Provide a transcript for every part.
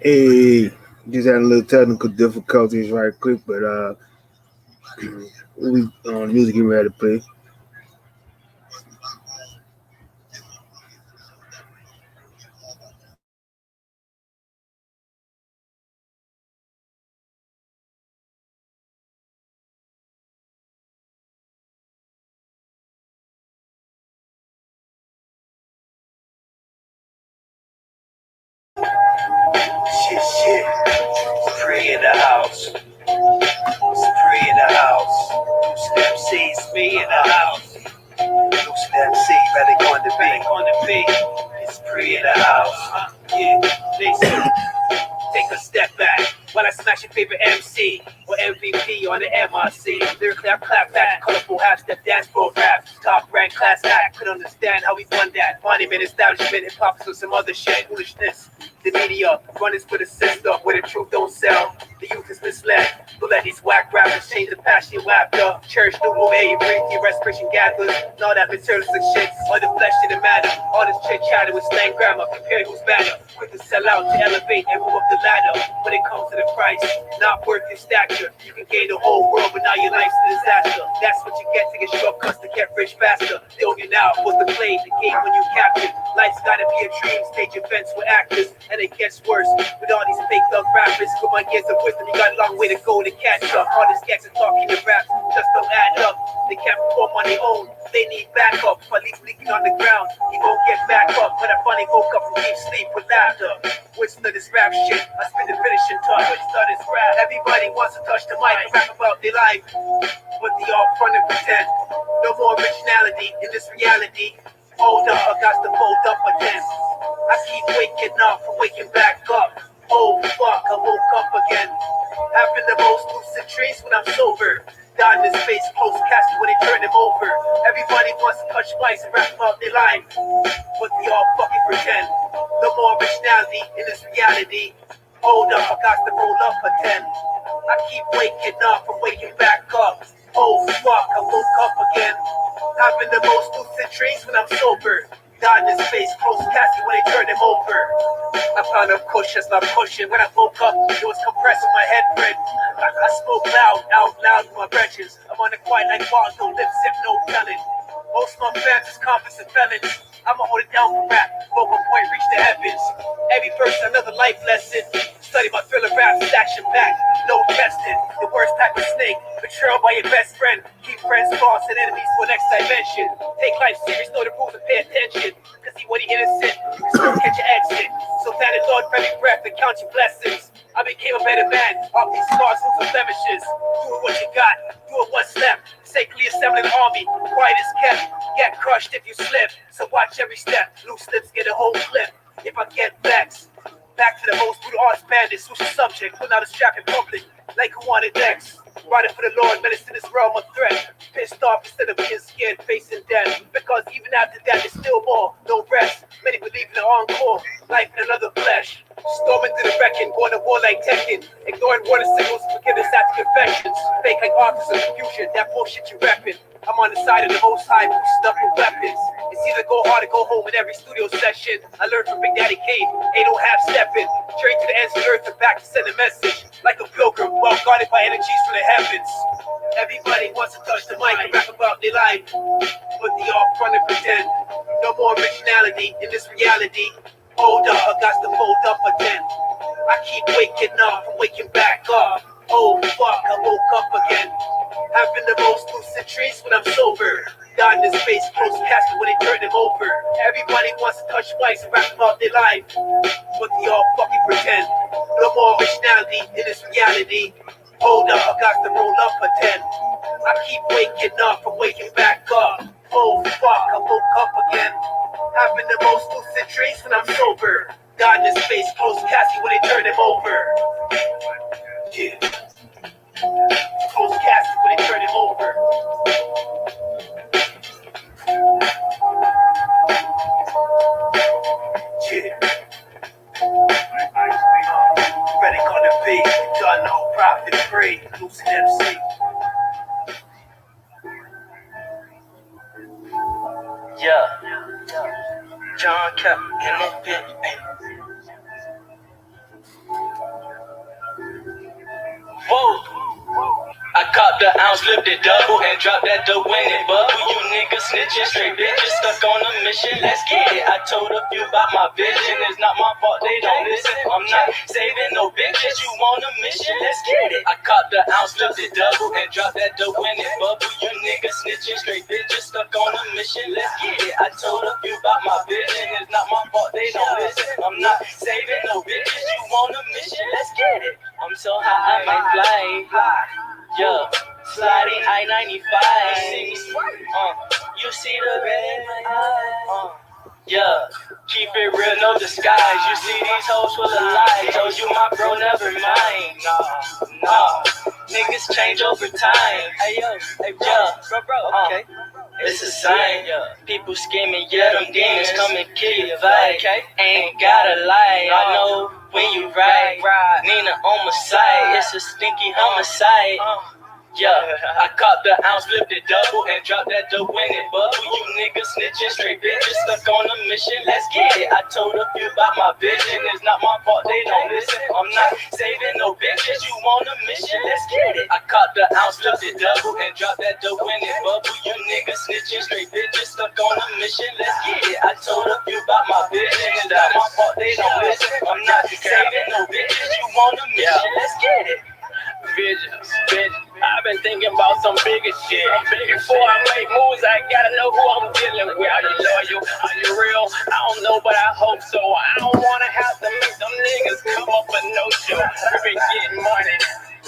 Hey, just had a little technical difficulties right quick, but we music getting ready to play. Shit. It's Free in the house. It's free in the house. Slim C's me in the house. Slim C, better on the beat. It's free in the house. Yeah, listen. Take a step back while I smash your favorite MC or MVP on the MRC. Lyrically, I clap back, colorful hats that dance for rap. Top rank class act, could understand how we done that. Monument establishment, hip hop, so some other shit. Foolishness. The media runners for the system where the truth don't sell. The youth is misled. Don't let these whack rappers change the passion you after. Church, new move, hey, breathe, your respiration gathers. And all that materialistic shit, all the flesh didn't matter. All this chit chatter with slang grammar, compared who's better. Quick to sell out, to elevate and move up the ladder. When it comes to the price, not worth your stature. You can gain the whole world, but now your life's a disaster. That's what you get to get shortcuts to get rich faster. They own you now, what's the play, the game when you capture. Life's gotta be a dream, stage events with actors. And it gets worse with all these fake thug rappers. With my years of wisdom, you got a long way to go to catch up. All these gangs are talking and raps just don't add up. They can't perform on their own, they need backup. Police leaking on the ground, he won't get back up. When I finally woke up from deep sleep with laughter. Which of this rap shit, I spit the finishing touch. Which of this rap, everybody wants to touch the mic and rap about their life. But they all front and pretend. No more originality in this reality. Hold up, I got to fold up again. I keep waking up from waking back up. Oh fuck, I woke up again. Having the most lucid dreams when I'm sober. Down in space, close casket when they turn them over. Everybody wants to touch mics and rap about their life, but they all fucking pretend. No more originality in this reality. Hold up, I got to roll up again. I keep waking up from waking back up. Oh fuck, I woke up again. Having the most lucid dreams when I'm sober. Down in space, close casket when they turn them over. I found a cushion, not pushing. When I woke up, it was compressed with my head bread. I spoke loud, out loud with my wretches. I'm on the quiet like wild, no lip zip, no telling. Most of my fans is confidence and felons. I'ma hold it down for rap, vocal point reach the heavens. Every person another life lesson. Study my thriller rap, action back, no testing. The worst type of snake, betrayal by your best friend. Keep friends false and enemies for next dimension. Take life serious, know the rules and pay attention. Cause see when you're innocent, you can still catch your exit. So thank the Lord for every breath and count your blessings. I became a better man, off these scars, wounds, and blemishes. Do what you got, do it what's left. Safely assembling the army, quiet is kept. Get crushed if you slip, so watch every step. Loose lips get a whole clip. If I get vexed, back to the most brutal arts bandit. Switch the subject, put out a strap in public, like who wanted X. Riding for the Lord, medicine this realm of threat. Pissed off instead of being scared, facing death. Because even after that, there's still more, no rest. Many believe in the encore, life in another flesh. Storming through the wrecking, going to war like Tekken. Ignoring warning signals, forgiveness after confessions. Fake like authors of confusion, that bullshit you repping. I'm on the side of the most high, boosted up with weapons. It's either go hard or go home in every studio session. I learned from Big Daddy Kane, ain't no half stepping. Straight to the ends of the earth and back to send a message. Like a pilgrim, well guarded by energies from the heavens. Everybody wants to touch the mic and rap about their life, but they all front and pretend. No more originality in this reality. Hold up, I got to fold up again. I keep waking up from waking back up. Oh fuck, I woke up again. Having the most lucid dreams when I'm sober. Down in space, close casket when they turn them over. Everybody wants to touch mics and rap about their life, but they all fucking pretend. No more originality in this reality. Hold up, I got to roll up a 10. I keep waking up from waking back up. Oh fuck, I woke up again. Having the most lucid dreams when I'm sober. Down in space, close casket when they turn them over. Yeah. Close casket when they turn them over. Yeah. Ready on the beat, done no profit free. Lucid MC. Yeah. John Cap in that bit. Whoa. I caught the ounce, flipped it double, and dropped that to win it. Bubble, you niggas snitching, straight bitches stuck on a mission. Let's get it. I told a few about my vision. It's not my fault they don't listen. I'm not saving no bitches. You on a mission? Let's get it. I caught the ounce, flipped it double, and dropped that to win it. Bubble, you niggas snitching, straight bitches stuck on a mission. Let's get it. I told a few about my vision. It's not my fault they don't listen. I'm not saving no bitches. You on a mission? Let's get it. I'm so high, I might fly. Yeah, sliding I-95. You see the red in my eye. Yeah, keep it real, no disguise. You see these hoes full of lies. Told you my bro, never mind. No, niggas change over time. Hey yo, bro, okay. It's a sign. People scheming, yeah, them demons come and kill your vibe. Ain't gotta lie, I know when you ride. Nina on my side, it's a stinky homicide. Yeah, I caught the ounce, flipped it double, and dropped that to win it. Bubble, you niggas snitching, straight bitches stuck on a mission. Let's get it. I told a few about my vision. It's not my fault they don't listen. I'm not saving no bitches. You on a mission? Let's get it. I caught the ounce, flipped it double, and dropped that to win it. Bubble, you niggas snitching, straight bitches stuck on a mission. Let's get it. I told a few about my vision. It's not my fault they don't listen. I'm not saving no bitches. You on a mission? Let's get it. Visions, bitch. I've been thinking about some bigger shit. Before I make moves, I gotta know who I'm dealing with. Are you loyal? Are you real? I don't know, but I hope so. I don't wanna have to make them niggas come up with no show. We've been getting money.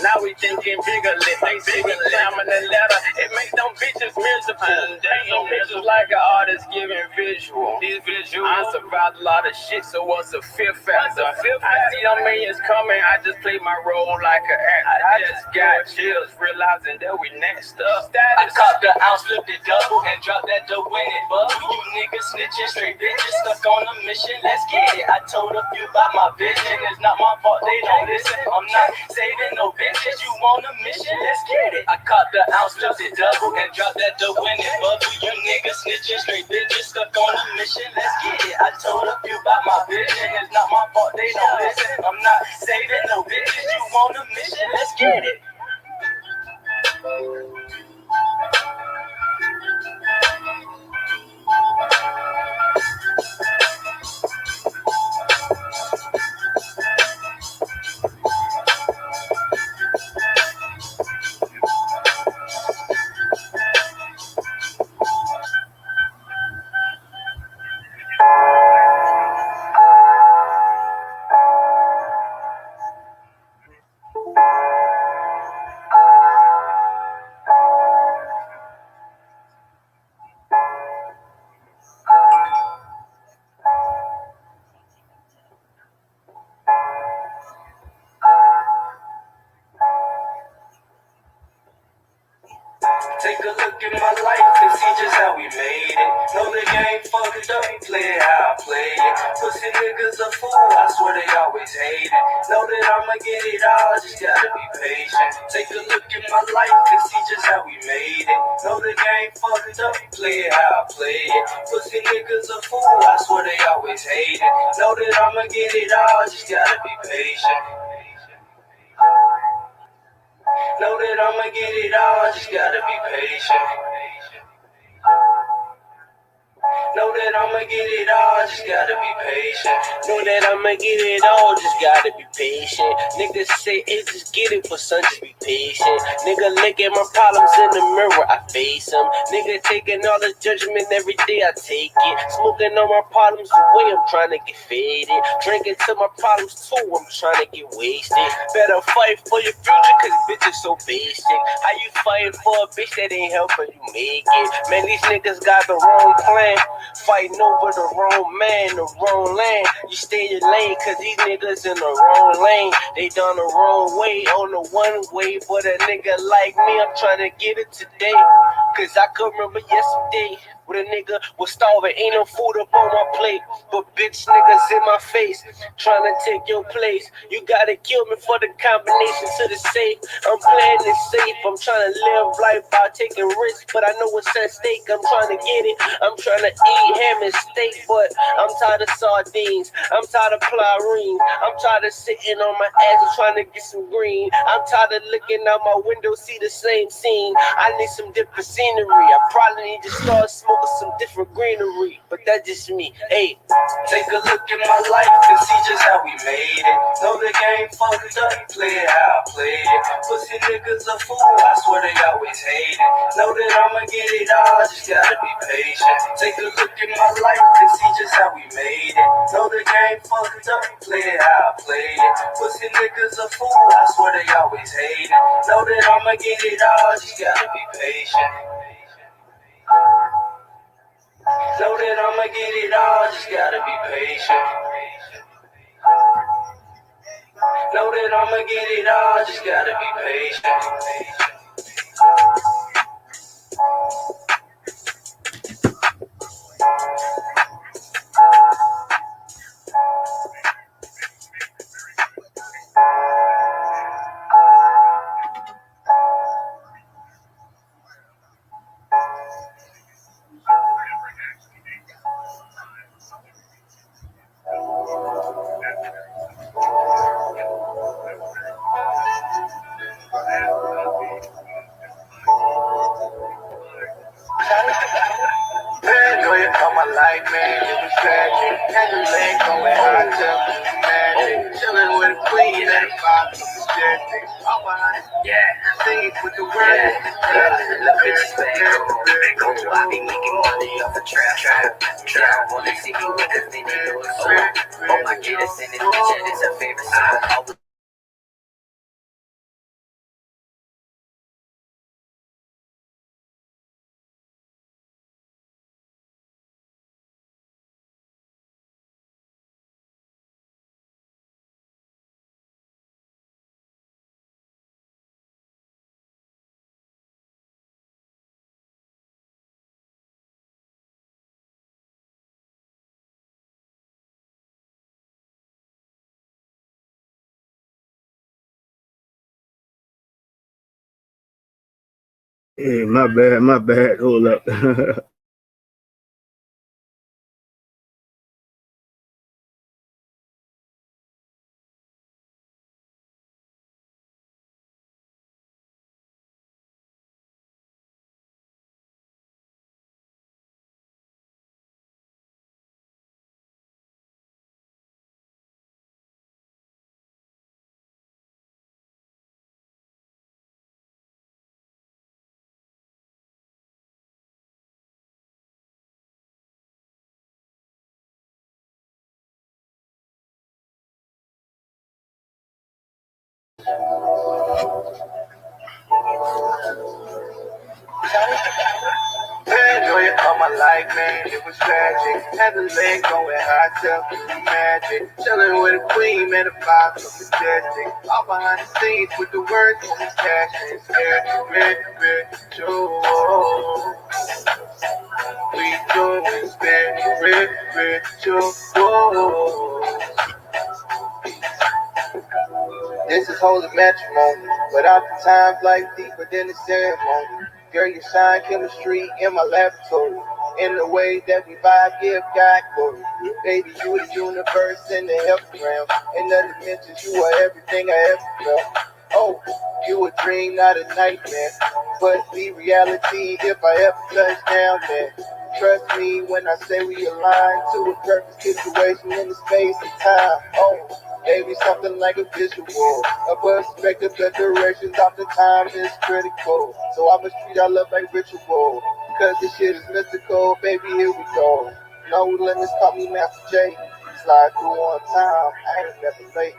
Now we thinking bigger, they bigger lamb in the letter. It make them bitches miserable. They some bitches like an artist giving visual. These visuals. I survived a lot of shit, so what's the fifth factor? I see them millions coming, I just play my role like an actor. I just got chills, realizing that we next up. I caught the ounce, flipped it double, and dropped that to win it. Bubble, you niggas snitching, straight bitches stuck on a mission. Let's get it. I told a few about my vision. It's not my fault they don't listen. I'm not saving no bitches. You on a mission? Let's get it. I caught the ounce, flipped it double, and dropped that to win it. Bubble, you niggas snitching, straight bitches stuck on a mission. Let's get it. I told a few about my vision. It's not my fault they don't listen. I'm not saving no bitches. You on a mission? Let's get it. Take a look at my life and see just how we made it. Know the game fucked up, play it how I play it. Pussy niggas a fool, I swear they always hate it. Know that I'ma get it all, just gotta be patient. Take a look at my life and see just how we made it. Know the game fucked up, play it how I play it. Pussy niggas a fool, I swear they always hate it. Know that I'ma get it all, just gotta be patient. Know that I'ma get it all, just gotta be patient. Know that I'ma get it all, just gotta be patient. Know that I'ma get it all, just gotta be patient. Niggas say it, just get it, but son, just be patient. Nigga look at my problems in the mirror, I face them. Nigga taking all the judgment every day, I take it. Smoking on my problems away, I'm trying to get faded. Drinking to my problems too, I'm trying to get wasted. Better fight for your future, cause bitch is so basic. How you fighting for a bitch that ain't helping you make it? Man, these niggas got the wrong plan. Fighting over the wrong man, the wrong land. You stay in your lane, cause these niggas in the wrong lane. They done the wrong way, on the one way. But a nigga like me, I'm trying to get it today. Cause I could remember yesterday when a nigga was starving, ain't no food up on my plate. But bitch niggas in my face, trying to take your place. You gotta kill me for the combination to the safe. I'm playing it safe, I'm trying to live life by taking risks, but I know what's at stake. I'm trying to get it, I'm trying to eat ham and steak, but I'm tired of sardines, I'm tired of chlorine, I'm tired of sitting on my ass trying to get some green. I'm tired of looking out my window, see the same scene. I need some different scenery. I probably need to start smoking some different greenery, but that's just me. Hey, take a look at my life and see just how we made it. Know the game fucked up, play it how I play it. Pussy niggas a fool, I swear they always hate it. Know that I'ma get it all, just gotta be patient. Take a look at my life and see just how we made it. Know the game fucked up, play it how I play it. Pussy niggas a fool, I swear they always hate it. Know that I'ma get it all, just gotta be patient. Know that I'ma get it all, just gotta be patient. Know that I'ma get it all, just gotta be patient. Paranoia on my life, man, it was tragic. Had the leg going high, tell me it's magic. Chillin' with a queen and a vibe so majestic. All behind scenes with the world. love bitches back home. I be making money off the trap. Trap wanna see me with the thing they know it's so. Oh my goodness, and this bitch that is her favorite song. Yeah, my bad. Hold up. Paranoia on my life, man, it was tragic. Had the leg going high, tell me it's magic. Chillin' with a queen, man, the vibe so majestic. All behind the scenes with the words on his passion. Spiritual. We doing spiritual. This is holy matrimony, but oftentimes life deeper than the ceremony. Girl, you shine chemistry in my laboratory. In the way that we vibe, give God glory. Baby, you the universe and the health realm. In other dimensions, you are everything I ever felt. Oh, you a dream, not a nightmare. But be reality if I ever touch down there. Trust me when I say we align to a perfect situation in the space and time. Oh, maybe something like a visual, a perspective, the directions of the time is critical. So I must treat our love like ritual, cause this shit is mystical. Baby, here we go. No limits, call me Master J. Slide through on time, I ain't never late.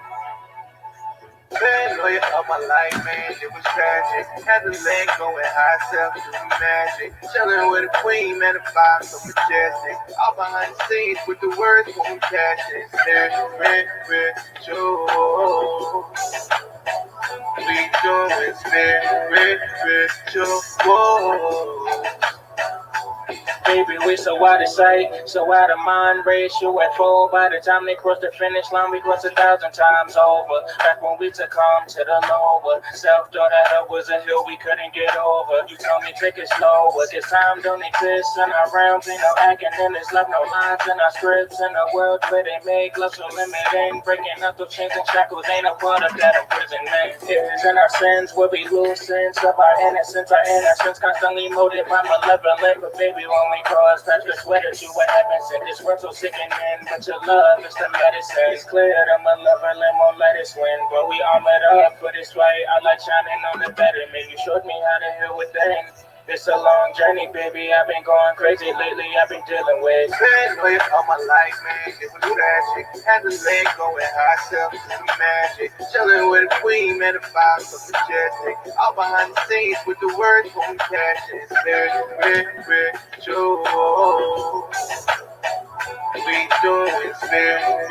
Paranoia of my life, man, it was tragic. Had the leg going high, self doing magic. Chillin' with a queen, man, the vibe so majestic. All behind the scenes with the words moving passion. Spiritual. We doing spiritual. baby, we so out of sight, so out of mind. Ratio at 4. By the time they cross the finish line, we crossed 1,000 times over. Back when we took home to the lower. Self thought that it was a hill we couldn't get over. You told me take it slower. This time don't exist in our realms. Ain't no acting in this love, no lines in our scripts. In a world where they make love so limiting. Breaking up the chains and shackles ain't a part of that imprisonment. It is in our sins where we lose sense of our innocence. Our innocence constantly molded by malevolent. But baby, when we cross, touch the sweater to what happens in this world so sickening. But your love is the medicine. It's clear the malevolent won't let us win. But we armored up for this fight. I like shining on the better. Man, you showed me how to heal within. It's a long journey, baby. I've been going crazy lately. I've been dealing with. Been way all my life, man. It was tragic. Had to let go and high self to some magic. Chilling with a queen, man, the vibe so majestic. All behind the scenes with the words for me passion. It's very spiritual. We doing spiritual.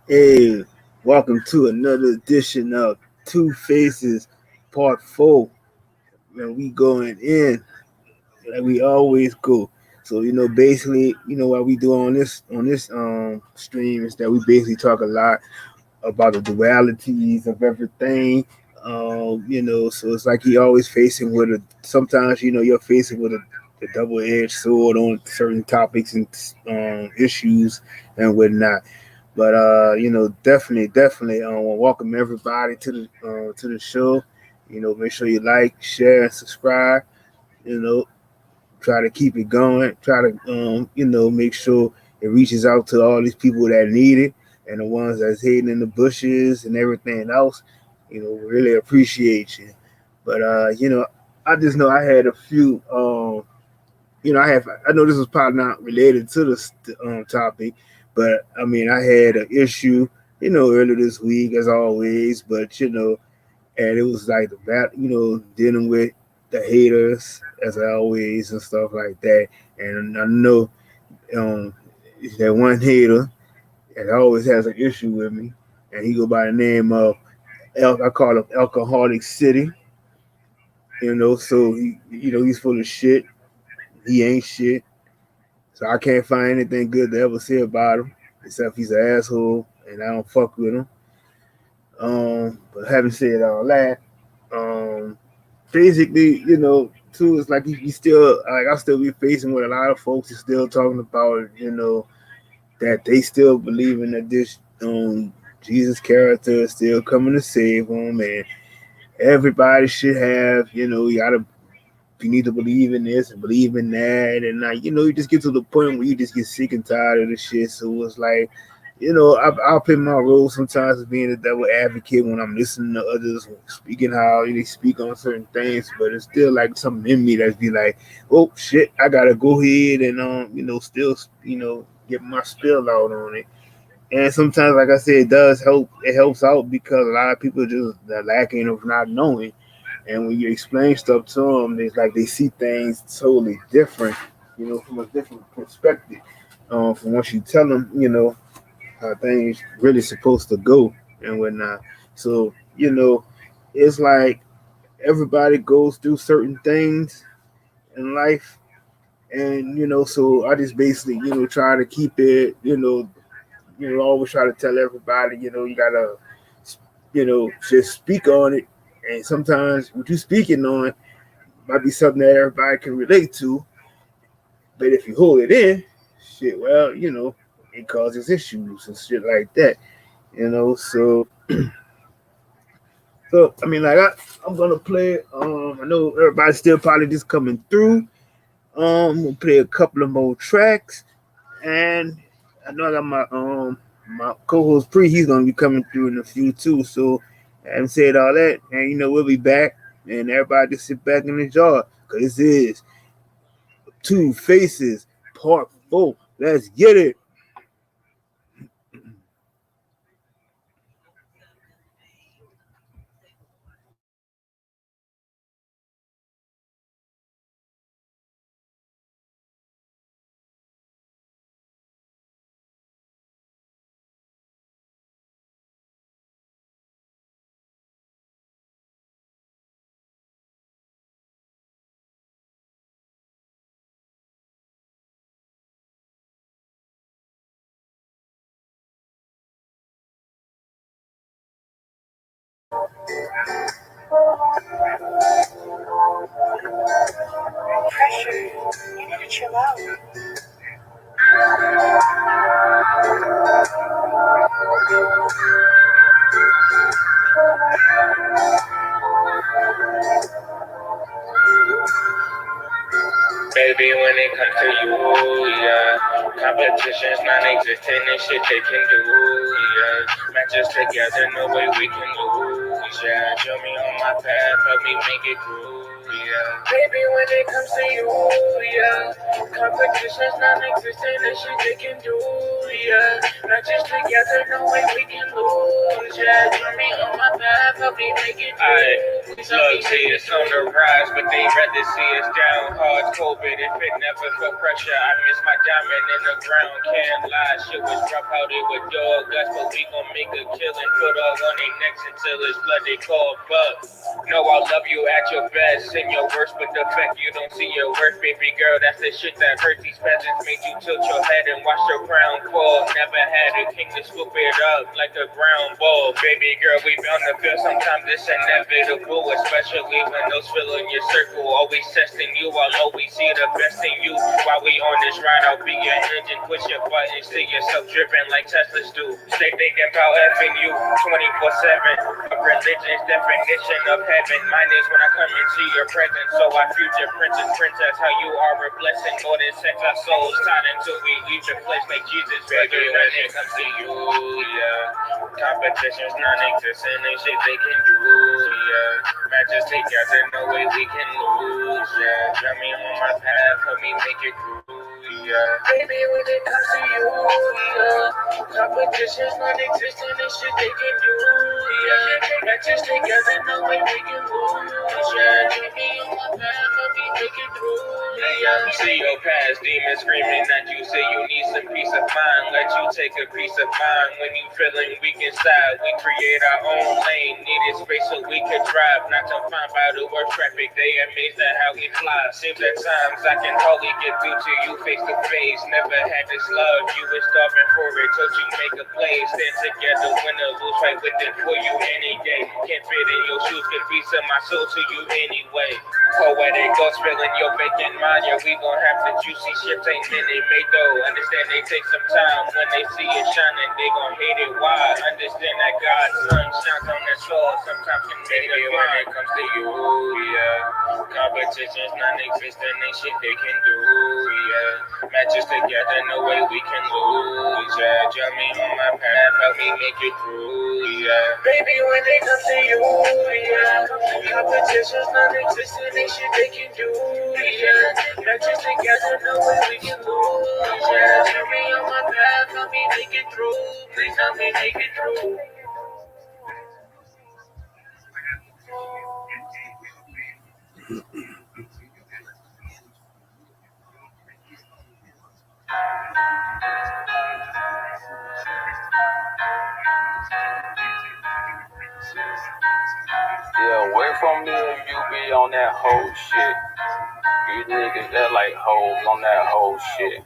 Hey, welcome to another edition of 2Faces Part 4. And we going in like we always go. So, basically, what we do on this stream is that we basically talk a lot about the dualities of everything. So it's like you always facing with a sometimes you're facing with a double-edged sword on certain topics and issues and whatnot. But definitely, welcome everybody to the show. Make sure you like, share, and subscribe. You know, try to keep it going. Try to make sure it reaches out to all these people that need it and the ones that's hiding in the bushes and everything else. Really appreciate you. But I just know I had a few. I know this was probably not related to this topic, but I mean, I had an issue, earlier this week as always, but and it was like the dealing with the haters as always and stuff like that. And I know um, that one hater that always has an issue with me, and he go by the name of I call him Alcoholic City. So he's full of shit. He ain't shit. So I can't find anything good to ever say about him, except he's an asshole and I don't fuck with him. But having said all that, basically, too, it's like you still like I still be facing with a lot of folks is still talking about, that they still believe in that this Jesus character is still coming to save them, and everybody should have, you need to believe in this and believe in that, and like you just get to the point where you just get sick and tired of the shit. So it's like, I'll play my role sometimes as being a devil advocate when I'm listening to others speaking how they speak on certain things, but it's still like something in me that's be like, oh shit, I gotta go ahead and still get my spill out on it. And sometimes, like I said, it does help. It helps out because a lot of people just are lacking of not knowing. And when you explain stuff to them, it's like they see things totally different, from a different perspective. From once you tell them, how things really supposed to go and whatnot. So, it's like everybody goes through certain things in life. And, so I just basically, try to keep it, always try to tell everybody, you gotta, just speak on it. And sometimes what you're speaking on might be something that everybody can relate to. But if you hold it in, shit, well, it causes issues and shit like that. So I mean, like I'm gonna play. I know everybody's still probably just coming through. I'm gonna play a couple of more tracks, and I know I got my co-host Pre. He's gonna be coming through in a few too. So, having said all that, and we'll be back, and everybody just sit back and enjoy, cause this is 2Faces Part 4. Let's get it. Pressure. You need to chill out. Baby, when it comes to you, yeah, competition's non-existent and shit they can do, yeah. Matches together, no way we can lose, yeah. Show me on my path, help me make it through, yeah. Baby, when it comes to you, yeah, competition's non-existent and shit they can do, yeah. Matches together, no way we can lose, yeah. Show me on my path, help me make it through. Love see us on the rise, but they rather see us down. Hard COVID, if it never felt pressure, I miss my diamond in the ground. Can't lie, shit was rough how they would dog us, but we gon' make a killing. Put all on their necks until it's blood they call buck. No, I love you at your best and your worst, but the fact you don't see your worth, baby girl, that's the shit that hurts. These peasants made you tilt your head and watch your crown fall. Never had a king to swoop it up like a ground ball. Baby girl, we bound to feel sometimes it's inevitable, especially when those fill in your circle. Always testing you, I'll always see the best in you. While we on this ride, I'll be your engine, push your buttons till you're self-driven like Teslas do. Stay thinking about effing you 24/7. A religion's definition of heaven. Mine is when I come into your presence, so I future princess, how you are a blessing. More than sex, our souls tied until we leave the place like Jesus. Baby, when it comes to you, yeah, competition's non-existent and shit they can do, yeah. Matches together, no way we can lose, yeah. Draw me on my path, help me make it through, yeah. Baby, when it comes to you, yeah, competition's non-existent and shit they can do, yeah. Matches together, no way we can lose, yeah. Draw me on my path, help me make it through, yeah. See your past, demons screaming at you, say you need some peace of mind. Let you take a piece of mind when you feeling weak inside. We create our own lane, needed space so we could drive. Not confined by the worst traffic, they amazed at how we fly. Seems at times I can hardly get through to you face to face. Never had this love, you was starving for it. Told you make a play, stand together, win or lose, fight with it for you any day. Can't fit in your shoes, can be some my soul to you anyway. Poetic thoughts filling your vacant mind, yeah, we gon' have the juicy shit ain't minute made though. Understand they take some time, when they see it shining, they gon' hate it. Why? Understand that God's sun shines on their soul, sometimes can make it when it comes to you, yeah. Competition's non-existent, ain't shit they can do, yeah. Matches together, no way we can lose, yeah. Draw me on my path, help me make it through, yeah. Baby, when it comes to you, yeah. Competition's non-existent, ain't shit they can do, yeah. Matches together, no way we can lose, yeah. Draw me on my path, help me make it through, please help me make it through. Yeah, away from me if you be on that whole shit. You niggas that like hoes on that whole shit.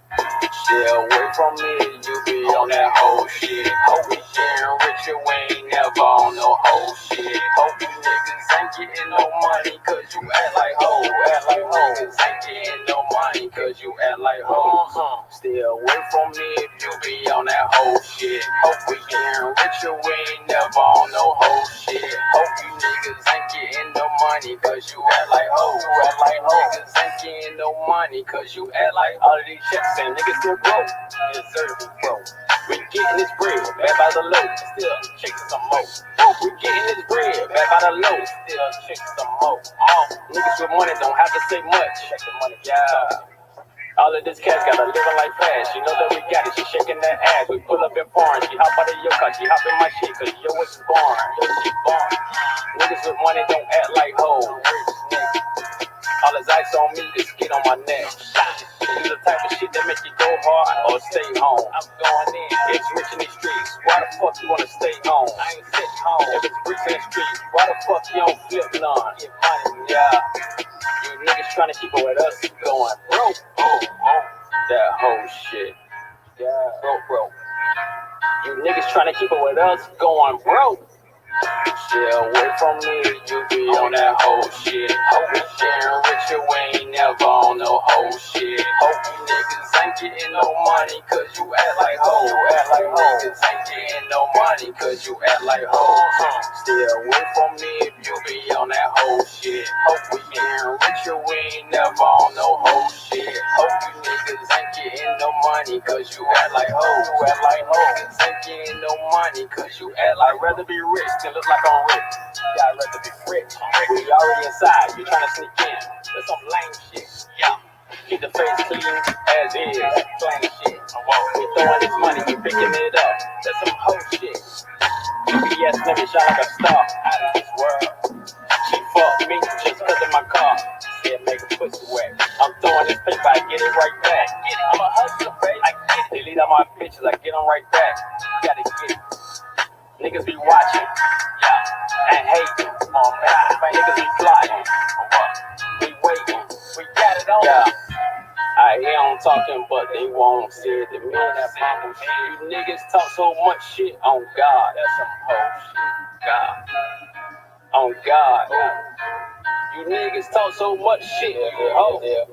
Yeah, away from me if you be on that whole shit. Hope we sharing rich and we ain't never on no whole shit. Hope you niggas ain't getting no money cause you act like hoes. Niggas ain't getting no money cause you act like hoes. Stay away from me if you be on that whole shit. Hope we sharing rich and we ain't never on no whole shit. Hope you niggas ain't getting no money cause you act like hoes. Niggas ain't getting no money cause you act like all of these checks and niggas still broke. Deserve it, bro. We getting this bread, bad by the low, still chasing some more. We getting this bread, bad by the low, still chasing some more. Niggas with money don't have to say much. Check the money, yeah. All of this cash got her living like fast. She know that we got it, she shaking that ass. We pull up in foreign, she hop out of your car, she hop in my shit, cause yo, it's born. Yo, she born. Niggas with money don't act like hoes. All this ice on me, just get on my neck. You the type of shit that make you go hard or stay home. I'm going in. It's rich in these streets. Why the fuck you wanna stay home? I ain't sitting home. If it's bricks in the streets, why the fuck you don't flip none? Get money, yeah. You niggas trying to keep it with us going broke. That whole shit. Yeah, broke. You niggas trying to keep it with us going broke. Stay away from me, you be on that whole shit. Hope we getting richer, we ain't never on no whole shit. Hope you niggas ain't getting no money, cause you act like hoes. Niggas ain't getting no money, cause you act like hoes. Stay away from me if you be on that whole shit. Hope we getting richer, we ain't never on no whole shit. Hope you niggas ain't getting no money, cause you act like hoes. Niggas ain't getting no money, cause you act like rather be rich than look like I'm rich. Yeah, I'd rather be rich. We already inside, you tryna sneak in. That's some lame shit. Yeah. Keep the face clean as is. Plain shit. We throwing this money, we picking it up. That's some hoe shit. GPS nigga shine like a star out of this world. She fucked me just cause of my car. Said make a pussy wet. I'm throwing this paper, I get it right back. I'm a hustler, baby. I get it. Delete all my pictures, I get them right back. Gotta get it. Niggas be watching, yeah, and hating. Niggas be plotting, we waiting, we got it on. Yeah, I hear them talking, but they won't say it to me. You niggas talk so much shit on God. That's some whole shit. God, on God. You niggas talk so much shit. Yeah,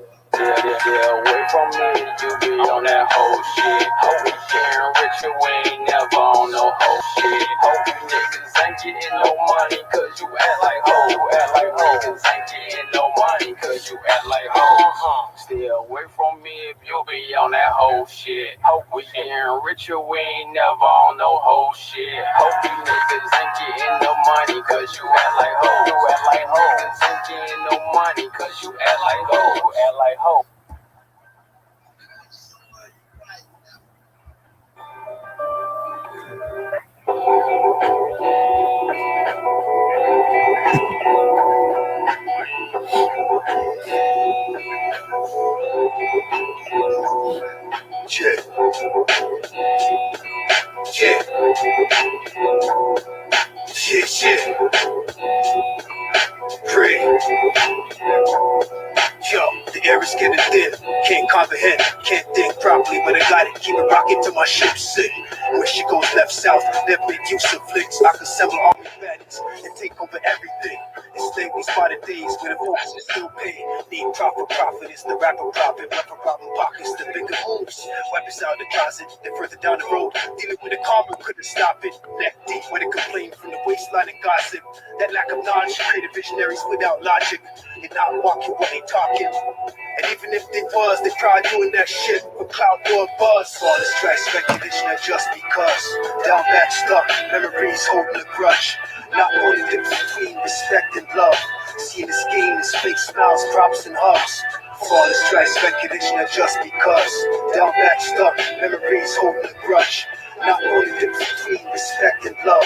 away from me, you be on that whole shit. Hope we getting richer, we ain't never on no whole shit. Hope you niggas ain't getting no money, cause you act like hoes. Niggas ain't getting no money, cause you act like hoes. Stay away from me if you be on that whole shit. Hope we getting richer, we ain't never on no whole shit. Hope you niggas ain't getting no money, cause you act like hoes. Niggas ain't getting no money, cause you act like hoes. Shit. Pray. Yo, the air is getting thin. Can't comprehend, can't think properly, but I got it. Keep it rocking till my ship sick. When she goes left south, never make use of flicks. I can assemble all my bandits and take over everything. It's lately spotted days where the folks are still paying. Need profit, it's the rapper profit. Rapper problem pockets, the bigger moves. Weapons out the closet, then further down the road. Dealing with a karma, couldn't stop it. Neck deep with a complaint from the waistline and gossip. That lack of knowledge created visionaries without logic. You're not walking what they talking. And even if they was, they probably doing that shit for cloud or buzz. All this trash speculation are just because. Down back stuck, memories holding a grudge. Not knowing the difference between respect and love. Seeing this game is fake smiles, props and hugs. All this trash speculation are just because. Down back stuck, memories holding a grudge. Not knowing the difference between respect and love.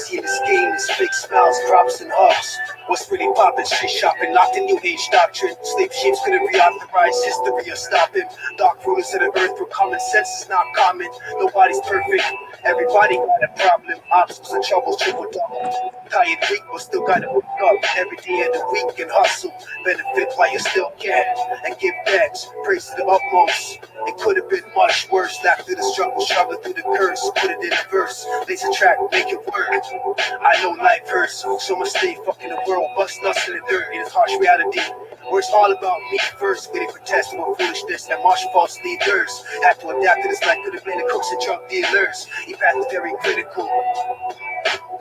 Seeing this game is fake smiles, props and hugs. What's really poppin'? Street shopping, locked in new age doctrine. Slave ships couldn't reauthorize history or stop him. Dark rulers of the earth where common sense is not common. Nobody's perfect. Everybody got a problem. Obstacles and troubles triple double. Tired weak, but still gotta wake up every day of the week and hustle. Benefit while you still can and give thanks. Praise to the utmost. It could have been much worse. Laugh through the struggle, struggle through the curse. Put it in a verse. Lace a track, make it work. I know life hurts, so I'ma stay fucking the world, bust us in the dirt. It is harsh reality. Where it's all about me first, waiting for testament foolishness and march false leaders. Have to adapt to this life, could have been the crooks and drug dealers. Your path is very critical.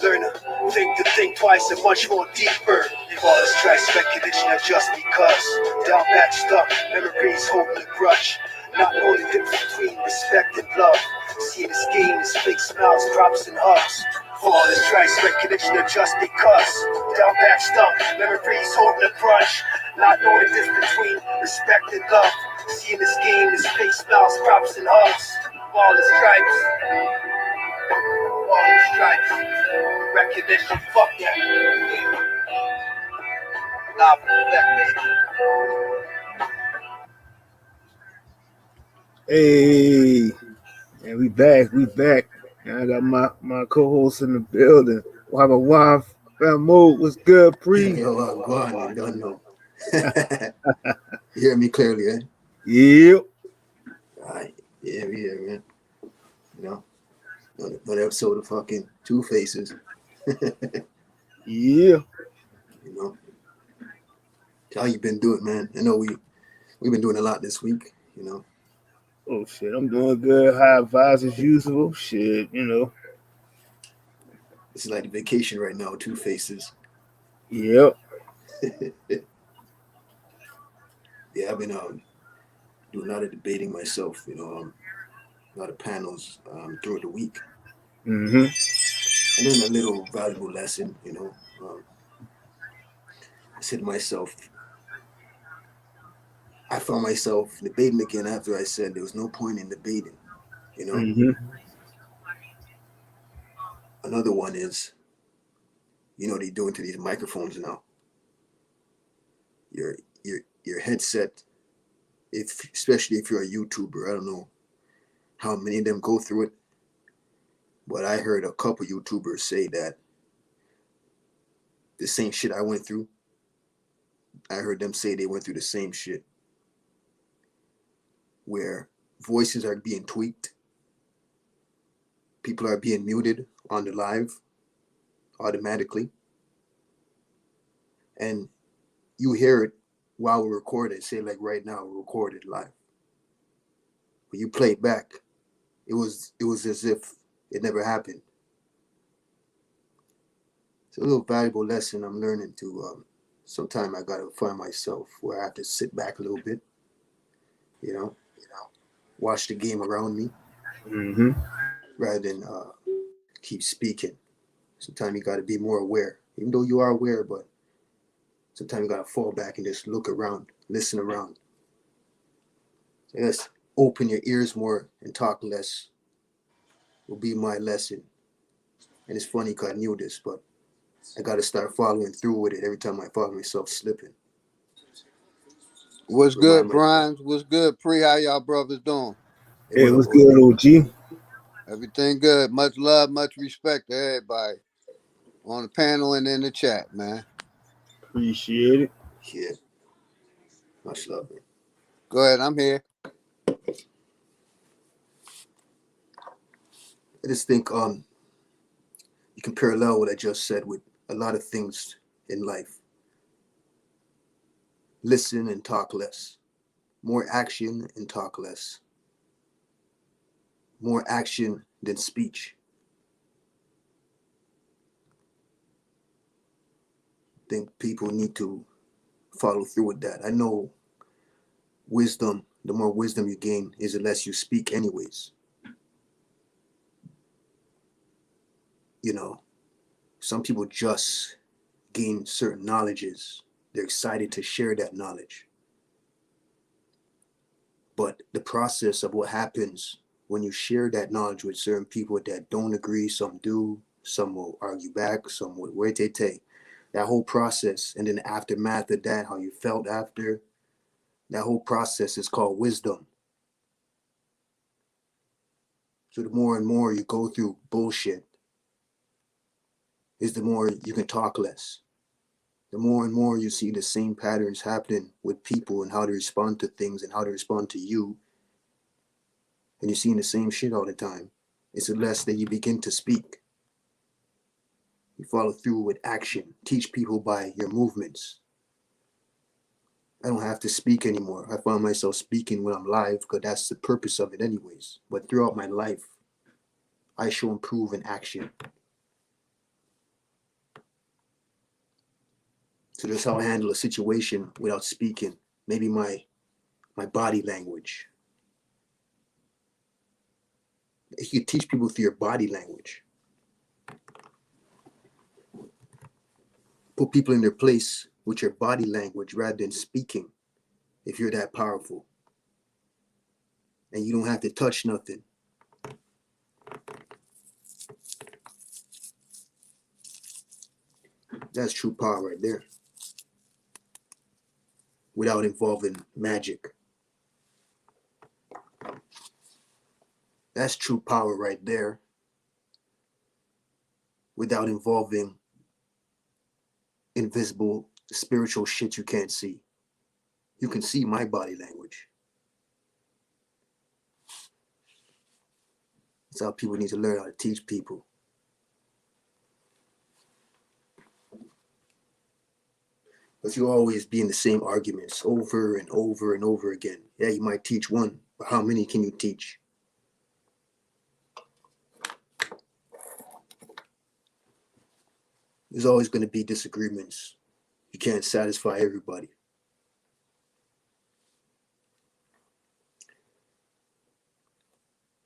Learn to think twice and much more deeper. All this trash speculation are just because. Down back stuck, memories holding a grudge. Not knowing the difference between respect and love. Seeing this game is fake smiles, props and hugs. All this trash speculation are just because. Down back stuck, memories holding a grudge. Not knowing the difference between respect and love. Seeing this game is fake smiles, props and hugs. All the stripes. All the stripes. Recognition, fuck that. Nah, back, Hey, and we back. And I got my co-host in the building. Wagga Famo, what's good, pre? Yo, I'm going, you don't know. You hear me clearly, eh? Yep. All right, yeah, we here, man. You know, another episode of fucking 2Faces. Yeah. You know, how you been doing, man? I know we've been doing a lot this week. You know, Oh shit, I'm doing good. High vibes as usual. Shit, this is like the vacation right now. 2Faces. Yep. Yeah, I've been doing a lot of debating myself. A lot of panels throughout the week. Mm-hmm. I learned a little valuable lesson. I said to myself, I found myself debating again after I said there was no point in debating. You know, Mm-hmm. another one is, they do into these microphones now. Your your headset, if especially if you're a YouTuber, I don't know how many of them go through it, but I heard a couple YouTubers say that the same shit I went through. I heard them say they went through the same shit where voices are being tweaked, people are being muted on the live automatically, and you hear it while we're recording. Say like right now, we're recorded live. When you play it back, it was as if it never happened. It's a little valuable lesson I'm learning to. Sometime I gotta find myself where I have to sit back a little bit, you know, watch the game around me Mm-hmm. rather than keep speaking. Sometimes you gotta be more aware, even though you are aware, but sometimes you gotta fall back and just look around, listen around. So I guess open your ears more and talk less will be my lesson. And it's funny because I knew this, but I got to start following through with it every time I find myself slipping. What's Remind good, my, Brian? What's good, Pre? How y'all brothers doing? hey, Hey, what up, what's bro? good, OG? Everything good. Much love, much respect to everybody on the panel and in the chat, man. Appreciate it. Yeah, much love, man. Go ahead, I'm here. I just think you can parallel what I just said with a lot of things in life. Listen and talk less. More action and talk less. More action than speech. I think people need to follow through with that. I know wisdom, the more wisdom you gain is the less you speak anyways. You know, some people just gain certain knowledges. They're excited to share that knowledge. But the process of what happens when you share that knowledge with certain people that don't agree, some do, some will argue back, some will wait they take. That whole process and then the aftermath of that, how you felt after, that whole process is called wisdom. So the more and more you go through bullshit, is the more you can talk less. The more and more you see the same patterns happening with people and how they respond to things and how they respond to you, and you're seeing the same shit all the time, it's the less that you begin to speak. You follow through with action. Teach people by your movements. I don't have to speak anymore. I find myself speaking when I'm live because that's the purpose of it, anyways. But throughout my life, I show and prove in action. So that's how I handle a situation without speaking. Maybe my body language. You can teach people through your body language. Put people in their place with your body language rather than speaking if you're that powerful. And you don't have to touch nothing. That's true power right there. Without involving magic. That's true power right there. Without involving invisible spiritual shit you can't see. You can see my body language. That's how people need to learn how to teach people. Because you'll always be in the same arguments over and over and over again. Yeah, you might teach one, but how many can you teach? There's always going to be disagreements. You can't satisfy everybody.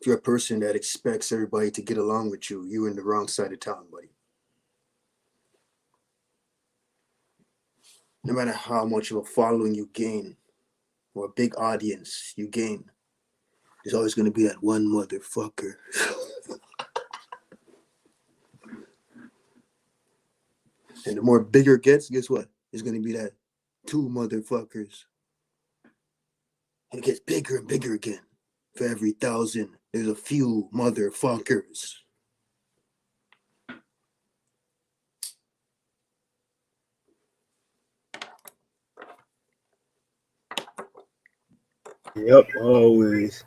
If you're a person that expects everybody to get along with you, you're in the wrong side of town, buddy. No matter how much of a following you gain or a big audience you gain, there's always going to be that one motherfucker. And the more bigger it gets, guess what? There's going to be that two motherfuckers. And it gets bigger and bigger again. For every 1,000, there's a few motherfuckers. Yep, always.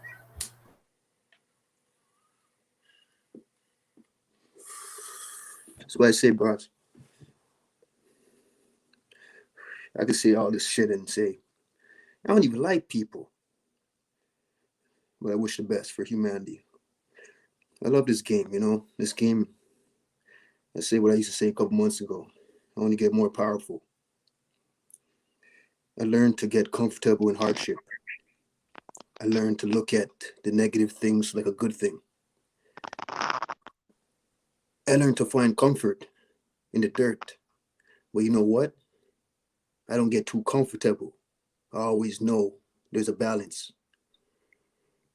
That's why I say, bros, I can say all this shit and say, I don't even like people, but I wish the best for humanity. I love this game, you know? This game, I say what I used to say a couple months ago. I only get more powerful. I learned to get comfortable in hardship. I learned to look at the negative things like a good thing. I learned to find comfort in the dirt. But you know what? I don't get too comfortable. I always know there's a balance.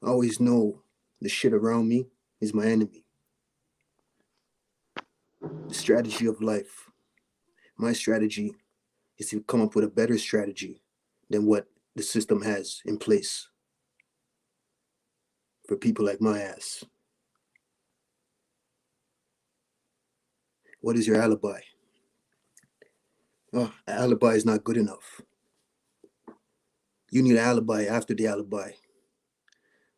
I always know the shit around me is my enemy. The strategy of life. My strategy is to come up with a better strategy than what the system has in place for people like my ass. What is your alibi? Oh, alibi is not good enough. You need an alibi after the alibi.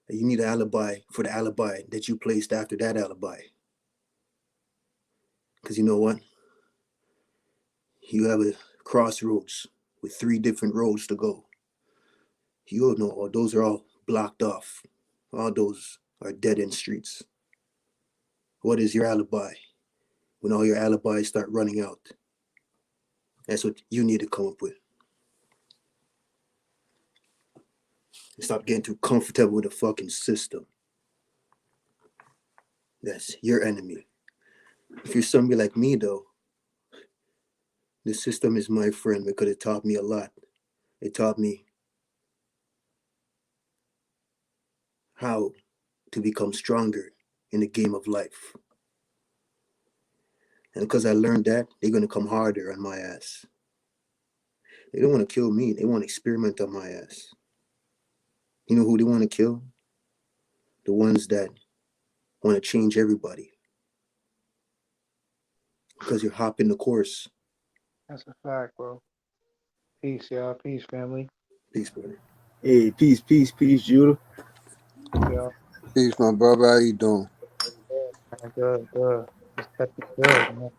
You need an alibi for the alibi that you placed after that alibi. Because you know what? You have a crossroads with 3 different roads to go. You don't know, those are all blocked off. All those are dead end streets. What is your alibi when all your alibis start running out? That's what you need to come up with. Stop getting too comfortable with the fucking system. That's your enemy. If you're somebody like me, though, the system is my friend because it taught me a lot. It taught me how to become stronger in the game of life. And because I learned that, they're going to come harder on my ass. They don't want to kill me. They want to experiment on my ass. You know who they want to kill? The ones that want to change everybody. Because you're hopping the course. That's a fact, bro. Peace, y'all. Peace, family. Peace, brother. Hey, peace, peace, peace, Judah. Y'all. Peace, my brother. How you doing? Man, good, good. Just catching good, man.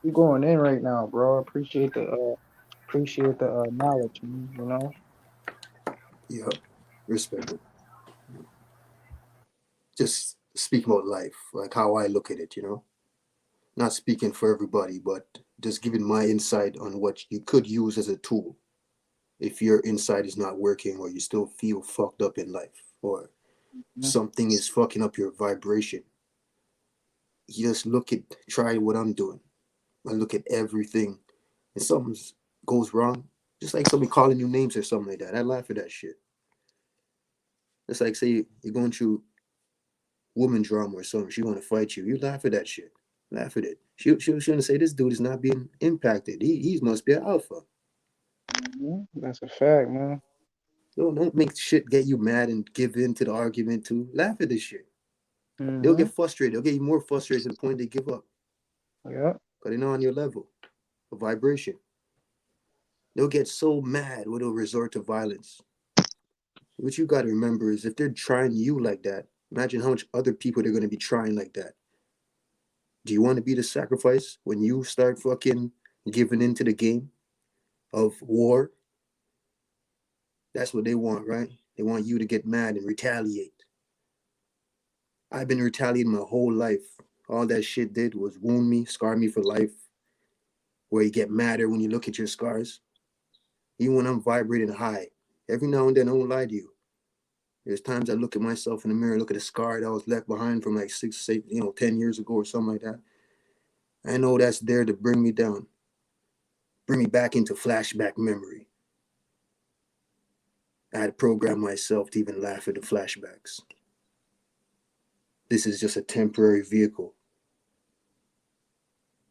We going in right now, bro. Appreciate the knowledge, man, you know. Yeah, respect it. Just speak about life, like how I look at it, you know? Not speaking for everybody, but just giving my insight on what you could use as a tool if your insight is not working or you still feel fucked up in life or Mhm. something is fucking up your vibration. You just try what I'm doing. I look at everything and something goes wrong. Just like somebody calling you names or something like that. I laugh at that shit. It's like say you're going through woman drama or something. She want to fight you. You laugh at that shit. Laugh at it. She shouldn't say this dude is not being impacted. He must be an alpha. That's a fact, man. Don't make shit get you mad and give in to the argument too. Laugh at this shit. They'll Mm-hmm. get frustrated. They'll get you more frustrated to the point they give up. Yep. Because they're not on your level of vibration. They'll get so mad where they'll resort to violence. What you got to remember is if they're trying you like that, imagine how much other people they're going to be trying like that. Do you want to be the sacrifice when you start fucking giving into the game? of war. That's what they want, right? They want you to get mad and retaliate. I've been retaliating my whole life. All that shit did was wound me, scar me for life, where you get madder when you look at your scars. Even when I'm vibrating high, every now and then I won't lie to you. There's times I look at myself in the mirror, look at a scar that was left behind from like 10 years ago or something like that. I know that's there to bring me down, bring me back into flashback memory. I had to program myself to even laugh at the flashbacks. This is just a temporary vehicle.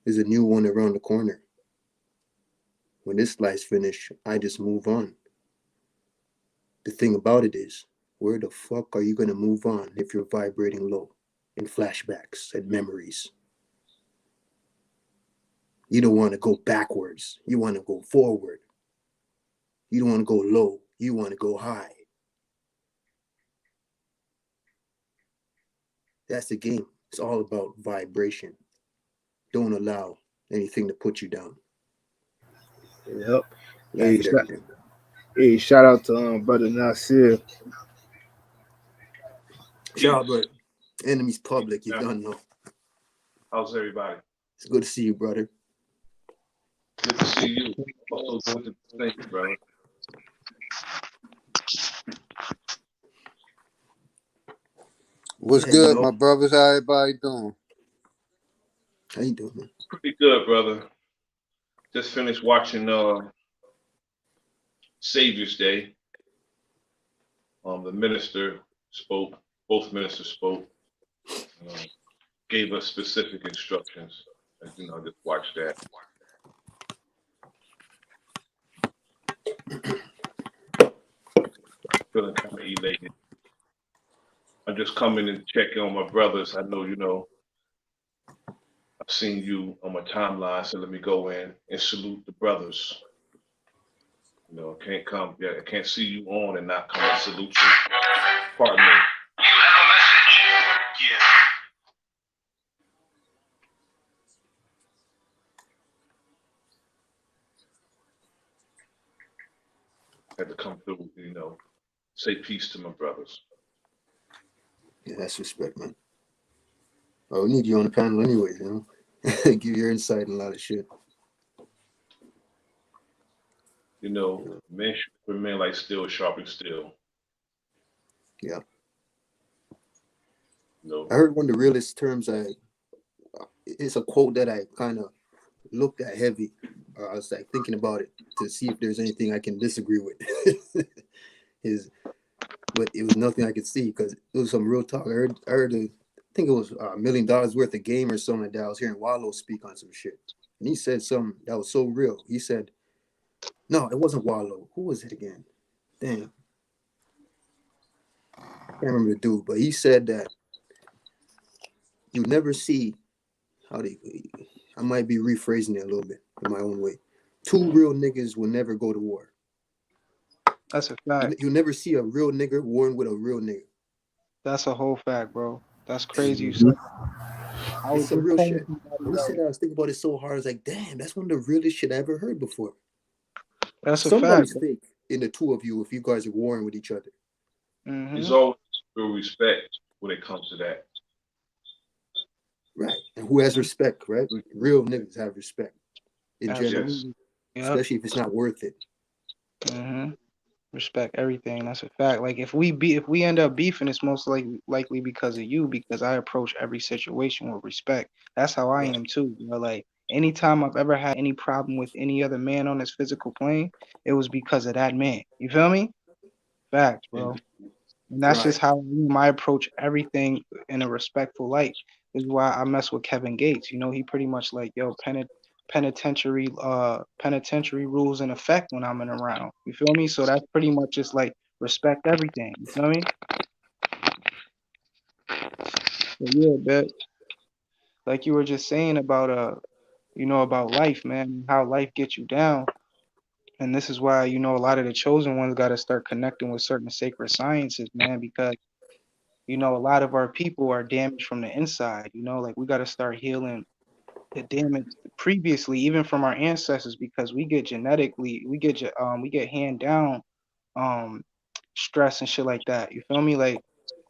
There's a new one around the corner. When this life's finished, I just move on. The thing about it is, where the fuck are you gonna move on if you're vibrating low in flashbacks and memories? You don't want to go backwards. You want to go forward. You don't want to go low. You want to go high. That's the game. It's all about vibration. Don't allow anything to put you down. Yep. Laugh Hey, at everything. shout out to brother Nasir. Shout out, brother. Enemies public. You Yeah. don't know. How's everybody? It's good to see you, brother. Good to see you. Also good to see you, brother. What's Yeah, good, my brothers? How everybody doing? How you doing, man? Pretty good, brother. Just finished watching Savior's Day. The minister spoke. Both ministers spoke. Uh, Gave us specific instructions. And, just watch that. Feeling kind of elated. I'm just coming and checking on my brothers. I know, I've seen you on my timeline, so let me go in and salute the brothers. Can't come. Yeah, I can't see you on and not come and salute you. Pardon me. You have a message. Yeah. Had to come through, say peace to my brothers. Yeah, that's respect, man. Oh, we need you on the panel anyways, Give your insight on a lot of shit. Men should remain like steel, sharp steel. Yeah. No. I heard one of the realest terms it's a quote that I kind of looked at heavy. I was like thinking about it to see if there's anything I can disagree with. His, but it was nothing I could see because it was some real talk. I think it was $1 million worth of game or something like that. I was hearing Wallow speak on some shit, and he said something that was so real. He said, "No, it wasn't Wallow. Who was it again? Damn, I can't remember the dude, but he said that you never see how they. I might be rephrasing it a little bit in my own way. Two real niggas will never go to war. That's a fact. You'll never see a real nigga warring with a real nigga. That's a whole fact, bro. That's crazy you Mhm. said. I was It's some just real telling shit. somebody When he said else. that, I was thinking about it so hard. I was like, damn, that's one of the realest shit I ever heard before. That's a fact. Somebody's fake in the two of you if you guys are warring with each other. There's Mm-hmm. always real respect when it comes to that. Right. And who has respect, right? Real niggas have respect in general, Yes. Absolutely. Yep. especially if it's not worth it. Mm-hmm. Respect everything. That's a fact. Like if we end up beefing, it's most likely because of you, because I approach every situation with respect. That's how I Right. am too. Like anytime I've ever had any problem with any other man on this physical plane, it was because of that man. You feel me? Facts, bro. And And that's Right. just how I approach everything in a respectful light. This is why I mess with Kevin Gates. He pretty much like, yo, penitentiary rules in effect when I'm in around. You feel me? So that's pretty much just like respect everything. You feel me? But yeah, but like you were just saying about about life, man, how life gets you down. And this is why, a lot of the chosen ones gotta start connecting with certain sacred sciences, man, because a lot of our people are damaged from the inside, like we got to start healing the damage previously, even from our ancestors, because we get genetically, we get hand down um stress and shit like that. You feel me? Like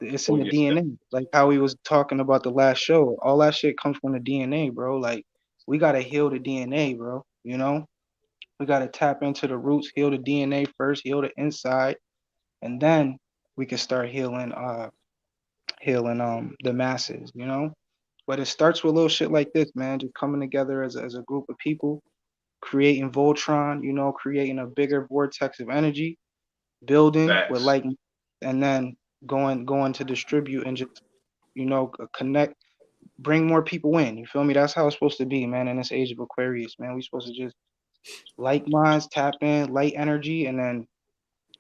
it's in Oh the yeah, DNA. Like how we was talking about the last show. All that shit comes from the DNA, bro. Like we gotta heal the DNA, bro. You know? We gotta tap into the roots, heal the DNA first, heal the inside, and then we can start healing the masses, you know? But it starts with little shit like this, man, just coming together as a group of people, creating Voltron, you know, creating a bigger vortex of energy, building with facts. like, and then going to distribute and just, you know, connect, bring more people in. You feel me? That's how it's supposed to be, man. In this age of Aquarius, man, we supposed to just like minds, tap in, light energy, and then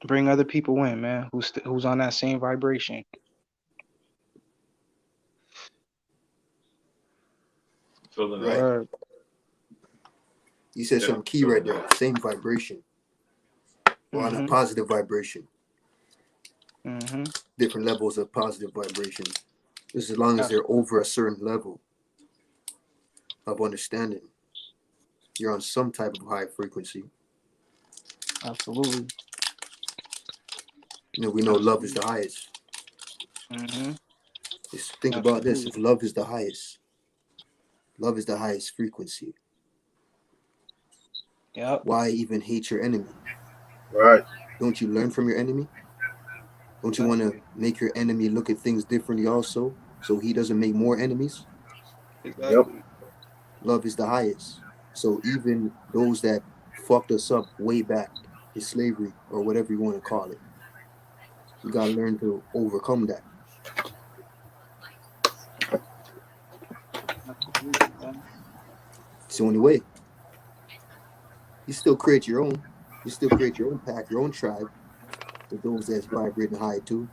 bring other people in, man, who's on that same vibration. Feeling that. Right. Word. You said Yeah, something key right feeling there. that. Same vibration. Or on a Mhm. positive vibration. Mhm. Different levels of positive vibration. Just as long as they're Absolutely. over a certain level of understanding, you're on some type of high frequency. Absolutely. You know, we know love is Absolutely. the highest. Mhm. Just think about this. Absolutely. If love is the highest, love is the highest frequency. Yep. Why even hate your enemy? Right. Don't you learn from your enemy? Don't you want Exactly. to make your enemy look at things differently also so he doesn't make more enemies? Yep. Exactly. Love is the highest. So even those that fucked us up way back in slavery or whatever you want to call it, we got to learn to overcome that. Absolutely, man. It's the only way. You still create your own. You still create your own pack, your own tribe with those that's vibrating high too.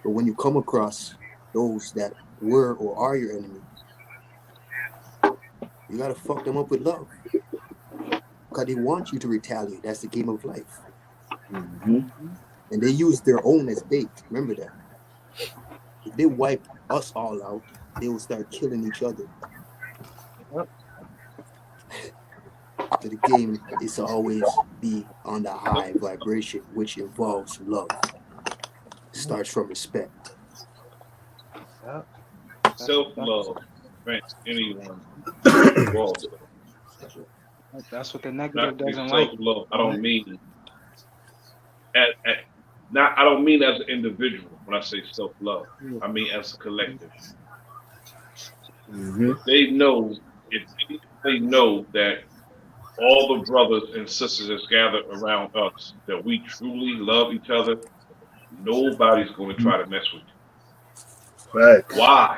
But when you come across those that were or are your enemy, you got to fuck them up with love because they want you to retaliate. That's the game of life. Mm-hmm. Mhm. And they use their own as bait. Remember that. If they wipe us all out, they will start killing each other. Yep. So the game is to always be on the high vibration, which involves love. Yep. Starts from respect. Yep. That's Self exactly. love prevents anyone from growing. That's what the Not negative say doesn't self like. love. I You know? don't mean at not. I don't mean as an individual when I say self love. Yeah. I mean as a collective. Mm-hmm. If they know, if they know that all the brothers and sisters that's gathered around us that we truly love each other, nobody's going to try to mess with you. Facts. Why?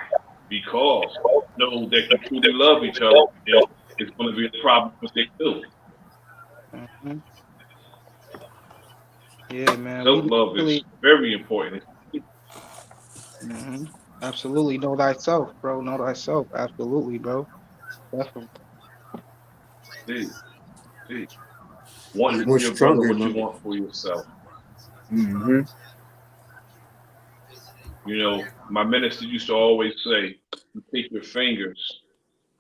Because they know that you truly love each other, and it's going to be a problem if they do. Mhm. Yeah, man. We Self love is literally. very important. Mhm. Absolutely. Know thyself, bro. Know thyself. Absolutely, bro. Definitely. See, see, You're wanting for more your brother stronger, what you remember. want for yourself. Mm-hmm. You know, my minister used to always say, you take your fingers,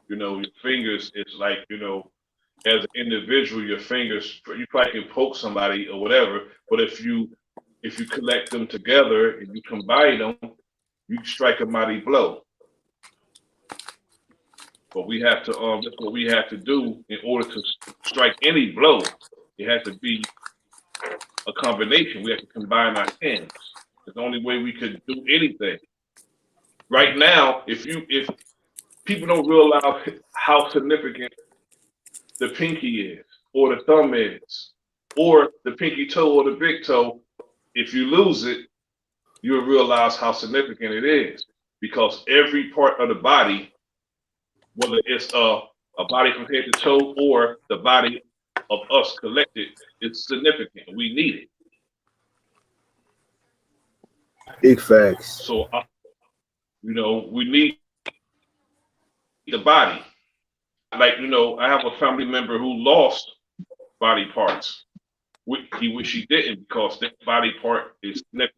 your fingers is like, as an individual, your fingers, you probably can poke somebody or whatever, but if you collect them together and you combine them, you strike a mighty blow. But we have to that's what we have to do in order to strike any blow. It has to be a combination. We have to combine our hands. It's the only way we could do anything. Right now, if people don't realize how significant the pinky is, or the thumb is, or the pinky toe or the big toe, if you lose it, you'll realize how significant it is. Because every part of the body, whether it's a body from head to toe or the body of us collected, is significant. We need it. Big facts. So, we need the body. Like, I have a family member who lost body parts. He wish he didn't because that body part is significant.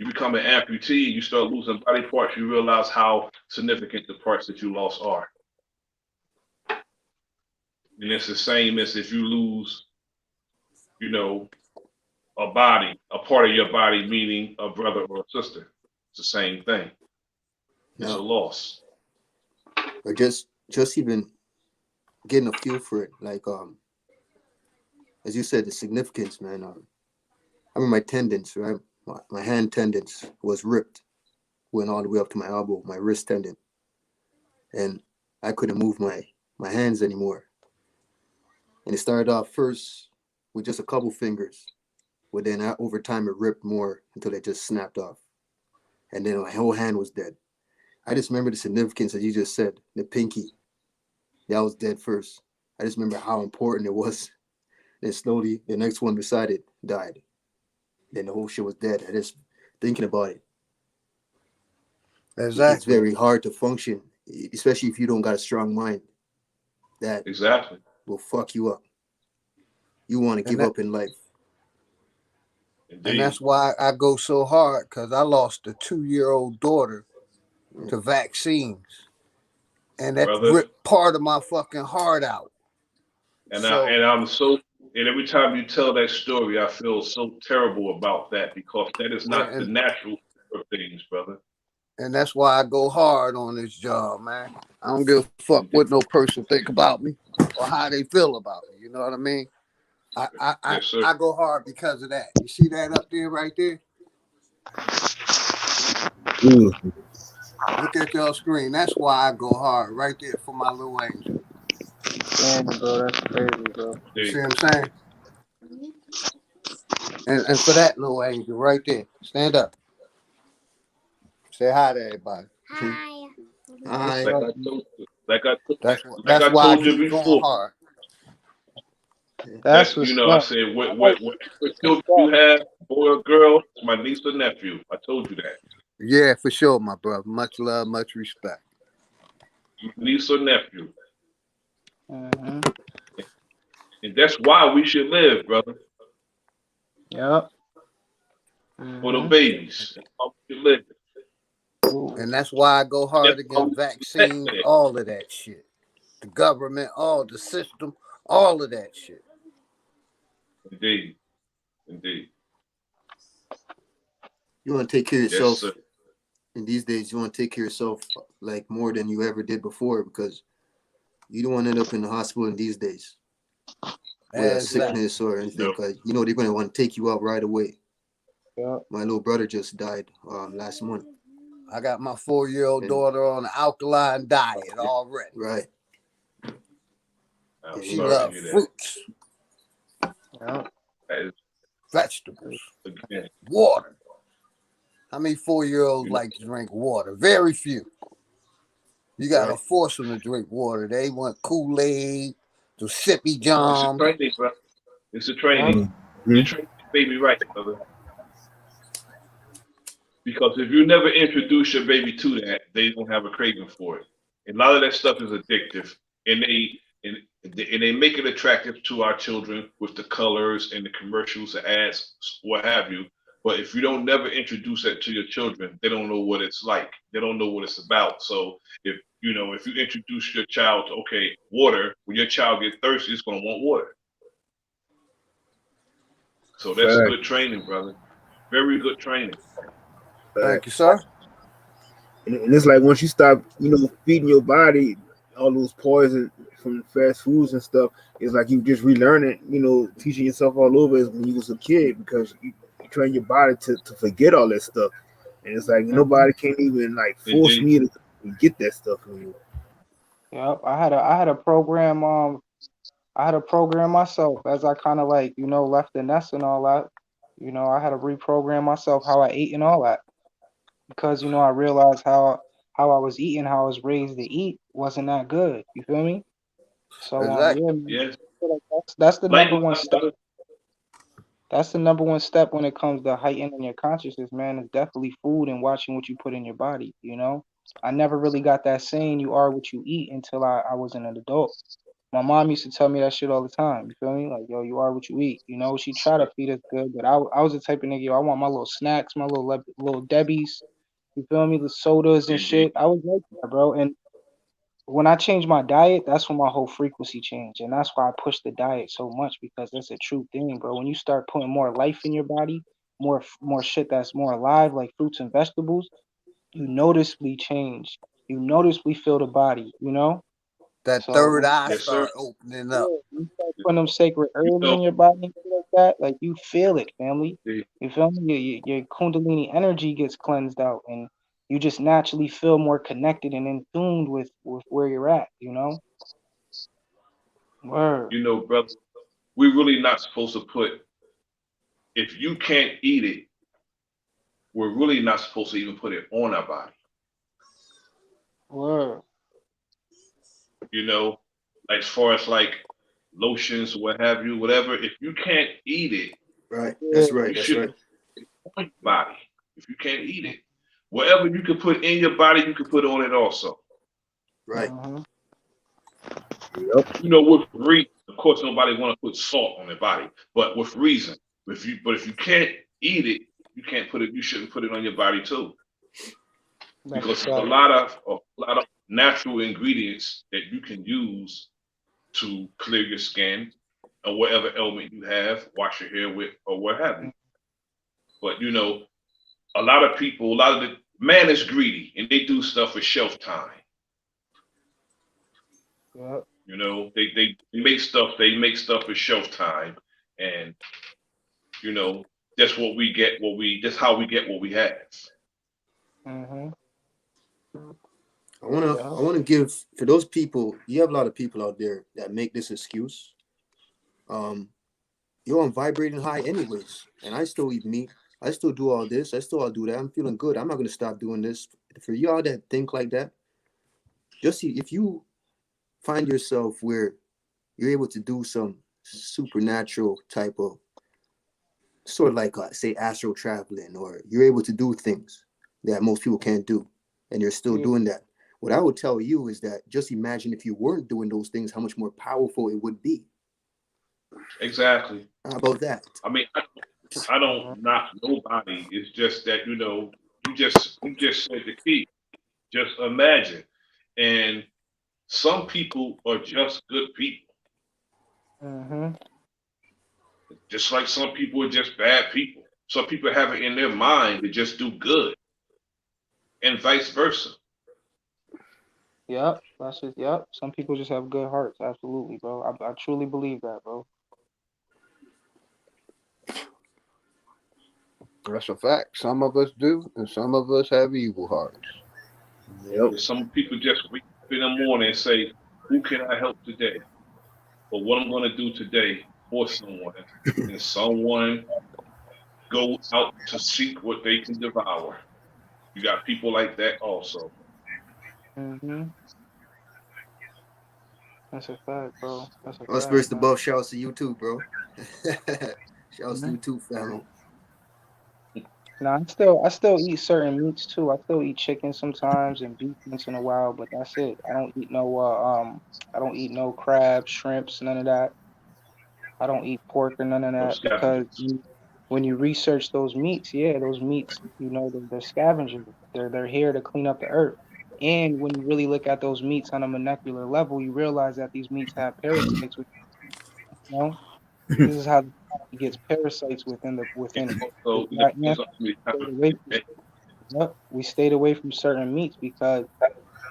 You become an amputee, you start losing body parts, you realize how significant the parts that you lost are. And it's the same as if you lose, you know, a body, a part of your body, meaning a brother or a sister. It's the same thing. It's a Now, loss. or just even getting a feel for it, like as you said, the significance, man. I mean, my tendons, right? My hand tendons was ripped, went all the way up to my elbow, my wrist tendon, and I couldn't move my hands anymore. And it started off first with just a couple fingers, but then over time it ripped more until it just snapped off, and then my whole hand was dead. I just remember the significance that you just said, the pinky, that was dead first. I just remember how important it was. Then slowly, the next one beside it died. Then the whole shit was dead. I just thinking about it. It's Exactly. very hard to function, especially if you don't got a strong mind. That Exactly. will fuck you up. You want to And give that up in life. and Indeed. that's why I go so hard, because I lost a 2-year-old daughter to vaccines. And that Brother. ripped part of my fucking heart out. So I'm so, and every time you tell that story, I feel so terrible about that because that is and, not the and natural of things, brother. and that's why I go hard on this job, man. I don't give a fuck what Indeed. no person think about me or how they feel about me. You know what I mean? I I I, Yes, sir. I go hard because of that. You see that up there, right there? Beautiful. Look at your screen. That's why I go hard right there for my little angel. Damn, bro, that's crazy, bro. You see Indeed. what I'm saying? And for that little angel right there, stand up. Say hi to everybody. What's Hi. Like up? I Man? told you, like I told, like That's I why I told you keep going before. hard. That's That's what's I up. said, I like what what's children you up. have, boy or girl? It's my niece or nephew. I told you that. Yeah, for sure, my brother. Much love, much respect. My niece or nephew, Mm-hmm. and that's why we should live, brother, Yep. for the Mm-hmm. babies. That's why we should live. Ooh. And that's why I go That's hard why we against protect vaccines, that. all of that shit. The government, all the system, all of that shit. Indeed, indeed, You want to take care of yes, sir. yourself in these days. You want to take care of yourself like more than you ever did before because you don't want to end up in the hospital in these days with a Exactly. sickness or anything No, because you know they're going to want to take you out right away. Yep. My little brother just died last month. I got my 4-year-old And daughter on an alkaline diet already. right. I'm She And sorry to loves hear that. fruits, Yep. That is vegetables, again, water. How many 4-year-olds you know, like to drink water? Very few. You gotta right. force them to drink water. They want Kool-Aid, to sippy it's a joms. training, bro. It's a Yep. training. You Mm-hmm. train your baby right, brother. Because if you never introduce your baby to that, they don't have a craving for it. And a lot of that stuff is addictive, and they make it attractive to our children with the colors and the commercials, the ads, what have you. But if you don't never introduce that to your children, they don't know what it's like. They don't know what it's about. So if you introduce your child to okay, water, when your child gets thirsty, it's gonna want water. So that's Fact, good training, brother. Very good training. Thank fact. you, sir. And it's like once you stop, feeding your body all those poison from fast foods and stuff, it's like you just relearn it, teaching yourself all over as when you was a kid because you train your body to forget all that stuff. And it's like Mm-hmm. nobody can even like force Indeed. me to get that stuff from you. Yep. I had a program. I had to program myself as I kind of like left the nest and all that. I had to reprogram myself how I ate and all that because I realized how I was eating, how I was raised to eat wasn't that good. You feel me? So Exactly. yeah, man, Yes. I feel like that's the number one Likewise, step. brother. That's the number one step when it comes to heightening your consciousness, man. It's definitely food and watching what you put in your body. I never really got that saying "you are what you eat" until I was an adult. My mom used to tell me that shit all the time. You feel me? Like, yo, you are what you eat. You know, she tried to feed us good, but I was the type of nigga, yo, I want my little snacks, my little Debbie's. You feel me? The sodas and Indeed. shit. I was like that, bro. And when I changed my diet, that's when my whole frequency changed. And that's why I push the diet so much because that's a true thing, bro. When you start putting more life in your body, more shit that's more alive, like fruits and vegetables, you noticeably change. You noticeably feel the body, you know? That So third when eye Yes, sir. start opening yeah, up. you start putting them sacred You herbs know, in your body and shit like that, like you feel it, family. the, You feel me? Your Kundalini energy gets cleansed out, and you just naturally feel more connected and in tuned with where you're at. You know, word, you know, brother, we're really not supposed to put, if you can't eat it, we're really not supposed to even put it on our body. word, You know, as far as like lotions, what have you, whatever. If you can't eat it, Right. yeah, That's right. you That's shouldn't right. put it on your body. If you can't eat it, whatever you can put in your body, you can put on it also. Right. uh-huh. Yep. You know, with reason. Of course, nobody want to put salt on their body, but with reason. If you can't eat it, you can't put it. You shouldn't put it on your body too, That's a because there's a fact. lot of natural ingredients that you can use to clear your skin or whatever ailment you have, wash your hair with, or what have you. But you know, a lot of the man is greedy and they do stuff for shelf time. Yep. You know, they make stuff for shelf time, and you know, that's what we get. That's how we get what we have. Uh-huh. I Yep. wanna give for those people. You have a lot of people out there that make this excuse. Um, you're on vibrating high anyways, and I still eat meat. I still do all this. I still all do that. I'm feeling good. I'm not gonna stop doing this. For y'all that think like that, just see if you find yourself where you're able to do some supernatural type of sort of like say astral traveling, or you're able to do things that most people can't do, and you're still Yeah. doing that. What I would tell you is that just imagine if you weren't doing those things, how much more powerful it would be. Exactly. How about that? I mean, I Uh-huh. don't knock nobody. It's just that you know, you just said the key. Just imagine, and some people are just good people, Uh-huh. just like some people are just bad people. Some people have it in their mind to just do good, and vice versa. Yep. That's just yep. Some people just have good hearts. Absolutely, bro. I truly believe that, bro. That's a fact. Some of us do, and some of us have evil hearts. Yep. Some people just wake up in the morning and say, "Who can I help today?" Or what I'm going to do today for someone, and someone go out to seek what they can devour. You got people like that also. Mm-hmm. That's a fact, bro. That's a Us fact, versus the man. buff. Shouts to you too, bro. Shouts to Mm-hmm. you too, family. Now I still eat certain meats too. I still eat chicken sometimes and beef once in a while, but that's it. I don't eat no crabs, shrimps, none of that. I don't eat pork or none of No that because scavengers. when you research those meats, yeah, those meats, they're scavengers. They're here to clean up the earth. And when you really look at those meats on a molecular level, you realize that these meats have parasites. Which, you know, this is how the body gets parasites And within it. This also, is why ants stayed away from. and Yep, we stayed away from certain meats because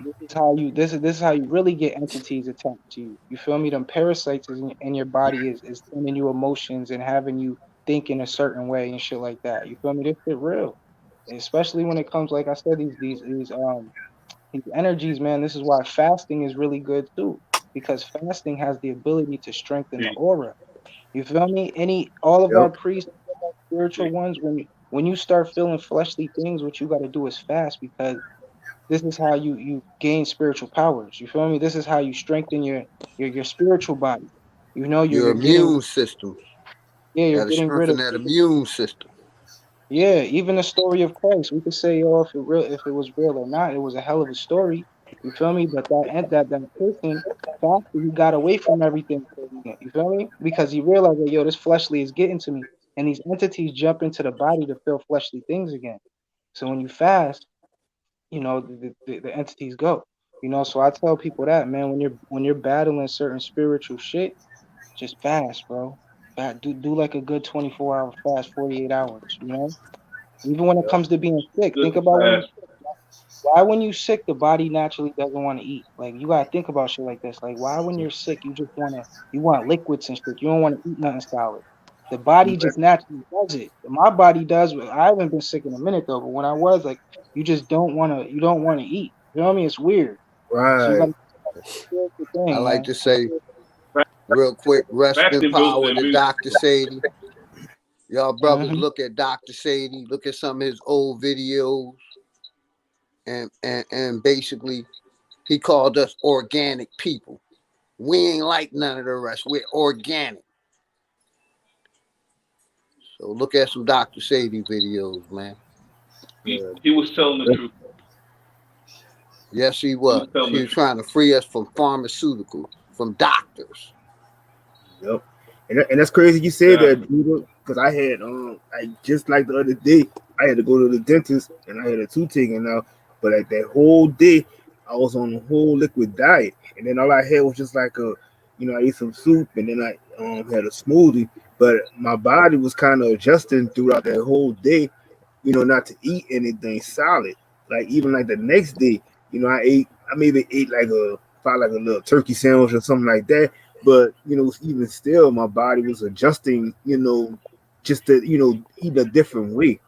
this is how you really get entities attached to you. You feel me? Them parasites in your body is sending you emotions and having you think in a certain way and shit like that. You feel me? This shit real, especially when it comes like I said these energies, man. This is why fasting is really good too because fasting has the ability to strengthen the the, aura. You feel me? All of our Yep. priests, all of our spiritual the, ones, when you start feeling fleshly things, what you got to do is fast because this is how you gain spiritual powers. You feel me? This is how you strengthen your spiritual body. You know, Your you're getting immune system. yeah, you're Got to getting rid strengthen of that immune system. yeah. Even the story of Christ, we could say, oh, if it was real or not, it was a hell of a story. You feel me? But that person faster, he got away from everything for a minute. You feel me? Because he realized that yo, this fleshly is getting to me, and these entities jump into the body to feel fleshly things again. So when you fast, the entities go. So I tell people that, man, when you're battling certain spiritual shit, just fast, bro. Do like a good 24-hour fast, 48 hours. Even when it Yep. comes to being sick, Good think to about when you fast. sick. Why when you sick, the body naturally doesn't want to eat. Like you gotta think about shit like this. Like why when you're sick, you want liquids and shit. You don't want to eat nothing solid. The body just naturally does it. My body does. I haven't been sick in a minute though, but when I was like, you don't want to eat. You know what I mean? It's weird. So you Right. gotta do the I thing, like man. to say real quick, rest in Fasting builds the power to immune Dr. system. Sadie. Y'all brothers Hmm. look at Dr. Sadie, look at some of his old videos, and basically he called us organic people. We ain't like none of the rest. We're organic. So look at some Dr. Sadie videos, man. Yeah. He was telling the truth. Yes, he He was was. telling He the was truth. trying to free us from pharmaceuticals, from doctors. Yep. And that's crazy you say Exactly. that, dude. Because I had I just like the other day, I had to go to the dentist and I had a tooth taken out. But like that whole day, I was on a whole liquid diet, and then all I had was just like I ate some soup and then I had a smoothie. But my body was kind of adjusting throughout that whole day, not to eat anything solid. Like even like the next day, I maybe ate like probably like a little turkey sandwich or something like that. But even still, my body was adjusting, just to eat a different way.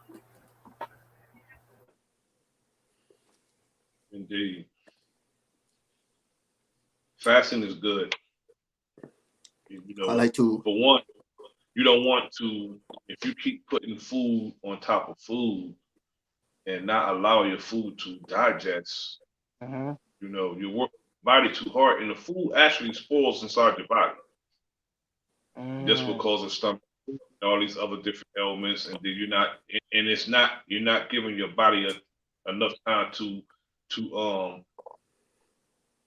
Indeed. Fasting is good. You I know, like to for one, you don't want to, if you keep putting food on top of food and not allow your food to digest, Hmm. you work body too hard and the food actually spoils inside your body. And this will Mm. cause a stomach and all these other different ailments. And then it's not, you're not giving your body enough time to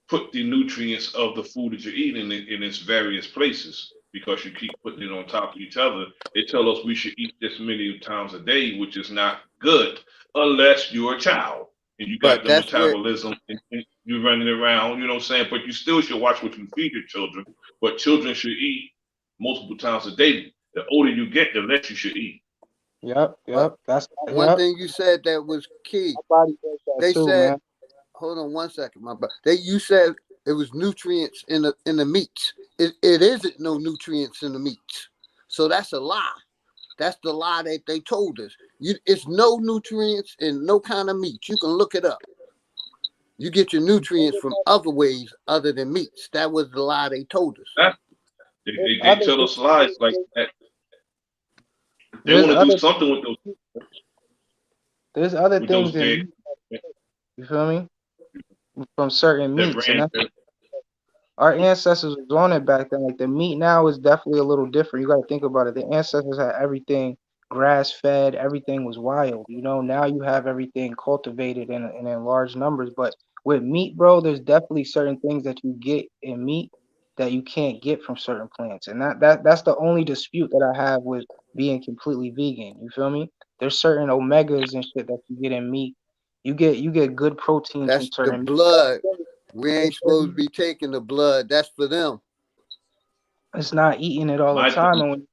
put the nutrients of the food that you're eating in its various places because you keep putting it on top of each other. They tell us we should eat this many times a day, which is not good unless you're a child and you got But the that's where metabolism and you're running around, you know what I'm saying? But you still should watch what you feed your children. But children should eat multiple times a day. The older you get, the less you should eat. Yep, but yep. That's one yep. thing you said that was key. My body does that They too, said, man. hold on one second, my brother. You said it was nutrients in the meats. It isn't no nutrients in the meats. So that's a lie. That's the lie that they told us. It's no nutrients in no kind of meat. You can look it up. You get your nutrients from other ways other than meats. That was the lie they told us. That, they, There's they, they other tell us lies like that. They there's want to do other something with there's other those things in dead meat, you feel me? From certain that meats, and ran. that's our ancestors was on it back then. Like the meat now is definitely a little different. You got to think about it. The ancestors had everything grass fed. Everything was wild. Now you have everything cultivated in large numbers. But with meat, bro, there's definitely certain things that you get in meat that you can't get from certain plants, and that's the only dispute that I have with being completely vegan. You feel me? There's certain omegas and shit that you get in meat. You get good protein from That's the certain blood. We ain't supposed to meat. be taking the blood. That's for them. It's not eating it all the My time. thing, And when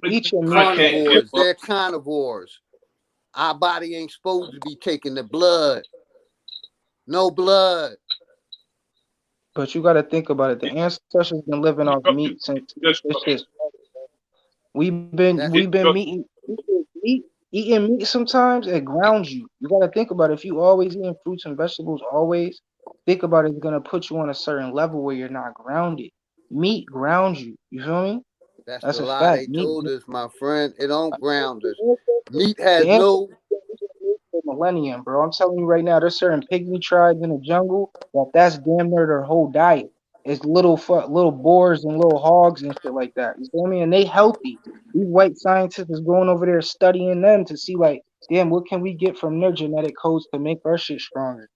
you eat your I meat, can't give Carnivores. up. They're carnivores. Our body ain't supposed to be taking the blood. No blood. but you got to think about it. The ancestors been living off Instruct you. meat since Just this shit. We've That's been instruct. meat eating meat sometimes it grounds you. You got to think about it. If you always eating fruits and vegetables, always think about it. It's gonna put you on a certain level where you're not grounded. Meat grounds you. You feel me? that's That's the a lie fact. they Meat. told us, my friend. It don't ground us. Meat The has ancestors no. for millennium, bro. I'm telling you right now, there's certain pygmy tribes in the jungle that's damn near their whole diet. It's little boars and little hogs and shit like that. You feel me? And they healthy. These white scientists is going over there studying them to see like, damn, what can we get from their genetic codes to make our shit stronger?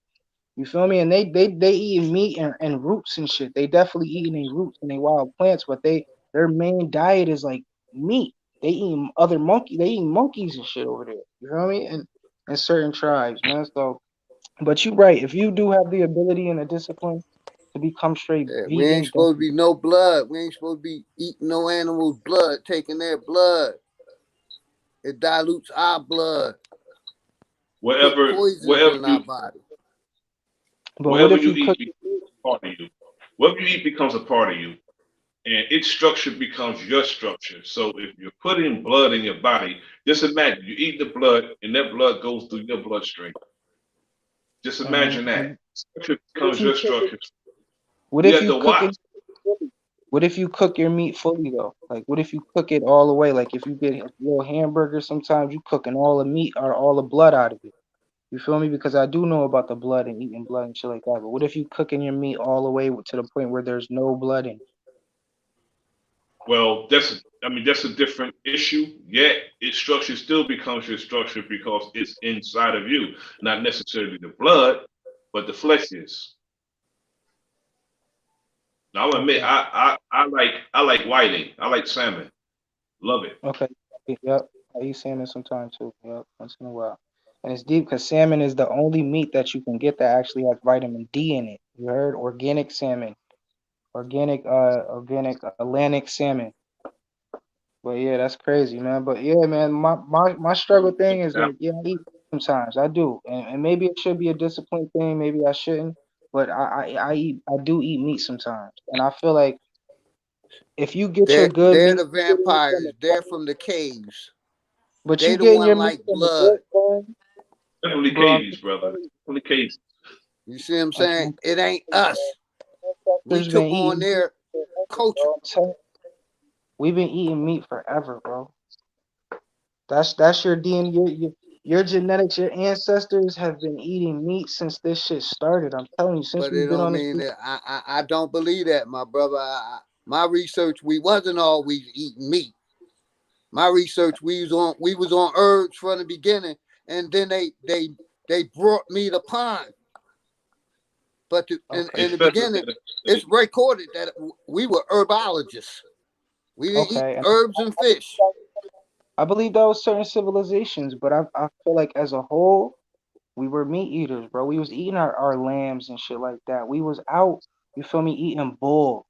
You feel me? And they eating meat and roots and shit. They definitely eating their roots and they wild plants, but their main diet is like meat. They eating other monkey. They eating monkeys and shit over there. You feel me? And certain tribes, man. So, but you right. If you do have the ability and the discipline to become straight Yeah, we ain't vegan, supposed to be no blood. We ain't supposed to be eating no animal's blood, taking their blood. It dilutes our blood, put Whatever, poisons whatever in our you, body. but what whatever if you you eat cook? becomes a part of you. Whatever you eat becomes a part of you, and its structure becomes your structure. So if you're putting blood in your body, just imagine you eat the blood, and that blood goes through your bloodstream. Just imagine that. Mhm. Structure What if becomes you your cook it? structure. What You if have you to cook watch. it fully? What if you cook your meat fully though? Like, what if you cook it all the way? Like, if you get a little hamburger, sometimes you cooking all the meat or all the blood out of it. You feel me? Because I do know about the blood and eating blood and shit like that. But what if you cooking your meat all the way to the point where there's no blood in it? Well, that's a different issue. Yet its structure still becomes your structure because it's inside of you, not necessarily the blood, but the flesh is. Now I'll admit, Okay. I like whiting. I like salmon. Love it. Okay. Yep. I eat salmon sometimes too. Yep. Once in a while. And it's deep because salmon is the only meat that you can get that actually has vitamin D in it. You heard? Organic salmon. Organic Atlantic salmon. But yeah, that's crazy, man. But yeah, man, my struggle thing is like, yeah, I eat sometimes. I do. And maybe it should be a discipline thing, maybe I shouldn't. But I do eat meat sometimes. And I feel like if you get your good They're meat, the you get meat from vampires. the They're farm, from the caves. but you They the getting one your meat like from the blood. good farm, Definitely bro. I'm cavies, just brother. telling you, Definitely cavies. You see what I'm I'm saying? trying to It ain't tell you, us. bro. We Ancestors been took on eating meat their forever, culture. bro. I'm telling you, we've been eating meat forever, bro. That's your DNA. Your genetics, your ancestors have been eating meat since this shit started. I'm telling you, since But it we've been don't on this. mean that I don't believe that, my brother. My research, we wasn't always eating meat. My research, we was on herbs from the beginning, and then they brought me the pine. But Okay, in the Especially beginning, it's recorded that we were herbologists. We didn't eat okay. And herbs and fish. I believe that was certain civilizations, but I feel like as a whole, we were meat eaters, bro. We was eating our lambs and shit like that. We was out, you feel me, eating bull,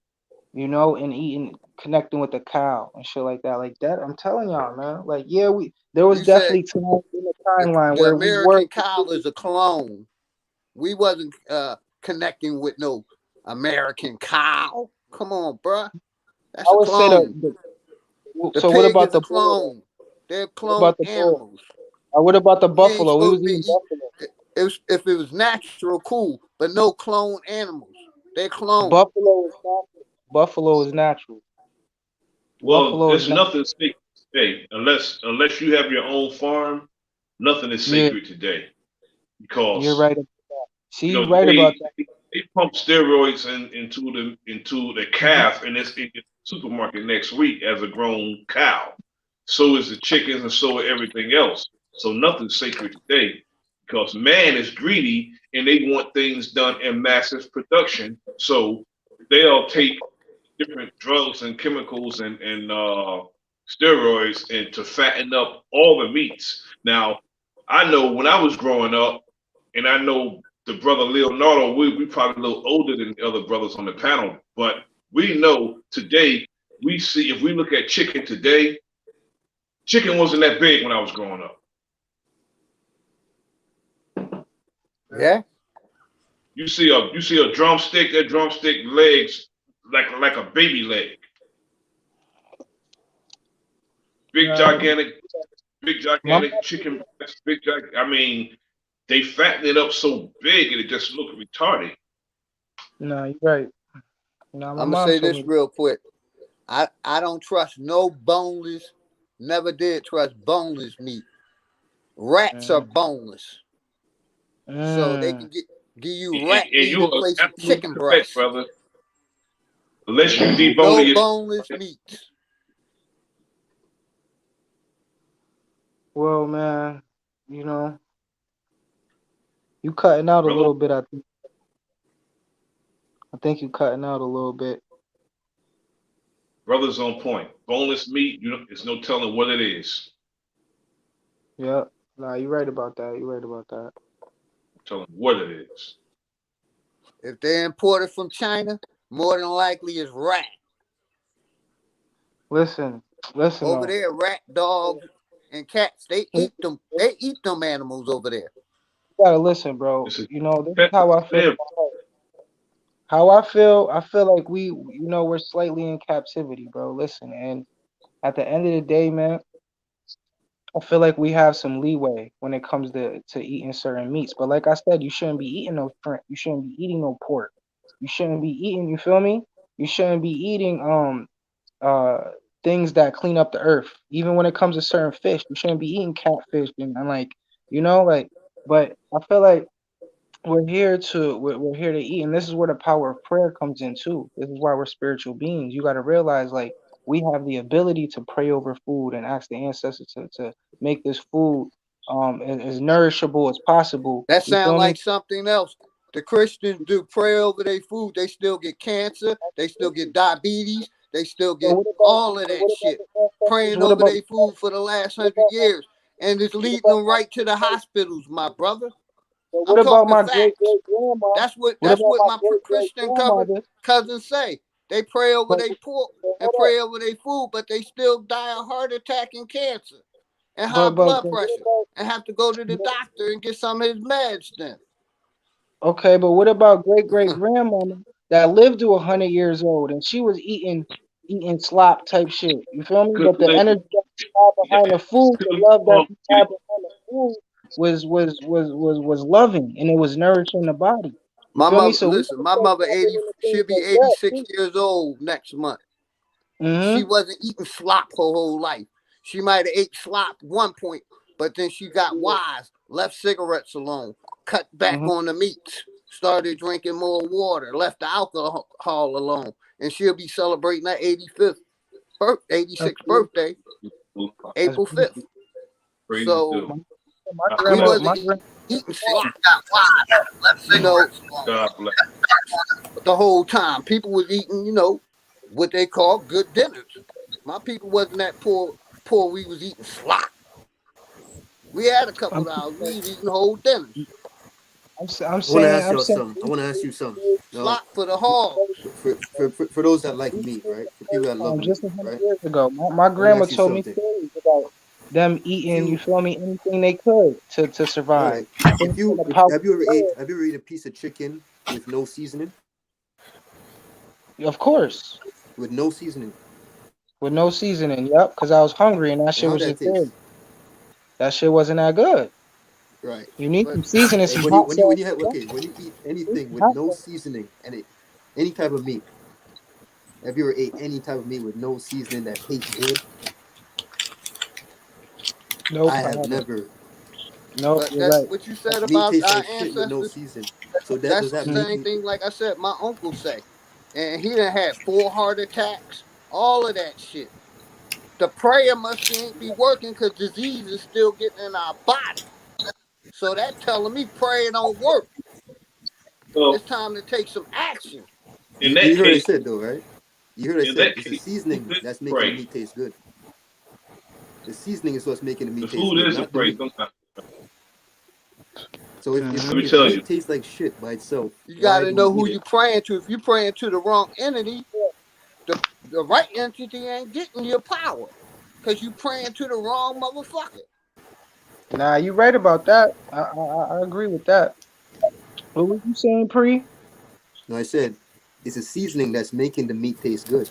and eating, connecting with the cow and shit like that. Like that, I'm telling y'all, man. Like, yeah, there was You said definitely times in the timeline the where we were American cow is a clone. We wasn't connecting with no American cow. Come on, bruh. I That's a would say clone. The so what pig about is a the bull though? clone. They're What clone about the bull? animals. What about the We ain't buffalo? We supposed was to be eating eat. buffalo. If it was natural, cool, but no clone animals. They clone. Buffalo is natural. Buffalo is natural. well, Buffalo is there's natural. nothing sacred today unless you have your own farm. Nothing is Yeah, sacred today you're because right. See, you right about that. they pump steroids into the Mhm. calf, and it's in the supermarket next week as a grown cow. So is the chickens, and so is everything else. So nothing's sacred today because man is greedy and they want things done in massive production. So they'll take different drugs and chemicals and steroids and to fatten up all the meats. Now, I know when I was growing up, and I know the brother Leonardo, we probably a little older than the other brothers on the panel, but we know today, we see, if we look at chicken today, chicken wasn't that big when I was growing up. Yeah. You see a drumstick, that drumstick legs like a baby leg. Big Nah, gigantic, big my gigantic chicken breast, I mean, they fatten it up so big and it just looked retarded. nah, you're right. Nah, my I'm gonna mom say told this me. real quick. I don't trust no boneless. Never did trust boneless meat. Rats are Mm, boneless, so they mm. can give you And, rat and meat you in are place of absolutely chicken correct, breast. brother. Unless you debone No it boneless meats. Well, man, you know, you cutting out a brother. little bit. I think. I think you cutting out a little bit. Brother's on point. Boneless meat, it's no telling what it is. Yeah. Nah, you right about that. You right about that. Telling what it is. If they're imported from China, more than likely it's rat. Listen, listen Over though. there, rat, dogs, and cats, they You eat them. They eat them animals over there. gotta listen, bro. This is You know, this is pet how I feel. fair. How I feel. I feel like we're slightly in captivity, bro. Listen, and at the end of the day, man, I feel like we have some leeway when it comes to eating certain meats. But like I said, you shouldn't be eating no shrimp. You shouldn't be eating no pork. You shouldn't be eating. You feel me? You shouldn't be eating uh things that clean up the earth. Even when it comes to certain fish, you shouldn't be eating catfish and like like. But I feel like we're here to eat, and this is where the power of prayer comes in too. This is why we're spiritual beings. You got to realize like we have the ability to pray over food and ask the ancestors to make this food as nourishable as possible. That You sound feel me? like something else. The Christians do pray over their food. They still get cancer. They still get diabetes. They still But get what about all of but that what about shit. the ancestors? Praying over their food for the last What 100 years. And it's what leading about them right to the hospitals, my brother. but I'm what about talking my great facts. great grandma? That's what What that's about what my my great great Christian grandmother? cousins say. They pray over But, their pork and hold up. pray over their food, but they still die of heart attack and cancer and high But blood what pressure and have to go to the about doctor and get some of his meds then. Okay, but what about great great grandmama that lived to 100 years old and she was eating slop type shit? You feel me? Good But the living. energy that she had behind the food, the love that Oh, she had behind the food was loving and it was nourishing the body. You My feel me? mother, So we listen, gotta my start mother tapping 80, into things she'll be like that 86 too. years old next month. She Mm-hmm. wasn't eating slop her whole life. She might have ate slop one point, but then she got wise, left cigarettes alone, cut back Mm-hmm. on the meats, started drinking more water, left the alcohol alone, and she'll be celebrating her 86th That's beautiful. birthday, That's April 5th. beautiful. praise So do. My God we bless. grandma, wasn't my grandma. eating slop, you know, God bless. the whole time. People was eating, what they call good dinners. My people wasn't that poor we was eating slop. We had a couple I'm, of dollars. We was eating whole dinners. I'm I want to saying ask I'm y'all saying something. I want to ask you something. Now, Slop for the hogs. for those that like meat, right? For people that love meat, just 100 right? years ago. My I want to grandma ask you told me something. stories about them If eating, you you, feel me, anything they could to all survive. right, Things from the if power have you ever ate, of a piece of chicken with no seasoning? prayer. Of course. With no seasoning, With no seasoning. Yep. Because I was hungry and that and shit how was that just there. tastes, That shit wasn't that good. right? You need But some seasoning, like some hot when sauce. you have Yep. okay, when you eat You need anything some with hot no sauce. seasoning and any type of meat, have you ever ate any type of meat with no seasoning that tastes good? Nope, I I have haven't. never. Nope, But you're that right. what you said Meat about tastes our like shit with no ancestors, seasoning. So that that's does the that Mhm. make same you? thing like I said, my uncle say. And he done had 4 heart attacks, all of that shit. The prayer must be working because disease is still getting in our body. So that telling me prayer don't work. It's So time to take some action. in You that heard I case, said though, right? You heard I in said that it's the case, the food seasoning is that's to making the pray. meat taste good. The seasoning is what's making the The meat taste food good, is to not the pray meat. sometimes. So Mhm. Let me if tell you. meat tastes like shit by itself, You got why to do we know eat who it? you praying to. If you praying to the wrong entity, the right entity ain't getting your power because you praying to the wrong motherfucker. Nah, you right about that. I agree with that. What was you saying, Pre? No, I said it's a seasoning that's making the meat taste good.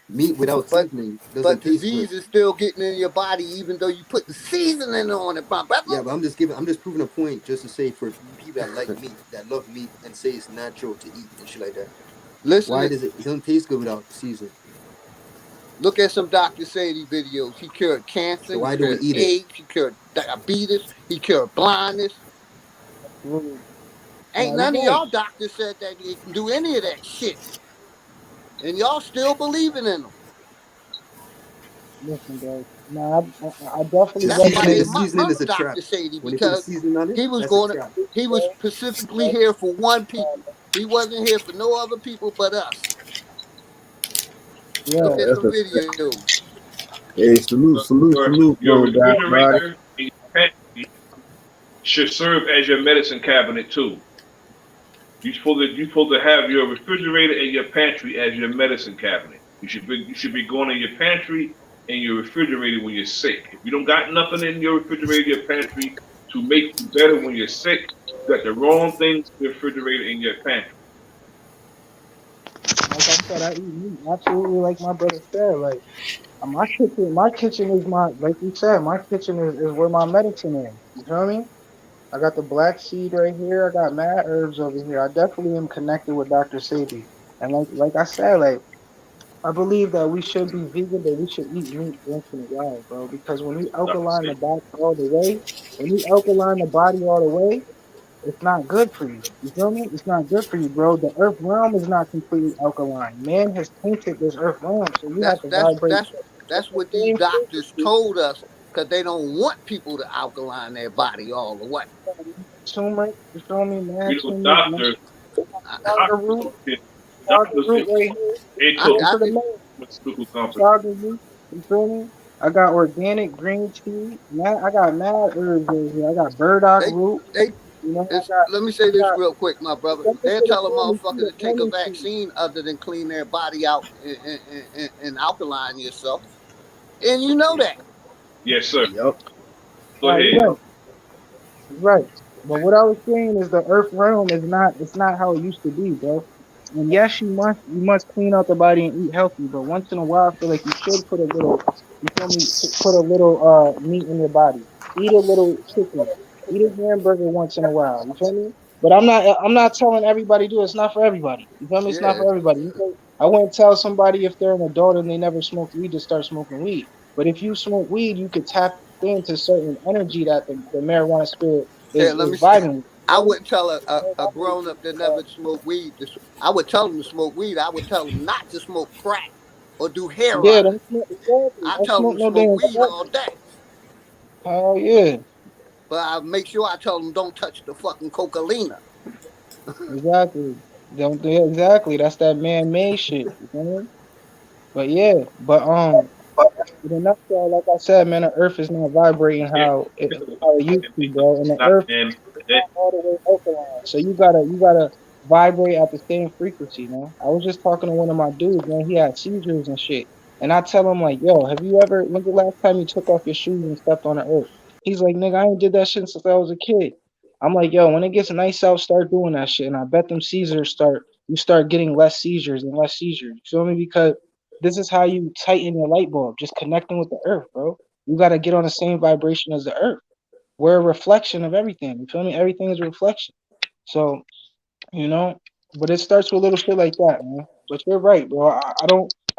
Meat without But seasoning but doesn't taste good. disease is still getting in your body even though you put the seasoning on it, my brother. Yeah, but I'm just proving a point just to say for people that like meat, that love meat, and say it's natural to eat and shit like that. Listen, Why does it? It doesn't taste good without seasoning. look at some Dr. Sadie videos. He cured cancer, So he why do we cured eat it? AIDS, he cured diabetes, he cured blindness. Absolutely. Ain't Nah, you none of right. y'all doctors said that they can do any of that shit. And y'all still believing in them. Listen, bro. Nah, I definitely That's why resonate they The with you. seasoning is murked a trap. Dr. Sadie When they put the because seasoning on it, he was that's a going to, trap. he was specifically here for one people. He wasn't here for no other people but us. Look Yeah, at That's some a videos. hey, salute, Your God, body. refrigerator and your pantry should serve as your medicine cabinet too. You supposed to have your refrigerator and your pantry as your medicine cabinet. You should be going in your pantry and your refrigerator when you're sick. If you don't got nothing in your refrigerator, your pantry to make you better when you're sick, you got the wrong things in your refrigerator and your pantry. like I said, I eat meat absolutely like my brother said. Like my kitchen is my like you said, my kitchen is where my medicine is. You feel me? I got the black seed right here. I got mad herbs over here. I definitely am connected with Dr. Sabi. And like I said, like I believe that we should be vegan, but we should eat meat once in a while, bro. Because when you Dr. alkaline the Sabi. body all the way, when you alkaline the body all the way, it's not good for you. You feel me? It's not good for you, bro. The earth realm is not completely alkaline. Man has tainted this earth realm, so you have That's to that's vibrate that's at that's the what these same doctors frequency. told us because they don't want people to alkaline their body all the way. Turmeric, you feel me? Man, You know, turmeric, man. doctors, They got I, chaga doctors, root, chaga doctors root right here. into I, Listen I to the can. man. pharmaceutical companies. Chaga root, you feel me? I got organic green tea. Man, I got mad herbs over here. I got burdock They root. they You know, it's, let me say I this got real quick, my brother. something They're for the telling family too, motherfuckers the to take a onion tree. vaccine other than clean their body out and alkaline yourself. And you know that. Yes, sir. Yup, Go Nah, you're ahead. right. You're right. But what I was saying is the earth realm is not it's not how it used to be, bro. And yes, you must clean out the body and eat healthy, but once in a while I feel like you should put a little you feel me, put a little meat in your body. Eat a little chicken. Eat a hamburger once in a while. You feel me? But I'm not telling everybody to do it. It's not for everybody. You feel me? It's not Yeah. for everybody. I wouldn't tell somebody if they're an adult and they never smoked weed to start smoking weed. But if you smoke weed, you could tap into certain energy that the marijuana spirit Here, let is me say. vibing with. You I feel me? wouldn't tell Don't a vibrate grown up that never smoked weed. I would tell them to smoke weed. I would tell them not to smoke crack or do yeah, heroin. don't smoke exactly. I Don't tell them smoke to no smoke damn weed crack. all day. Hell yeah. But I make sure I tell them don't touch the fucking cocaine. Exactly. Don't do exactly. That's that man made shit. You feel me? But yeah, but in a nutshell, like I said, man, the earth is not vibrating Yeah. how it used to, bro. And the Not earth and is that not all the way alkaline. So you gotta vibrate at the same frequency, man. I was just talking to one of my dudes, man. He had seizures and shit. And I tell him like, yo, have you ever when's the last time you took off your shoes and stepped on the earth? He's like, nigga, I ain't did that shit since I was a kid. I'm like, yo, when it gets nice out, start doing that shit. And I bet them seizures start getting less seizures and less seizures. You feel me? Because this is how you tighten your light bulb, just connecting with the earth, bro. You got to get on the same vibration as the earth. We're a reflection of everything. You feel me? Everything is a reflection. So, you know, but it starts with little shit like that, man. But you're right, bro. I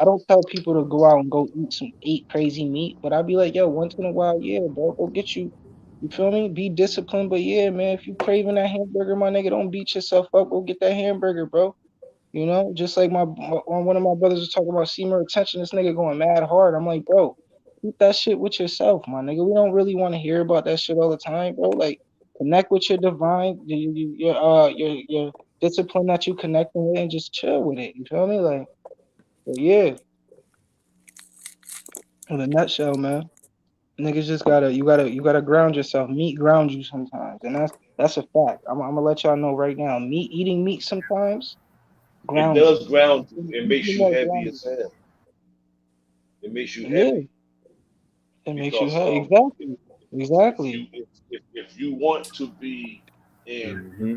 don't tell people to go out and go eat crazy meat, but I'll be like, yo, once in a while, yeah, bro, go get you. You feel me? Be disciplined, but yeah, man, if you craving that hamburger, my nigga, don't beat yourself up. Go get that hamburger, bro. You know, just like one of my brothers was talking about semen retention. This nigga going mad hard. I'm like, bro, keep that shit with yourself, my nigga. We don't really want to hear about that shit all the time, bro. Like, connect with your divine, your discipline that you connecting with, and just chill with it. You feel me? Like, but yeah, in a nutshell, man, niggas just you gotta ground yourself. Meat grounds you sometimes, and that's a fact. I'm gonna let y'all know right now. Eating meat sometimes it grounds does you. ground you. It It gives makes you you more heavy grounding. as hell. It makes you Yeah. heavy It makes you because hurt. if, Exactly. if Exactly. you if you want to be in hmm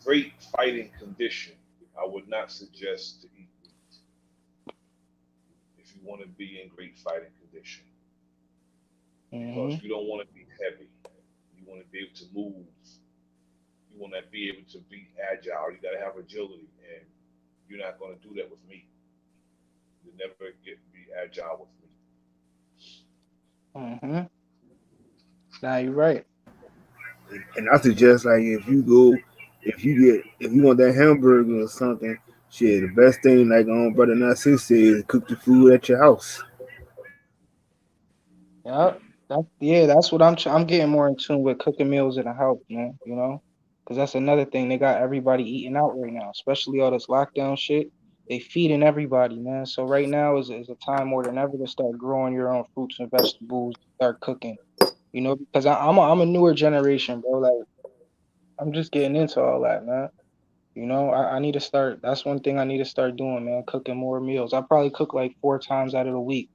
great fighting condition, I would not suggest to eat meat if you want to be in great fighting condition because Hmm. you don't want to be heavy. You want to be able to move. You want to be able to be agile. You got to have agility, and you're not going to do that with meat. You never get to be agile with meat. Hmm. Nah, you're right. And I suggest like if you want that hamburger or something, shit, the best thing like brother Nasir said is cook the food at your house. Yep. That's what I'm getting more in tune with cooking meals in the house, man. You know. Because that's another thing. They got everybody eating out right now, especially all this lockdown shit. They feeding everybody, man. So right now is a time more than ever to start growing your own fruits and vegetables, start cooking. You know, because I'm a newer generation, bro. Like I'm just getting into all that, man. You know, I need to start. That's one thing I need to start doing, man. Cooking more meals. I probably cook like 4 times out of the week,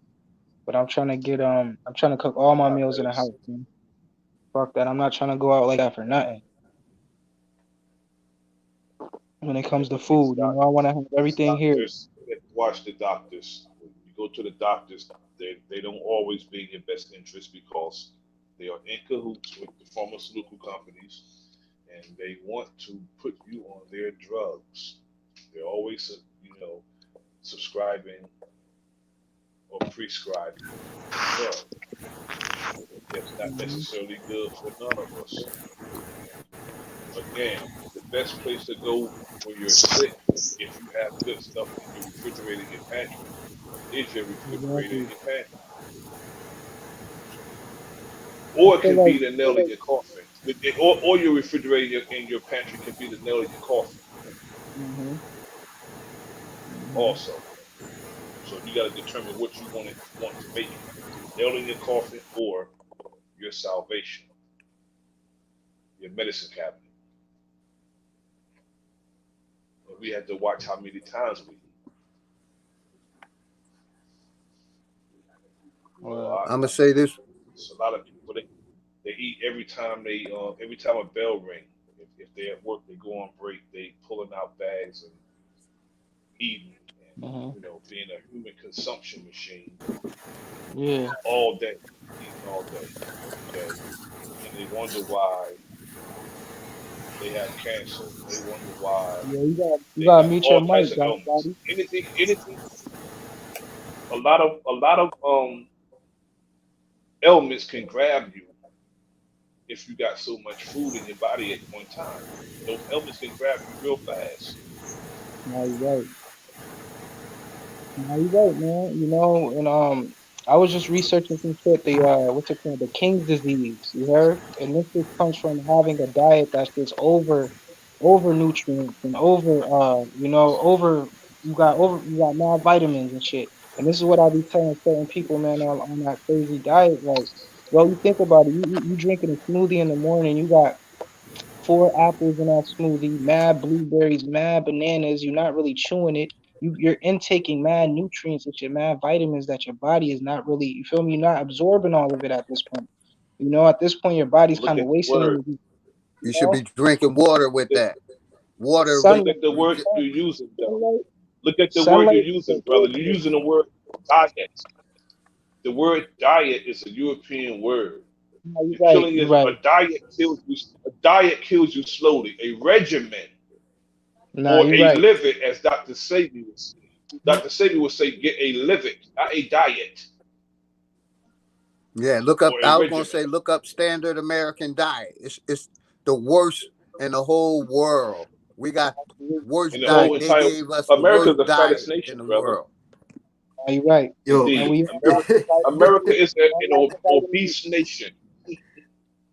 but I'm trying to cook all my God meals in the bless. house, man. Fuck that. I'm not trying to go out like that for nothing. When it Yeah, comes to but these food, you know, I want to have everything here. doctors, you have to watch the doctors. When you go to the doctors, they don't always be in your best interest because they are in cahoots with the pharmaceutical companies and they want to put you on their drugs. They're always, subscribing or prescribing a drug. It's not Hmm. necessarily good for none of us. Again, the best place to go when you're sick, if you have good stuff in your refrigerator, in your pantry, is your refrigerator in Exactly. your pantry. I Or it feel can like, be the nail in your coffin. Or your refrigerator in your pantry can be the nail in your coffin hmm hmm also. So you got to determine what you want to make it. The nail in your coffin or your salvation, your medicine cabinet. And we have to watch how many times we eat. well, I'm gonna say this. It's a lot of people they eat every time a bell ring. If they're at work, they go on break, they pulling out bags and eating and hmm being a human consumption machine yeah, all day, eating all day. Okay, and they wonder why they have cancer. They wonder why yeah. You they gotta have mute your all types mic, of guys, ailments. buddy. Anything. A lot of ailments can grab you if you got so much food in your body at one time. Those ailments can grab you real fast. No, you're right. No, you're right, man. You know, and I was just researching some shit. The what's it called? The King's disease. You heard? And this just comes from having a diet that's just over nutrients and over you got mad vitamins and shit. And this is what I be telling certain people, man, on that crazy diet. Like, bro, you think about it. You drinking a smoothie in the morning. You got 4 apples in that smoothie, mad blueberries, mad bananas. You're not really chewing it. You're intaking mad nutrients and shit, mad vitamins that your body is not really. You feel me? You're not absorbing all of it at this point. You know, at this point, your body's Look kind of at the wasting word. energy. You You should know, be drinking water with Look that. Water. look sunlight, at the word you're using, though. sunlight, Look at the word you're sunlight is using, a brother. good You're thing. using the word diet. The word diet is a European word. No, you're You're right. killing You're your right. a diet kills you. A diet kills you slowly. A regimen Nah, or you're a right. livet, as Dr. Sabi would say, get a livet, not a diet Yeah, look up. or a I was gonna regimen. say look up standard American diet. It's the worst in the whole world. We got In worst the whole diet. They entire gave us the America is worst the fattest diet nation, in the brother. world. Nah, you're right. Yo, And Indeed, we America is an don't like the vitamins. obese nation.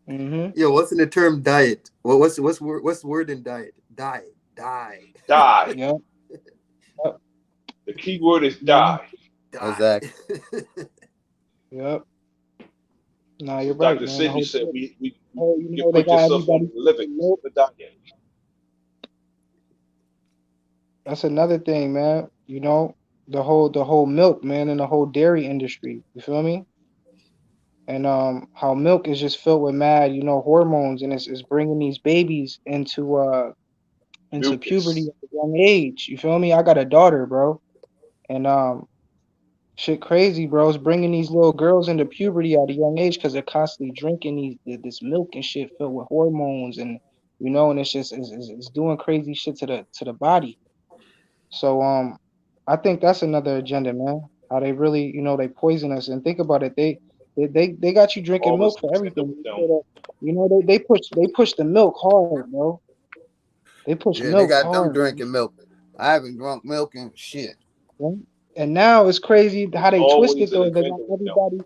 Mm-hmm. yo, what's in the term diet? What's the word in diet? Die, Die. Yep. Yep. The key word is Mhm. die. die. Exactly. Yep. Nah, So you're right, Dr. man. The Sebi whole, said, you they put got yourself on everybody the living, drinking milk. the diet. That's another thing, man. You know, the whole milk, man, and the whole dairy industry. You feel me? And how milk is just filled with mad, hormones, and it's bringing these babies into puberty Mucus. at a young age. You feel me? I got a daughter, bro, and shit crazy, bro. It's bringing these little girls into puberty at a young age because they're constantly drinking this milk and shit filled with hormones, and and it's just it's doing crazy shit to the body. So I think that's another agenda, man. How they really, they poison us. And think about it, they got you drinking Always milk for agenda everything. with them. They push the milk hard, bro. They push Yeah, they milk got them hard, drinking milk. I haven't drunk milk and shit. right? And now it's crazy how It's they twist it always an though. They got agenda with them. everybody.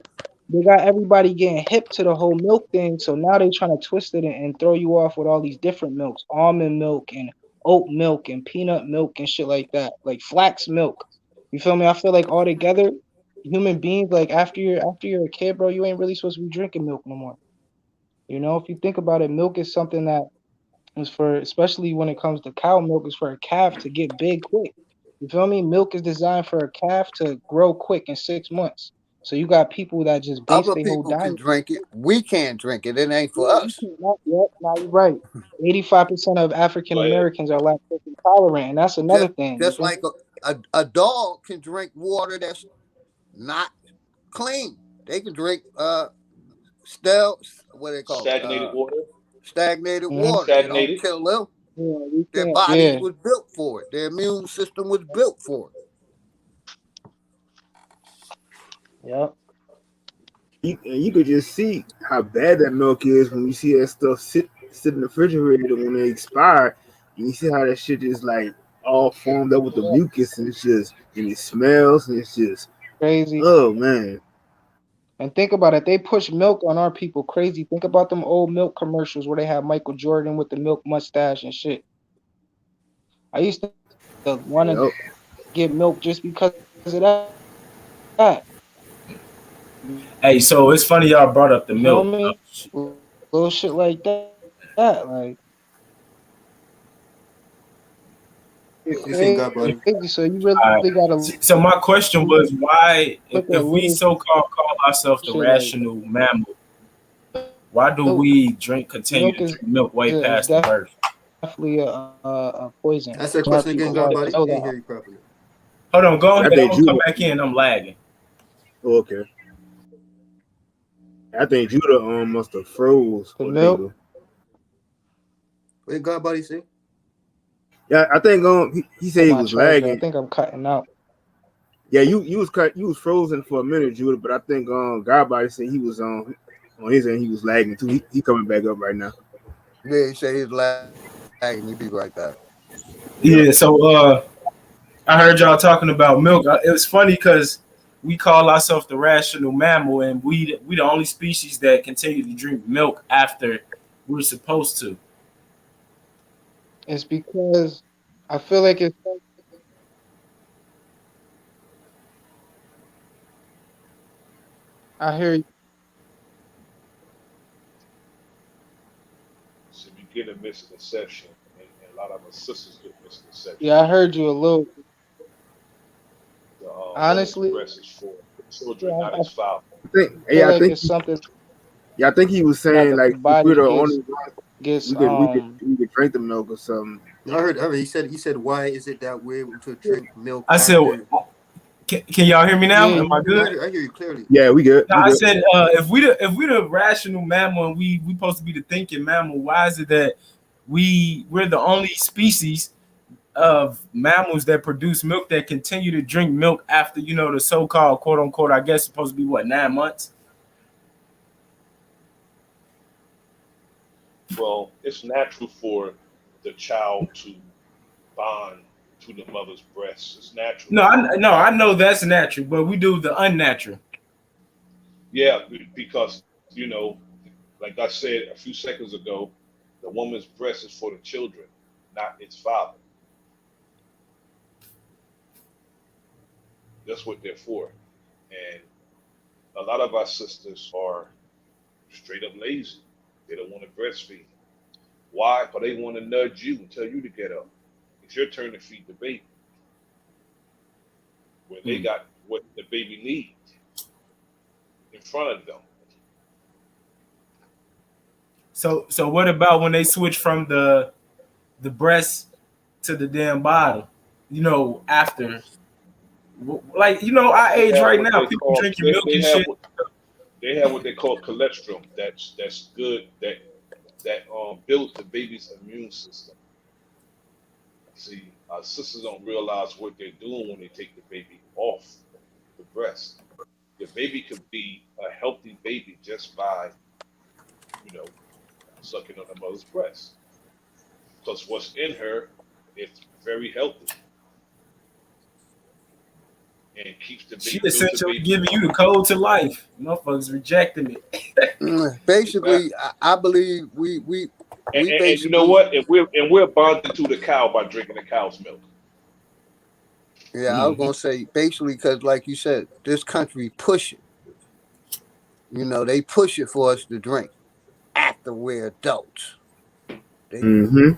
they got everybody getting hip to the whole milk thing. So now they trying to twist it and throw you off with all these different milks, almond milk and oat milk and peanut milk and shit like that, like flax milk. You feel me? I feel like all together, human beings, like after you're a kid, bro, you ain't really supposed to be drinking milk no more. You know, if you think about it, milk is something that is for, especially when it comes to cow milk, is for a calf to get big quick. You feel me? Milk is designed for a calf to grow quick in 6 months. So you got people that just base Other their whole people can diet. drink it. We can't drink it. It ain't Yeah, for you us. can't not yet. Now you're right. 85% of African Go ahead. Americans are lactose intolerant, and that's another Just thing. You just feel like me? a dog can drink water that's not clean. They can drink still what they call it Stagnated water. stagnated Mm-hmm. water. It don't Stagnated. kill them. Yeah, we Their can't. bodies Yeah, was built for it. Their immune system was built for it. yep. You could just see how bad that milk is when you see that stuff sit in the refrigerator when they expire. And you see how that shit is like all formed up with the Yeah, mucus and it's just and it smells and it's just crazy. oh man. And think about it. They push milk on our people crazy. Think about them old milk commercials where they have Michael Jordan with the milk mustache and shit. I used to want to Yep. get milk just because of that. Hey, so it's funny y'all brought up the You feel milk. me? Little shit like that. Like You think crazy. God, So buddy? you really got to So my question was, why, look at if little we shit so-called like call ourselves the rational mammal, why do milk. we continue Milk to drink milk way is past the birth? definitely a poison Ask to that our question people. again, You God, have to buddy. know Can't that. hear you properly. Hold on, go I ahead. I'm think gonna come Judah. back in. I'm lagging. Oh, okay. I think Judah must have froze The or there you milk. go. What did God, buddy say? Yeah, I think he Oh, said he my was charger. I lagging. think I'm cutting out. Yeah, you was frozen for a minute, Judah, but I think Godbody said he was on his end he was lagging too. He coming back up right now. Yeah, he said he's lagging. He be right back. Yeah. Yeah. So I heard y'all talking about milk. It was funny because we call ourselves the rational mammal, and we the only species that continue to drink milk after we're supposed to. It's because I feel like it's. I hear you. So we get a misconception, and a lot of our sisters get Yeah, I misconceptions. heard you a little. The woman's Honestly, breast is for the children, yeah, not I its father. feel I like think it's something I think he was that saying the like if we're body the only one, gets we could drink the milk or something. No, I heard. He said, why is it that we're able to drink milk I said, after? can y'all hear me now? yeah. Am I Yeah, good? I hear you clearly. Yeah, we good. No, We I good. said if we the rational mammal and we supposed to be the thinking mammal, why is it that we're the only species of mammals that produce milk that continue to drink milk after the so-called quote unquote I guess supposed to be what 9 months? Well, it's natural for the child to bond to the mother's breast. It's natural. I know that's natural, but we do the unnatural. Yeah, because like I said a few seconds ago, the woman's breast is for the children, not its father. That's what they're for. And a lot of our sisters are straight up lazy. They don't want to breastfeed. Why? Because they want to nudge you and tell you to get up. It's your turn to feed the baby when they Hmm. got what the baby needs in front of them. So what about when they switch from the breast to the damn bottle? After like our They age have right what now, they people call drinking milk and shit. they have what they call cholesterol. That's good. That builds the baby's immune system. See, our sisters don't realize what they're doing when they take the baby off the breast. Your baby could be a healthy baby just by you know sucking on the mother's breast because what's in her is very healthy. and keeps the She milk the essentially baby giving you warm. the code to life. Motherfuckers rejecting it. Basically, Exactly. I believe we And you know basically, what? And we're bonded to the cow by drinking the cow's milk. yeah, I was Hmm. gonna say basically because like you said, this country push it. You know, they push it for us to drink after we're adults. They, Mm-hmm.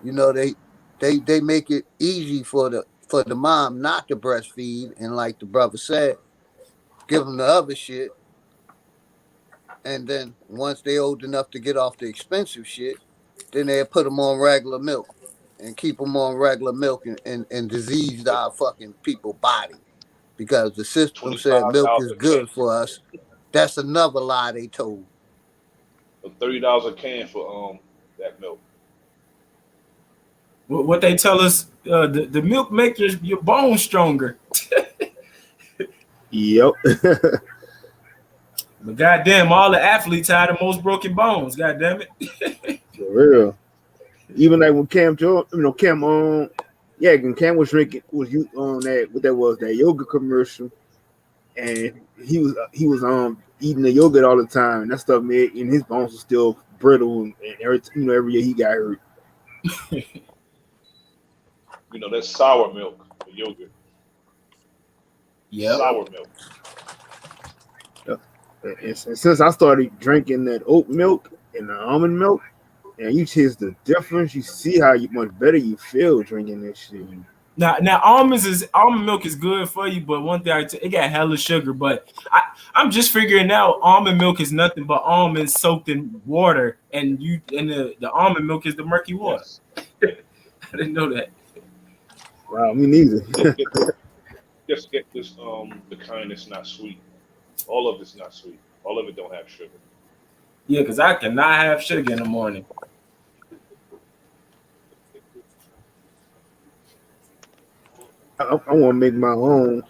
you know, they make it easy for the mom not to breastfeed, and like the brother said, give them the other shit, and then once they old enough to get off the expensive shit, then they put them on regular milk and keep them on regular milk and disease our fucking people body because the system said milk $25 is a can. good for us. That's another lie they told. $30 a can for that milk. What they tell us, the milk makes your bones stronger. Yep. But goddamn, all the athletes have the most broken bones. Goddamn it. For real. Even like when Cam Jordan, Cam yeah, when Cam was drinking, was you on that what that was that yoga commercial, and he was eating the yogurt all the time, and that stuff made and his bones were still brittle, and every year he got hurt. That's sour milk for yogurt. Yep. Yep. Sour milk. Yep. And since I started drinking that oat milk and the almond milk, and you taste the difference, you see how much better you feel drinking this shit. Now almond milk is good for you, but one thing it got hella sugar. But I'm just figuring out almond milk is nothing but almonds soaked in water, and the almond milk is the murky water. Yes. I didn't know that. Wow, me neither. Just get this the kind that's not sweet. All of it's not sweet. All of it don't have sugar. Yeah, because I cannot have sugar in the morning. I want to make my own.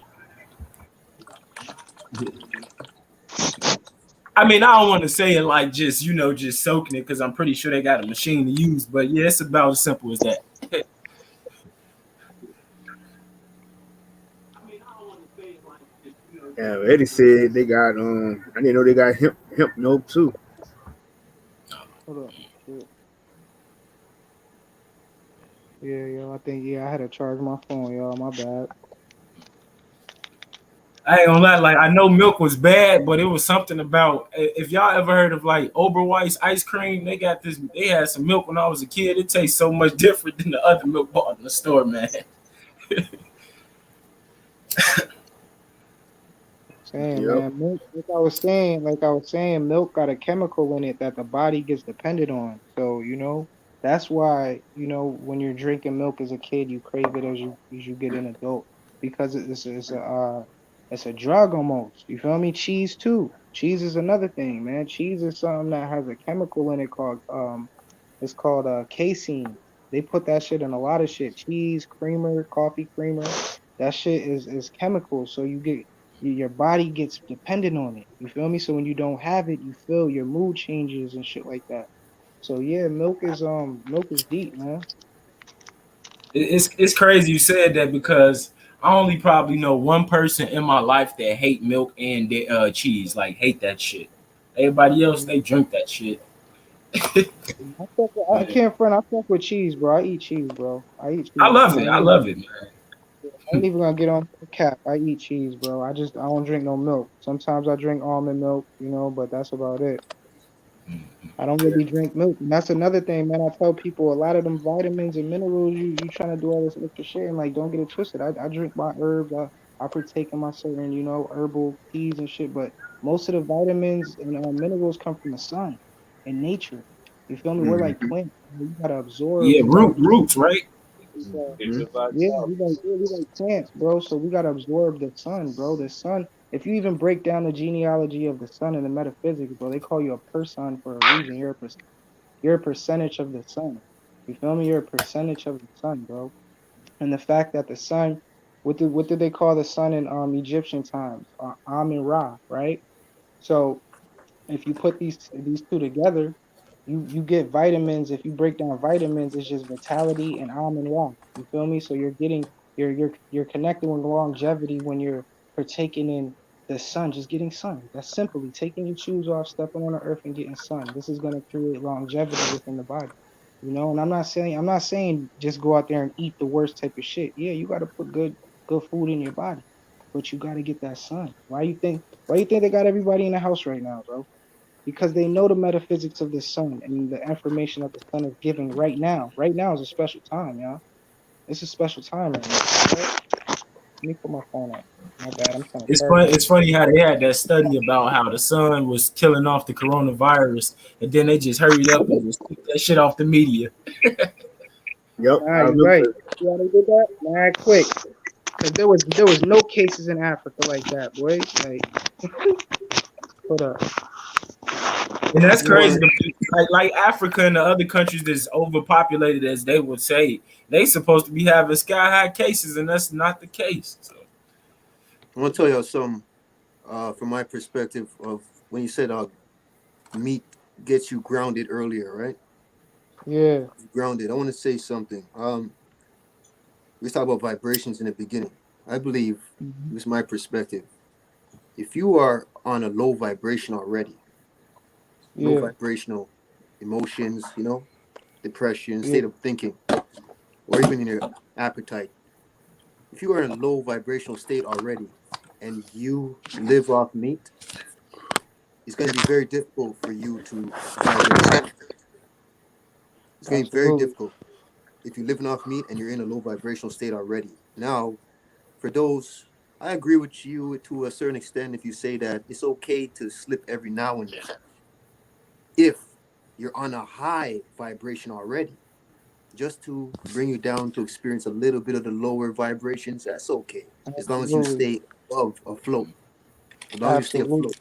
I mean, I don't want to say it like just just soaking it because I'm pretty sure they got a machine to use. But yeah, it's about as simple as that. Yeah, Eddie said they got I didn't know they got hemp milk too. Hold up. Shit. Yeah, yo, I think I had to charge my phone, y'all. My bad. I ain't gonna lie, like I know milk was bad, but it was something about if y'all ever heard of like Oberweis ice cream, they had some milk when I was a kid. It tastes so much different than the other milk bought in the store, man. Saying, Yep. man, milk, like I was saying, milk got a chemical in it that the body gets dependent on. So, that's why, when you're drinking milk as a kid, you crave it as you get an adult because it's a drug almost. You feel me? Cheese too. Cheese is another thing, man. Cheese is something that has a chemical in it called it's called casein. They put that shit in a lot of shit. Cheese, creamer, coffee creamer. That shit is chemical. So your body gets dependent on it. You feel me? So when you don't have it, you feel your mood changes and shit like that. So yeah, milk is deep, man. It's crazy you said that because I only probably know one person in my life that hate milk and cheese, like hate that shit. Everybody else they drink that shit. I can't front. I fuck with cheese, bro. I eat cheese, bro. I eat I cheese. love it. I love it, man. I ain't even gonna get on the cap. I eat cheese, bro. I don't drink no milk. Sometimes I drink almond milk, but that's about it. I don't really drink milk. And that's another thing, man. I tell people a lot of them vitamins and minerals, you trying to do all this extra shit and like don't get it twisted. I drink my herbs. I partake in my certain, herbal teas and shit. But most of the vitamins and minerals come from the sun and nature. You feel me? We're like Mm-hmm. plants. You gotta absorb. Yeah, You gotta roots, right? It's Mm-hmm. just like yeah, we like plants, bro. So we gotta absorb the sun, bro. The sun. If you even break down the genealogy of the sun and the metaphysics, bro, they call you a person for a reason. You're a percentage of the sun. You feel me? You're a percentage of the sun, bro. And the fact that the sun, what did they call the sun in Egyptian times? Amun Ra, right? So if you put these two together, you get vitamins. If you break down vitamins, it's just vitality and almond rock. You feel me? So you're getting You're connecting with longevity when you're partaking in the sun, just getting sun. That's simply taking your shoes off, stepping on the earth and getting sun. This is gonna create longevity within the body. You know, and I'm not saying just go out there and eat the worst type of shit. Yeah, you gotta put good food in your body. But you gotta get that sun. Why you think they got everybody in the house right now, bro? Because they know the metaphysics of the sun and the information that the sun is giving right now. Right now is a special time, y'all. It's a special time right now. Right? Let me put my phone on. My bad. I'm trying to It's charge funny. this. It's funny how they had that study about how the sun was killing off the coronavirus, and then they just hurried up and just took that shit off the media. Yep, Nah, I you're right. remember. You know how they did that? Nah, quick. Cause there was no cases in Africa like that, boy. Like, hold up. And that's You know crazy. what? Like Africa and the other countries that's overpopulated, as they would say, they supposed to be having sky high cases, and that's not the case. So, I'm gonna tell y'all some from my perspective of when you said meat gets you grounded earlier, right? Yeah. Grounded. I want to say something. We talked about vibrations in the beginning. I believe, Mhm. this is my perspective. If you are on a low vibration already, low Yeah. vibrational emotions, depression, Yeah. state of thinking, or even in your appetite, if you are in a low vibrational state already and you live off meat, it's going to be very difficult for you to vibrate higher. It's going to be very Absolutely. difficult if you're living off meat and you're in a low vibrational state already. Now, for those, I agree with you to a certain extent if you say that it's okay to slip every now and then. If you're on a high vibration already, just to bring you down to experience a little bit of the lower vibrations, that's okay. As long as you Absolutely. stay above afloat. As long as you stay Absolutely. afloat.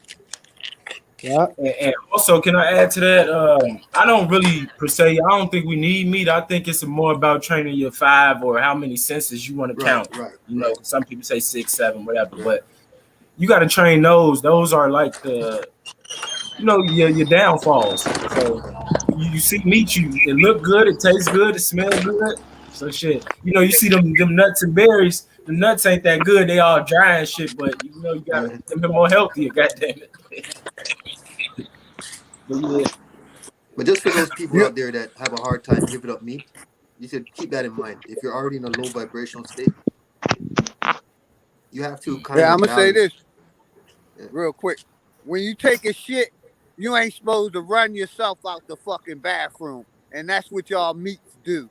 Yeah. and also, can I add to that? I don't really per se. I don't think we need meat. I think it's more about training your five or how many senses you want to Right, count. right, You know, right, some people say six, seven, whatever, right. but you got to train those. Those are like the your downfalls. So you see meat, it look good, it tastes good, it smell good. So shit, you see them nuts and berries. The nuts ain't that good. They all dry and shit. But you gotta Mhm. them more healthier. Goddamn it. But yeah, But just for those people You, out there that have a hard time giving up meat, you should keep that in mind. If you're already in a low vibrational state, you have to kind yeah, I'm of gonna say balance. this Yeah. real quick. When you take a shit, you ain't supposed to run yourself out the fucking bathroom, and that's what y'all meats do.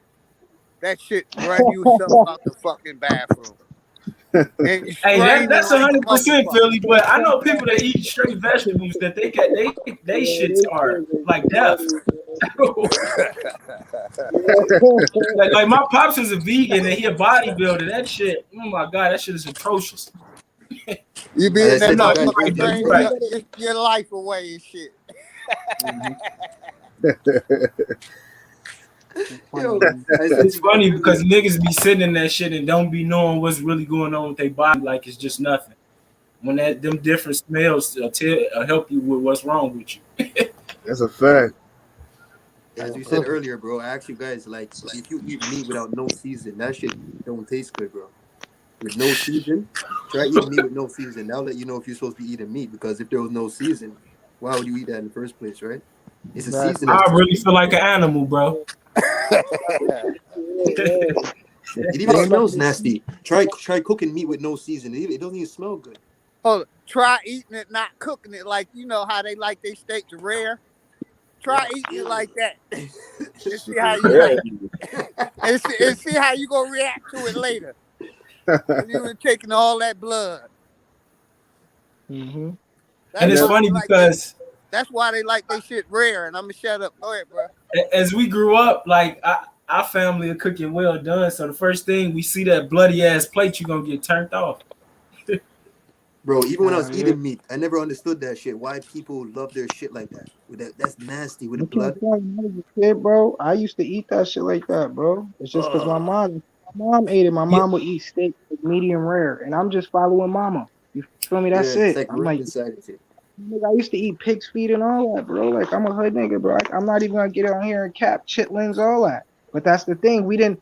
That shit run yourself out the fucking bathroom, and you hey, straining that's like a 100% motherfucker. Philly. But I know people that eat straight vegetables that they Yeah, shits this are is like death. funny, like my pops is a vegan and he a bodybuilder. That shit, oh my god, that shit is atrocious. You be As I in But that said, you no, got you're to right motherfucker though. you, You're draining right. your life away and shit. Mhm. funny, yo, man. I said It's you guys funny earlier. because niggas be sitting in that shit and don't be knowing what's really going on with their body like it's just nothing. When them different smells help you with what's wrong with you. That's a fact. As Yeah. we said earlier, bro, I asked you guys like if you eat meat without no season, that shit don't taste good, bro. With no season, try eating meat with no season. That'll let you know if you're supposed to be eating meat because if there was no season, why would you eat that in the first place, right? It's a season Exactly. that's I telling really you. feel like an animal, bro. Yeah, yeah. It even They ain't about smells to nasty. Try cooking meat with no season. It doesn't even smell good. Oh, try eating it, not cooking it like you know how they like their steaks rare. Try Yeah. eating it like that and see how you Yeah. like, and see how you gonna react to it later when you been taking all that blood. Mm-hmm. And That's And it's that, why they funny like they. because That's why they like they shit rare. And I'm gonna shut up. Go ahead, bro. as we grew up, like our family are cooking well done. So the first thing we see that bloody ass plate, you gonna get turned off. Bro, even when I was Yeah. eating meat, I never understood that shit. Why people love their shit like that. With that's nasty with the I can't blood. tell you, when I was a kid, bro. I used to eat that shit like that, bro. It's just because Ugh. my mom ate it. My Yeah, mom would eat steak like medium rare, and I'm just following mama. You feel me? Yeah, That's it's it. like I'm rape like, inside of it. nigga, I used to eat pig's feet and all that, bro. Like I'm a hood nigga, bro. I'm not even gonna get on here and cap chitlins, all that. But that's the thing. We didn't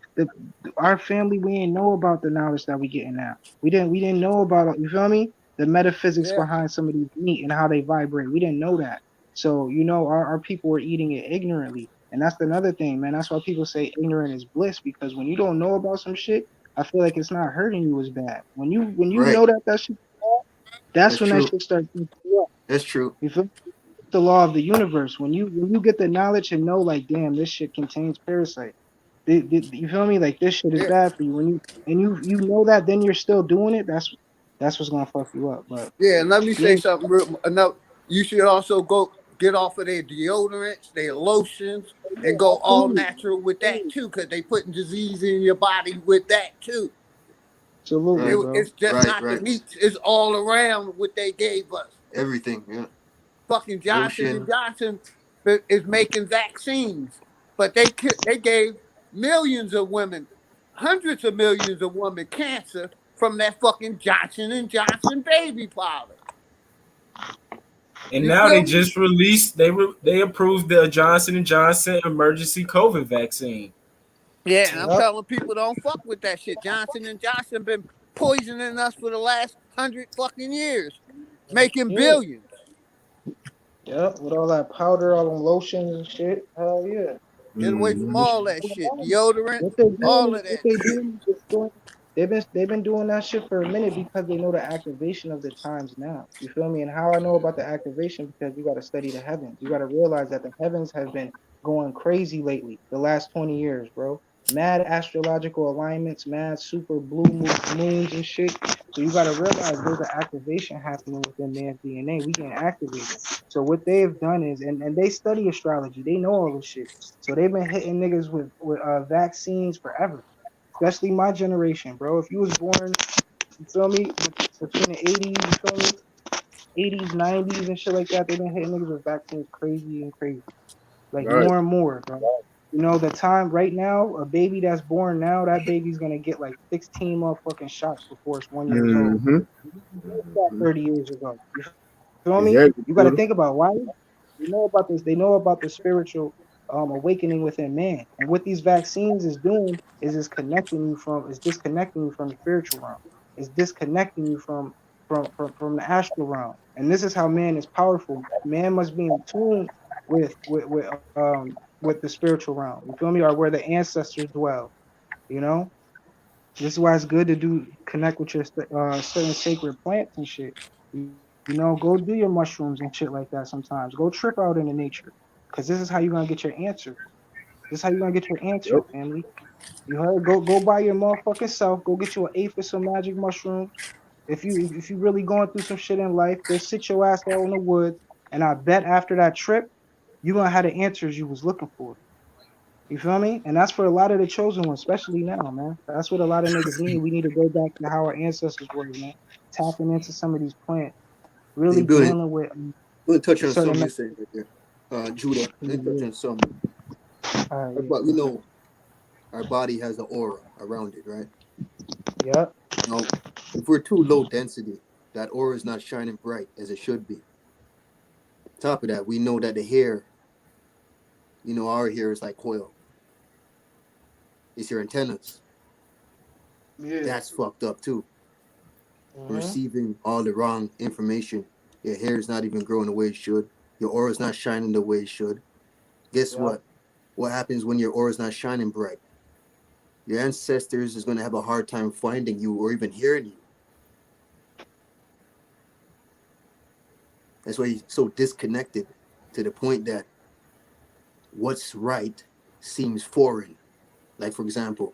our family, we didn't know about the knowledge that we getting now. We didn't know about it, you feel me? The metaphysics Yeah, behind some of these meat and how they vibrate. We didn't know that. So, you know, our people were eating it ignorantly. And that's another thing, man. That's why people say ignorant is bliss, because when you don't know about some shit, I feel like it's not hurting you as bad. When you Right. know that that shit, that's That's when that true. shit starts to you up. That's true. You feel the law of the universe. When you get the knowledge and know, like, damn, this shit contains parasites. You feel me? Like, this shit is yeah, bad for you. When you know that, then you're still doing it. That's what's gonna fuck you up. But yeah. And let me say yeah, something real enough. You should also go get off of their deodorants, their lotions, and go all absolutely, natural with that too, because they putting disease in your body with that too. absolutely, Right. bro. It's just Right. not the Right. meats. It's all around what they gave us. Everything. Yeah. Fucking Johnson and Lotion. Johnson is making vaccines, but they gave millions of women, hundreds of millions of women cancer from that fucking Johnson and Johnson baby powder. And You now they feel me? just released they approved the Johnson and Johnson emergency COVID vaccine. Yeah, and I'm Yep, telling people don't fuck with that shit. Johnson and Johnson been poisoning us for the last 100 fucking years, making yeah, billions. yep. With all that powder, all them lotions and shit. Hell yeah. Get away from Mm-hmm. all that shit. Deodorant, What they doing all is of what that they shit. doing is just doing. They've been doing that shit for a minute because they know the activation of the times now. You feel me? And how I know about the activation, because you got to study the heavens. You got to realize that the heavens have been going crazy lately. The last 20 years, bro. Mad astrological alignments, mad super moons and shit. So you got to realize there's an activation happening within man's DNA. We getting activated. So what they've done is, and they study astrology. They know all this shit. So they've been hitting niggas with vaccines forever, especially my generation, bro. If you was born, you feel me, between the 80s, you feel me, 80s, 90s, and shit like that, they've been hitting niggas with vaccines crazy and crazy, like Right. more and more, bro. You know, the time right now, a baby that's born now, that baby's gonna get like 16 motherfucking shots before it's 1 years old. Mm-hmm. That Mm-hmm. 30 years ago. You feel me? You got to Exactly, think Twitter. about why they know about this. They know about the spiritual awakening within man. And what these vaccines is doing is it's disconnecting you from the spiritual realm. It's disconnecting you from the astral realm. And this is how man is powerful. Man must be in tune with the spiritual realm. You feel me? Or where the ancestors dwell. You know? This is why it's good to connect with your certain sacred plants and shit. You know, go do your mushrooms and shit like that sometimes. Go trip out in the nature, cause this is how you're gonna get your answers. This is how you're gonna get your answers, Yep. family. You heard? Go buy your motherfucking self. Go get you an eighth of some magic mushrooms. If you really going through some shit in life, go sit your ass out in the woods, and I bet after that trip, you gonna have the answers you was looking for. You feel me? And that's for a lot of the chosen ones, especially now, man. That's what a lot of niggas need. We need to go back to how our ancestors were, man. Tapping into some of these plants, Hey, really Billy, dealing with let me touch on certain. something you said right there. Judah, let me touch Yeah, on something. yeah, We know our body has the aura around it, right? yep, Now, if we're too low density, that aura is not shining bright as it should be. Top of that, we know that the hair, our hair is like coil. It's your antennas. yeah. That's fucked up too. Mm-hmm. Receiving all the wrong information. Your hair is not even growing the way it should. Your aura is not shining the way it should. Guess Yep. what? What happens when your aura is not shining bright? Your ancestors is going to have a hard time finding you or even hearing you. That's why you're so disconnected to the point that what's right seems foreign. Like, for example,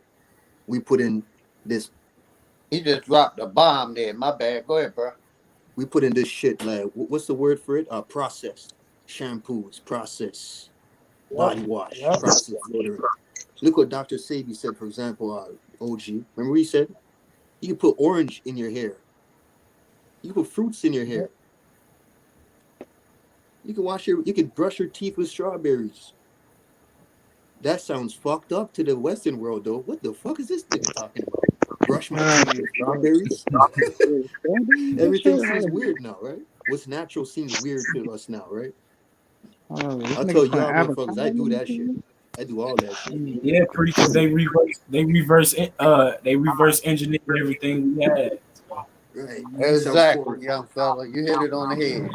we put in this He just dropped a bomb there. My bad. Go ahead, bro. shit, like what's the word for it? Processed shampoos, processed Yep. body wash, Yep. processed deodorant. Look what Dr. Sabi said, for example, OG. Remember what he said? You can put orange in your hair. You can put fruits in your hair. You can brush your teeth with strawberries. That sounds fucked up to the Western world, though. What the fuck is this nigga talking about? Brush my teeth with strawberries? Yeah, strawberries and Everything shit. seems Hold weird now, right? What's natural seems weird to us now, right? on. This I'll tell nigga putting y'all motherfuckers, I avocado do in that his shit. food? I do all that shit. Yeah, pre because they reverse engineer everything we had. So, Right. Sounds Exactly, foreign. young fella. You hit it on the head.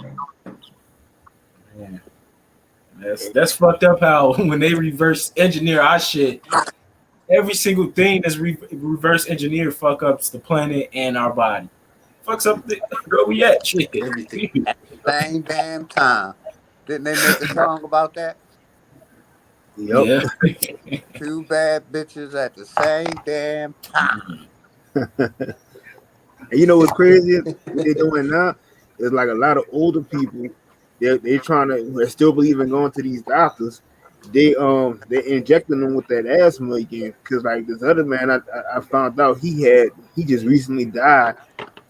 man, that's fucked up. How when they reverse engineer our shit, every single thing that's reverse engineered fuck ups the planet and our body. Fucks up where we at. Shit. Everything. At the same damn time. Didn't they make a song about that? Yep. Yeah. Two bad bitches at the same damn time. And you know what's crazy? What they're doing now is like a lot of older people. They're trying to they still believe in going to these doctors. They're injecting them with that asthma again because like this other man I found out he just recently died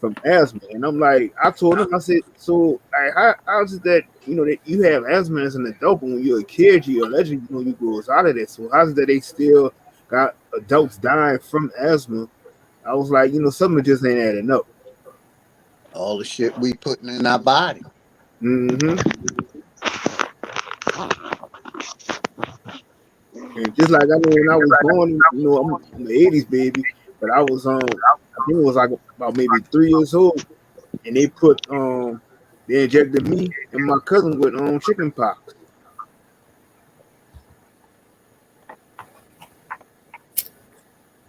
from asthma and I'm like I told him I said so like how's it that you know that you have asthma as an adult but when you're a kid you allegedly you know you grows out of that so how's it that they still got adults dying from asthma. I was like, you know, something just ain't adding up. All the shit we putting in our body. Hmm. And just like I know when I was born, you know, I'm the '80s baby, but I was I think it was like about maybe 3 years old, and they injected me and my cousin with chicken pox.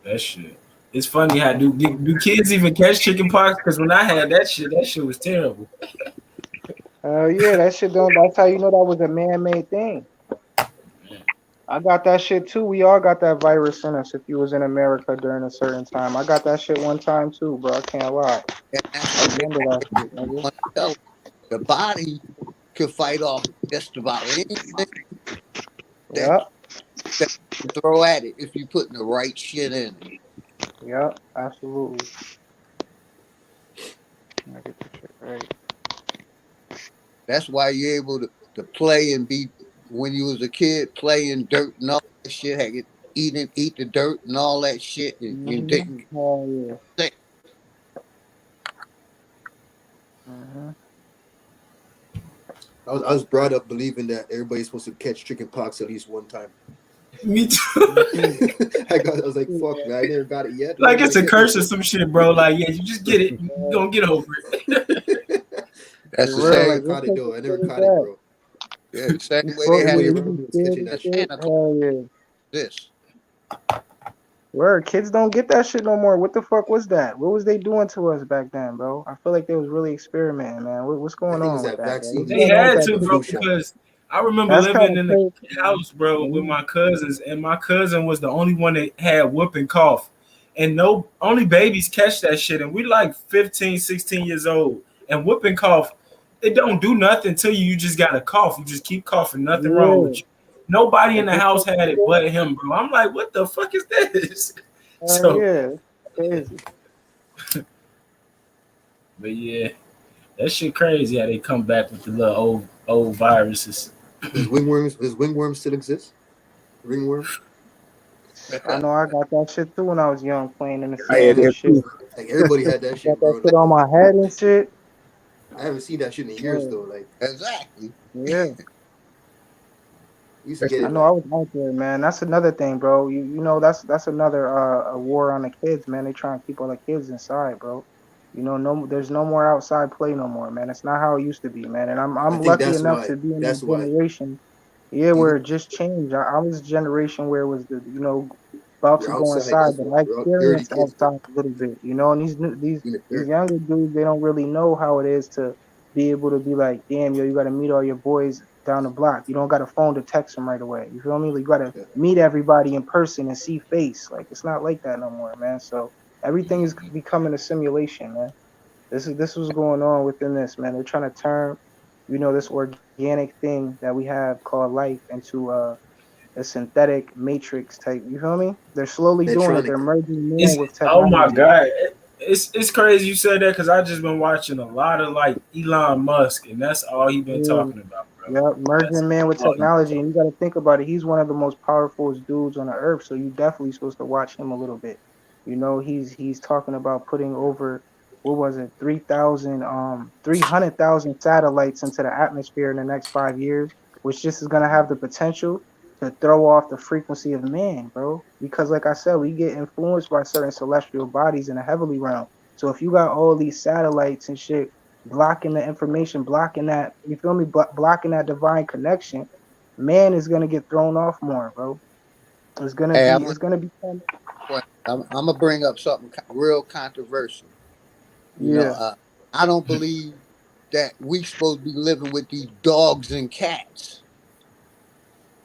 That shit. It's funny how do kids even catch chicken pox? Because when I had that shit was terrible. Yeah, that shit don't. That's how you know that was a man-made thing. I got that shit too. We all got that virus in us. If you was in America during a certain time, I got that shit one time too, bro. I can't lie. And that's I what they remember that shit, nigga. want to tell us. The body could fight off just about anything that Yep, that you throw at it if you putting the right shit in it. yep, absolutely. I get this shit right. That's why you're able to play and be when you was a kid playing dirt and all that shit, had it eat the dirt and all that shit, and you Mm-hmm. didn't get Hell yeah. sick. Mm-hmm. I was brought up believing that everybody's supposed to catch chicken pox at least one time. Me too. Me too. I was like, Me fuck, too, man, I never got it yet. When am Like I gonna it's a get this curse or shit? some shit, bro. Like, yeah, you just get it. You man. gonna get over it. That's For the I real, same. never like what caught it type though. of I never shit is caught it, that? bro. Yeah, the same You way they fuck with had Everybody you the around be me was scared catching and that shit. shit. Santa Claus. Hell yeah. This Where kids don't get that shit no more. What the fuck was that? What was they doing to us back then, bro? I feel like they was really experimenting, man. What's I going think it's on with that that, bro? vaccine What's they They going on gave with had us, that to, the bro, flu shit? shot. because I remember That's kind living of in the crazy, man. house, bro, with Mhm. my cousins, and my cousin was the only one that had whooping cough. And no, only babies catch that shit. And we like 15, 16 years old. And whooping cough, it don't do nothing to you. You just got to cough. You just keep coughing. Nothing wrong Yeah. with you. Nobody in Like the this house fucking had it shit. but him, bro. I'm like, what the fuck is this? So, Yeah. Crazy. but yeah, that shit crazy how they come back with the little old viruses. Does wingworm still exist? Ringworm? I know I got that shit too when I was young, playing in the I had sand and that shit. too. Like everybody had that Got shit, that bro. shit on my head and shit. I haven't seen that shit in years Yeah. though. Like exactly. Yeah. we used to That get I shit. it know I like was out there, man. That's another thing, bro. You know that's another a war on the kids, man. They trying to keep all the kids inside, bro. No, there's no more outside play no more, man. It's not how it used to be, man. And I'm I I'm think lucky that's enough why. to be in That's that why. generation, yeah, You where it just changed. I was a generation where it was about you're to go outside. inside, That's but what I we're out dirty experienced kids, bro. outside a little bit, and In the these dirt. younger dudes, they don't really know how it is to be able to be like, damn, yo, you got to meet all your boys down the block. You don't got a phone to text them right away. You feel me? Like, you got to Yeah. meet everybody in person and see face. Like, it's not like that no more, man. So everything is becoming a simulation, man. This was going on within this, man. They're trying to turn, this organic thing that we have called life into a synthetic matrix type. You feel me? They're slowly doing it. They're Electronic. merging man It's with oh my technology. god, it's crazy you said that because I just been watching a lot of like Elon Musk, and that's all he been Yeah. talking about, bro. Yep, That's merging man with all he been technology, talking. and you got to think about it. He's one of the most powerful dudes on the earth, so you definitely supposed to watch him a little bit. He's talking about putting over what was it, 300,000 satellites into the atmosphere in the next 5 years, which just is gonna have the potential to throw off the frequency of man, bro. Because like I said, we get influenced by certain celestial bodies in the heavenly realm. So if you got all these satellites and shit blocking the information, blocking that, you feel me, blocking that divine connection, man is gonna get thrown off more, bro. Hey, I It's want gonna be I'm gonna bring up something real controversial. You know, yeah, I don't believe that we supposed to be living with these dogs and cats,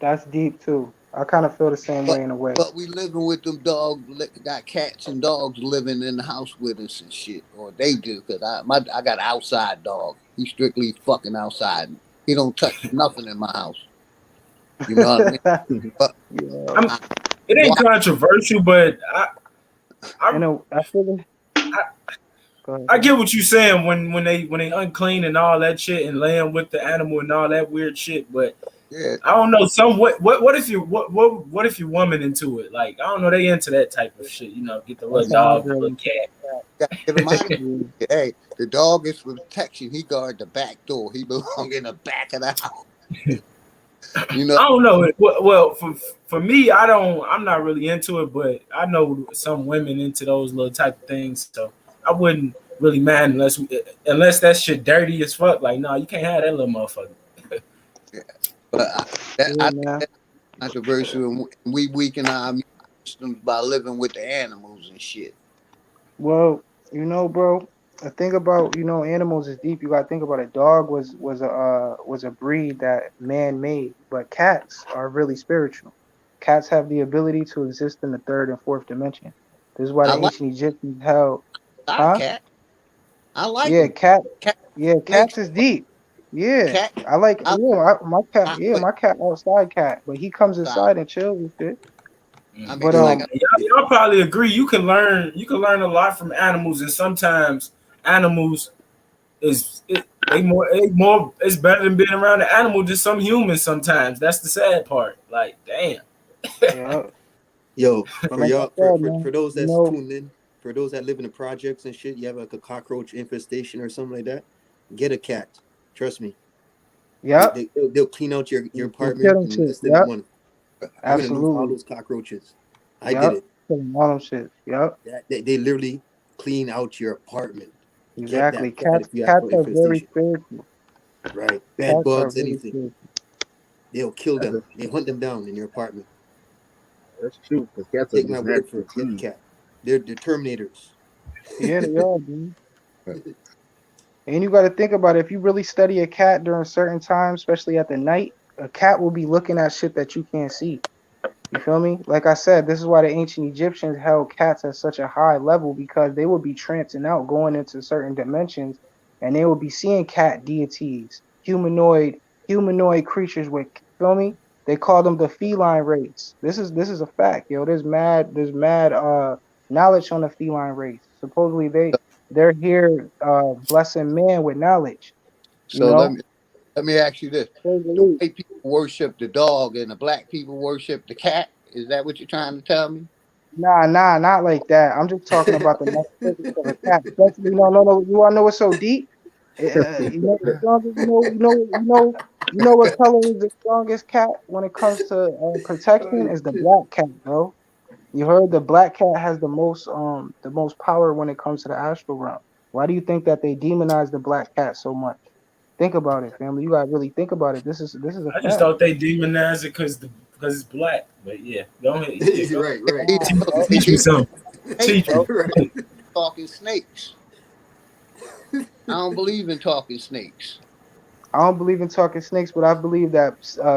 that's deep too. I kind of feel the same but way in a way. we living with them dogs. Got cats and dogs living in the house with us and shit, or they do. Cause I got an outside dog. He's strictly fucking outside. He don't touch nothing in my house. You know what I mean? But Yeah, I'm, I, it why? ain't controversial, but I, and I feel it. I Go ahead, I bro. get what you saying when they unclean and all that shit and laying with the animal and all that weird shit, but Yeah, I don't know. Some what if you what if your woman into it? Like I don't know, they into that type of shit. Get the That's little how my dog, the girl little is. cat. gotta get him out of Yeah. here. Hey, the dog is for protection. He guard the back door. He belong in the back of the house. You know, I don't know. Well, for me, I'm not really into it, but I know some women into those little type of things, so I wouldn't really mind unless that shit dirty as fuck. Like, no, you can't have that little motherfucker. yeah. But I Yeah, think man. that's controversial, and we weaken our immune systems by living with the animals and shit. Well, bro, the thing about animals is deep. You gotta think about it. Dog was a breed that man made, but cats are really spiritual. Cats have the ability to exist in the third and fourth dimension. This is why I the like ancient Egyptians held, our huh? cat. I like Yeah, them. cat. Cat Yeah, snakes. cats is deep. Yeah, Cat. I like. I My cat. I Yeah, put my cat outside cat, but he comes outside. inside and chills and shit. I Mm. mean, But like Y'all probably agree. You can learn a lot from animals, and sometimes animals they more it's better than being around the animal than some humans. Sometimes that's the sad part. Like, damn. yeah, Yo, but for like I y'all, said, for man, those that's tuned in, for those that live in the projects and shit, you have like a cockroach infestation or something like that, get a cat. Trust me, yep, they'll clean out your you're apartment killing in shit. less than a Yep, month. You're gonna lose all absolutely. those cockroaches. I did Yep, it. killing all them shit. Yep, They literally clean out your apartment. Get exactly. that cat if you have Cats an are very infestation. spiritual. Right, bed Cats are bugs, very anything. spiritual. They'll kill That's them. a, They hunt them down in your apartment. that's true because cats are Take my just word for naturally it. Get the clean. cat. They're terminators. Yeah, they are, dude. And you got to think about it. If you really study a cat during certain times, especially at the night, a cat will be looking at shit that you can't see. You feel me? Like I said, this is why the ancient Egyptians held cats at such a high level because they would be trancing out, going into certain dimensions, and they would be seeing cat deities, humanoid creatures with feel me? They call them the feline race. This is a fact, yo. There's mad knowledge on the feline race. Supposedly they're here blessing man with knowledge, you so. know? Let me ask you this: the Supposedly. white people worship the dog, and the black people worship the cat. Is that what you're trying to tell me? Nah, not like that. I'm just talking about the metaphysics of a cat. Especially, no. You wanna know what's so deep? The strongest. What color is the strongest cat when it comes to protection is the black cat, bro. You heard the black cat has the most power when it comes to the astral realm. Why do you think that they demonize the black cat so much? Think about it, family. You gotta really think about it. This is a I just fact. thought they demonized it because it's black. But yeah, go ahead. Yeah, go. Right, right. They, Nah, bro. Teach me something. snake, Teach bro. me. Right. Talking snakes. I don't believe in talking snakes. I don't believe in talking snakes, but I believe that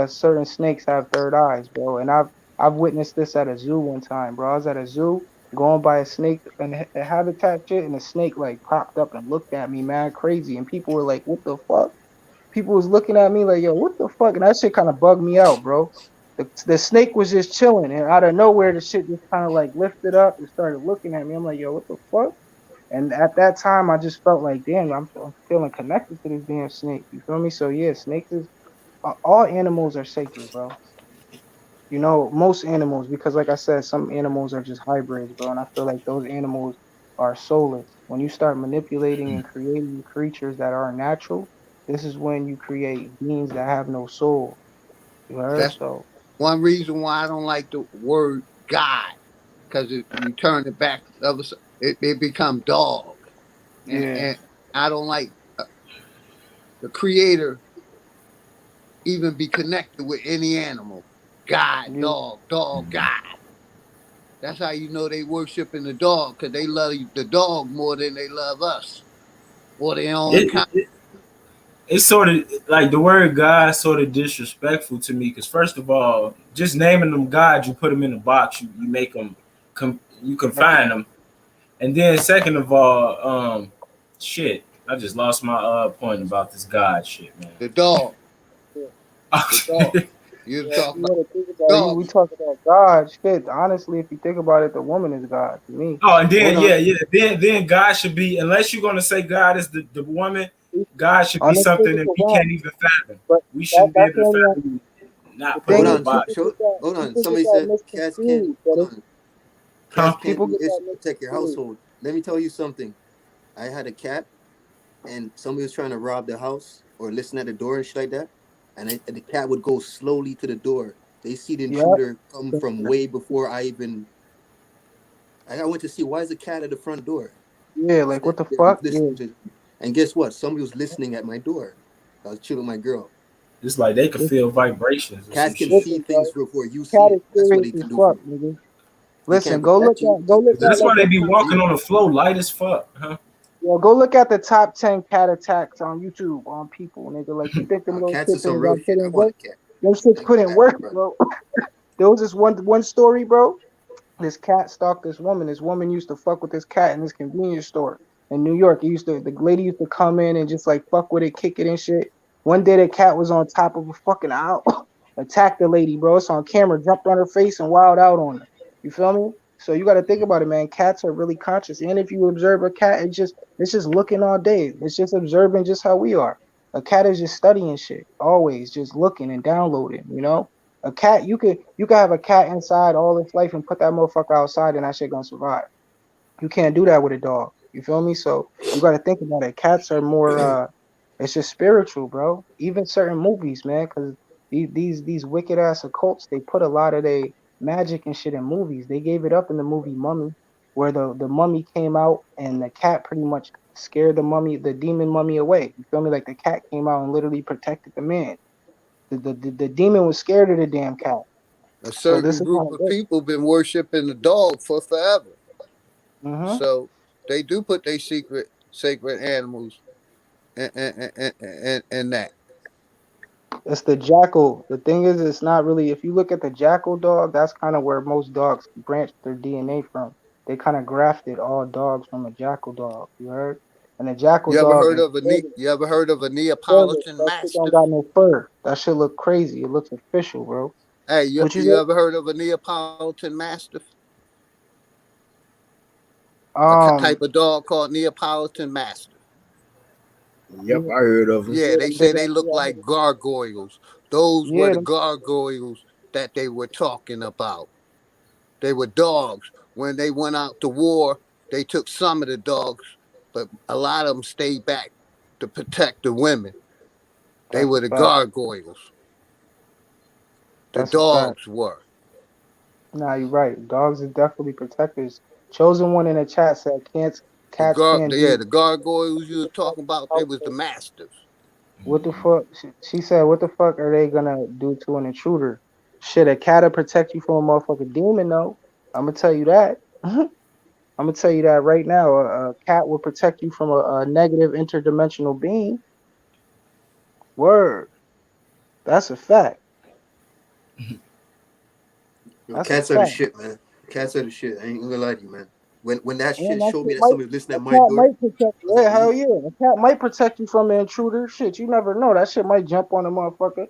certain snakes have third eyes, bro. And I've witnessed this at a zoo one time, bro. I was at a zoo going by a snake and a habitat shit, and a snake like popped up and looked at me, mad crazy, and people were like, "What the fuck?" People was looking at me like, "Yo, what the fuck?" And that shit kind of bugged me out, bro. The snake was just chilling, and out of nowhere, the shit just kind of like lifted up and started looking at me. I'm like, "Yo, what the fuck?" And at that time, I just felt like, damn, I'm feeling connected to this damn snake. You feel me? So yeah, snakes is all animals are sacred, bro. Most animals, because like I said, some animals are just hybrids, bro. And I feel like those animals are soulless. When you start manipulating and creating creatures that are natural, this is when you create beings that have no soul. You heard? That's So. One reason why I don't like the word God, because you turn it back, it become dog, Yeah. and I don't like the creator even be connected with any animal. God, Yeah. dog, God. That's how you know they worshiping the dog, because they love the dog more than they love us or their own It, kind. it it's sort of like the word God sort of disrespectful to me because first of all, just naming them God, you put them in a box, you make them, you confine them, and then second of all, shit, I just lost my point about this God shit, man. The dog, Yeah. the dog. You Yeah, talk you about gotta think about it. We dogs. talk about God. Shit, honestly, if you think about it, the woman is God to me. Oh, and then Hold on. yeah, then God should be, unless you're gonna say God is the woman, God should be On this something that physical we realm, can't even fathom. but We shouldn't be that's able to only fathom the not putting Hold thing in a is on. box. Hold on. people Somebody get that said cats can't. misconstrued. That Hold it's on. Cats Huh? can't people do get this that to protect your misconstrued. household. Let me tell you something. I had a cat, and somebody was trying to rob the house or listen at the door and shit like that, and the cat would go slowly to the door. They see the Yeah, intruder come from way before I even. I went to see why is the cat at the front door. yeah, like what Standing the there, was fuck? Yeah, listening to, and guess what? Somebody was listening at my door. I was chilling with my girl. It's like they could listen, feel vibrations or some Cats can shit. see listen, things bro. before you see Cat it. is That's what serious they as can do for fuck, you. nigga. They Listen, can't protect you, go look at That's like why they the be top, walking you. on the floor light as fuck, huh? yo, go look at the top 10 cat attacks on YouTube on people, nigga. Like you think them little Cats is shits some ain't real gonna put shit. I in want work? a cat. Them I shits like put in cats, work, bro. bro. There was this one story, bro. This cat stalked this woman. This woman used to fuck with this cat in this convenience store in New York. The lady used to come in and just like fuck with it, kick it and shit. One day the cat was on top of a fucking owl, attacked the lady, bro. It's on camera, jumped on her face and wild out on her. You feel me? So you got to think about it, man. Cats are really conscious, and if you observe a cat, it's just looking all day. It's just observing just how we are. A cat is just studying shit, always just looking and downloading. A cat, you could have a cat inside all its life and put that motherfucker outside and that shit gonna survive. You can't do that with a dog. You feel me? So you gotta think about it. Cats are more it's just spiritual, bro. Even certain movies, man, because these wicked ass occults, they put a lot of their magic and shit in movies. They gave it up in the movie Mummy, where the mummy came out and the cat pretty much scared the demon mummy away. You feel me? Like the cat came out and literally protected the man. The demon was scared of the damn cat. A So this certain is how group it of works. people been worshiping the dog for forever. Mm-hmm. So they do put their secret sacred animals and that. It's the jackal. The thing is, it's not really. If you look at the jackal dog, that's kind of where most dogs branch their DNA from. They kind of grafted all dogs from a jackal dog. You heard? And the jackal dog is You ever heard of a service. Neapolitan That shit don't Mastiff? got no fur. That shit look crazy. It looks official, bro. Hey, What you you say? ever heard of a Neapolitan Mastiff? Um, Type of dog called Neapolitan Mastiff. Yep, yeah, I heard of them. Yeah, yeah, they them big say they ass. look Yeah, like gargoyles. Those were yeah, the them, gargoyles that they were talking about. They were dogs. When they went out to war, they took some of the dogs, but a lot of them stayed back to protect the women. They that's a were the fact. gargoyles. The That's a fact. dogs were. Nah, you're right. Dogs is definitely protectors. Chosen one in the chat said cats can't do The gargoyles you were talking about, they was the household. mastiffs. What the fuck? She said, what the fuck are they gonna do to an intruder? Shit, a cat'll protect you from a motherfucking demon, though. I'm gonna tell you that. I'm gonna tell you that right now. A cat will protect you from a negative interdimensional being. Word. That's a fact. Yo, That's a cats are the fact. shit, man. Cats are the shit. I ain't gonna lie to you, man. When that And shit that showed me shit that might somebody was listening a at my cat door, might protect. I was Yeah, like, hell nope. yeah. A cat might protect you from an intruder. Shit, you never know. That shit might jump on a motherfucker.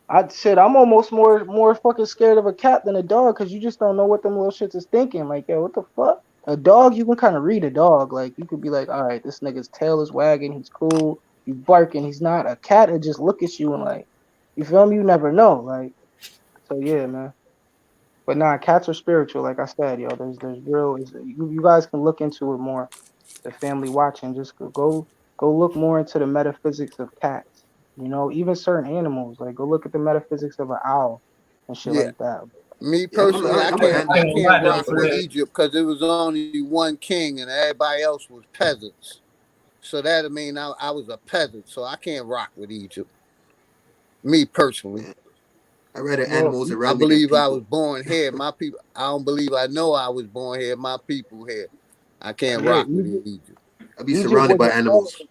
I'm almost more fucking scared of a cat than a dog because you just don't know what them little shits is thinking. Like, yo, what the fuck? A dog, you can kind of read a dog. Like, you could be like, all right, this nigga's tail is wagging, he's cool, he's barking, he's not. A cat, it just look at you and like, you feel me? You never know. Like, so yeah, man. But nah, cats are spiritual. Like I said, yo, there's real. You guys can look into it more. The family watching, just go look more into the metaphysics of cats. Even certain animals. Like, go look at the metaphysics of an owl and shit Yeah, like that. me Yeah, personally, I'm an I animal. can't lie I'm though, here rock for with that. Fred. Egypt because there was only one king and everybody else was peasants. So that mean I was a peasant. So I can't rock with Egypt. Me personally, Yeah. I'd rather Well, animals I around me than believe I was people. born here. My people. I don't believe I know I was born here. My people here. I can't yeah, rock with Egypt. I'd be Egypt surrounded was by a part animals. of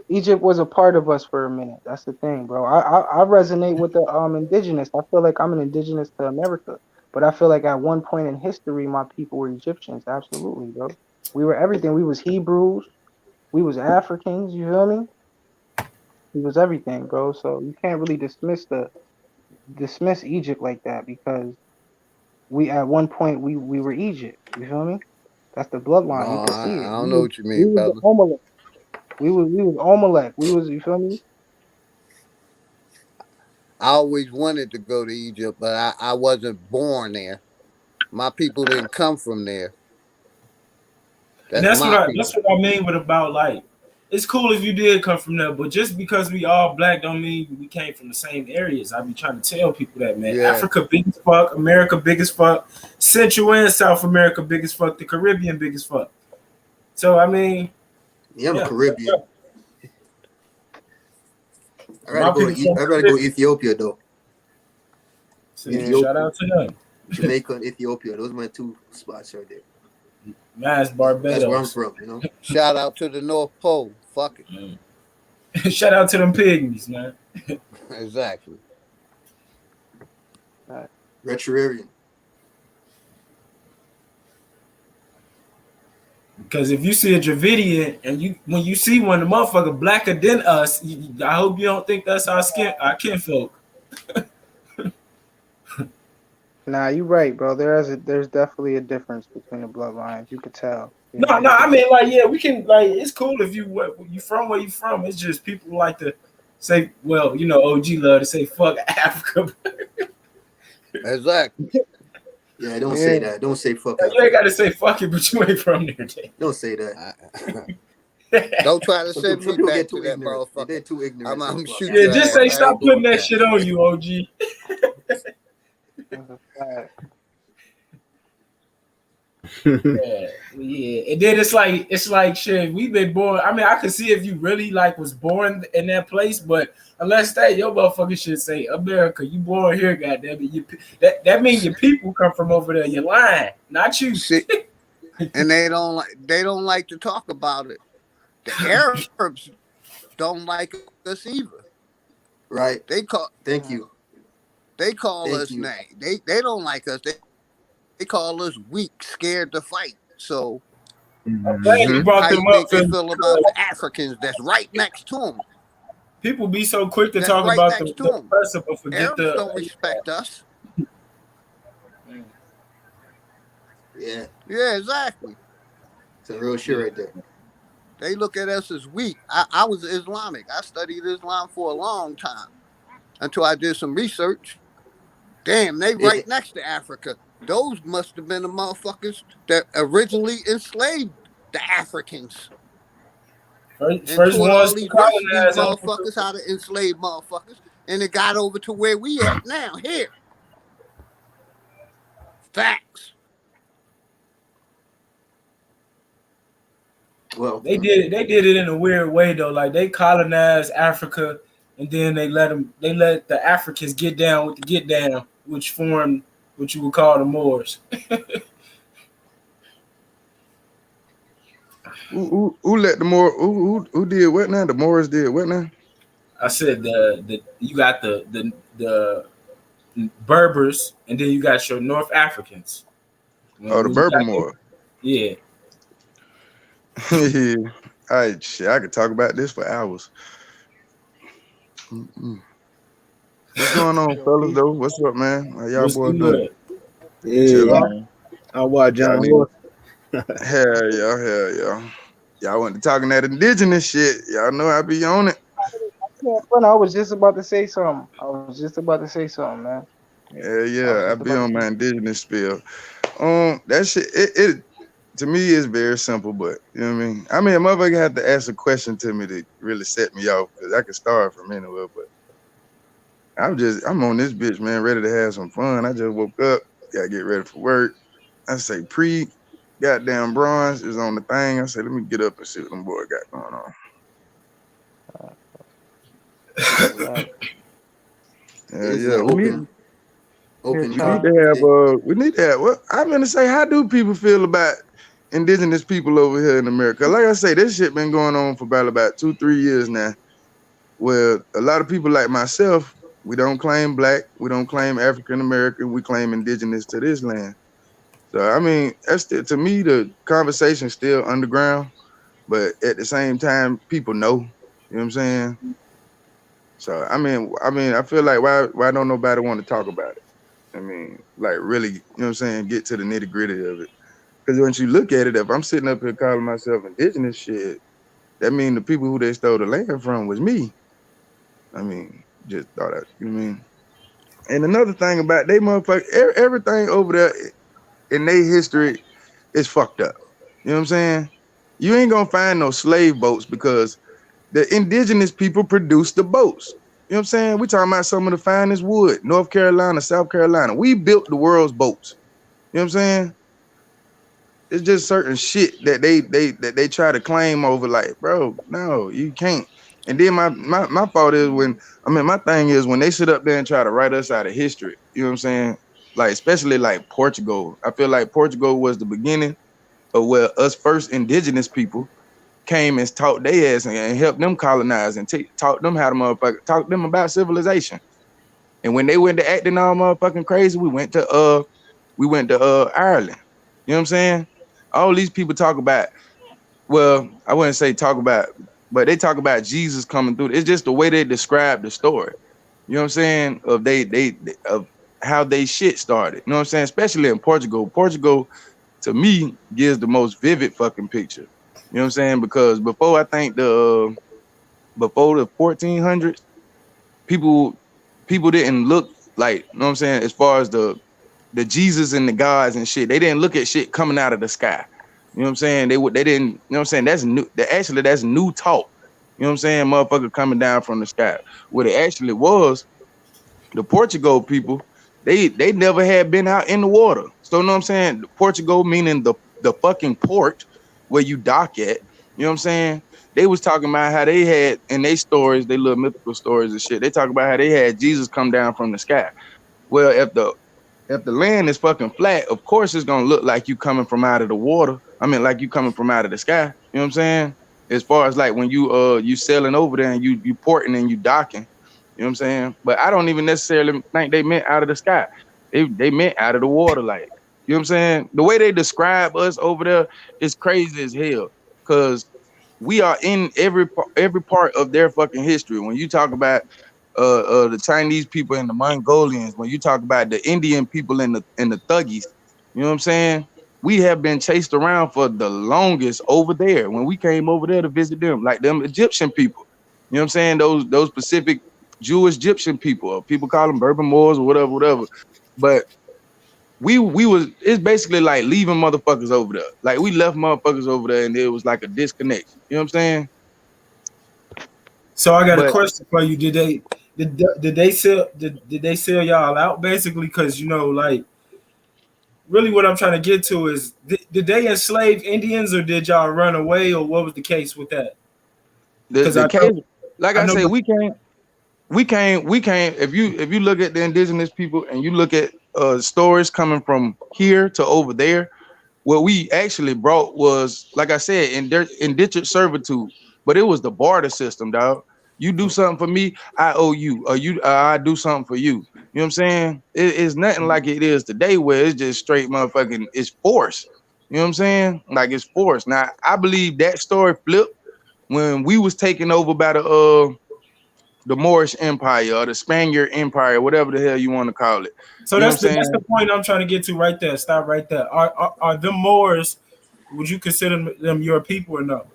Egypt was a part of us for a minute. That's the thing, bro. I resonate with the indigenous. I feel like I'm an indigenous to America, but I feel like at one point in history, my people were Egyptians. Absolutely, bro. We were everything. We was Hebrews. We was Africans. You feel me? We was everything, bro. So you can't really dismiss Egypt like that because we at one point we were Egypt. You feel me? That's the No, bloodline. You can see I it. don't know what you We mean, was the brother. Omelech. We was Omelech. We was, you feel me? I always wanted to go to Egypt, but I wasn't born there. My people didn't come from there. And That's my that's people. what I mean with about like it's cool if you did come from there, but just because we all black don't mean we came from the same areas. I be trying to tell people that, man. Yeah. Africa big as fuck, America big as fuck, Central and South America big as fuck, the Caribbean big as fuck. So I mean, Yeah, I'm a yeah, Caribbean. my people from I'd the rather go Caribbean. Ethiopia though. See, Yeah. shout Ethiopia, out to them. Jamaica, and Ethiopia. Those are my two spots right there. Mine's That's where I'm Barbados. from. You know. Shout out to the North Pole. Fuck it. Mm. Shout out to them pygmies, man. Exactly. Retrarian. Because if you see a Dravidian and you when you see one, the motherfucker blacker than us, I hope you don't think that's our kinfolk. Nah, you right, bro. There's definitely a difference between the bloodlines. You could tell. You No, know, no, you I could. mean like yeah, we can like it's cool if you from where you from. It's just people like to say, well, you know, OG love to say fuck Africa. Exactly. Yeah, don't say Yeah. that. Don't say fuck You ain't Africa. got to say fuck it, but you ain't from there. Don't say that. Don't try to send Some me people back get to too that ignorant. motherfucker. They're too ignorant. I'm That's shoot Yeah, your just ass. say I ain't stop putting doing that that. shit on you, OG. That's a fact. Yeah, yeah. And then it's like shit. We've been born. I mean, I could see if you really like was born in that place, but unless that your motherfucker should say America, you born here, goddamn it. That means your people come from over there. You're lying, not you. See, and they don't like to talk about it. The Arabs don't like us either. right. They call Thank you. they call Thank us you. names. They don't like us. They call us weak, scared to fight. So I'm glad you Mm-hmm. brought how them you up think they because feel about the Africans that's right next to them? people be so quick to That's talk right about next to the them. oppressor, but forget Arabs the. don't respect us. Yeah. Yeah, exactly. Some real shit right there. They look at us as weak. I was Islamic. I studied Islam for a long time until I did some research. Damn, they Yeah. right next to Africa. Those must have been the motherfuckers that originally enslaved the Africans and First taught all ones to these rest of these colonize motherfuckers Africa. how to enslave motherfuckers. And it got over to where we at now, here. Facts. Well, They did it in a weird way though. Like they colonized Africa, and then they let the Africans get down with the get down, which formed what you would call the Moors. Who let the more who did what now? The Moors did what now? I said the you got the Berbers, and then you got your North Africans. Oh, the When you Berber got Moor. yeah, Yeah. All right, shit. I could talk about this for hours. Mm-mm. What's going on, Yo, fellas? peace. Though, what's up, man? How y'all what's boys doing? good? Yeah, Chilling. man. I watch Y'all John need Horse. hell yeah. Y'all went to talking that indigenous shit. Y'all know I be on it. Yeah, friend, I was just about to say something. I was just about to say something, man. Yeah, I was yeah. I just be about to on say my indigenous spiel. That shit. It to me is very simple, but you know what I mean. I mean, a motherfucker had to ask a question to me to really set me off because I could start from anywhere, but I'm on this bitch, man, ready to have some fun. I just woke up, gotta get ready for work. I say goddamn bronze is on the thing. I say, let me get up and see what them boy got going on. That's right. It's Yeah, an we need open we need topic. to have we need to have well, I'm gonna say, how do people feel about indigenous people over here in America? Like I say, this shit been going on for about 2-3 years now. Well, a lot of people like myself, we don't claim black, we don't claim African American, we claim indigenous to this land. So I mean, that's still, to me, the conversation's still underground, but at the same time, people know. You know what I'm saying? So I feel like why don't nobody want to talk about it? I mean, like really, you know what I'm saying, get to the nitty gritty of it. Because once you look at it, if I'm sitting up here calling myself indigenous, shit, that mean the people who they stole the land from was me. I mean, just thought I, you know what I mean? And another thing about they motherfucker, everything over there in their history is fucked up. You know what I'm saying? You ain't gonna find no slave boats because the indigenous people produced the boats. You know what I'm saying? We talking about some of the finest wood, North Carolina, South Carolina. We built the world's boats. You know what I'm saying? It's just certain shit that they try to claim over, like, bro, no, you can't. And then my fault is my thing is when they sit up there and try to write us out of history, you know what I'm saying? Like, especially like Portugal. I feel like Portugal was the beginning of where us first indigenous people came and taught their ass and helped them colonize and taught them how to talk them about civilization. And when they went to acting all motherfucking crazy, we went to Ireland. You know what I'm saying? All these people talk about, well, I wouldn't say talk about, but they talk about Jesus coming through. It's just the way they describe the story. You know what I'm saying? Of how they shit started. You know what I'm saying? Especially in Portugal. Portugal, to me, gives the most vivid fucking picture. You know what I'm saying? Because before the 1400s, people didn't look like, you know what I'm saying, as far as the Jesus and the gods and shit. They didn't look at shit coming out of the sky. You know what I'm saying? They didn't, you know what I'm saying? That's new. That's new talk. You know what I'm saying? Motherfucker coming down from the sky. What it actually was, the Portugal people, they never had been out in the water. So you know what I'm saying? Portugal meaning the fucking port where you dock at. You know what I'm saying? They was talking about how they had in their stories, they little mythical stories and shit. They talk about how they had Jesus come down from the sky. Well, if the land is fucking flat, of course it's gonna look like you coming from out of the water. I mean, like you coming from out of the sky. You know what I'm saying? As far as like when you sailing over there and you porting and you docking. You know what I'm saying? But I don't even necessarily think they meant out of the sky. They meant out of the water, like, you know what I'm saying? The way they describe us over there is crazy as hell. Cause we are in every part of their fucking history. When you talk about the Chinese people and the Mongolians, when you talk about the Indian people and the Thuggies, you know what I'm saying? We have been chased around for the longest over there. When we came over there to visit them, like them Egyptian people, you know what I'm saying? Those Pacific Jewish Egyptian people, or people call them Berber Moors or whatever, whatever. But we was, it's basically like leaving motherfuckers over there. Like we left motherfuckers over there, and it was like a disconnection. You know what I'm saying? So I got a But question for you. Did they sell y'all out basically? Because like really what I'm trying to get to is did they enslave Indians or did y'all run away or what was the case with that? Because the case, like I I know say, we can't. If you look at the indigenous people and you look at stories coming from here to over there, what we actually brought was, like I said, indentured servitude, but it was the barter system, dog. You do something for me, I owe you, or I do something for you. You know what I'm saying? It's nothing like it is today, where it's just straight motherfucking, it's force. You know what I'm saying? Like, it's force. Now, I believe that story flipped when we was taken over by the Moorish Empire or the Spaniard Empire, whatever the hell you want to call it. so You know what I'm that's the saying? point I'm trying to get to right there. Stop right there. Are them Moors? Would you consider them your people or no?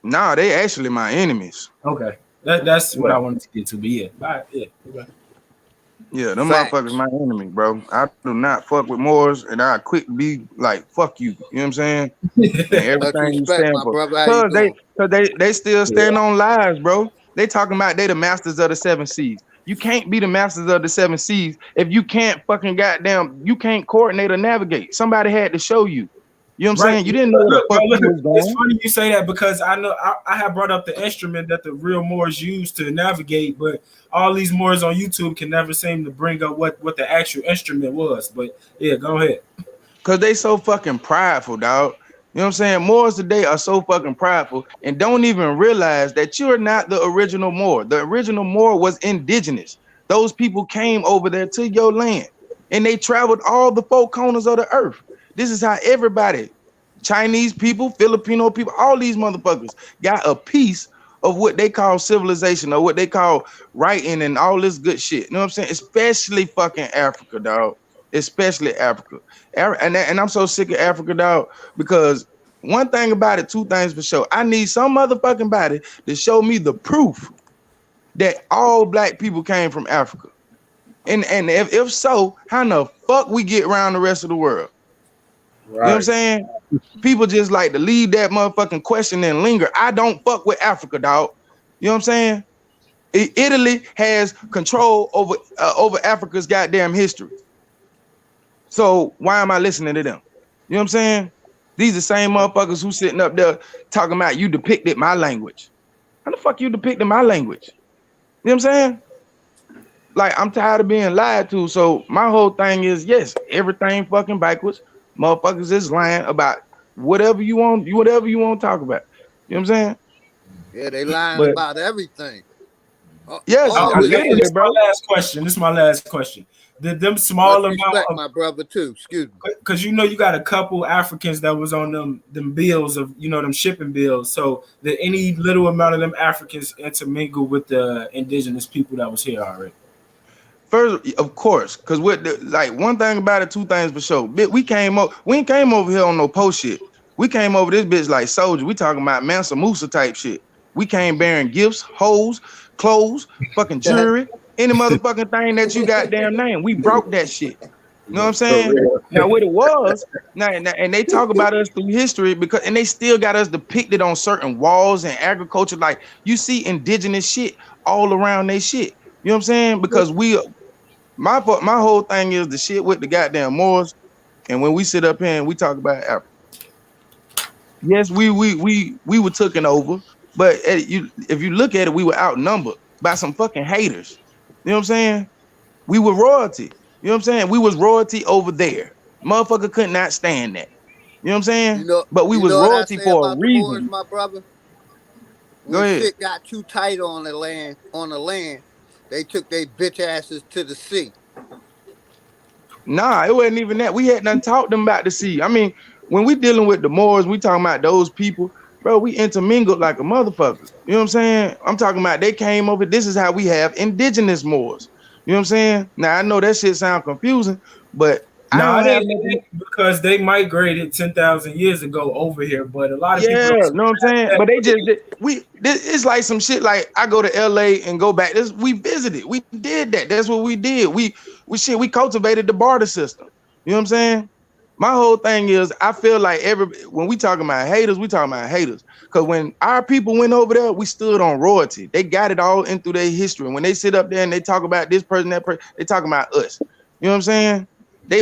Nah, they actually my enemies. Okay, that's what Yeah. I wanted to get to. But yeah, all right, yeah. Okay. Yeah, them motherfuckers Facts. my enemy, bro. I do not fuck with Moors, and I quick be like, fuck you. You know what I'm saying? And Much everything you respect, stand my for. brother. How you Cause doing? they still Yeah. stand on lies, bro. They talking about they the masters of the seven seas. You can't be the masters of the seven seas if you can't fucking goddamn, you can't coordinate or navigate. Somebody had to show you. You know what I'm Right. saying? You didn't know where the Look, bro, fuck you look. was It's going. funny you say that because I know I have brought up the instrument that the real Moors use to navigate, but all these Moors on YouTube can never seem to bring up what the actual instrument was. But yeah, go ahead. Cause they so fucking prideful, dog. You know what I'm saying? Moors today are so fucking prideful and don't even realize that you're not the original Moor. The original Moor was indigenous. Those people came over there to your land and they traveled all the four corners of the earth. This is how everybody, Chinese people, Filipino people, all these motherfuckers got a piece of what they call civilization or what they call writing and all this good shit. You know what I'm saying? Especially fucking Africa, dog. Especially Africa. And I'm so sick of Africa, dog, because one thing about it, two things for sure. I need some motherfucking body to show me the proof that all black people came from Africa. And if so, how in the fuck we get around the rest of the world? You know what I'm Right. saying? People just like to leave that motherfucking question and linger. I don't fuck with Africa, dog. You know what I'm saying? Italy has control over Africa's goddamn history. So why am I listening to them? You know what I'm saying? These are the same motherfuckers who sitting up there talking about you depicted my language. How the fuck you depicted my language? You know what I'm saying? Like, I'm tired of being lied to. So my whole thing is, yes, everything fucking backwards. Motherfuckers is lying about whatever you want to talk about. You know what I'm saying? Yeah, they lying But about everything. yes, All Oh, of it. and literally, this is bro. my last question. This is my last question. Did them small Much amount respect, of my brother, too. Excuse me. because you know you got a couple Africans that was on them bills of them shipping bills. So did any little amount of them Africans intermingle with the indigenous people that was here already? First, of course, because like one thing about it, two things for sure. We ain't came over here on no post shit. We came over this bitch like soldiers. We talking about Mansa Musa type shit. We came bearing gifts, hoes, clothes, fucking jewelry, any motherfucking thing that you got damn name. We brought that shit. You know what I'm For saying? real. Now what it was, and they talk about us through history and they still got us depicted on certain walls and agriculture. Like you see indigenous shit all around they shit. You know what I'm saying? Because my whole thing is the shit with the goddamn Moors, and when we sit up here and we talk about Africa, yes, we were taken over, but if you look at it, we were outnumbered by some fucking haters. You know what I'm saying? We were royalty. You know what I'm saying? We was royalty over there. Motherfucker could not stand that. You know what I'm You saying? know, But we you was know what I royalty say for a about the Moors, reason. my brother? Go When ahead. shit got too tight on the land, they took their bitch asses to the sea. Nah, it wasn't even that. We had nothing taught them about the sea. I mean, when we dealing with the Moors, we talking about those people, bro. We intermingled like a motherfucker. You know what I'm saying? I'm talking about they came over. This is how we have indigenous Moors. You know what I'm saying? Now I know that shit sound confusing, but I No, don't it have ain't, it nothing. ain't because they migrated 10,000 years ago over here, but a lot of people Yeah, don't you know what I'm saying? that. But they just it's like some shit like I go to LA and go back. We visited. We did that. That's what we did. We cultivated the barter system. You know what I'm saying? My whole thing is I feel like when we talking about haters, we talking about haters. Cause when our people went over there, we stood on royalty. They got it all in through their history. And when they sit up there and they talk about this person, that person, they talking about us. You know what I'm saying?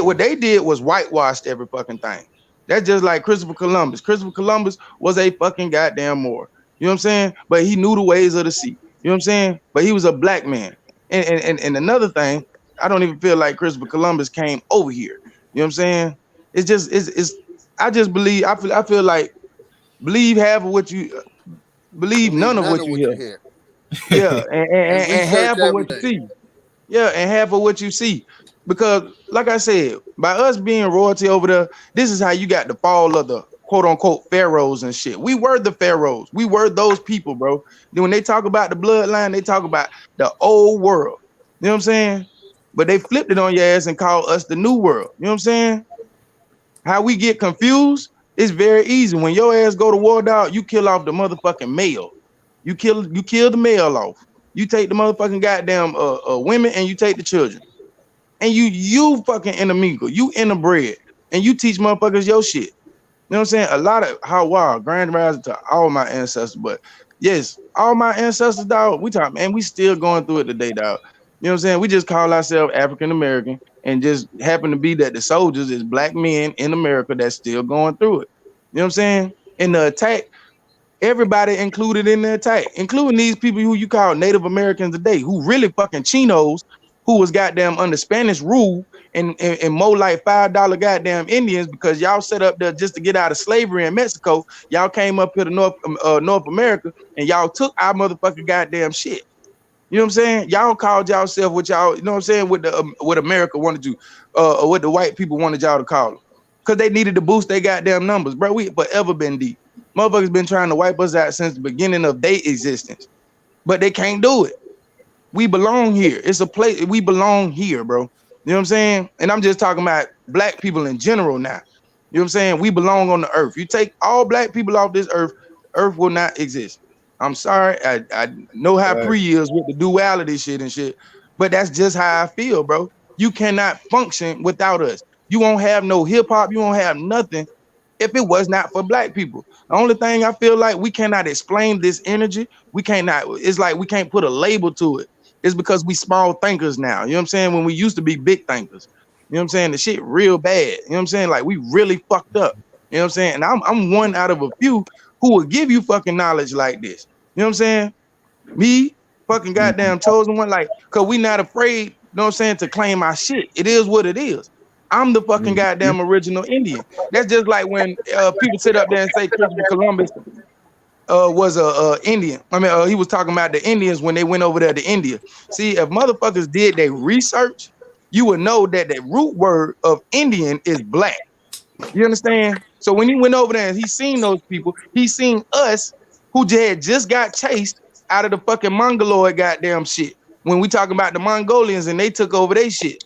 What they did was whitewashed every fucking thing. That's just like Christopher Columbus. Christopher Columbus was a fucking goddamn Moor. You know what I'm saying? But he knew the ways of the sea. You know what I'm saying? But he was a black man. And another thing, I don't even feel like Christopher Columbus came over here. You know what I'm saying? It's just it's I just believe I feel like believe half of what you believe Believe none of none what of you what hear. you hear. Yeah, And and research half of what you everything. see. Yeah, and half of what you see. Because, like I said, by us being royalty over there, this is how you got the fall of the quote unquote pharaohs and shit. We were the pharaohs. We were those people, bro. Then when they talk about the bloodline, they talk about the old world. You know what I'm saying? But they flipped it on your ass and called us the new world. You know what I'm saying? How we get confused is very easy. When your ass go to war, dog, you kill off the motherfucking male. You kill the male off. You take the motherfucking goddamn women and you take the children. And you fucking intermingle. You interbred. And you teach motherfuckers your shit. You know what I'm saying? A lot of how wild, grand rising to all my ancestors. But yes, all my ancestors, dog, we talk, man, we still going through it today, dog. You know what I'm saying? We just call ourselves African American and just happen to be that the soldiers is black men in America that's still going through it. You know what I'm saying? In the attack, everybody included in the attack, including these people who you call Native Americans today, who really fucking chinos, who was goddamn under Spanish rule and more like $5 goddamn Indians because y'all set up there just to get out of slavery in Mexico. Y'all came up here to North America and y'all took our motherfucking goddamn shit. You know what I'm saying? Y'all called y'all what y'all, you know what I'm saying, with the what America wanted to, or what the white people wanted y'all to call them. Because they needed to boost their goddamn numbers. Bro, we forever been deep. Motherfuckers been trying to wipe us out since the beginning of their existence. But they can't do it. We belong here. It's a place, we belong here, bro. You know what I'm saying? And I'm just talking about black people in general now. You know what I'm saying? We belong on the earth. You take all black people off this earth, earth will not exist. I'm sorry. I know how Right. pre is with the duality shit and shit, but that's just how I feel, bro. You cannot function without us. You won't have no hip hop. You won't have nothing if it was not for black people. The only thing I feel like we cannot explain this energy. We cannot, it's like we can't put a label to it. It's because we small thinkers now. You know what I'm saying? When we used to be big thinkers. You know what I'm saying? The shit real bad. You know what I'm saying? Like we really fucked up. You know what I'm saying? And I'm one out of a few who will give you fucking knowledge like this. You know what I'm saying? Me, fucking goddamn chosen one, like, cause we not afraid, you know what I'm saying, to claim our shit. It is what it is. I'm the fucking goddamn original Indian. That's just like when people sit up there and say Christopher Columbus was a Indian. I mean, he was talking about the Indians when they went over there to India. See, if motherfuckers did their research, you would know that the root word of Indian is black. You understand? So when he went over there and he seen those people, he seen us who had just got chased out of the fucking Mongoloid goddamn shit. When we talking about the Mongolians and they took over their shit.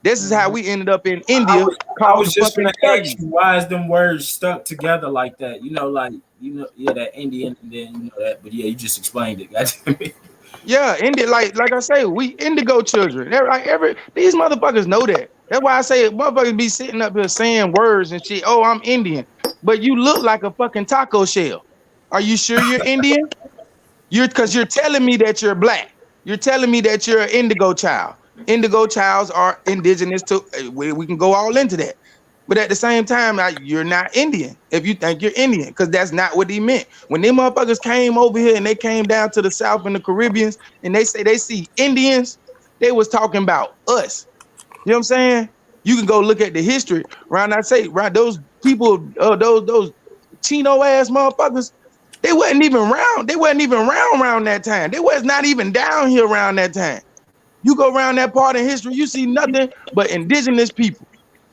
This is how we ended up in I India was I called was the just fucking gonna ask Thuggies. you why is them words stuck together like that? Like yeah, that Indian and then that, but yeah, you just explained it. Goddamn it. Yeah, like I say, we indigo children. Like these motherfuckers know that. That's why I say motherfuckers be sitting up here saying words and shit. Oh, I'm Indian, but you look like a fucking taco shell. Are you sure you're Indian? Because you're telling me that you're black. You're telling me that you're an indigo child. Indigo childs are indigenous to. We can go all into that. But at the same time, you're not Indian if you think you're Indian, because that's not what he meant. When them motherfuckers came over here and they came down to the South and the Caribbeans and they say they see Indians, they was talking about us. You know what I'm saying? You can go look at the history. Around I say, right, those people, those Chino ass motherfuckers, they wasn't even around. They wasn't even around that time. They was not even down here around that time. You go around that part in history, you see nothing but indigenous people.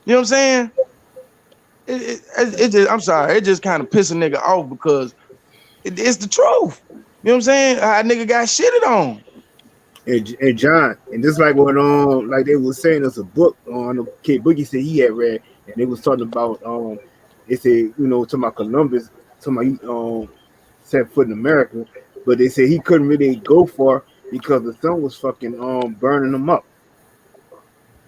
You know what I'm saying? It just, I'm sorry, it just kind of piss a nigga off because it's the truth. You know what I'm saying? How a nigga got shitted on. And John, and just like what like they was saying, there's a book on the Kid Boogie said he had read, and they was talking about they said talking about Columbus, talking about set foot in America, but they said he couldn't really go far because the sun was fucking burning him up.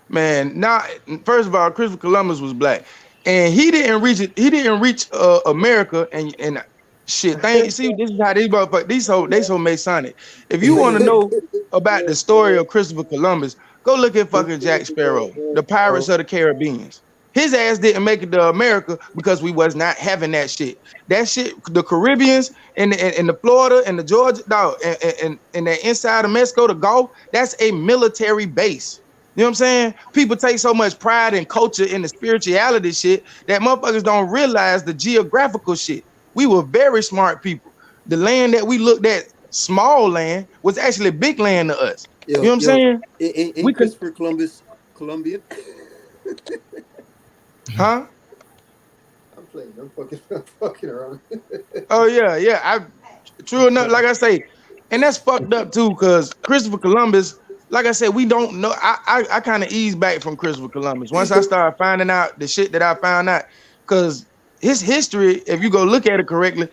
Man, now first of all, Christopher Columbus was black, and he didn't reach it. He didn't reach America, and shit. See, this is how these motherfuckers. They so Masonic. If you want to know about the story of Christopher Columbus, go look at fucking Jack Sparrow, the Pirates of the Caribbean. His ass didn't make it to America because we was not having that shit. That shit, the Caribbeans and the Florida and the Georgia, dog, and the inside of Mexico, the Gulf, that's a military base. You know what I'm saying? People take so much pride in culture and the spirituality shit that motherfuckers don't realize the geographical shit. We were very smart people. The land that we looked at, small land, was actually big land to us. You know Yo, what I'm yo, saying? We ain't could, Christopher Columbus Colombian? huh? I'm playing. I'm fucking around. Oh yeah, yeah. True enough, like I say, and that's fucked up too, because Christopher Columbus, like I said, we don't know. I kind of eased back from Christopher Columbus once I started finding out the shit that I found out, because his history, if you go look at it correctly,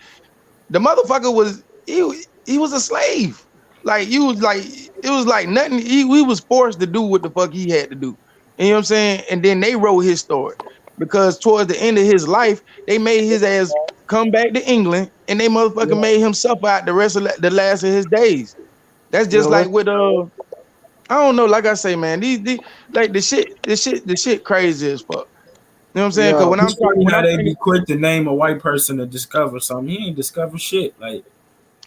the motherfucker was he was a slave. Like you was like it was like nothing. We was forced to do what the fuck he had to do. You know what I'm saying? And then they wrote his story because towards the end of his life, they made his ass come back to England and they motherfucker Yo, made him suffer out the rest of the last of his days. That's just yo, like let's with I don't know. Like I say, man, these like the shit crazy as fuck. You know what I'm saying? Because Yo, It's funny when how I'm they thinking, be quick to name a white person to discover something. He ain't discover shit. Like,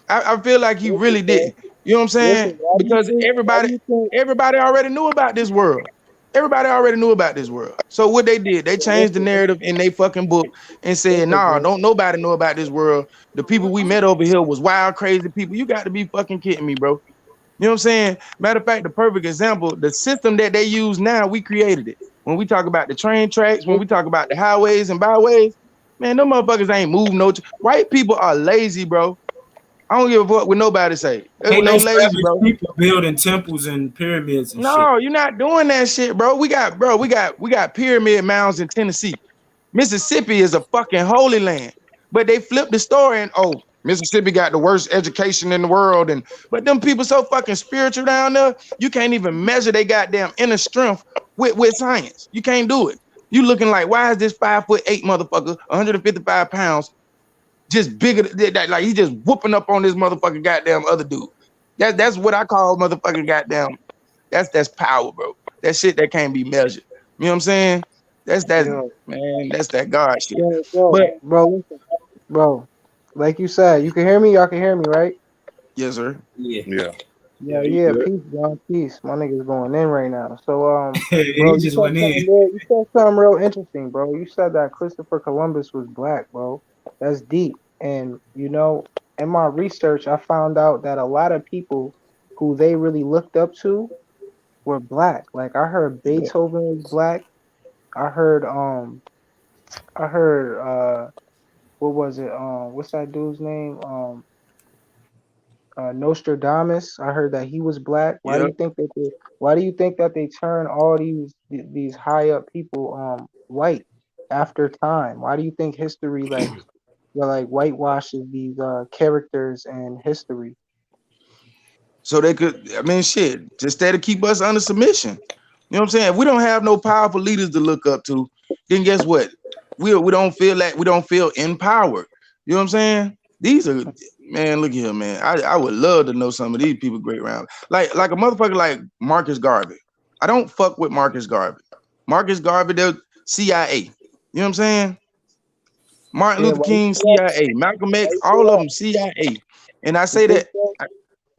I feel like he listen, really bro. didn't. You know what I'm saying? Listen, why do you Because think? Why do you think? everybody already knew about this world. Everybody already knew about this world. So what they did, they So changed the listen, narrative in their fucking book and said, listen, nah, bro. don't nobody know about this world. The people we met over here was wild, crazy people. You got to be fucking kidding me, bro. You know what I'm saying? Matter of fact, the perfect example, the system that they use now, we created it. When we talk about the train tracks, when we Listen, talk about the highways and byways, man, them motherfuckers ain't moved no. White people are lazy, bro. I don't give a fuck what nobody say. ain't They no lazy, savage bro. people building temples and pyramids and shit. No, you're not doing that shit, bro. We got pyramid mounds in Tennessee. Mississippi is a fucking holy land. But they flipped the story and Mississippi got the worst education in the world. And but them people so fucking spiritual down there, you can't even measure they goddamn inner strength with science. You can't do it. You looking like, why is this 5'8" motherfucker, 155 pounds, just bigger like he just whooping up on this motherfucking goddamn other dude. That's what I call motherfucking goddamn. That's power, bro. That shit that can't be measured. You know what I'm saying? That's that yo, man. That's that God shit. bro, But bro, listen, bro. Like you said, you can hear me. Y'all can hear me, right? yes, sir. Yeah. Yeah. Yeah, Yeah, you yeah. good. Peace, John. Peace. My nigga's going in right now. So, bro, He you just said went in. something real. You said something real interesting, bro. You said that Christopher Columbus was black, bro. That's deep. And in my research, I found out that a lot of people who they really looked up to were black. Like I heard Yeah. Beethoven was black. I heard I heard what was it? What's that dude's name? Nostradamus. I heard that he was black. Why do Yeah. you think that why do you think that they turn all these high up people white after time? Why do you think history like whitewashes these characters and history? So they could, I mean, shit, just there to keep us under submission. You know what I'm saying? If we don't have no powerful leaders to look up to, then guess what? We don't feel that we don't feel empowered. You know what I'm saying? These are man, look here, man. I would love to know some of these people great round. Like a motherfucker like Marcus Garvey. I don't fuck with Marcus Garvey. Marcus Garvey, the CIA. You know what I'm saying? Martin Yeah, Luther why you King, say that? CIA. Malcolm Why X, you say all of that? them CIA. And I You say think that, so?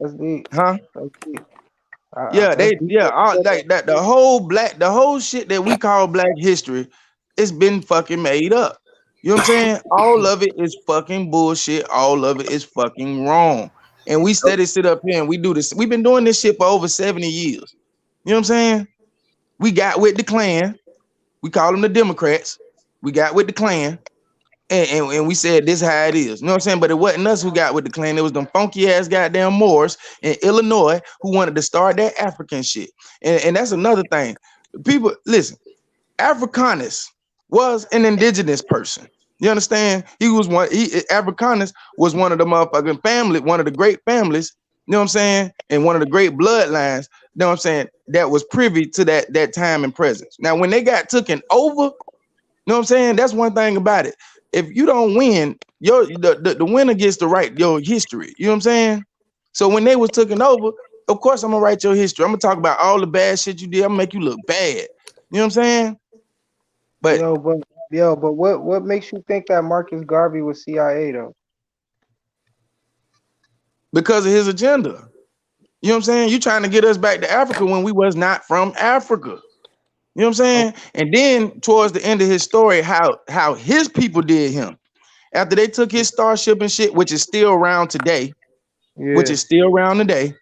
That's deep. huh? That's deep. Yeah, That's they deep yeah, that you said that. like that the whole shit that we call black history, it's been fucking made up. You know what I'm saying? All of it is fucking bullshit. All of it is fucking wrong. And we steady sit up here and we do this. We've been doing this shit for over 70 years. You know what I'm saying? We got with the Klan. We call them the Democrats. We got with the Klan. And we said this how it is. You know what I'm saying? But it wasn't us who got with the Klan. It was them funky ass goddamn Moors in Illinois who wanted to start that African shit. And that's another thing. People, listen, Africanus was an indigenous person. You understand? Africanus was one of the motherfucking family, one of the great families, you know what I'm saying? And one of the great bloodlines, you know what I'm saying, that was privy to that time and presence. Now, when they got taken over, know what I'm saying? That's one thing about it. If you don't win, the winner gets to write your history. You know what I'm saying? So when they was taking over, of course I'm gonna write your history. I'm gonna talk about all the bad shit you did. I'm gonna make you look bad. You know what I'm saying? But Yo, but yo, but what makes you think that Marcus Garvey was CIA though? because of his agenda, you know what I'm saying? You trying to get us back to Africa when we was not from Africa. You know what I'm Oh, saying? And then towards the end of his story, how his people did him after they took his starship and shit, which is still around today, which yeah. is still around today.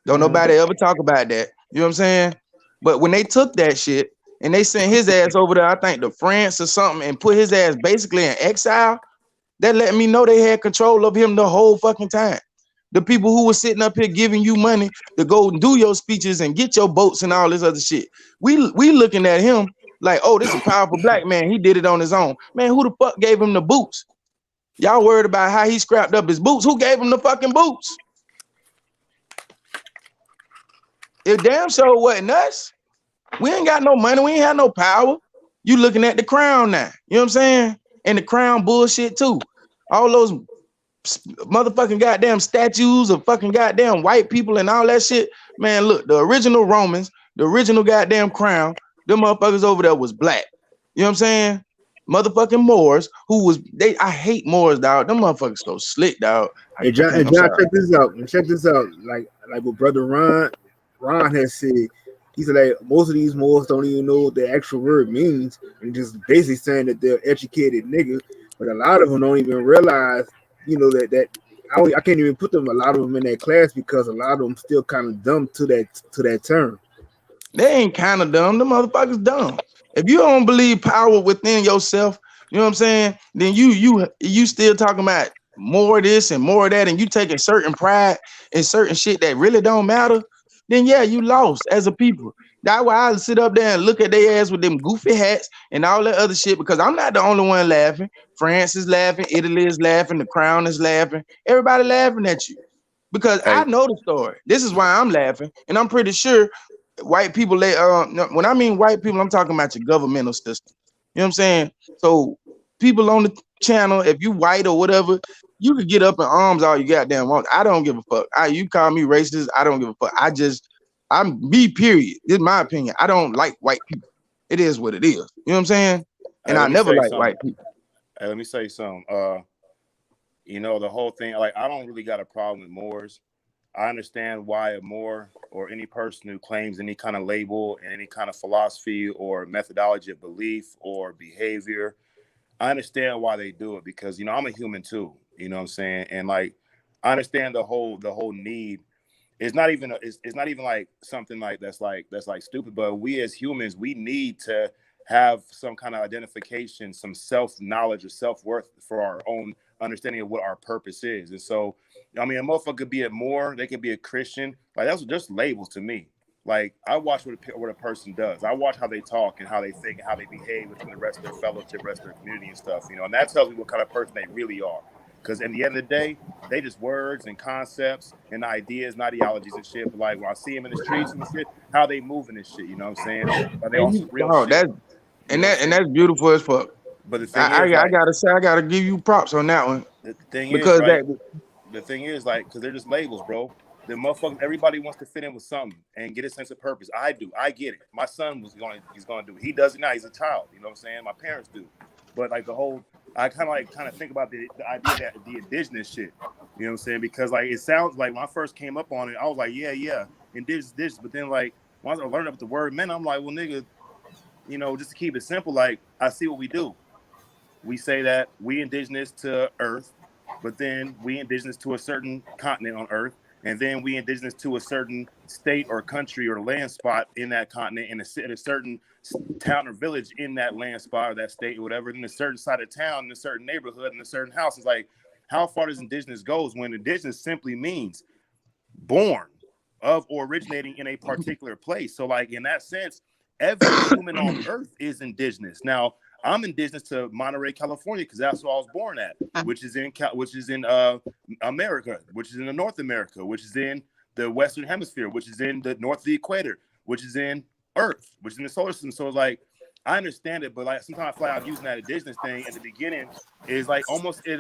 Don't Hmm. nobody ever talk about that. You know what I'm saying? But when they took that shit and they sent his ass over there, I think to France or something, and put his ass basically in exile, that let me know they had control of him the whole fucking time. The people who were sitting up here giving you money to go and do your speeches and get your boats and all this other shit. We looking at him like, oh, this is a powerful black man. He did it on his own. Man, who the fuck gave him the boots? Y'all worried about how he scrapped up his boots. Who gave him the fucking boots? It damn sure wasn't us. We ain't got no money. We ain't had no power. You looking at the crown now. You know what I'm saying? And the crown bullshit too. All those. motherfucking goddamn statues of fucking goddamn white people and all that shit. Man, look, the original Romans, the original goddamn crown, them motherfuckers over there was black. You know what I'm saying? Motherfucking Moors, who was they? I hate Moors, dog. Them motherfuckers so slick, dog. I can't. And I'm John, sorry. check this out. And check this out. Like what brother Ron has said. He said that most of these Moors don't even know what the actual word means, and just basically saying that they're educated niggas. But a lot of them don't even realize, that I can't even put them a lot of them in that class because a lot of them still kind of dumb to that term. They ain't kind of dumb. The motherfuckers dumb. If you don't believe power within yourself, you know what I'm saying? Then you still talking about more of this and more of that, and you taking certain pride in certain shit that really don't matter. Then yeah, you lost as a people. That's why I sit up there and look at their ass with them goofy hats and all that other shit because I'm not the only one laughing. France is laughing, Italy is laughing, the crown is laughing, everybody laughing at you because I Hey, know the story. This is why I'm laughing, and I'm pretty sure white people they no, when I mean white people, I'm talking about your governmental system. You know what I'm saying? So people on the channel, if you white or whatever, you could get up in arms all you goddamn want. I don't give a fuck. You call me racist, I don't give a fuck. I'm me, period. This is my opinion. I don't like white people. It is what it is. You know what I'm saying? hey, And I let me never say like white something. people. Hey, let me say something. The whole thing, like, I don't really got a problem with Moors. I understand why a Moor or any person who claims any kind of label and any kind of philosophy or methodology of belief or behavior, I understand why they do it because, I'm a human too. You know what I'm saying? And like, I understand the whole need. It's not even like something that's like stupid, but we as humans, we need to have some kind of identification, some self-knowledge or self-worth for our own understanding of what our purpose is. And so, I mean, a motherfucker could be a Moor, they could be a Christian. Like, that's just labels to me. Like, I watch what a person does. I watch how they talk and how they think and how they behave within the rest of their fellowship, rest of their community and stuff, and that tells me what kind of person they really are. Because at the end of the day, they just words and concepts and ideas and ideologies and shit. But like when I see them in the streets and shit, how they moving and shit, you know what I'm saying? Are they And on some you real dog, shit? that You know what I'm and saying? that's beautiful as fuck. But the thing is, I like, gotta say, I gotta give you props on that one the thing is, because right? that The thing is, like, because they're just labels, bro. The motherfuckers, everybody wants to fit in with something and get a sense of purpose. I do. I get it. My son he's gonna do it. He does it now. He's a child. You know what I'm saying? My parents do. But like I kind of think about the idea that the indigenous shit. You know what I'm saying? Because like it sounds like when I first came up on it, I was like, yeah, indigenous. But then like once I learned what the word meant, I'm like, well, nigga, just to keep it simple, like I see what we do. We say that we indigenous to Earth, but then we indigenous to a certain continent on Earth, and then we indigenous to a certain state or country or land spot in that continent, and a certain town or village in that land spot or that state or whatever, in a certain side of town, in a certain neighborhood, in a certain house. It's like, how far does indigenous goes when indigenous simply means born of or originating in a particular place. So, like in that sense, every human on Earth is indigenous. Now, I'm indigenous to Monterey, California, because that's where I was born at, which is in America, which is in the North America, which is in the Western Hemisphere, which is in the north of the equator, which is in Earth, which is in the solar system. So, it's like I understand it, but like sometimes I feel like I'm using that indigenous thing at the beginning is like almost in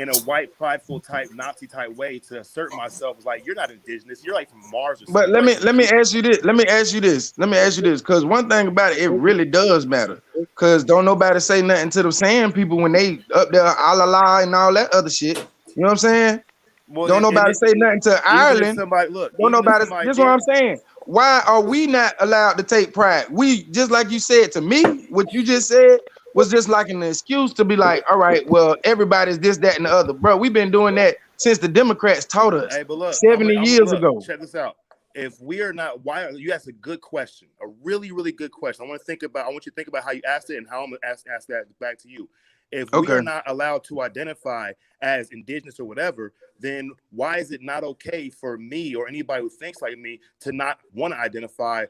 a white prideful type Nazi type way to assert myself. It's like you're not indigenous, you're like from Mars or But something. You're like some let me alien. ask you this. Let me ask you this. Because one thing about it, it really does matter. Because don't nobody say nothing to the sand people when they up there, ah la la, and all that other shit. You know what I'm saying? Well, Don't and nobody it, say nothing to even if Ireland. somebody look, Don't even if nobody. somebody This is what I'm did, saying. Why are we not allowed to take pride? We just like you said to me. What you just said was just like an excuse to be like, all right, well, everybody's this, that, and the other, bro. We've been doing that since the Democrats taught us hey, but look, 70 years look, ago. check this out. If we are not, why are you asked a good question, a really, really good question. I want you to think about how you asked it and how I'm gonna ask that back to you. If we are Okay. not allowed to identify as indigenous or whatever, then why is it not okay for me or anybody who thinks like me to not want to identify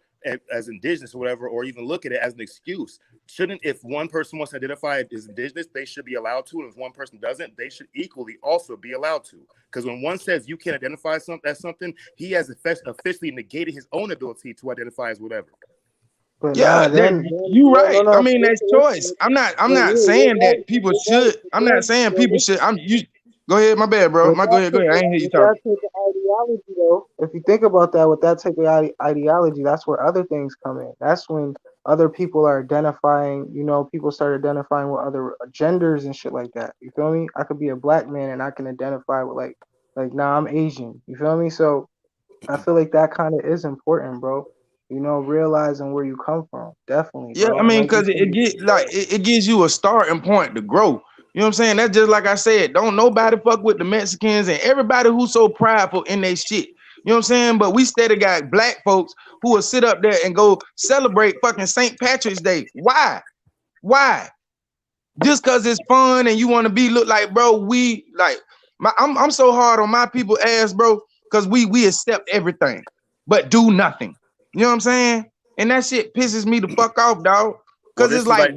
as indigenous or whatever, or even look at it as an excuse? Shouldn't, if one person wants to identify as indigenous, they should be allowed to, and if one person doesn't, they should equally also be allowed to. Because when one says you can't identify as something, he has officially negated his own ability to identify as whatever. But Yeah, nah, that then you no, no, right. I no. mean, that's choice. I'm not You're saying that right. people You're right. should. I'm not saying people should. I'm you. Go ahead, my bad, bro. With My go that ahead, go type ahead. I of, ain't hear you with that talking. type of ideology, though, if you think about that, with that type of ideology, that's where other things come in. That's when other people are identifying. People start identifying with other genders and shit like that. You feel me? I could be a black man and I can identify with nah, I'm Asian. You feel me? So I feel like that kind of is important, bro. Realizing where you come from, definitely, Yeah, I bro. And mean, like you cause it said, get like it gives you a starting point to grow. You know what I'm saying? That's just like I said. Don't nobody fuck with the Mexicans and everybody who's so prideful in their shit. You know what I'm saying? But we steady got black folks who will sit up there and go celebrate fucking St. Patrick's Day. Why? Why? Just cause it's fun and you want to be look like, bro. We like I'm so hard on my people ass, bro, cause we accept everything but do nothing. You know what I'm saying? And that shit pisses me the fuck off, dog. Well, Cause this is like,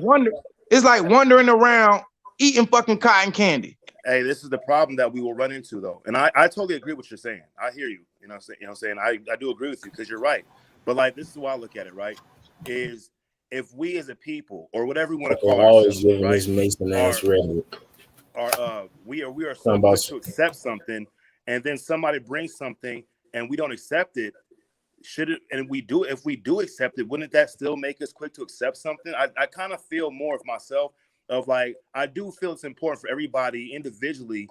it's like wandering around eating fucking cotton candy. hey, this is the problem that we will run into, though. And I totally agree with what you're saying. I hear you. You know what I'm saying? I do agree with you because you're right. But like, this is why I look at it, right? Is if we as a people, or whatever we want to They're call always ourselves, giving right, this Mason are ass rhetoric. we are Talking so about quick to accept something, and then somebody brings something and we don't accept it. Should it, and we do, if we do accept it, wouldn't that still make us quick to accept something? I kind of feel more of myself of like, I do feel it's important for everybody individually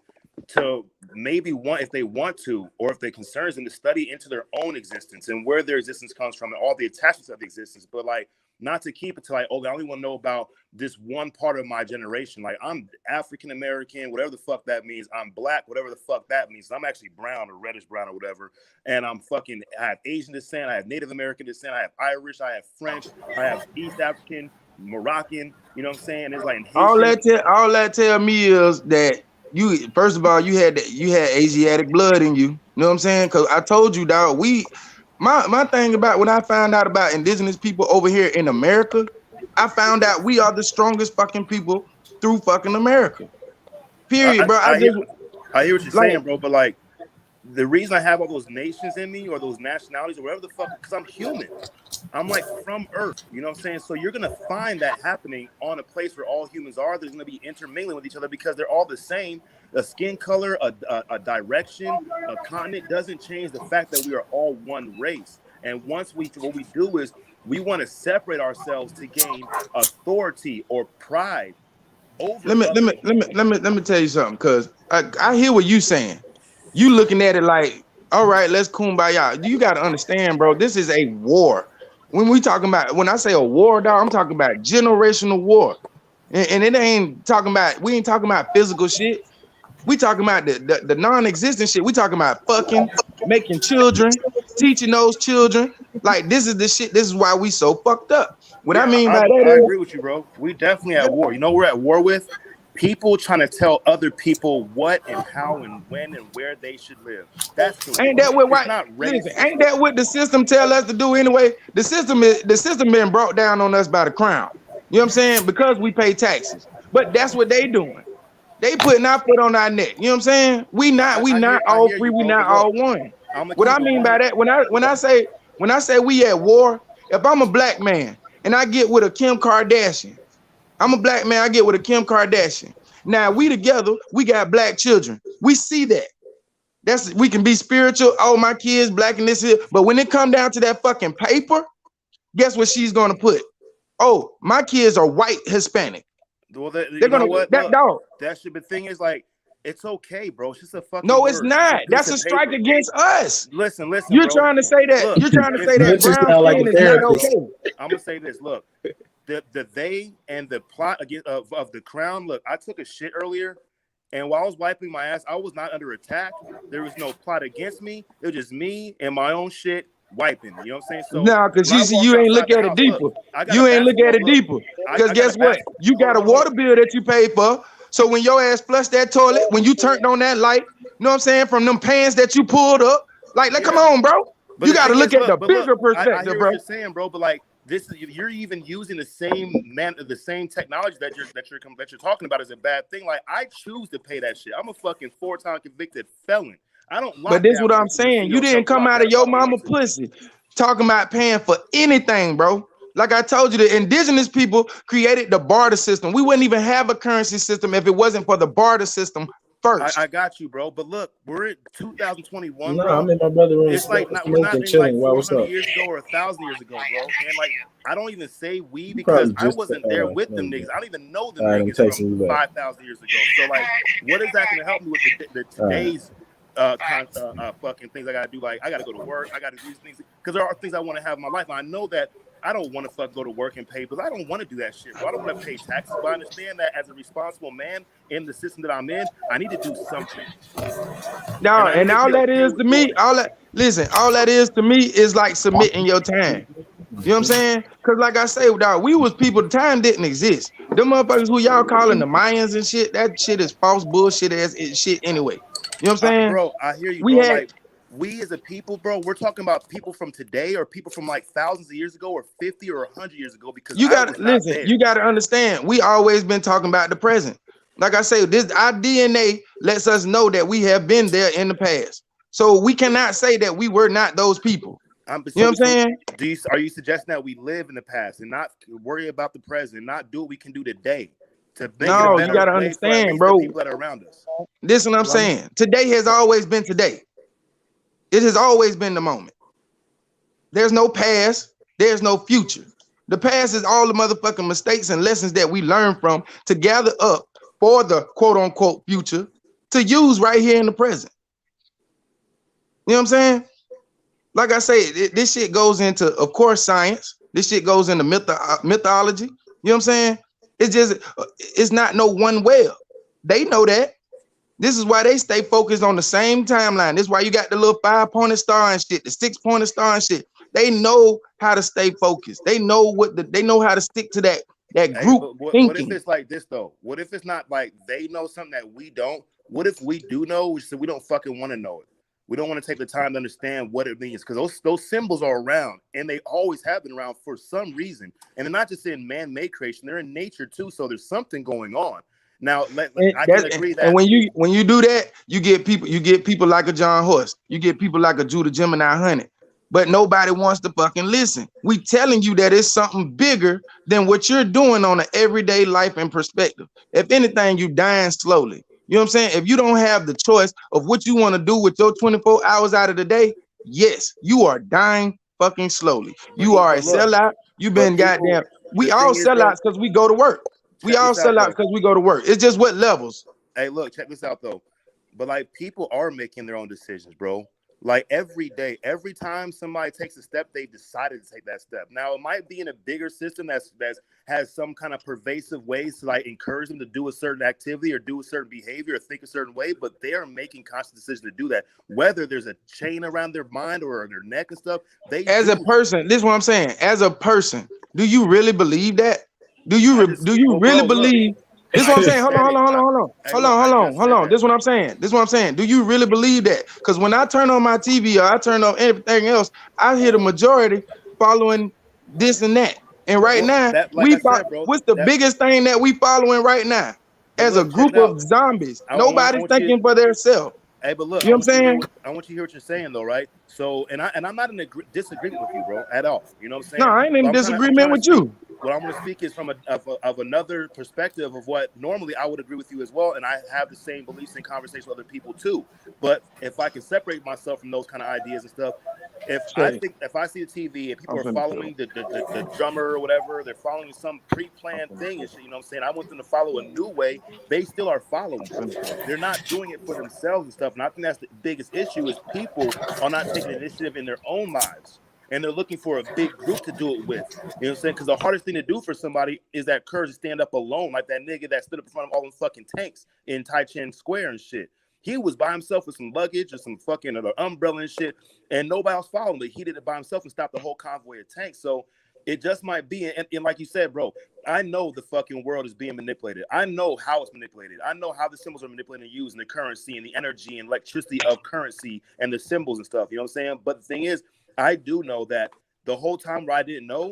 to maybe want, if they want to, or if they're concerns, and to study into their own existence and where their existence comes from and all the attachments of the existence. But like, not to keep it to like, oh, I only want to know about this one part of my generation. Like, I'm African American, whatever the fuck that means. I'm black, whatever the fuck that means. I'm actually brown or reddish brown or whatever. And I have Asian descent, I have Native American descent, I have Irish, I have French, I have East African, Moroccan. You know what I'm saying? It's like Haitian. All that tell me is that you, first of all, you had Asiatic blood in you. You know what I'm saying? Cause I told you, dog, my thing about when I found out about indigenous people over here in America, I found out we are the strongest fucking people through fucking America. Period, bro. I hear what you're Like, saying, bro. But like, the reason I have all those nations in me or those nationalities or whatever the fuck, because I'm human. I'm like from Earth, you know what I'm saying? So you're gonna find that happening on a place where all humans are. There's gonna be intermingling with each other because they're all the same. A skin color, a direction, a continent doesn't change the fact that we are all one race. And once what we do is we want to separate ourselves to gain authority or pride over others. let me tell you something, cause I hear what you saying. You looking at it like, all right, let's kumbaya. You got to understand, bro. This is a war. When I say a war, dog, I'm talking about generational war, and it ain't talking about. We ain't talking about physical shit. We talking about the non-existent shit. We talking about fucking, making children, teaching those children. Like, this is the shit. This is why we so fucked up. What I Yeah, mean by I that agree with you, bro. We definitely at war. You know, we're at war with people trying to tell other people what and how and when and where they should live. That's the ain't war. that what It's right? not Listen, racist. ain't that what the system tell us to do anyway? The system been brought down on us by the crown. You know what I'm saying? Because we pay taxes. But that's what they doing. They putting our foot on our neck. You know what I'm saying? We not I all hear free. you, We bro. But not look, all one. I'm gonna What I keep it mean by 100. that, when I say we at war, if I'm a black man and I get with a Kim Kardashian, I'm a black man. I get with a Kim Kardashian. Now we together. We got black children. We see that. We can be spiritual. Oh, my kids black and this here. But when it come down to that fucking paper, guess what she's gonna put? Oh, my kids are white Hispanic. Well, They're you know gonna what? that Look, dog. that shit. The thing is, like, it's okay, bro. It's just a fucking No, it's word. It's just a not. piece That's a of strike paper. against us. Listen, You're bro. trying to say that. Look, You're trying to say You that just brown sound like skin a is not therapist. okay. I'm gonna say this. Look, the they and the plot against of the crown. Look, I took a shit earlier, and while I was wiping my ass, I was not under attack. There was no plot against me. It was just me and my own shit wiping. You know what I'm saying? So No, because when I you see, walked you ain't outside look the at it house, look, deeper. I got a You ain't look at basketball. it Look, deeper. Because I got a guess what? basket. You Hold got on, a hold on, hold water on. bill that you paid for. So when your ass flushed that toilet, when you turned on that light, you know what I'm saying, from them pans that you pulled up, like come Yeah. on, bro. But You the got to thing look is, at the look, bigger I perspective, hear what bro. you're saying, bro. But like this is you're even using the same technology that you're talking about is a bad thing. Like I choose to pay that shit. I'm a fucking 4-time convicted felon. I don't But lock this that what when I'm the saying. You casino didn't tells me come lock out that of if I your don't mama want to. pussy talking about paying for anything, bro. Like I told you, the indigenous people created the barter system. We wouldn't even have a currency system if it wasn't for the barter system first. I got you, bro. But look, we're in 2021, No, bro. I'm in my brother room It's like we're not smoking, in chilling. like Why? What's 400 up? years ago or 1,000 years ago, bro. And like, I don't even say we You because probably I just wasn't there with them maybe. niggas. I don't even know them All right, I'm niggas from texting you back. 5,000 years ago. So like, what is that going to help me with the All right. today's fucking things I gotta do? Like, I gotta go to work. I gotta do these things because there are things I want to have in my life. And I know that I don't want to go to work and pay, but I don't want to do that shit, bro. I don't want to pay taxes, but I understand that as a responsible man in the system that I'm in, I need to do something. No, And I need and to all be that okay is to with me, doing it. all that is to me is like submitting your time. You know what I'm saying? Cause like I say, dog, we was people, time didn't exist. Them motherfuckers who y'all calling the Mayans and shit, that shit is false bullshit ass shit anyway. You know what I'm saying? Bro, I hear you, We bro. had Like, we as a people, bro, we're talking about people from today or people from like thousands of years ago or 50 or 100 years ago because you I gotta was not listen, there. you gotta understand, we always been talking about the present. Like I say, this our DNA lets us know that we have been there in the past. So we cannot say that we were not those people. You know what I'm saying? Are you suggesting that we live in the past and not worry about the present, not do what we can do today to make it a No, you better gotta place for at understand, least the bro. people that are around us? This is what I'm saying. Today has always been today. It has always been the moment. There's no past, there's no future. The past is all the motherfucking mistakes and lessons that we learn from to gather up for the quote unquote future to use right here in the present. You know what I'm saying? Like I say, this shit goes into, of course, science. This shit goes into mythology. You know what I'm saying? It's just, it's not no one well. They know that. This is why they stay focused on the same timeline. This is why you got the little 5-pointed star and shit, the 6-pointed star and shit. They know how to stay focused. They know they know how to stick to that Hey, group but what if thinking. it's like this though? What if it's not like they know something that we don't? What if we do know, so we don't fucking want to know it? We don't want to take the time to understand what it means because those symbols are around and they always have been around for some reason. And they're not just in man-made creation; they're in nature too. So there's something going on. Now, I can agree And that. when you do that, you get people like a John Horst, you get people like a Judah Gemini Honey, but nobody wants to fucking listen. We telling you that it's something bigger than what you're doing on an everyday life and perspective. If anything, you dying slowly. You know what I'm saying? If you don't have the choice of what you want to do with your 24 hours out of the day, yes, you are dying fucking slowly. You are a But look, sellout. You've but been people, goddamn. We the all thing is, bro, sellouts because we go to work. We check all this out sell out though. because we go to work. It's just what levels. Hey, look, check this out though. But like people are making their own decisions, bro. Like every day, every time somebody takes a step, they've decided to take that step. Now it might be in a bigger system that's has some kind of pervasive ways to like encourage them to do a certain activity or do a certain behavior or think a certain way, but they are making conscious decisions to do that. Whether there's a chain around their mind or their neck and stuff, they As a do. person, this is what I'm saying. As a person, do you really believe that? Do you Well, really bro, look, believe? This is what I I'm saying. just Hold on, said hold it. on, hold on, hold on. Hey, Hold look, on, I hold on, just hold said on. that. This is what I'm saying. This is what I'm saying. Do you really believe that? Because when I turn on my TV or I turn on everything else, I hear the majority following this and that. And right Well, now, that, like I said, bro, what's the that. biggest thing that we following right now? But As a look, check group it out. of zombies. I Nobody's want you. thinking for themselves. Hey, but look, You know what I'm saying? I want you to hear what you're saying though, right? So, I'm not in disagreement with you, bro, at all. You know what I'm No, saying? I ain't in But I'm disagreement trying to with speak. you. What I'm going to speak is from of another perspective of what normally I would agree with you as well, and I have the same beliefs and conversations with other people too. But if I can separate myself from those kind of ideas and stuff, if I see the TV and people I'm are finna tell. following the drummer or whatever, they're following some pre-planned thing and shit. You know what I'm saying? I want them to follow a new way. They still are following it. They're not doing it for themselves and stuff. And I think that's the biggest issue is people are not taking initiative in their own lives. And they're looking for a big group to do it with. You know what I'm saying? Because the hardest thing to do for somebody is that courage to stand up alone, like that nigga that stood up in front of all them fucking tanks in Tai Chin Square and shit. He was by himself with some luggage or some fucking umbrella and shit, and nobody else followed him. But he did it by himself and stopped the whole convoy of tanks. So it just might be, and like you said, bro, I know the fucking world is being manipulated. I know how it's manipulated. I know how the symbols are manipulated and used in the currency and the energy and electricity of currency and the symbols and stuff. You know what I'm saying? But the thing is, I do know that the whole time where I didn't know,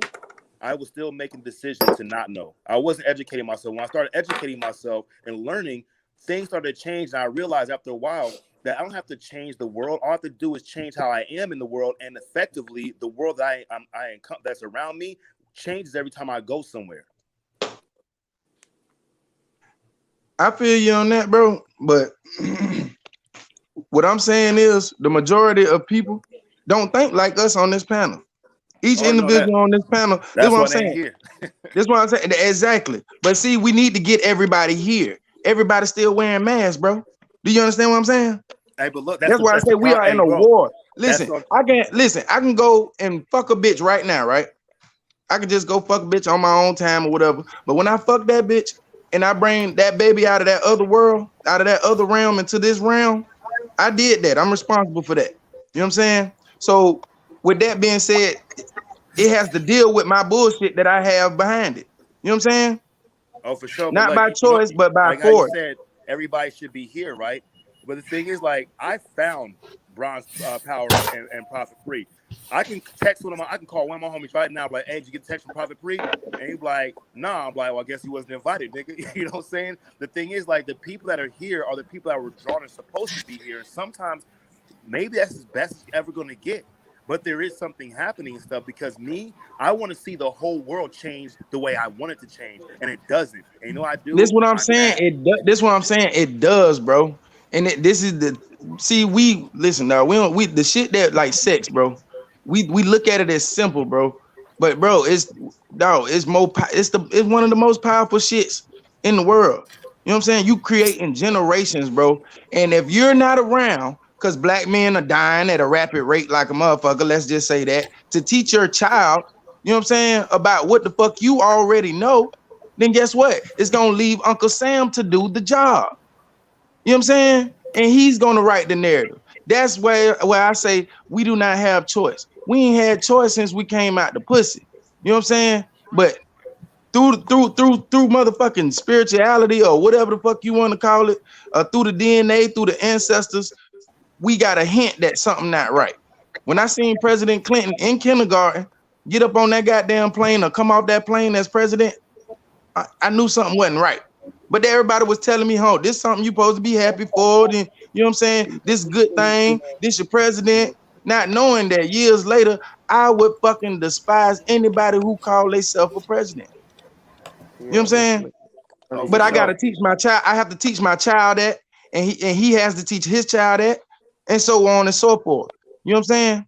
I was still making decisions to not know. I wasn't educating myself. When I started educating myself and learning, things started to change. And I realized after a while that I don't have to change the world. All I have to do is change how I am in the world. And effectively, the world that that's around me changes every time I go somewhere. I feel you on that, bro. But what I'm saying is the majority of people don't think like us on this panel. Each I already know that. individual on this panel, this is That's what I'm why they ain't saying. here. This is what I'm saying. Exactly. But see, we need to get everybody here. Everybody still wearing masks, bro. Do you understand what I'm saying? Hey, but look, That's why I that's say the we problem. are in Hey, a bro, war. that's Listen, on. I can go and fuck a bitch right now, right? I could just go fuck a bitch on my own time or whatever. But when I fuck that bitch and I bring that baby out of that other world, out of that other realm into this realm, I did that. I'm responsible for that. You know what I'm saying? So with that being said, it has to deal with my bullshit that I have behind it. You know what I'm saying? Oh, for sure. But Not like by you know, choice, but by like how you force. said, everybody should be here, right? But the thing is, like, I found Bronze Power and Profit Free. I can text one of my, I can call one of my homies right now, like, hey, did you get a text from Profit Free? And he's like, nah. I'm like, well, I guess he wasn't invited, nigga. You know what I'm saying? The thing is, like, the people that are here are the people that were drawn and supposed to be here. And sometimes maybe that's as best as you're ever going to get. But there is something happening and stuff because me, I want to see the whole world change the way I want it to change, and it doesn't. And you know what I This do? what I'm I'm saying. mad. This what I'm saying. It does, bro. And this is the see. We listen now. We don't. We the shit that like sex, bro. We look at it as simple, bro. But bro, it's dog. It's more. It's one of the most powerful shits in the world. You know what I'm saying? You creating generations, bro. And if you're not around, because black men are dying at a rapid rate like a motherfucker. Let's just say that to teach your child. You know what I'm saying about what the fuck you already know, then guess what? It's gonna leave Uncle Sam to do the job. You know what I'm saying? And he's gonna write the narrative. That's where I say we do not have choice. We ain't had choice since we came out the pussy. You know what I'm saying? But through motherfucking spirituality or whatever the fuck you want to call it, through the DNA, through the ancestors, we got a hint that something not right. When I seen President Clinton in kindergarten get up on that goddamn plane or come off that plane as president, I knew something wasn't right. But everybody was telling me, oh, this is something you supposed to be happy for. And you know what I'm saying? This good thing, this your president. Not knowing that years later, I would fucking despise anybody who call themselves a president. You know what I'm Yeah, this saying? shit Oh, pretty for But I sure. gotta teach my child, I have to teach my child that, and he has to teach his child that, and so on and so forth. You know what I'm saying?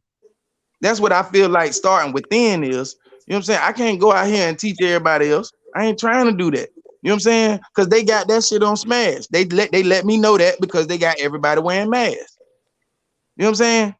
That's what I feel like starting within is. You know what I'm saying? I can't go out here and teach everybody else. I ain't trying to do that. You know what I'm saying? Because they got that shit on smash. They let me know that because they got everybody wearing masks. You know what I'm saying?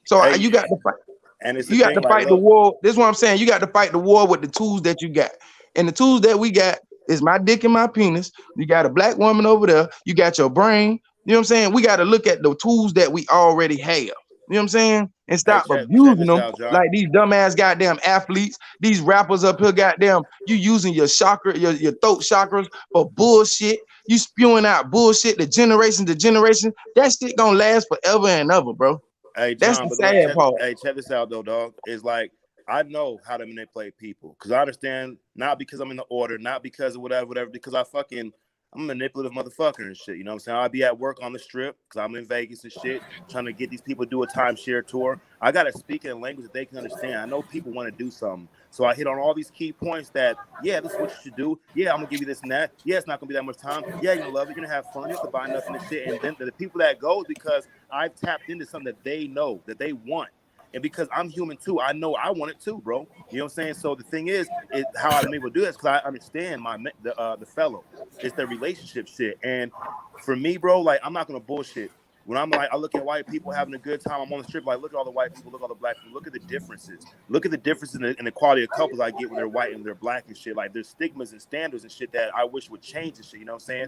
So Hey, you got to fight. and it's the You got thing, to like, fight the look, war. This is what I'm saying. You got to fight the war with the tools that you got. And the tools that we got is my dick and my penis. You got a black woman over there. You got your brain. You know what I'm saying? We got to look at the tools that we already have. You know what I'm saying? And hey, stop check abusing this them out, John. like these dumbass goddamn athletes, these rappers up here, goddamn, you using your chakra, your throat chakras for bullshit. You spewing out bullshit to generation. That shit gonna last forever and ever, bro. Hey, That's John, the but look, sad part. check this out, though, dog. It's like I know how to manipulate people because I understand not because I'm in the order, not because of whatever, because I'm a manipulative motherfucker and shit. You know what I'm saying? I'll be at work on the strip because I'm in Vegas and shit, trying to get these people to do a timeshare tour. I gotta speak in a language that they can understand. I know people want to do something, so I hit on all these key points that yeah, this is what you should do. Yeah, I'm gonna give you this and that. Yeah, it's not gonna be that much time. Yeah, you're gonna love it. You're gonna have fun. You have to buy nothing and shit. And then the people that go because I've tapped into something that they know that they want. And because I'm human too, I know I want it too, bro. You know what I'm saying? So the thing is how I'm able to do this because I understand the fellow. It's the relationship shit. And for me, bro, like I'm not gonna bullshit. When I'm like, I look at white people having a good time. I'm on the strip, like, look at all the white people, look at all the black people. Look at the differences. Look at the difference in the quality of couples I get when they're white and they're black and shit. Like, there's stigmas and standards and shit that I wish would change and shit. You know what I'm saying?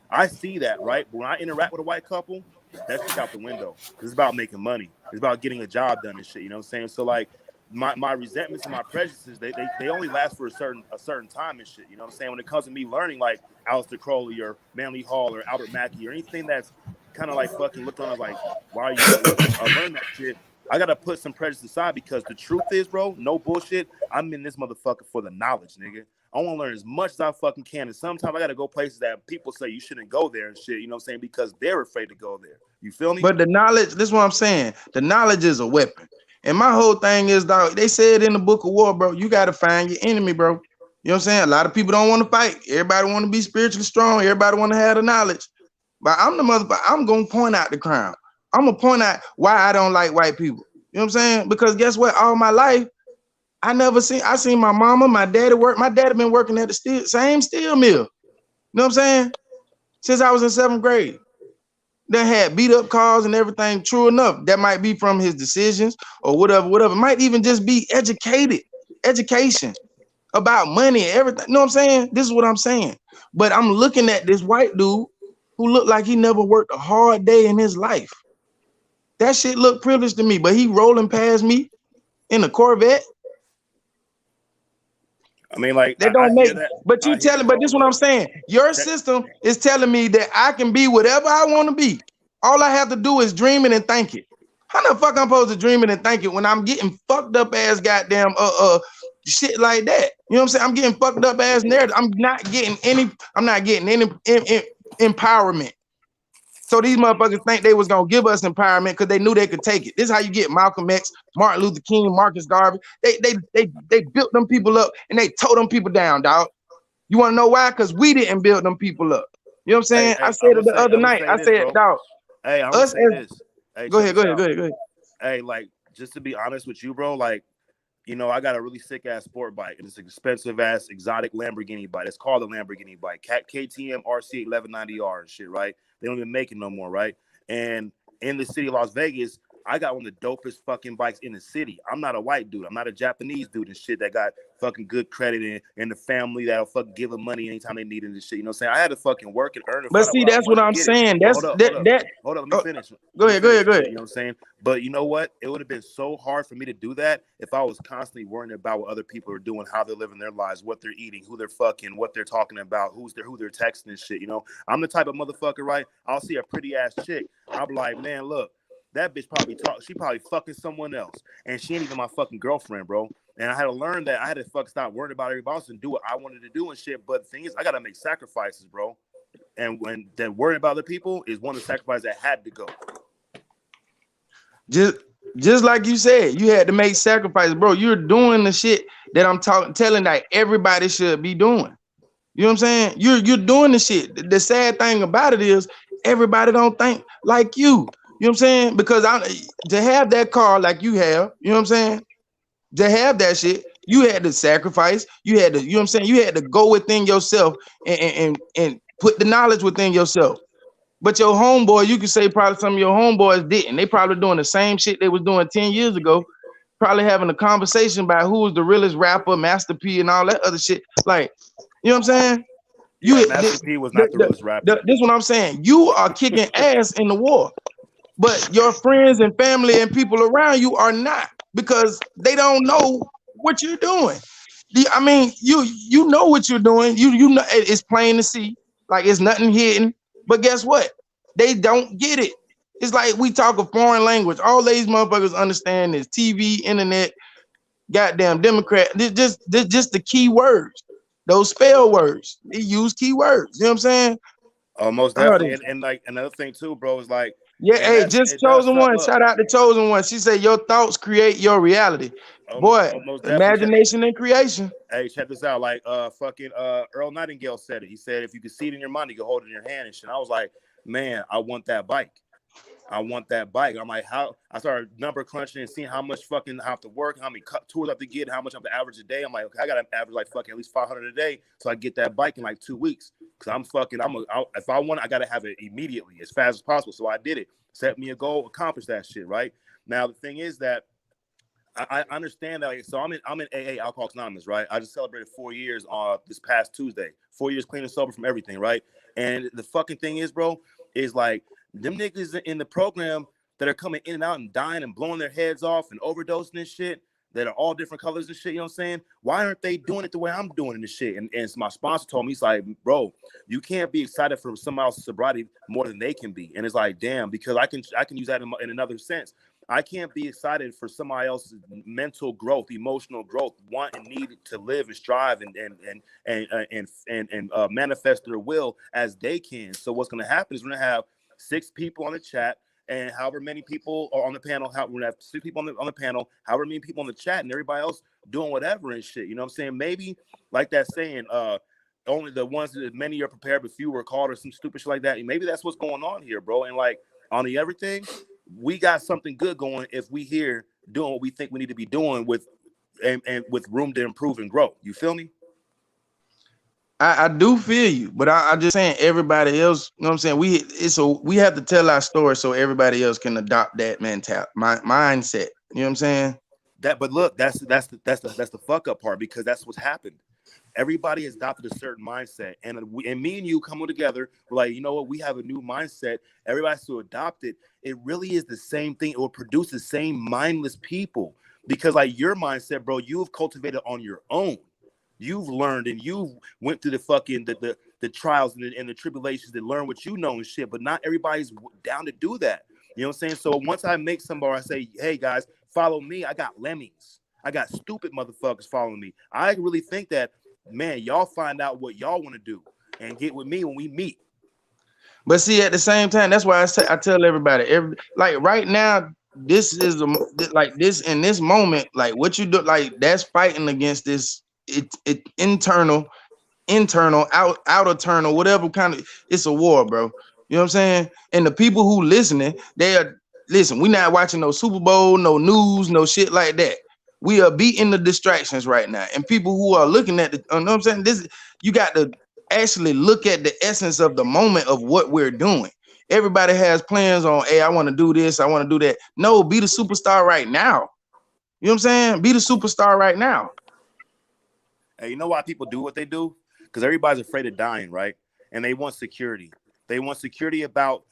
I see that, right? But when I interact with a white couple, that shit's out the window because it's about making money. It's about getting a job done and shit. You know what I'm saying? So like my resentments and my prejudices, they only last for a certain time and shit. You know what I'm saying? When it comes to me learning like Aleister Crowley or Manly Hall or Albert Mackey or anything that's kind of like fucking looked on as like, why are you learn that shit? I gotta put some prejudice aside because the truth is, bro, no bullshit. I'm in this motherfucker for the knowledge, nigga. I want to learn as much as I fucking can. And sometimes I got to go places that people say you shouldn't go there and shit, you know what I'm saying? Because they're afraid to go there. You feel me? But the knowledge, this is what I'm saying. The knowledge is a weapon. And my whole thing is, dog, they said in the book of war, bro, you got to find your enemy, bro. You know what I'm saying? A lot of people don't want to fight. Everybody want to be spiritually strong. Everybody want to have the knowledge. But I'm the motherfucker. I'm gonna point out the crime. I'm gonna point out why I don't like white people. You know what I'm saying? Because guess what? All my life, I seen my mama, my daddy work. My daddy been working at the same steel mill. You know what I'm saying? Since I was in 7th grade. They had beat up cars and everything. True enough, that might be from his decisions or whatever. It might even just be education about money and everything. You know what I'm saying? This is what I'm saying. But I'm looking at this white dude who looked like he never worked a hard day in his life. That shit looked privileged to me, but he rolling past me in a Corvette. I mean, like, That I don't hear make, that. but I you hear telling, it, but bro. this is what I'm Look, saying. Your check. system is telling me that I can be whatever I want to be. All I have to do is dream it and think it. How the fuck I'm supposed to dream it and think it when I'm getting fucked up ass goddamn shit like that? You know what I'm saying? I'm getting fucked up ass narrative. I'm not getting any empowerment. So these motherfuckers think they was gonna give us empowerment because they knew they could take it. This is how you get Malcolm X, Martin Luther King, Marcus Garvey. They built them people up and they tore them people down, dog. You want to know why? Because we didn't build them people up. You know what I'm saying? I Hey, said it the other I'm gonna night. say I this, said, bro. dog, Hey, I'm gonna us say as this. Hey, go check ahead, go this ahead, out. go ahead, go ahead. Hey, like, just to be honest with you, bro, like, you know, I got a really sick ass sport bike, and it's an expensive ass exotic Lamborghini bike. It's called a Lamborghini bike, KTM RC 1190R and shit, right? They don't even make it no more, right? And in the city of Las Vegas, I got one of the dopest fucking bikes in the city. I'm not a white dude. I'm not a Japanese dude and shit that got fucking good credit and the family that'll fucking give them money anytime they need it and shit. You know what I'm saying? I had to fucking work and earn and But find out see, what I that's what wanted to I'm get it. saying. But That's hold up, hold that up. that. Hold up, let me Oh, finish. go Let me ahead, go finish ahead, and go shit. ahead. You know what I'm saying? But you know what? It would have been so hard for me to do that if I was constantly worrying about what other people are doing, how they're living their lives, what they're eating, who they're fucking, what they're talking about, who they're texting and shit. You know, I'm the type of motherfucker, right? I'll see a pretty ass chick. I'll be like, man, look, that bitch she probably fucking someone else, and she ain't even my fucking girlfriend, bro. And I had to learn that I had to fucking stop worrying about everybody else and do what I wanted to do and shit. But the thing is, I gotta make sacrifices, bro. And when that worrying about other people is one of the sacrifices that had to go. just just like you said, you had to make sacrifices, bro. You're doing the shit that I'm telling that everybody should be doing. You know what I'm saying? You're doing the shit. The sad thing about it is everybody don't think like you. You know what I'm saying? Because to have that car like you have, you know what I'm saying? To have that shit, you had to sacrifice. You had to, you know what I'm saying? You had to go within yourself and put the knowledge within yourself. But your homeboy, you could say probably some of your homeboys didn't. They probably doing the same shit they was doing 10 years ago, probably having a conversation about who was the realest rapper, Master P, and all that other shit. Like, you know what I'm saying? Yeah, You Master P was not the realest rapper. this is what I'm saying. You are kicking ass in the war, but your friends and family and people around you are not because they don't know what you're doing. I mean, you know what you're doing. You know it's plain to see. Like it's nothing hidden. But guess what? They don't get it. It's like we talk a foreign language. All these motherfuckers understand is TV, internet, goddamn Democrat. Just the key words. Those spell words. They use key words. You know what I'm saying? Oh, most Oh, definitely. And like another thing too, bro, is like, yeah, and hey, that's just it does chosen suck. one. Look, Shout out to chosen one. She said your thoughts create your reality. Boy, most definitely. imagination and creation. Hey, check this out. Like, fucking Earl Nightingale said it. He said, if you can see it in your mind, you can hold it in your hand and shit. I was like, man, I want that bike. I want that bike. I'm like, how? I started number crunching and seeing how much fucking I have to work, how many tours I have to get, how much I have to average a day. I'm like, okay, I got to average like fucking at least 500 a day, so I get that bike in like 2 weeks. Cause if I want, I got to have it immediately, as fast as possible. So I did it. Set me a goal, accomplish that shit. Right now, the thing is that I understand that. Like, so I'm in AA, Alcoholics Anonymous, right? I just celebrated 4 years on this past Tuesday. 4 years clean and sober from everything, right? And the fucking thing is, bro, is like them niggas in the program that are coming in and out and dying and blowing their heads off and overdosing and shit that are all different colors and shit. You know what I'm saying? Why aren't they doing it the way I'm doing it and shit? And my sponsor told me, he's like, bro, you can't be excited for somebody else's sobriety more than they can be. And it's like, damn, because I can use that in another sense. I can't be excited for somebody else's mental growth, emotional growth, want and need to live and strive and manifest their will as they can. So what's going to happen is we're going to have 6 people on the chat, and however many people are on the panel, how we have 6 people on the panel, however many people on the chat, and everybody else doing whatever and shit. You know what I'm saying? Maybe like that saying, only the ones that many are prepared, but few are called, or some stupid shit like that. And maybe that's what's going on here, bro. And like on the everything, we got something good going if we here doing what we think we need to be doing with and with room to improve and grow. You feel me? I do feel you, but I just saying everybody else, you know what I'm saying? We have to tell our story so everybody else can adopt that mindset. You know what I'm saying? But look, that's the fuck up part, because that's what's happened. Everybody has adopted a certain mindset, and me and you coming together, we're like, you know what? We have a new mindset. Everybody's to adopt it. It really is the same thing. It will produce the same mindless people, because like your mindset, bro, you've cultivated on your own. You've learned and you've went through the fucking the trials and the tribulations to learn what you know and shit. But not everybody's down to do that. You know what I'm saying? So once I make somebody, I say, hey guys, follow me. I got lemmings. I got stupid motherfuckers following me. I really think that, man, y'all find out what y'all want to do and get with me when we meet. But see, at the same time, that's why I tell everybody, like right now, this is like this in this moment, like what you do, like that's fighting against this internal, outer internal, whatever kind of, it's a war, bro. You know what I'm saying? And the people who listening, listen, we not watching no Super Bowl, no news, no shit like that. We are beating the distractions right now. And people who are looking at you know what I'm saying? You got to actually look at the essence of the moment of what we're doing. Everybody has plans on, hey, I want to do this, I want to do that. No, be the superstar right now. You know what I'm saying? Be the superstar right now. Hey, you know why people do what they do? Because everybody's afraid of dying, right? And they want security. They want security about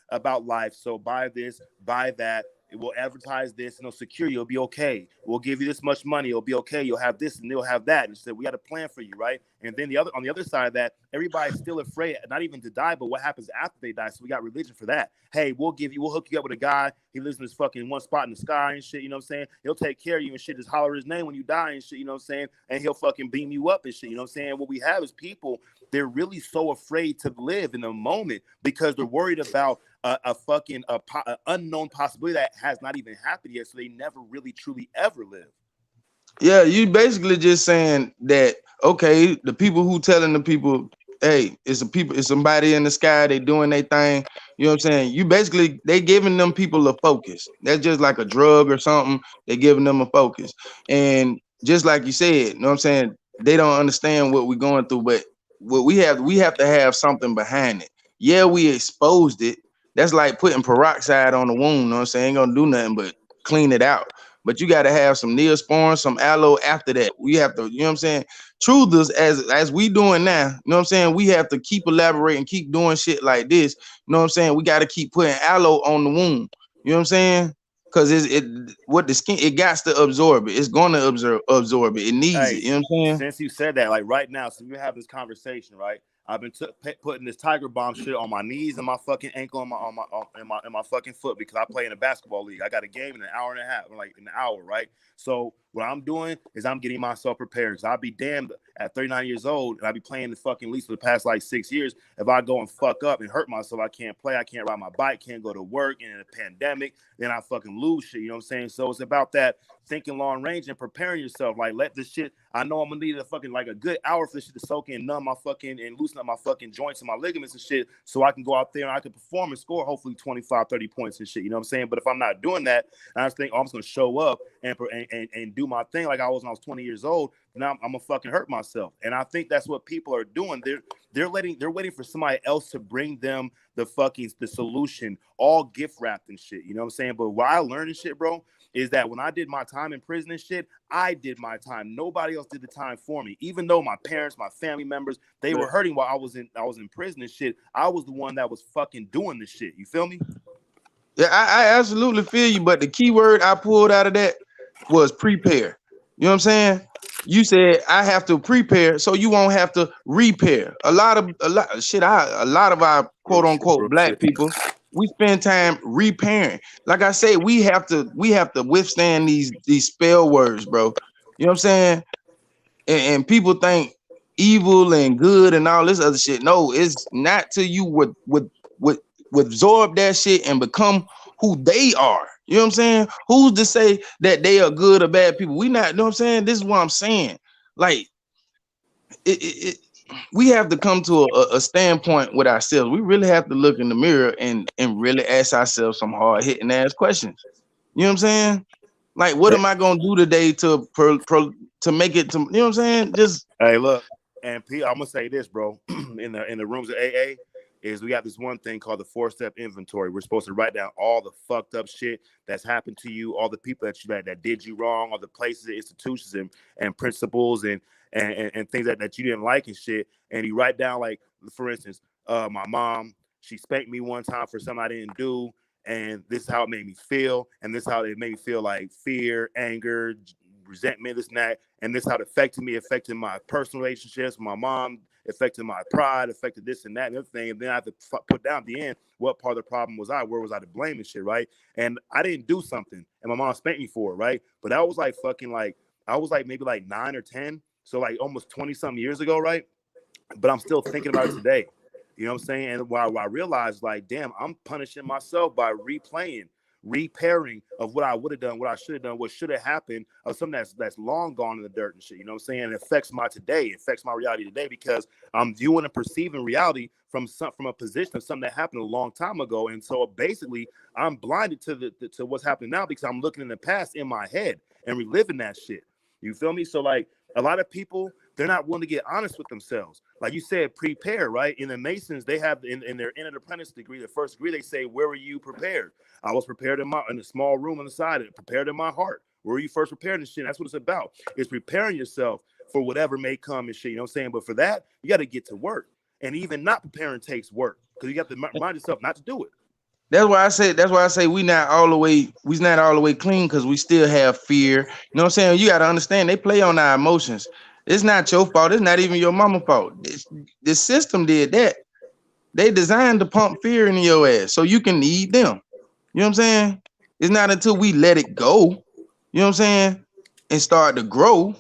life. So buy this, buy that. It will advertise this, and it'll secure you. It'll be okay. We'll give you this much money. It'll be okay. You'll have this, and they'll have that. And so we got a plan for you, right? And then on the other side of that, everybody's still afraid, not even to die, but what happens after they die. So we got religion for that. Hey, we'll hook you up with a guy. He lives in this fucking one spot in the sky and shit. You know what I'm saying? He'll take care of you and shit. Just holler his name when you die and shit. You know what I'm saying? And he'll fucking beam you up and shit. You know what I'm saying? What we have is people, they're really so afraid to live in the moment because they're worried about a unknown possibility that has not even happened yet. So they never really truly ever live. Yeah, you basically just saying that, okay, the people who telling the people, hey, it's somebody in the sky, they doing their thing. You know what I'm saying? They giving them people a focus. That's just like a drug or something. They giving them a focus. And just like you said, you know what I'm saying? They don't understand what we're going through, but what we have to have something behind it. Yeah, we exposed it. That's like putting peroxide on the wound. You know what I'm saying? Ain't gonna do nothing but clean it out. But you got to have some Neosporin, some aloe after that. We have to, you know what I'm saying? Truthers, as we doing now, you know what I'm saying? We have to keep elaborating, keep doing shit like this. You know what I'm saying? We got to keep putting aloe on the wound. You know what I'm saying? Because what the skin, it got to absorb it. It's going to absorb it. It needs it. You know what I'm saying? Since you said that, like right now, since we have this conversation, right? I've been putting this Tiger Bomb shit on my knees and my fucking ankle and my fucking foot because I play in a basketball league. I got a game in an hour and a half, like an hour, right? So what I'm doing is I'm getting myself prepared because I'll be damned at 39 years old and I'll be playing the fucking league for the past like 6 years. If I go and fuck up and hurt myself, I can't play, I can't ride my bike, can't go to work, and in a pandemic, then I fucking lose shit. You know what I'm saying? So it's about that thinking long range and preparing yourself. Like let this shit. I know I'm gonna need a fucking like a good hour for this shit to soak in, numb my fucking and loosen up my fucking joints and my ligaments and shit, so I can go out there and I can perform and score hopefully 25, 30 points and shit. You know what I'm saying? But if I'm not doing that, I just think I'm just gonna show up and do my thing like I was when I was 20 years old. Now I'm gonna fucking hurt myself. And I think that's what people are doing. They're waiting for somebody else to bring them the solution, all gift wrapped and shit. You know what I'm saying? But what I learned and shit, bro, is that when I did my time in prison and shit, I did my time. Nobody else did the time for me. Even though my parents, my family members, they were hurting while I was in prison and shit. I was the one that was fucking doing the shit. You feel me? Yeah, I absolutely feel you. But the key word I pulled out of that was prepare. You know what I'm saying? You said I have to prepare so you won't have to repair. A lot of our quote unquote black people, we spend time repairing. Like I say, we have to withstand these spell words, bro. You know what I'm saying? And people think evil and good and all this other shit. No, it's not till you would absorb that shit and become who they are. You know what I'm saying? Who's to say that they are good or bad people? We not, you know what I'm saying? This is what I'm saying. Like it we have to come to a standpoint with ourselves. We really have to look in the mirror and really ask ourselves some hard hitting ass questions. You know what I'm saying? Like, what Hey, am I gonna do today to make it to? You know what I'm saying? Just hey, look, and P, I'm gonna say this, bro. In the rooms of AA, is we got this one thing called the 4-step inventory. We're supposed to write down all the fucked up shit that's happened to you, all the people that did you wrong, all the places, institutions, and principles and things that you didn't like and shit. And you write down, like, for instance, my mom, she spanked me one time for something I didn't do, and this is how it made me feel, and this is how it made me feel, like fear, anger, resentment, this and that, and this how it affected me, affected my personal relationships with my mom, affected my pride, affected this and that and other thing. And then I have to put down at the end what part of the problem was I, where was I to blame and shit, right? And I didn't do something, and my mom spanked me for it, right? But that was like fucking like I was like maybe like 9 or 10, so like almost 20 something years ago, right? But I'm still thinking about it today. You know what I'm saying? And while I realized, like, damn, I'm punishing myself by replaying, repairing of what I would have done, what I should have done, what should have happened, of something that's long gone in the dirt and shit. You know what I'm saying? It affects my today, it affects my reality today because I'm viewing and perceiving reality from a position of something that happened a long time ago. And so basically, I'm blinded to what's happening now because I'm looking in the past in my head and reliving that shit. You feel me? So like a lot of people, they're not willing to get honest with themselves. Like you said, prepare, right? In the Masons, they have in their entered apprentice degree, the first degree, they say, where were you prepared? I was prepared in a small room on the side, prepared in my heart. Where were you first prepared and shit? That's what it's about. It's preparing yourself for whatever may come and shit. You know what I'm saying? But for that, you got to get to work. And even not preparing takes work because you got to remind yourself not to do it. That's why I say we's not all the way clean because we still have fear. You know what I'm saying? You gotta understand they play on our emotions. It's not your fault, it's not even your mama's fault. The system did that. They designed to pump fear into your ass so you can need them. You know what I'm saying? It's not until we let it go, you know what I'm saying, and start to grow.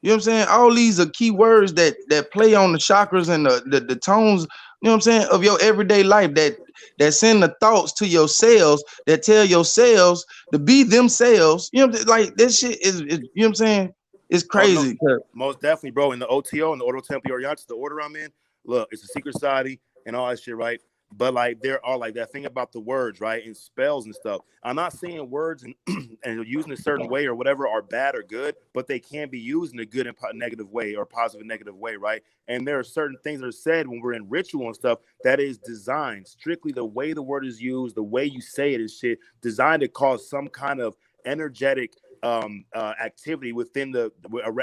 You know what I'm saying? All these are key words that play on the chakras and the tones, you know what I'm saying, of your everyday life that send the thoughts to your cells that tell your cells to be themselves. You know what I'm saying? Like this shit is you know what I'm saying? It's Oh no, crazy. most definitely, bro. In the OTO, in the Ordo Templi Orientis, the order I'm in, look, it's a secret society and all that shit, right? But like there are like that thing about the words, right? And spells and stuff. I'm not saying words and and using a certain way or whatever are bad or good, but they can be used in a good and negative way or positive and negative way, right? And there are certain things that are said when we're in ritual and stuff that is designed strictly the way the word is used, the way you say it is shit, designed to cause some kind of energetic activity within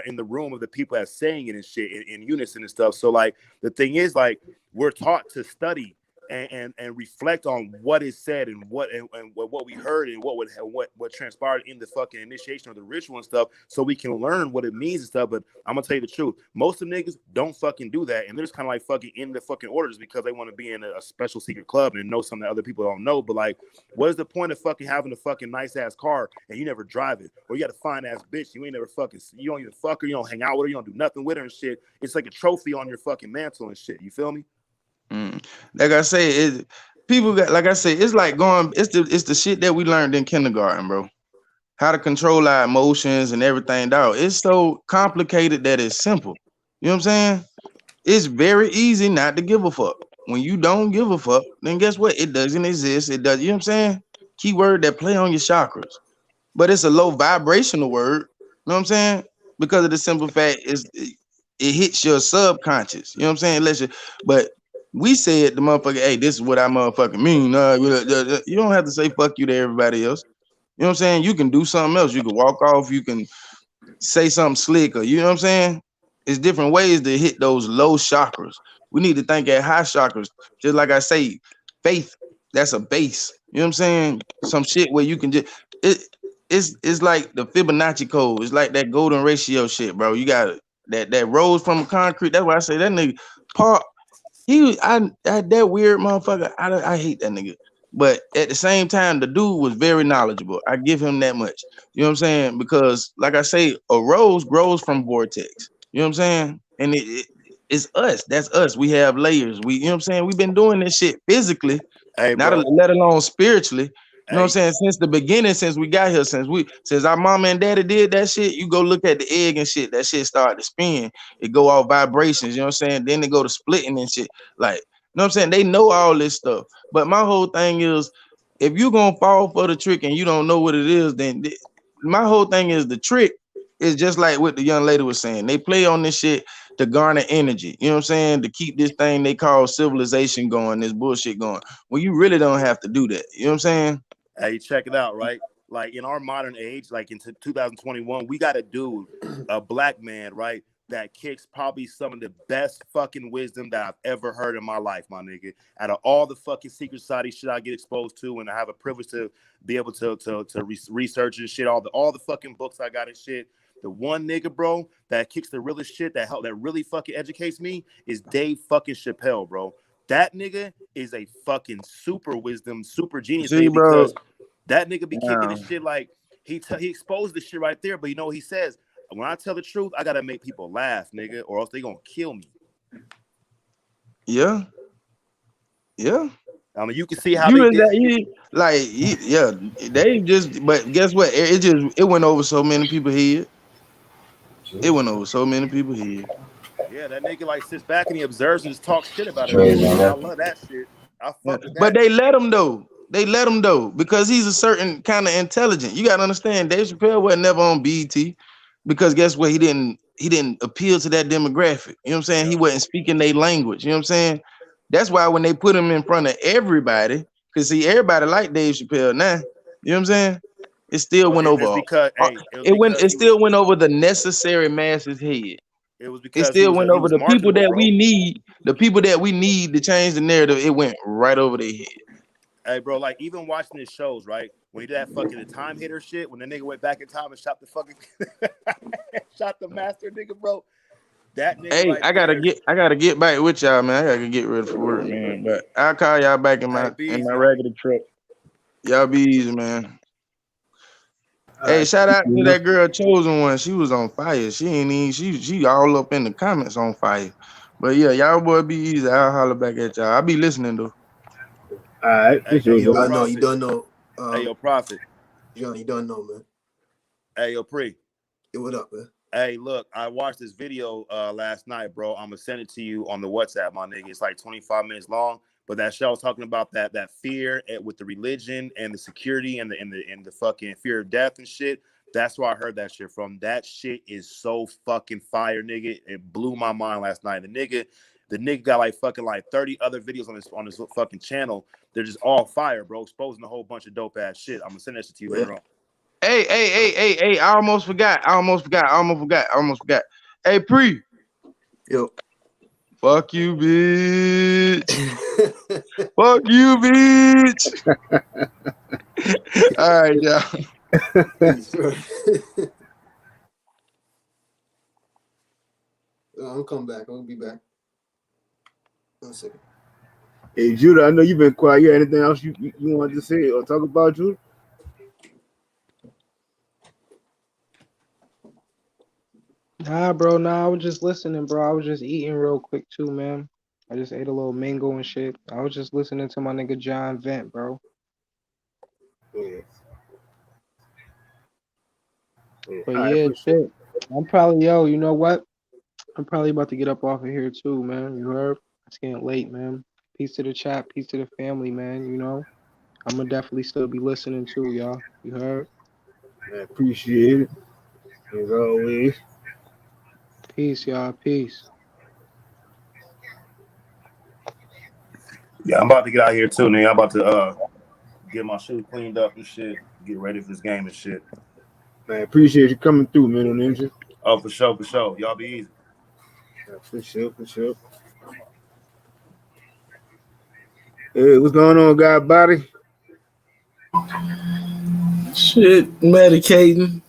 in the room of the people that's saying it and shit in unison and stuff. So like the thing is, like, we're taught to study and reflect on what is said and what we heard and what transpired in the fucking initiation of the ritual and stuff, so we can learn what it means and stuff. But I'm gonna tell you the truth, most of the niggas don't fucking do that, and they're just kind of like fucking in the fucking orders because they want to be in a special secret club and know something that other people don't know. But like, what is the point of fucking having a fucking nice ass car and you never drive it, or you got a fine ass bitch you ain't never fucking, you don't even fuck her, you don't hang out with her, you don't do nothing with her and shit? It's like a trophy on your fucking mantle and shit. You feel me? Like I say, people got, like I say, it's like going, it's the shit that we learned in kindergarten, bro. How to control our emotions and everything, dog. It's so complicated that it's simple. You know what I'm saying? It's very easy not to give a fuck. When you don't give a fuck, then guess what? It doesn't exist. It does. You know what I'm saying? Keyword that play on your chakras, but it's a low vibrational word. You know what I'm saying? Because of the simple fact is it hits your subconscious. You know what I'm saying? But we said the motherfucker, hey, this is what I motherfucking mean. You don't have to say fuck you to everybody else. You know what I'm saying? You can do something else. You can walk off. You can say something slick, or you know what I'm saying? It's different ways to hit those low chakras. We need to think at high chakras. Just like I say, faith, that's a base. You know what I'm saying? Some shit where you can just it it's like the Fibonacci code. It's like that golden ratio shit, bro. You got that rose from concrete. That's why I say that nigga Paul. I that weird motherfucker. I hate that nigga. But at the same time, the dude was very knowledgeable. I give him that much. You know what I'm saying? Because like I say, a rose grows from vortex. You know what I'm saying? And it's us. That's us. We have layers. You know what I'm saying? We've been doing this shit physically, Hey, not bro. let alone spiritually. You know what I'm saying? Since the beginning, since we got here, since our mama and daddy did that shit, you go look at the egg and shit, that shit started to spin. It go off vibrations, you know what I'm saying? Then they go to splitting and shit. Like, you know what I'm saying? They know all this stuff. But my whole thing is, if you gonna fall for the trick and you don't know what it is, then my whole thing is the trick is just like what the young lady was saying. They play on this shit to garner energy, you know what I'm saying? To keep this thing they call civilization going, this bullshit going. Well, you really don't have to do that. You know what I'm saying? Hey, check it out, right? Like in our modern age, like into 2021, we got a dude, a black man, right, that kicks probably some of the best fucking wisdom that I've ever heard in my life, my nigga. Out of all the fucking secret society shit I get exposed to, and I have a privilege to be able to research and shit, all the fucking books I got and shit. The one nigga, bro, that kicks the realest shit that really fucking educates me is Dave fucking Chappelle, bro. That nigga is a fucking super wisdom, super genius, See, nigga, bro. because that nigga be kicking the shit like he exposed the shit right there. But you know what he says? When I tell the truth, I gotta make people laugh, nigga, or else they gonna kill me. Yeah. Yeah. I mean, you can see how they did. Yeah, they just. But guess what? It went over so many people here. It went over so many people here. Yeah, that nigga like sits back and he observes and just talks shit about everybody. I love that shit. I fuck with that. But they let him though. They let him though because he's a certain kind of intelligent. You gotta understand, Dave Chappelle wasn't never on BET because guess what? He didn't appeal to that demographic. You know what I'm saying? He wasn't speaking their language. You know what I'm saying? That's why when they put him in front of everybody, because see, everybody like Dave Chappelle now. You know what I'm saying? It still went over. It's because it still went over the necessary masses head. It was It because still went he over was the people marketable, that bro. we need, the people that we need to change the narrative. It went right over their head. Hey, bro, like even watching his shows, right? When he did that fucking time hitter shit, when the nigga went back in time and shot the fucking shot the master nigga, bro. That nigga Hey, right I there. gotta get back with y'all, man. I gotta get ready for work, man. But I'll call y'all back in my regular truck. Y'all be easy, man. Hey, shout out to that girl Chosen One. She was on fire. She ain't even she all up in the comments on fire. But yeah, y'all boy be easy. I'll holler back at y'all. I'll be listening though. All right, for sure. I know you don't know. Hey, yo, Prophet. John, you don't know, man. Hey, yo, Pre. Hey, what up, man? Hey, look, I watched this video last night, bro. I'm gonna send it to you on the WhatsApp, my nigga. It's like 25 minutes long. But that show was talking about that fear with the religion and the security and the fucking fear of death and shit. That's where I heard that shit from. That shit is so fucking fire, nigga. It blew my mind last night. The nigga got like fucking like 30 other videos on his fucking channel. They're just all fire, bro, exposing a whole bunch of dope ass shit. I'm gonna send that shit to you later on. Hey, I almost forgot. Hey, Pre. Yo. Fuck you, bitch. Fuck you, bitch. All right, y'all. I'm coming back. I'm gonna be back. 1 second. Hey, Judah, I know you've been quiet. You anything else you wanted to say or talk about, Judah? Nah, bro. Nah, I was just listening, bro. I was just eating real quick too, man. I just ate a little mango and shit. I was just listening to my nigga John vent, bro. Yeah. But yeah, shit. I'm probably, you know what? I'm probably about to get up off of here too, man. You heard? It's getting late, man. Peace to the chat, peace to the family, man. You know, I'm gonna definitely still be listening too, y'all. You heard? I appreciate it. As always. Peace, y'all. Peace. Yeah, I'm about to get out here too, nigga. I'm about to get my shoes cleaned up and shit. Get ready for this game and shit. Man, appreciate you coming through, man, on Ninja. Oh, for sure. Y'all be easy. Yeah, for sure. Hey, what's going on, God body? Shit, medicating.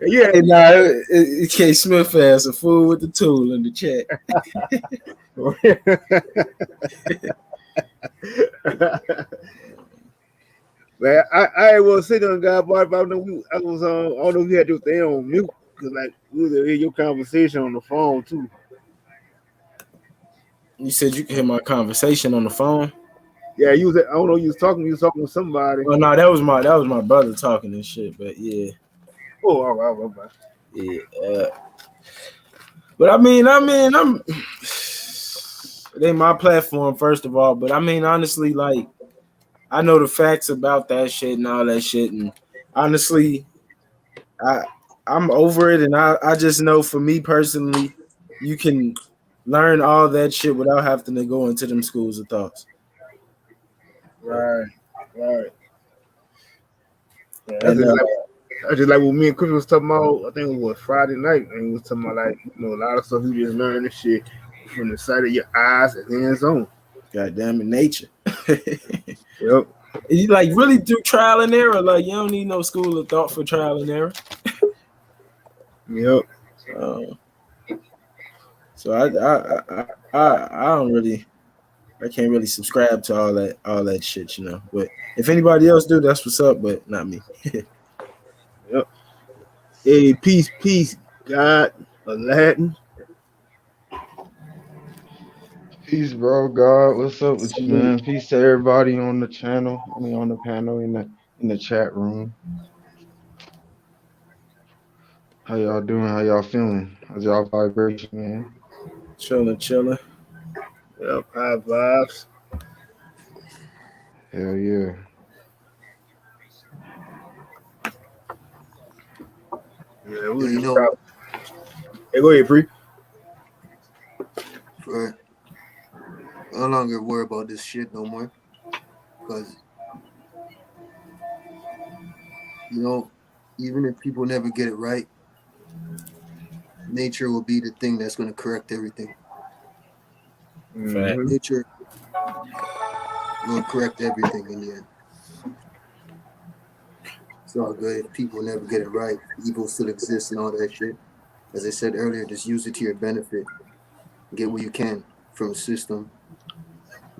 Yeah, nah, K Smith has a fool with the tool in the chat. Man, I was sitting on God body, but I don't know if you had your thing on mute because like we was hear your conversation on the phone too. You said you could hear my conversation on the phone? Yeah, you was. I don't know. You was talking. You was talking with somebody. Well, no, that was my brother talking and shit. But yeah, Oh, all right, all right. yeah. But I mean, I'm. It ain't my platform, first of all. But I mean, honestly, like I know the facts about that shit and all that shit, and honestly, I I'm over it, and I just know for me personally, you can learn all that shit without having to go into them schools of thoughts. So, Right, right. Yeah, and that's just like what me and Chris was talking about. I think it was Friday night, and he was talking about like a lot of stuff you just learn this shit from the sight of your eyes and hands on. goddamn it, nature. Yep, You like really do trial and error. Like you don't need no school of thought for trial and error. yep. Uh, so I don't really I can't really subscribe to all that shit, you know. But if anybody else do, that's what's up. But not me. Yep. Hey, peace, peace, God, Aladdin. Peace, bro. God, what's up with you, man? Peace to everybody on the channel. I mean, on the panel in the chat room. How y'all doing? How y'all feeling? How's y'all vibration, man? Chilling. Yep, high vibes. Hell yeah. Yeah, we Yo, were you just know, talking. Hey, go ahead, Pre. for I no longer worry about this shit no more. Because, you know, even if people never get it right, nature will be the thing that's going to correct everything. Fact. Mm-hmm. Nature will correct everything in the end. It's all good if people never get it right. Evil still exists and all that shit. As I said earlier, just use it to your benefit. Get what you can from the system,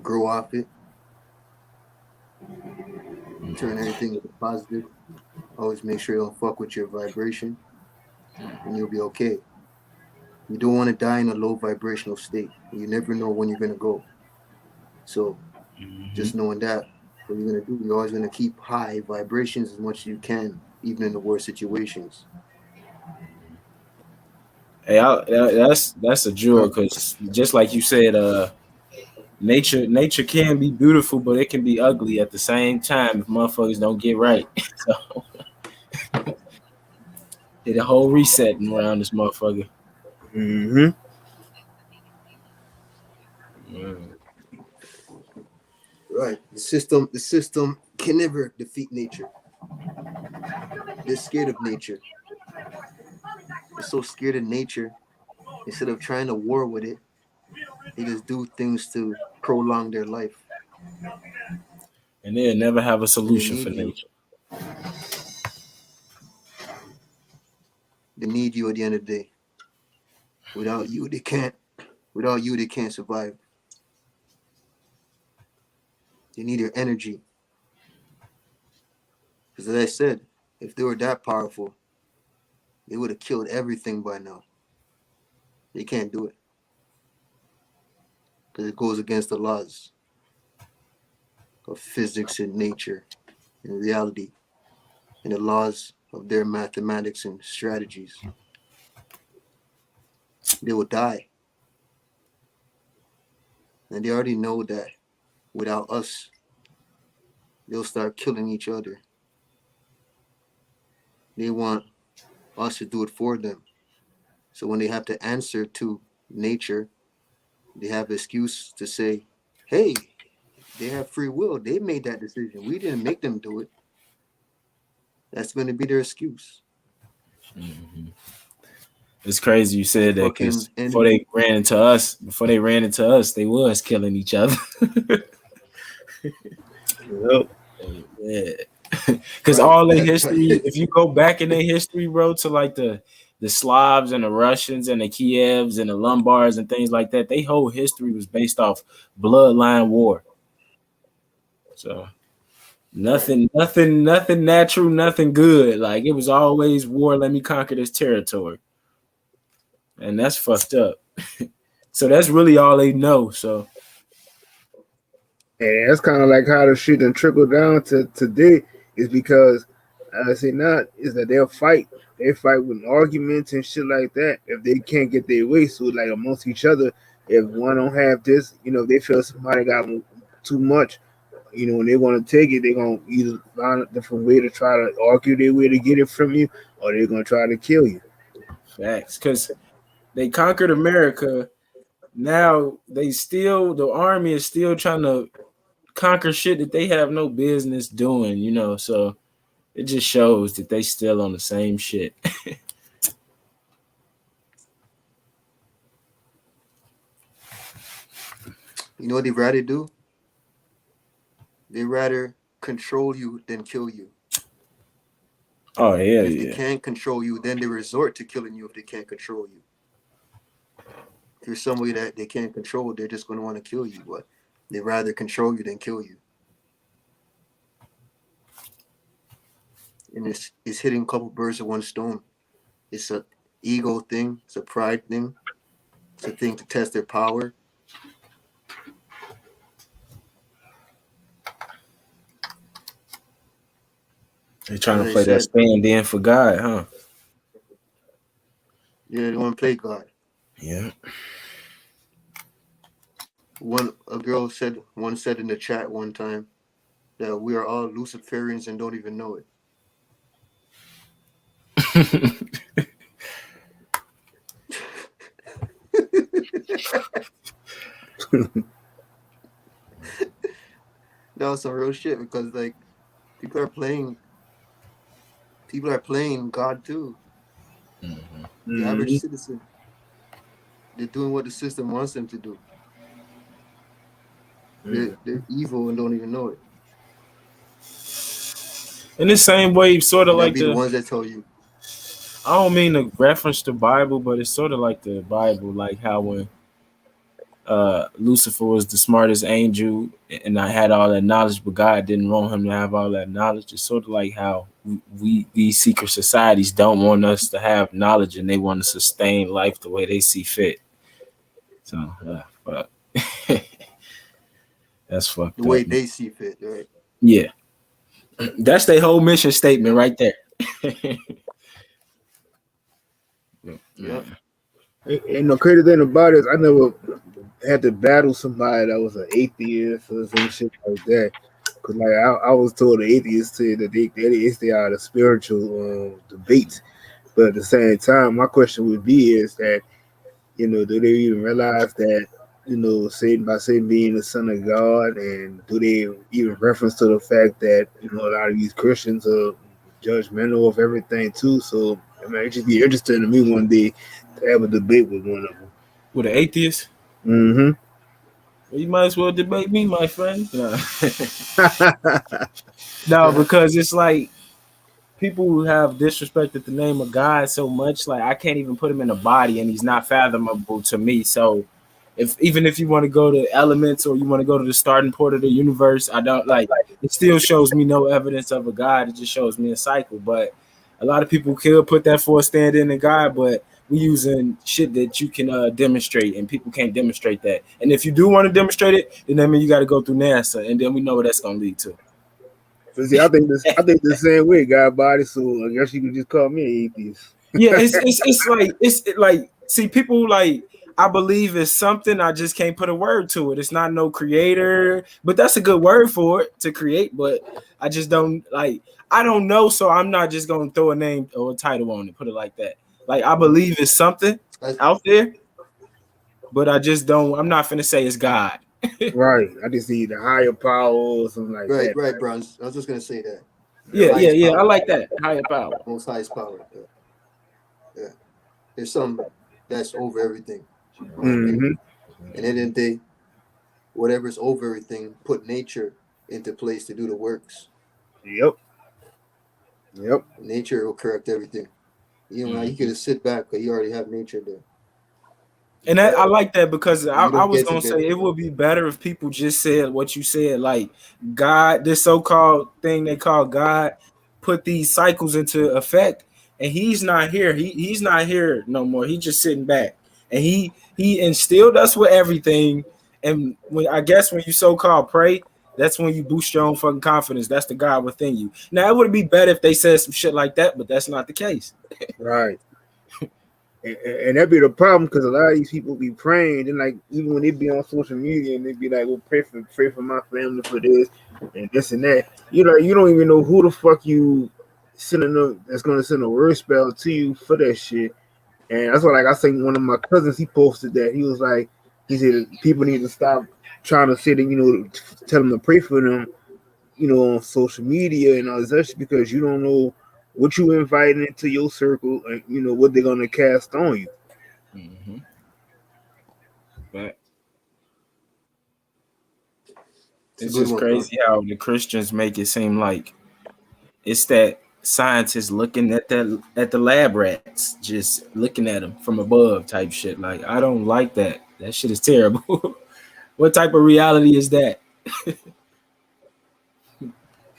grow off it, turn everything into positive. Always make sure you don't fuck with your vibration, and you'll be okay. You don't want to die in a low vibrational state. You never know when you're gonna go. So Mm-hmm. just knowing that, what you're gonna do, you're always gonna keep high vibrations as much as you can, even in the worst situations. Hey, that's a jewel because just like you said, nature can be beautiful, but it can be ugly at the same time if motherfuckers don't get right. So did a whole resetting around this motherfucker. Mm-hmm. Mm. Right. The system can never defeat nature. They're scared of nature. They're so scared of nature. Instead of trying to war with it, they just do things to prolong their life. And they'll never have a And they solution for need you. nature. They need you at the end of the day. Without you, they can't. Without you, they can't survive. They need your energy. Because as I said, if they were that powerful, they would have killed everything by now. They can't do it because it goes against the laws of physics and nature and reality and the laws of their mathematics and strategies. They will die. And they already know that without us, they'll start killing each other. They want us to do it for them. So when they have to answer to nature, they have an excuse to say, hey, they have free will. They made that decision. We didn't make them do it. That's going to be their excuse. Mhm. It's crazy you The said that fucking because energy. before they ran into us, they was killing each other. Yep. Yeah, because Right. all their history, if you go back in their history, bro, to like the Slavs and the Russians and the Kievs and the Lombards and things like that, their whole history was based off bloodline war. So Right. nothing natural, nothing good. Like it was always war. Let me conquer this territory, and that's fucked up. So that's really all they know. So And that's kind of like how the shit done trickle down to today is because I say not is that they'll fight. They fight with arguments and shit like that if they can't get their way. So like amongst each other, if one don't have this, they feel somebody got too much, when they want to take it, they're gonna either find a different way to try to argue their way to get it from you, or they're gonna try to kill you. Facts, because they conquered America. Now the army is still trying to conquer shit that they have no business doing. So it just shows that they still on the same shit. You know what they'd rather do? They'd rather control you than kill you. Oh yeah, And if they yeah. can't control you, then they resort to killing you if they can't control you. If you're somebody that they can't control, they're just going to want to kill you. But they'd rather control you than kill you. And it's hitting a couple birds with one stone. It's a ego thing. It's a pride thing. It's a thing to test their power. They're trying As to I play that said, stand in for God, huh? yeah, they want to play God. Yeah. One said in the chat one time that we are all Luciferians and don't even know it. That was some real shit because like people are playing God too. The average Mm-hmm. citizen. They're doing what the system wants them to do. They're evil and don't even know it. In the same way, sort of And they'll like be the ones that tell you. I don't mean to reference the Bible, but it's sort of like the Bible, like how when Lucifer was the smartest angel and I had all that knowledge, but God didn't want him to have all that knowledge. It's sort of like how we these secret societies don't want us to have knowledge and they want to sustain life the way they see fit. So, but that's The fucked up. way they see fit, right? Yeah, that's their whole mission statement right there. Yeah. And the crazy thing about it is I never had to battle somebody that was an atheist or some shit like that. Cause like I was told the atheists say that they stay out of spiritual debates, but at the same time, my question would be is that do they even realize that Satan by Satan being the son of God, and do they even reference to the fact that a lot of these Christians are judgmental of everything too? So I mean, it just be interesting to me one day to have a debate with one of them. With an atheist, Mm-hmm. well, you might as well debate me, my friend. No, because it's like people who have disrespected the name of God so much, like I can't even put him in a body, and he's not fathomable to me. So, if you want to go to elements or you want to go to the starting point of the universe, I don't like. It still shows me no evidence of a God. It just shows me a cycle. But a lot of people could put that for a stand in a God, but we using shit that you can demonstrate, and people can't demonstrate that. And if you do want to demonstrate it, then that means you got to go through NASA, and then we know what that's gonna lead to. So see, I think the same way, God body. So I guess you could just call me an atheist. Yeah, it's like see people like I believe it's something I just can't put a word to it. It's not no creator, but that's a good word for it to create. But I just don't like I don't know, so I'm not just gonna throw a name or a title on it. Put it like that. Like I believe it's something out there, but I just don't. I'm not finna say it's God. Right. I just need a higher power or something like Right, that. right, Bronze. I was just gonna say that. The Yeah, yeah, highest yeah. I power. like that higher power. Most highest power. Yeah. Yeah. There's some that's over everything, in my opinion. Mm-hmm. And then they whatever's over everything, put nature into place to do the works. Yep. Yep. Nature will correct everything. You could just sit back because you already have nature there. And I like that because You I don't was get to gonna get say it would be better if people just said what you said, like God, this so-called thing they call God, put these cycles into effect, and he's not here. He's not here no more. He's just sitting back, and he instilled us with everything. And when I guess when you so-called pray, That's when you boost your own fucking confidence. That's the God within you. Now it would be better if they said some shit like that, but that's not the case. Right. And that'd be the problem because a lot of these people be praying, and like even when they be on social media and they be like, "Well, pray for my family for this and this and that." You don't even know who the fuck you sending them that's gonna send a word spell to you for that shit. And that's why, like I think one of my cousins, he posted that he was like, he said people need to stop trying to say that tell them to pray for them, on social media and all this shit because you don't know what you inviting into your circle and what they're gonna cast on you. Mm-hmm. But It's a it's good just one, bro. crazy how the Christians make it seem like it's that scientists looking at the lab rats, just looking at them from above type shit. Like I don't like that. That shit is terrible. What type of reality is that?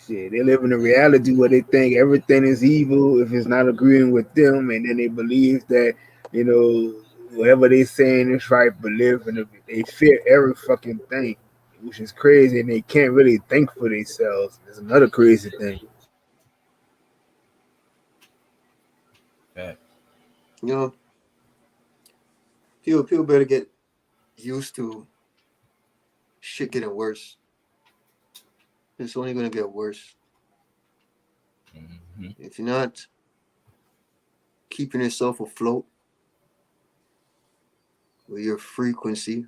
Shit, they live in a reality where they think everything is evil if it's not agreeing with them, and then they believe that you know whatever they saying is right, but live in they fear every fucking thing, which is crazy, and they can't really think for themselves. It's another crazy thing. Yeah. You know, people better get used to shit getting worse. It's only gonna get worse Mm-hmm. if you're not keeping yourself afloat with your frequency.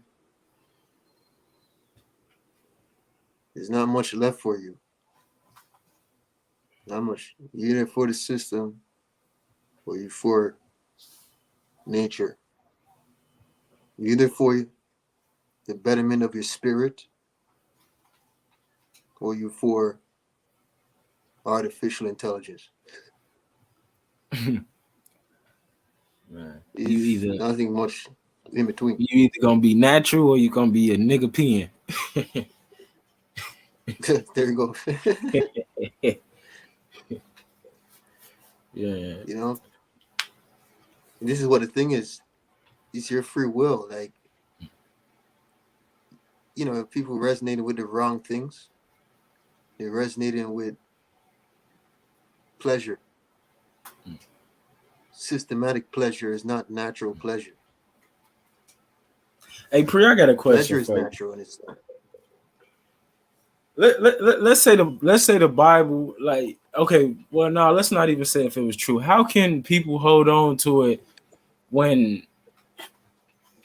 There's not much left for you. Not much. You're either for the system or you're for nature. You're either for the betterment of your spirit or you're for artificial intelligence. Man. You It's either nothing much in between. you either gonna be natural or you gonna be a nigga peeing. There you go. Yeah. You know, and this is what the thing is. It's your free will. Like, if people resonating with the wrong things, they're resonating with pleasure. Systematic pleasure is not natural pleasure. Hey, Pri, I got a question Pleasure is for you. natural and it's not. Let's say the Bible, like, okay, well, no, let's not even say if it was true. How can people hold on to it when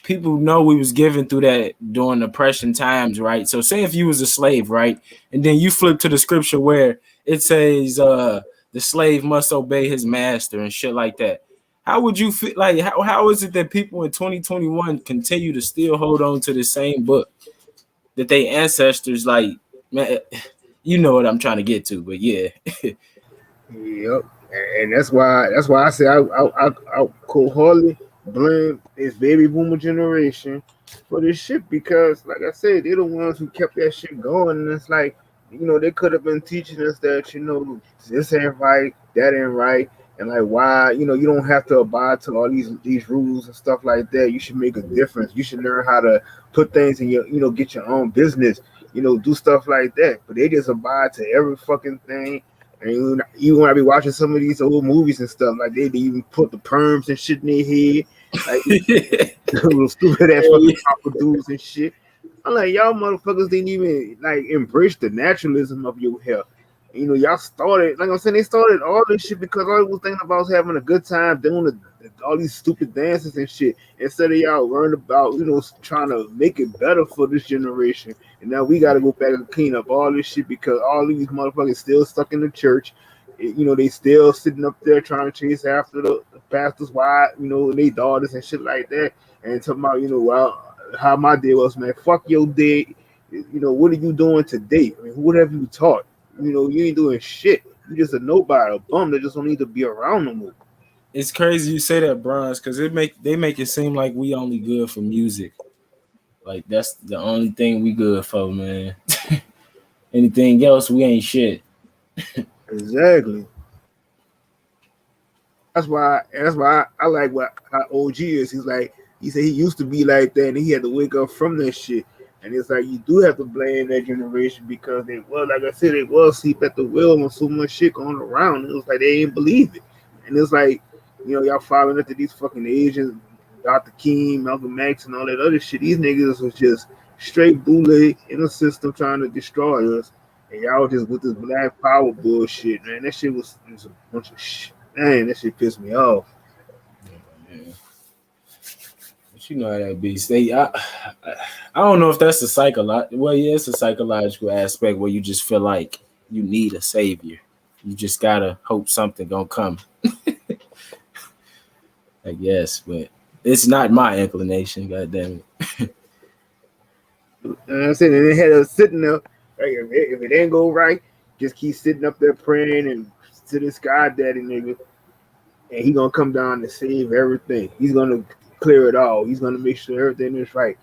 people know we was given through that during oppression times, right? So say if you was a slave, right, and then you flip to the scripture where it says the slave must obey his master and shit like that. How would you feel? Like how is it that people in 2021 continue to still hold on to the same book that they ancestors, like, man, you know what I'm trying to get to, but yeah. Yep, and that's why I say I wholeheartedly blame this baby boomer generation for this shit because, like I said, they're the ones who kept that shit going, and it's like they could have been teaching us that this ain't right, that ain't right, and like why you don't have to abide to all these rules and stuff like that. You should make a difference. You should learn how to put things in your get your own business. Do stuff like that. But they just abide to every fucking thing and even when I be watching some of these old movies and stuff, like they even put the perms and shit in their head, like little stupid ass fucking papa dudes and shit. I'm like, y'all motherfuckers didn't even like embrace the naturalism of your hair. Y'all started, like I'm saying, they started all this shit because all they was thinking about was having a good time doing all these stupid dances and shit. Instead of y'all worrying about, trying to make it better for this generation. And now we got to go back and clean up all this shit because all these motherfuckers still stuck in the church. They still sitting up there trying to chase after the pastor's wife, and their daughters and shit like that. And talking about, well, how my day was, man. Fuck your day. What are you doing today? I mean, what have you taught? You ain't doing shit. You just a nobody, a bum that just don't need to be around no more. It's crazy you say that, Bronze, because they make it seem like we only good for music. Like that's the only thing we good for, man. Anything else, we ain't shit. Exactly. That's why I like how OG is. He said he used to be like that and he had to wake up from that shit. And it's like you do have to blame that generation because they was, like I said, they was sleep at the wheel on so much shit going around. It was like they didn't believe it. And it's like, y'all following after these fucking Asians, Dr. King, Malcolm X, and all that other shit. These niggas was just straight bully in the system trying to destroy us. And y'all just with this black power bullshit, man. That shit was a bunch of shit. Man, that shit pissed me off. Yeah. But you know how that be. I don't know if that's a psychological. Well, yeah, it's a psychological aspect where you just feel like you need a savior. You just gotta hope something gonna come. I guess, but it's not my inclination. God damn it. And I said, and they had us sitting there. Like, if it ain't go right, just keep sitting up there praying and to this God Daddy nigga, and he gonna come down and save everything. He's gonna clear it all. He's gonna make sure everything is right.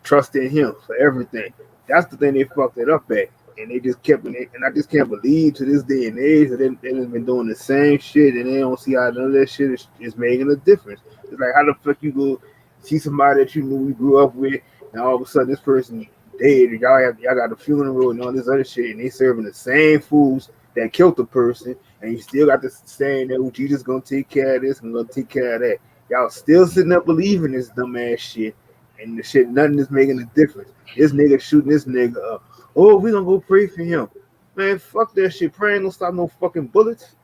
Trust in him for everything. That's the thing they fucked it up at. And they just kept it, and I just can't believe to this day and age that they've been doing the same shit and they don't see how none of that shit is making a difference. It's like, how the fuck you go see somebody that you knew we grew up with, and all of a sudden this person dead, and y'all got a funeral and all this other shit, and they serving the same foods that killed the person, and you still got this saying that, well, Jesus gonna take care of this and gonna take care of that. Y'all still sitting up believing this dumbass shit, and the shit, nothing is making a difference. This nigga shooting this nigga up. Oh, we gonna go pray for him. Man, fuck that shit. Praying don't stop no fucking bullets.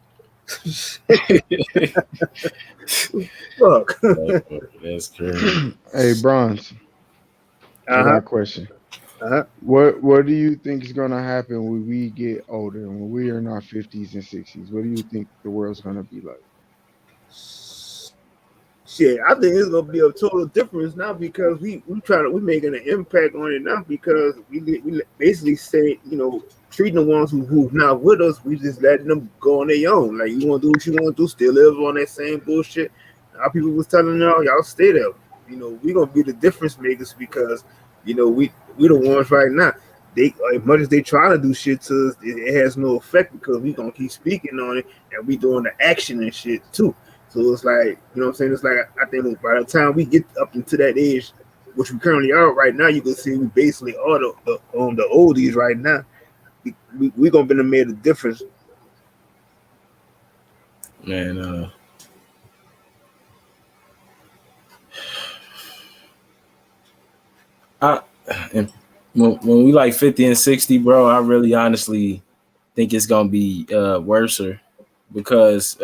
Fuck. That's crazy. Hey, Bronze, I got Uh-huh. a question. Uh-huh. What do you think is gonna happen when we get older, when we are in our 50s and 60s? What do you think the world's gonna be like? Shit, I think it's gonna be a total difference now because we making an impact on it now because we basically say, treating the ones who's not with us, we just letting them go on their own. Like, you want to do what you want to do, still live on that same bullshit. Our people was telling y'all stay there. We gonna be the difference makers because we the ones right now. They, as much as they try to do shit to us, it has no effect because we gonna keep speaking on it and we doing the action and shit too. So it's like, what I'm saying? It's like, I think by the time we get up into that age, which we currently are right now, you can see we basically are the oldies right now. We gonna be made a difference. Man, I and when we like 50 and 60, bro, I really honestly think it's gonna be worser because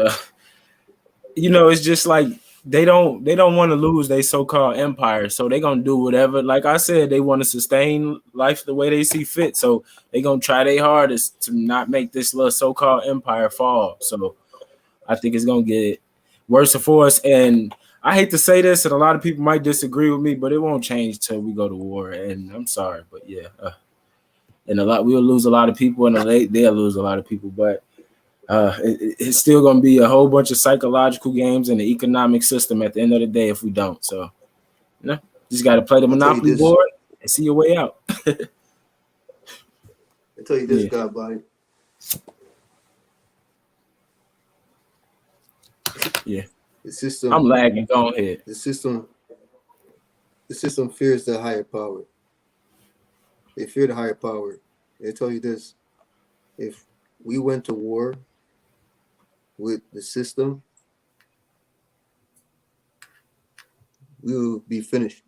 it's just like they don't want to lose their so-called empire, so they gonna do whatever. Like I said, they want to sustain life the way they see fit, so they gonna try their hardest to not make this little so-called empire fall. So I think it's gonna get worse for us. And I hate to say this, and a lot of people might disagree with me, but it won't change till we go to war. And I'm sorry, but yeah, and we'll lose a lot of people, and they'll lose a lot of people. But it's still gonna be a whole bunch of psychological games and the economic system at the end of the day if we don't. So, just got to play the I tell you Monopoly this. board and see your way out. I tell you this, Yeah, God, body. yeah. The I'm system, lagging. Go ahead. the system, the system fears the higher power. They fear the higher power. They tell you this: if we went to war with the system, we will be finished.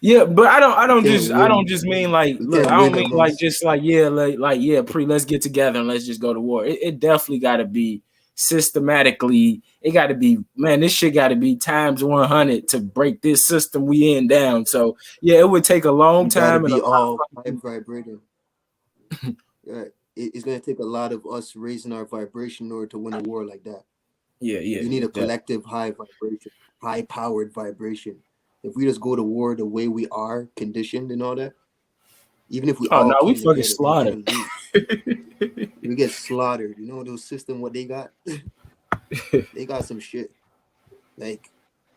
Yeah, but I don't. I We don't can't just. I don't win. just mean like. We Look, can't I don't win mean like amongst. just like yeah, like yeah. Let's get together and let's just go to war. It definitely got to be systematically. It got to be, man. This shit got to be times 100 to break this system we in down. So yeah, it would take a long We got to time and a be lot all of high fucking. vibrating. Right. It's going to take a lot of us raising our vibration in order to win a war like that. Yeah, yeah, You need yeah. a collective high vibration, high powered vibration. If we just go to war the way we are, conditioned and all that, even if we Oh no, all we came fucking together, we're slaughtered. gonna lose. We get slaughtered. You know those system what they got? They got some shit. Like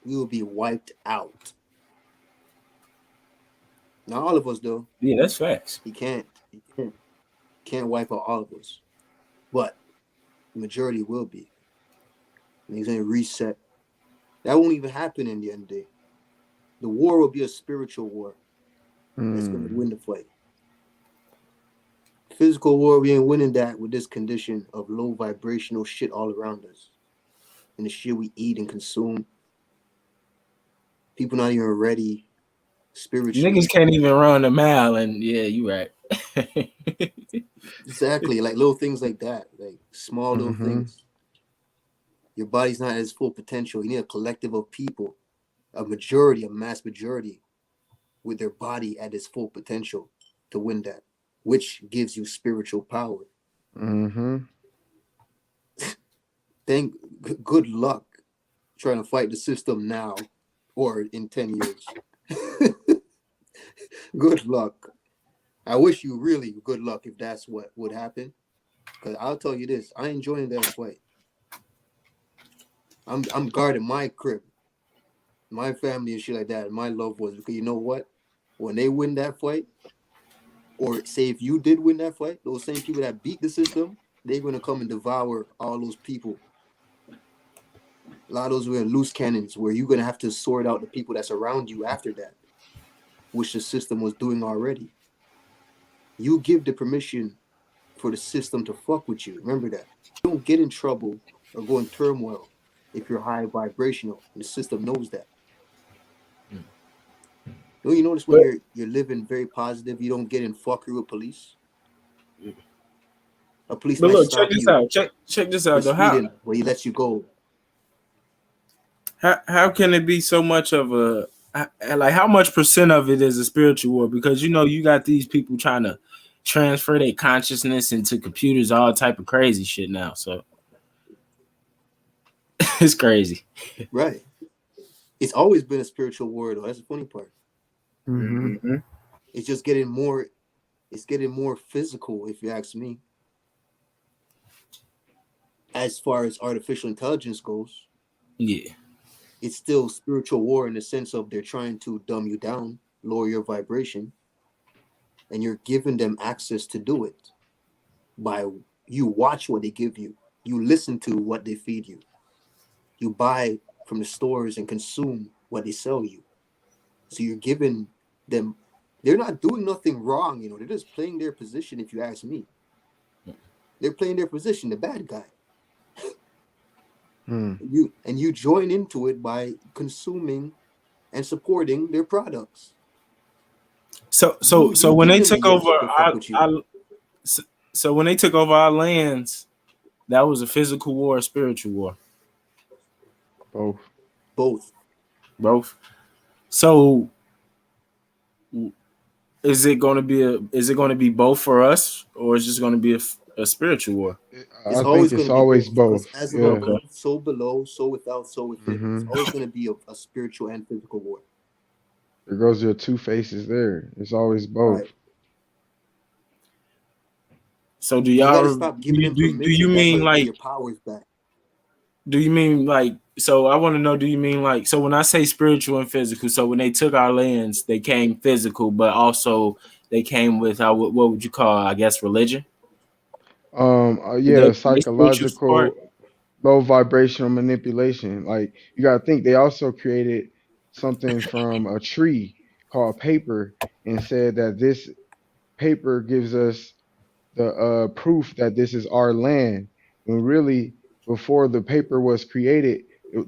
we will be wiped out. Not all of us though. Yeah, that's facts. He can't wipe out all of us. But the majority will be. And he's gonna reset. That won't even happen in the end of the day. The war will be a spiritual war that's going to win the fight. Physical war, we ain't winning that with this condition of low vibrational shit all around us. And the shit we eat and consume. People not even ready spiritually. Niggas can't even run a mile, and yeah, you right. Exactly. Like little things like that. Like small little things. Your body's not at its full potential. You need a collective of people, a majority, a mass majority, with their body at its full potential to win that, which gives you spiritual power. Good luck trying to fight the system now or in 10 years. Good luck. I wish you really good luck if that's what would happen. Because I'll tell you this, I ain't joining that fight. I'm guarding my crib, my family and shit like that, and my loved ones. Because you know what? When they win that fight, or say if you did win that fight, those same people that beat the system, they're gonna come and devour all those people. A lot of those were loose cannons where you're gonna have to sort out the people that's around you after that, which the system was doing already. You give the permission for the system to fuck with you. Remember that. You don't get in trouble or go in turmoil if you're high vibrational. The system knows that. Don't you notice when But you're living very positive, you don't get in fuckery with police? A police but might look, check stop this you out. Check this for out though. speeding, but he lets you go. How can it be so much of a like how much percent of it is a spiritual war? Because you know you got these people trying to transfer their consciousness into computers, all type of crazy shit now. So it's crazy. Right. It's always been a spiritual war though. That's the funny part. Mm-hmm. It's just getting more physical, if you ask me. As far as artificial intelligence goes, Yeah. it's still spiritual war in the sense of they're trying to dumb you down, lower your vibration, and you're giving them access to do it by you watch what they give you, you listen to what they feed you, you buy from the stores and consume what they sell you. So you're giving them, they're not doing nothing wrong, they're just playing their position. If you ask me, they're playing their position, the bad guy. You join into it by consuming and supporting their products. So You when give they them the took over yes to fuck with you. so when they took over our lands, that was a physical war, a spiritual war, Both. both. So is it going to be both for us, or is it just going to be a spiritual war? It's I always think going it's to be always both because both. as Yeah. Okay. above, so below, so without, so within. It's hmm always going to be a spiritual and physical war. There goes your two faces there. It's always both. Right. So do You got to y'all stop giving them do you permission. That's how mean you get like your powers back. do you mean like so I want to know, do you mean like so when I say spiritual and physical, so when they took our lands they came physical but also they came with what would you call, I guess, religion? Yeah, They spiritual part? psychological low vibrational manipulation. Like you gotta think they also created something from a tree called paper and said that this paper gives us the proof that this is our land. When really, before the paper was created,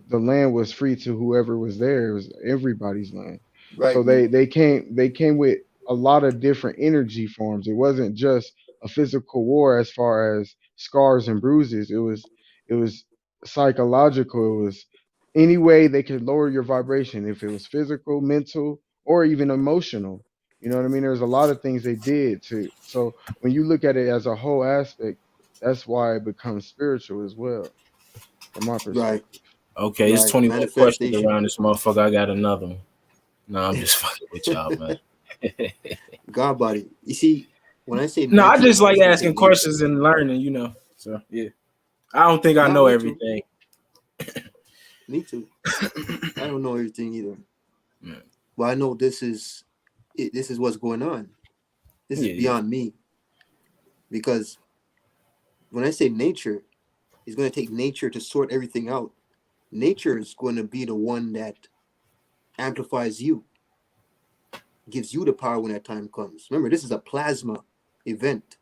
the land was free to whoever was there. It was everybody's land. So Right, man. they came with a lot of different energy forms. It wasn't just a physical war as far as scars and bruises. It was psychological. It was any way they could lower your vibration. If it was physical, mental, or even emotional. You know what I mean? There's a lot of things they did to so when you look at it as a whole aspect, that's why it becomes spiritual as well, from my Right, perspective. Okay, it's right. 21 questions Manifestation. around this motherfucker. I got another one. No, I'm just fucking with y'all, man. God body. You see, when I say No, I nature, just I like just want to say asking nature. questions and learning, you know. So yeah, I don't think I Nah, know me too. everything. Me too. I don't know everything either, Yeah, but I know this is it. This is what's going on. This is yeah. beyond me because when I say nature, it's going to take nature to sort everything out. Nature is going to be the one that amplifies you, gives you the power when that time comes. Remember, this is a plasma event.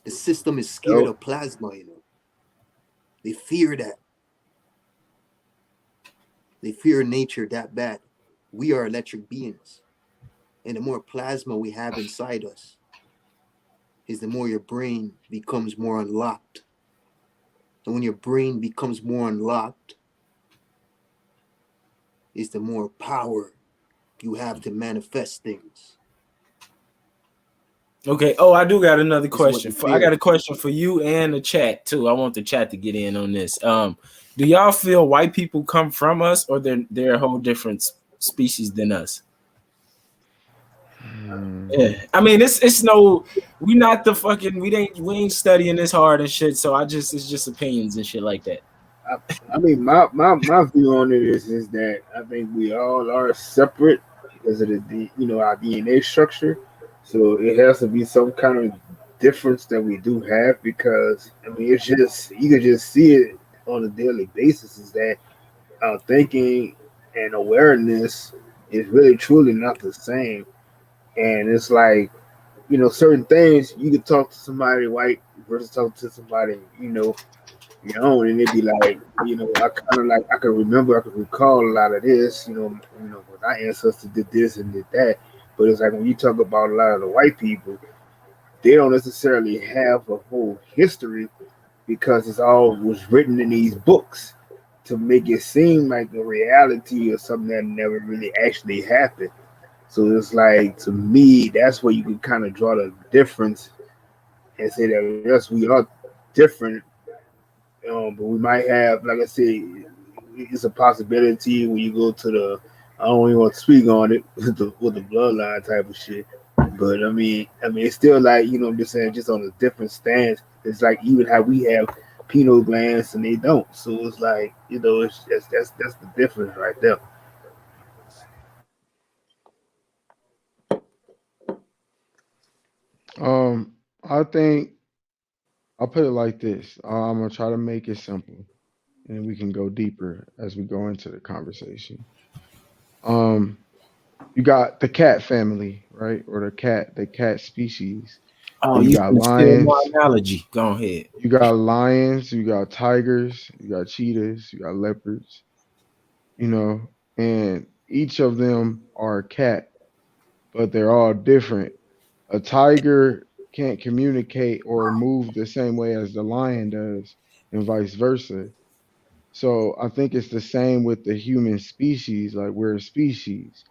The system is scared Yo, of plasma, you know. They fear that. They fear nature that bad. We are electric beings. And the more plasma we have inside us, is the more your brain becomes more unlocked. And when your brain becomes more unlocked, is the more power you have to manifest things. okay. Oh, I do got another This is what question. they I got fear. a question for you and the chat too. I want the chat to get in on this. Do y'all feel white people come from us, or they're a whole different species than us? Hmm. Yeah, I mean it's no, we not the fucking we ain't studying this hard and shit. So it's just opinions and shit like that. I, I mean, my view on it is that I think we all are separate because of our DNA structure. So it has to be some kind of difference that we do have because I mean it's just you can just see it on a daily basis. Is that our thinking and awareness is really truly not the same, and it's like certain things you could talk to somebody white versus talk to somebody and it'd be like, I kind of like I could recall a lot of this, when our ancestors did this and did that. But it's like when you talk about a lot of the white people, they don't necessarily have a whole history because it's all was written in these books to make it seem like a reality or something that never really actually happened. So it's like to me, that's where you can kind of draw the difference and say that yes, we are different. But we might have, like I said, it's a possibility when you go to the. I don't even want to speak on it with the bloodline type of shit. But I mean, it's still like I'm just saying, just on a different stance. It's like even how we have pineal glands and they don't. So it's like it's that's the difference right there. I think I'll put it like this. I'm gonna try to make it simple, and we can go deeper as we go into the conversation. Um, you got the cat family, right, or the cat species. So Oh, you you got finna steal my lions, analogy? Go ahead. you got tigers, you got cheetahs, you got leopards. You know, and each of them are a cat, but they're all different. A tiger can't communicate or move the same way as the lion does, and vice versa. So I think it's the same with the human species. Like we're a species,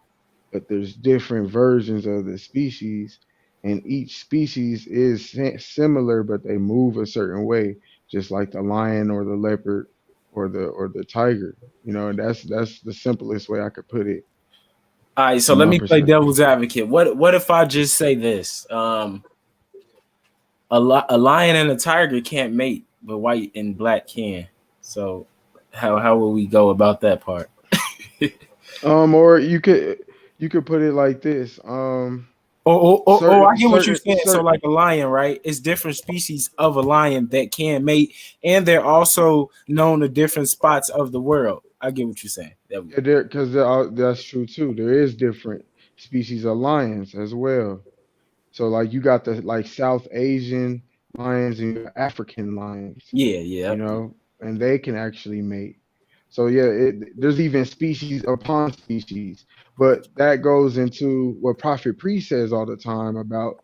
but there's different versions of the species, and each species is similar, but they move a certain way, just like the lion or the leopard or the tiger. You know, and that's the simplest way I could put it All right, so from let my me play perspective. devil's advocate. What if I just say this? A lion and a tiger can't mate, but white and black can. So how will we go about that part? Or you could put it like this. I Certain get what you're certain saying. So, certain like a lion, right? It's different species of a lion that can mate, and they're also known to different spots of the world. I get what you're saying. There we go. yeah, there because that's true too. There is different species of lions as well. So like you got the like South Asian lions and you got African lions, Yeah, yeah. and they can actually mate. So yeah, there's even species upon species, but that goes into what Prophet Priest says all the time about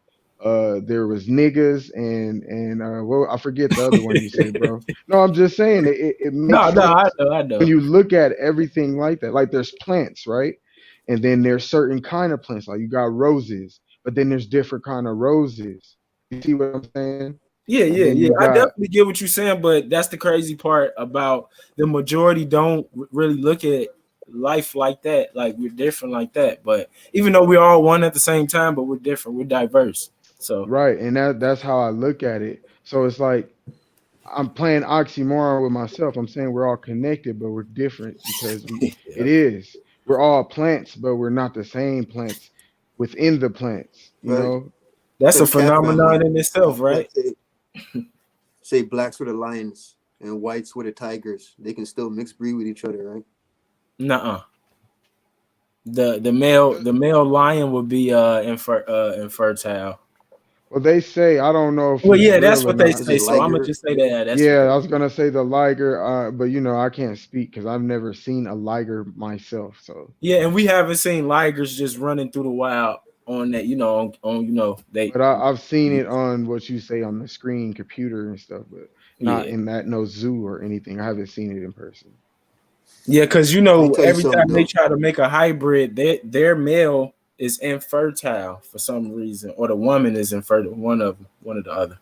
there was niggas and well I forget the other one you say, bro. No, I'm just saying it makes No, I sense know, I when know. you look at everything like that. Like there's plants, right? And then there's certain kind of plants, like you got roses, but then there's different kind of roses. You see what I'm saying? Yeah, And yeah, then yeah. you I got definitely get what you're saying, but that's the crazy part about the majority don't really look at life like that. Like we're different like that. But even though we're all one at the same time, but we're different, we're diverse. So right, and that's how I look at it. So it's like I'm playing oxymoron with myself. I'm saying we're all connected, but we're different because it yeah, is. We're all plants, but we're not the same plants within the plants, you Right. know? that's So a the cat phenomenon family, in itself, right? let's say blacks were the lions and whites were the tigers. They can still mix breed with each other, right? Nuh-uh. the male lion would be infertile. Well, they say, I don't know if Well, it's yeah, that's real or what they not. Is it say. So I'm gonna liger? just say that that's what Yeah, they. I was gonna say the liger, but I can't speak because I've never seen a liger myself. So, Yeah, and we haven't seen ligers just running through the wild on that. On they. but I've seen it on what you say on the screen, computer and stuff, but not Yeah, in that no zoo or anything. I haven't seen it in person. yeah, because Let me tell you every something time they though. try to make a hybrid, their male is infertile for some reason, or the woman is infertile. One of the other.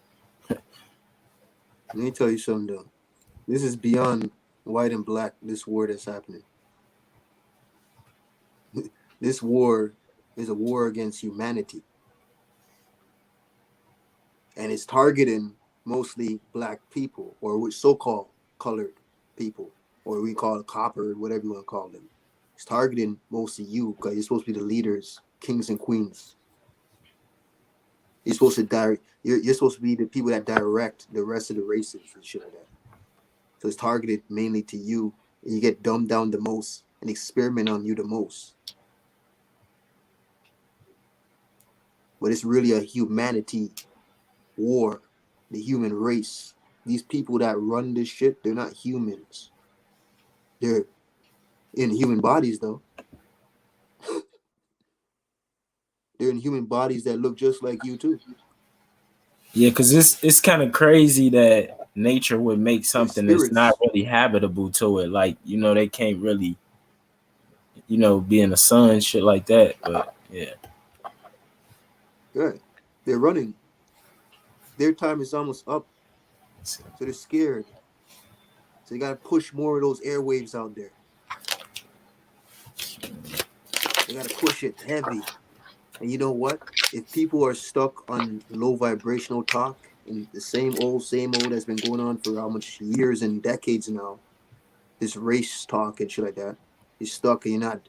Let me tell you something though. This is beyond white and black. This war that's happening. This war is a war against humanity, and it's targeting mostly black people or which so-called colored people, or we call it copper, whatever you want to call them. It's targeting mostly you because you're supposed to be the leaders, kings and queens. You're supposed to direct. You're supposed to be the people that direct the rest of the races and shit like that. So it's targeted mainly to you, and you get dumbed down the most and experiment on you the most. But it's really a humanity war, the human race. These people that run this shit, they're not humans. They're in human bodies though. They're in human bodies that look just like you too. Yeah, because it's kind of crazy that nature would make They're something that's not spirits. really habitable to it. Like they can't really be in the sun, shit like that. But yeah, Good. They're running. Their time is almost up, it's- so they're scared. So you gotta push more of those airwaves out there. They gotta push it heavy. And you know what? If people are stuck on low vibrational talk and the same old that's been going on for how much years and decades now, this race talk and shit like that, you're stuck and you're not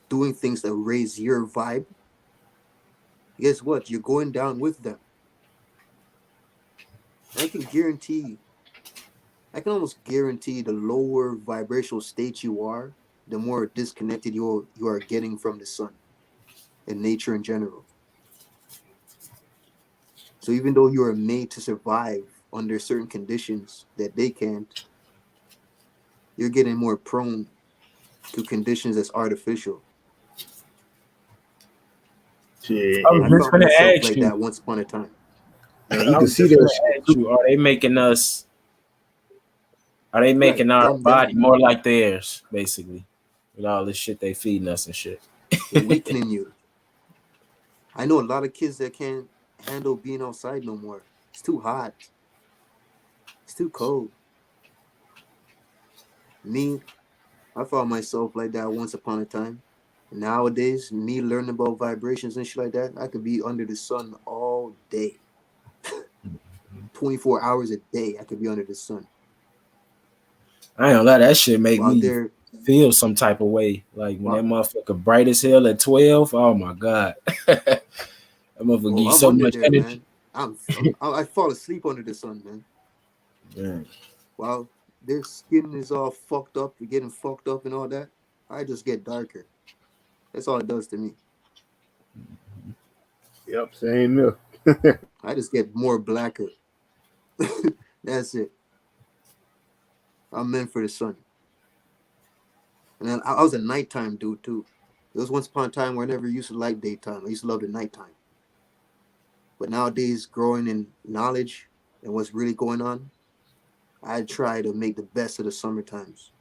doing things that raise your vibe, guess what? You're going down with them. I can guarantee, I can almost guarantee the lower vibrational state you are, the more disconnected you are getting from the sun and nature in general. So even though you are made to survive under certain conditions that they can't, you're getting more prone to conditions that's artificial. Shit, I and was I you, just found gonna myself ask like you. that once upon a time. and you I can was see just that gonna shit ask too. you: Are they making Right, our dumb body down. more like theirs, basically, with all this shit they feeding us and shit? They're weakening you. I know a lot of kids that can't handle being outside no more. It's too hot. It's too cold. Me, I found myself like that once upon a time. Nowadays, me learning about vibrations and shit like that, I could be under the sun all day. 24 hours a day, I could be under the sun. I ain't gonna lie, that shit make While me they're, feel some type of way. Like when that while, motherfucker bright as hell at 12. Oh my god, that motherfucker give oh, you I'm so under much there, energy. man. I fall asleep under the sun, man. Yeah. While their skin is all fucked up, getting fucked up and all that, I just get darker. That's all it does to me. Yep, same here. I just get more blacker. That's it. I'm meant for the sun. And then I was a nighttime dude too. There was once upon a time where I never used to like daytime. I used to love the nighttime. But nowadays, growing in knowledge and what's really going on, I try to make the best of the summer times.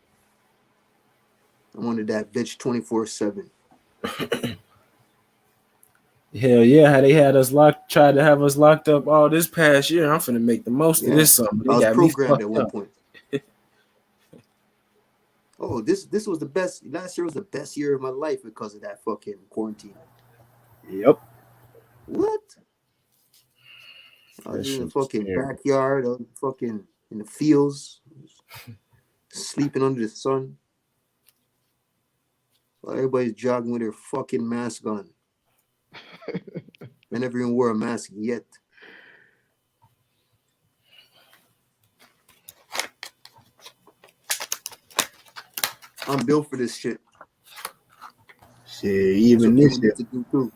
I'm under that bitch 24/7. Hell yeah, how they had us tried to have us locked up all this past year. I'm finna make the most of Yeah, this summer. I They was got me programmed at fucked one up. point. Oh, this was the best. Last year was the best year of my life because of that fucking quarantine. Yep. What? I That was in the shit was fucking terrible. backyard, fucking in the fields, sleeping under the sun, while everybody's jogging with their fucking mask on. I never even wore a mask yet. I'm built for this shit. Shit, That's even what this people year, need to do too.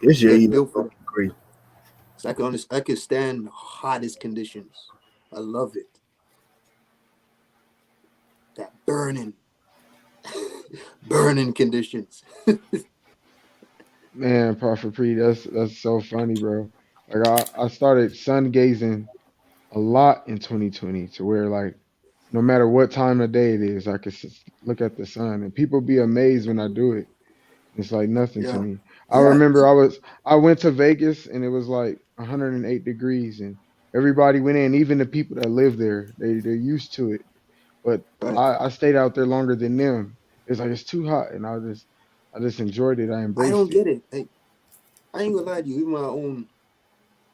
this year Get even built for that. fucking crazy. So I can stand hottest conditions. I love it. That burning, burning conditions. Man, Prophet Pre, that's so funny, bro. Like I started sun gazing a lot in 2020 to where like no matter what time of day it is, I could look at the sun and people be amazed when I do it. It's like nothing to Yeah, me. I yeah. remember I went to Vegas and it was like 108 degrees and everybody went in, even the people that live there. They're used to it. But Right. I stayed out there longer than them. It's like it's too hot and I just enjoyed it. I I embraced don't it. get it. Like, I ain't gonna lie to you. Even my own,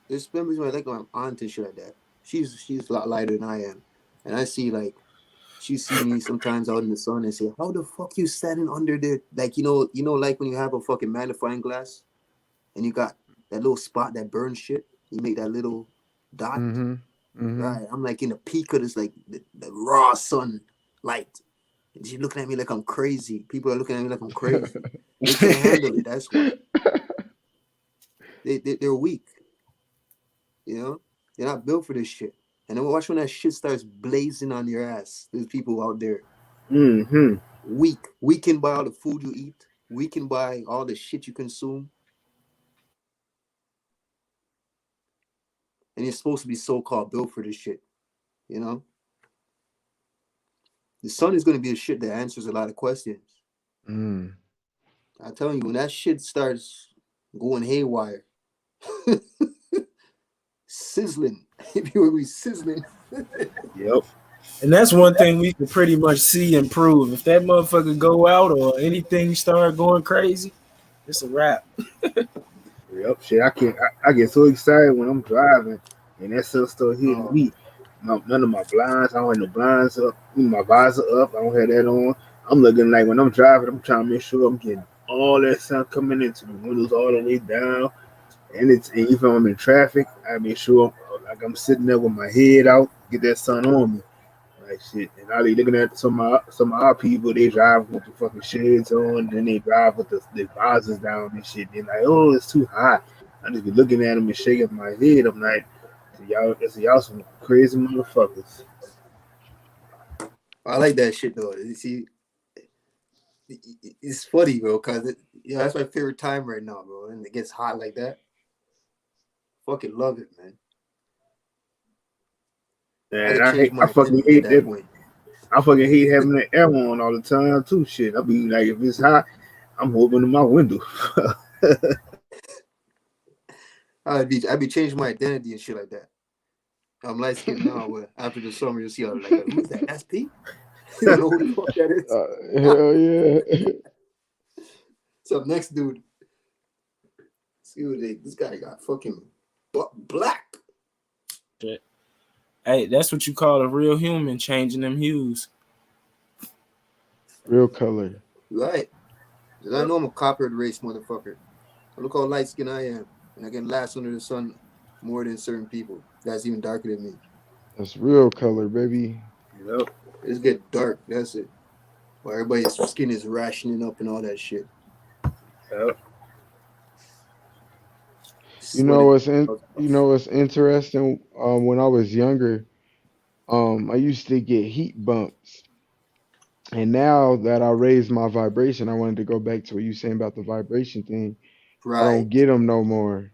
there's members when I like my aunt and shit like that. She's a lot lighter than I am, and I see like she see me sometimes out in the sun and say, "How the fuck you standing under there?" Like like when you have a fucking magnifying glass and you got that little spot that burns shit. You make that little dot. Mm-hmm. Mm-hmm. Right. I'm like in the peak of this, like the raw sun light. And she looking at me like I'm crazy. People are looking at me like I'm crazy. They can't handle it. That's why they're weak. You know, they're not built for this shit. And then watch when that shit starts blazing on your ass. There's people out there Mm-hmm. weak, weakened by all the food you eat, weakened by all the shit you consume, and you're supposed to be so-called built for this shit. You know, the sun is gonna be a shit that answers a lot of questions. Mm. I'm telling you, when that shit starts going haywire, sizzling, if you will be sizzling. Yep. And that's one thing we can pretty much see and prove. If that motherfucker go out or anything start going crazy, it's a wrap. Yep. Shit, I get so excited when I'm driving and that stuff start hitting Oh, me. None of my blinds, I don't have no blinds up. My visor up, I don't have that on. I'm looking like when I'm driving, I'm trying to make sure I'm getting all that sun coming into the windows all the way down. And even when I'm in traffic, I make sure like I'm sitting there with my head out, get that sun on me. Like shit. And I be looking at some of our people, they drive with the fucking shades on, then they drive with the visors down and shit. They're like, oh, it's too hot. I just be looking at them and shaking my head. I'm like, y'all some crazy motherfuckers. I like that shit though. You see, it's funny, bro, because that's my favorite time right now, bro. And it gets hot like that. Fucking love it, man. I And could change I my fucking identity at hate that that. point. I fucking hate having the air on all the time too. Shit, I be like, if it's hot, I'm opening my window. I'd be changing my identity and shit like that. I'm light skinned now, but after the summer, you'll see how like, who's that? That's Pete. You don't know who the fuck that is. Hell yeah. So next dude, see what this guy got fucking black. Hey, that's what you call a real human changing them hues. Real color. Right. 'Cause I know I'm a coppered race motherfucker. Look how light skinned I am. And I can last under the sun more than certain people. That's even darker than me. That's real color, baby. Yep. It's get dark. That's it. Why everybody's skin is rationing up and all that shit. Yep. Sweating. You know what's interesting? When I was younger, I used to get heat bumps. And now that I raised my vibration, I wanted to go back to what you saying about the vibration thing. I don't Right. get them no more.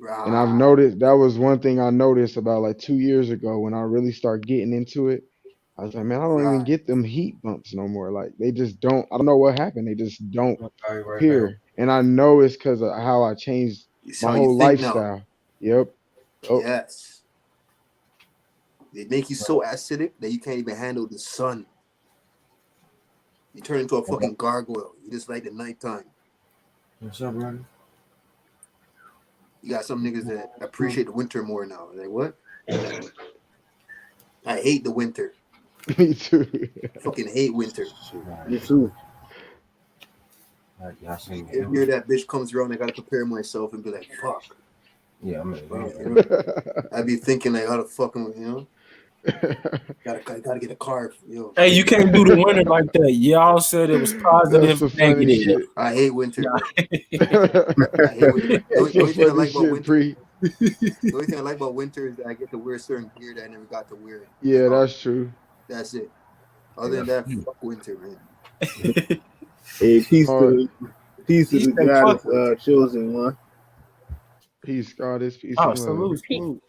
And I've Right. noticed that was one thing I noticed about like 2 years ago when I really start getting into it. I was like, man, I don't even Right. get them heat bumps no more. Like they just don't. I don't know what happened. They just don't appear. And I know it's because of how I changed It's my how you whole think now. lifestyle. Yep. Yep. Yes. They make you so acidic that you can't even handle the sun. You turn into a fucking gargoyle. You just like the nighttime. What's up, brother? You got some niggas that appreciate the winter more now. Like what? I hate the winter. Me too. I fucking hate winter. Me too. Y'all see me? Every year that bitch comes around, I gotta prepare myself and be like, fuck. Yeah, I'm in Well, the I'd be thinking like, how the fuck am I, Gotta get a car. Yo, Hey, you can't do the winter like that. Y'all said it was That's positive, the funny negative. shit. I hate winter, Nah. bro. I hate winter. That's The the only thing I funny like about shit, winter, pre. the only thing I like about winter is that I get to wear certain gear that I never got to wear. Like, Yeah, that's true. that's it. Other than that, fuck winter, man. Hey, Smart. peace to He the said, God "Fuck is with." chosen one. Peace, goddess, peace Oh, and love. salute, salute.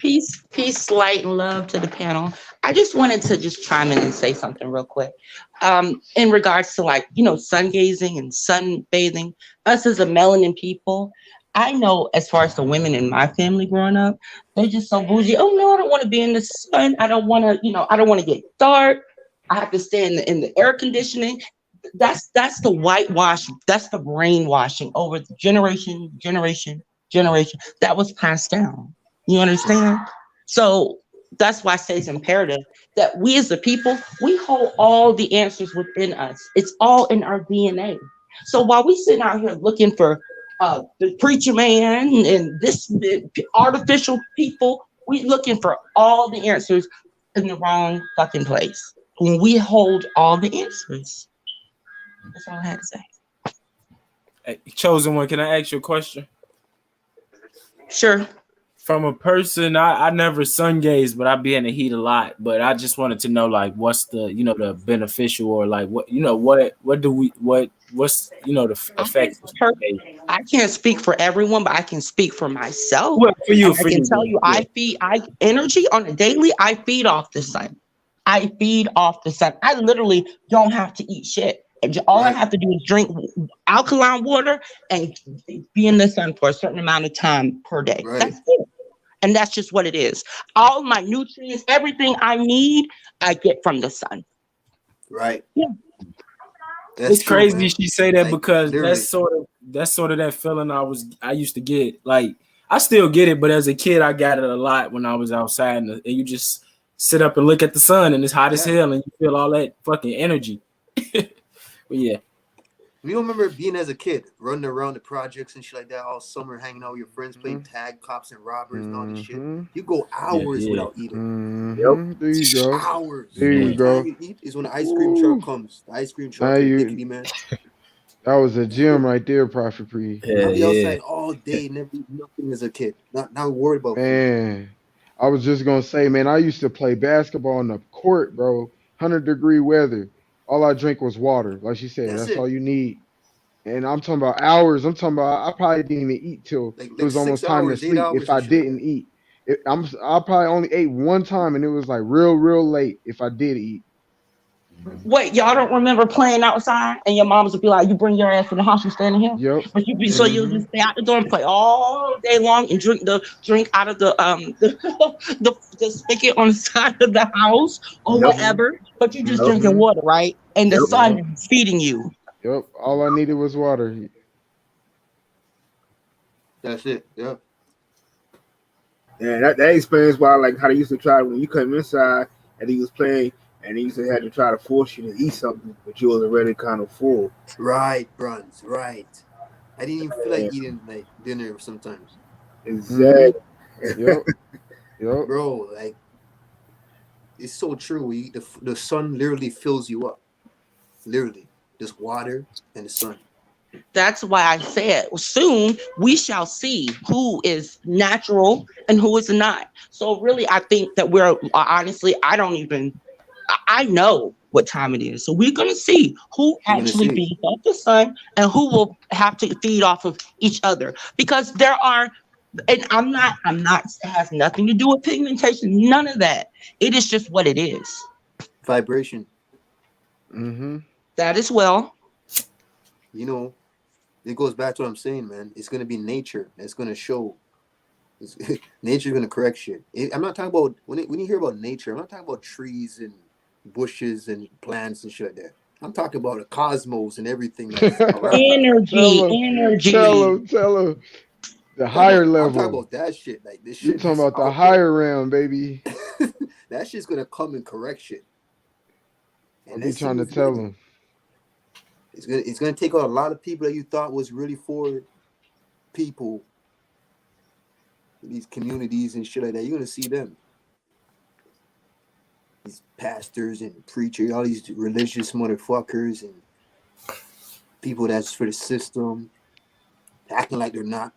Peace, light, and love to the panel. I just wanted to just chime in and say something real quick. In regards to like, sun gazing and sunbathing, us as a melanin people, I know as far as the women in my family growing up, they just so bougie. Oh no, I don't want to be in the sun. I don't want to, I don't want to get dark. I have to stay in the air conditioning. That's the whitewash. That's the brainwashing over the generation that was passed down. You understand? So that's why I say it's imperative that we as the people, we hold all the answers within us. It's all in our DNA. So while we sitting out here looking for the preacher man and this artificial people, we looking for all the answers in the wrong fucking place. When we hold all the answers. That's all I had to say. Hey, chosen one, can I ask you a question? Sure. From a person, I never sun gaze, but I be in the heat a lot. But I just wanted to know, like, what's the, the beneficial or like what do we, what's, the I effects of sun gaze? I can't speak for everyone, but I can speak for myself. Well, And I for can you, tell girl. you, Yeah. I energy on a daily, I feed off the sun. I feed off the sun. I literally don't have to eat shit. All I Right, have to do is drink alkaline water and be in the sun for a certain amount of time per day. right, That's it. And that's just what it is. All my nutrients, everything I need, I get from the sun. right. Yeah. That's It's true, crazy man. she say that Like because literally, that's sort of that feeling I used to get. Like I still get it, but as a kid I got it a lot when I was outside and you just sit up and look at the sun and it's hot as yeah. hell and you feel all that fucking energy. But yeah. You don't remember being as a kid, running around the projects and shit like that all summer, hanging out with your friends, playing tag, cops and robbers and all this shit. Mm-hmm. You go Yeah, hours yeah. without eating. Yep. Mm-hmm. There you go. Hours. There The you only Man. time go. you eat is when the ice cream truck Ooh. comes. The ice cream Now truck or the you dickety man. that was a That's it. gym right there, Prophet Pre. Yeah, I'll be yeah. outside all day, never eat nothing as a kid. Not worried about food. Man. I was just gonna say, man, I used to play basketball on the court, bro. 100-degree weather. All I drink was water. Like she said, That's that's all it. you need. And I'm talking about hours. I'm talking about I probably didn't even eat till it Like was six almost time to hours, eight sleep if hours I and shit like didn't that. eat. I probably only ate one time and it was like real late if I did eat. Wait, y'all don't remember playing outside and your moms would be like, you bring your ass in the house, you standing here? Yep. But you be so you'll Mm-hmm. just stay out the door and play all day long and drink out of the spigot on the side of the house or Yep. Mm-hmm. whatever. But you just Yep. drinking Mm-hmm. water, right? And the Yep. sun Yep. is feeding you. Yep. All I needed was water. That's it. Yeah. And that explains why, like, how they used to try when you come inside and he was playing, and they used to have to try to force you to eat something, but you was already kind of full. Right, Bruns. Right. I didn't even feel like Yeah, eating like dinner sometimes. Mm-hmm. exactly. Yep. Yep. Bro, like it's so true. The sun literally fills you up. Literally. Just water and the sun. That's why I said soon we shall see who is natural and who is not. So really, I think that we're honestly, I don't even I know what time it is. So we're going to see who We're gonna actually see. feeds off the sun and who will have to feed off of each other. Because there are, and I'm not, it has nothing to do with pigmentation, none of that. It is just what it is. Vibration. Mm-hmm. That as well. You know, it goes back to what I'm saying, man. It's gonna be nature that's gonna show. Nature's gonna correct shit. I'm not talking about when you hear about nature. I'm not talking about trees and bushes and plants and shit like that. I'm talking about the cosmos and everything that's around us. Energy, Tell him. Tell energy. him. Tell him. The Come on, higher I'm talking level. about that shit. Like this You shit talking that's about the out there. higher realm, baby. That shit's gonna come and correct shit. I And be that shit trying to is tell ready. him. It's gonna take out a lot of people that you thought was really for people, these communities and shit like that. You're gonna see them. these pastors and preachers, all these religious motherfuckers and people that's for the system, acting like they're not.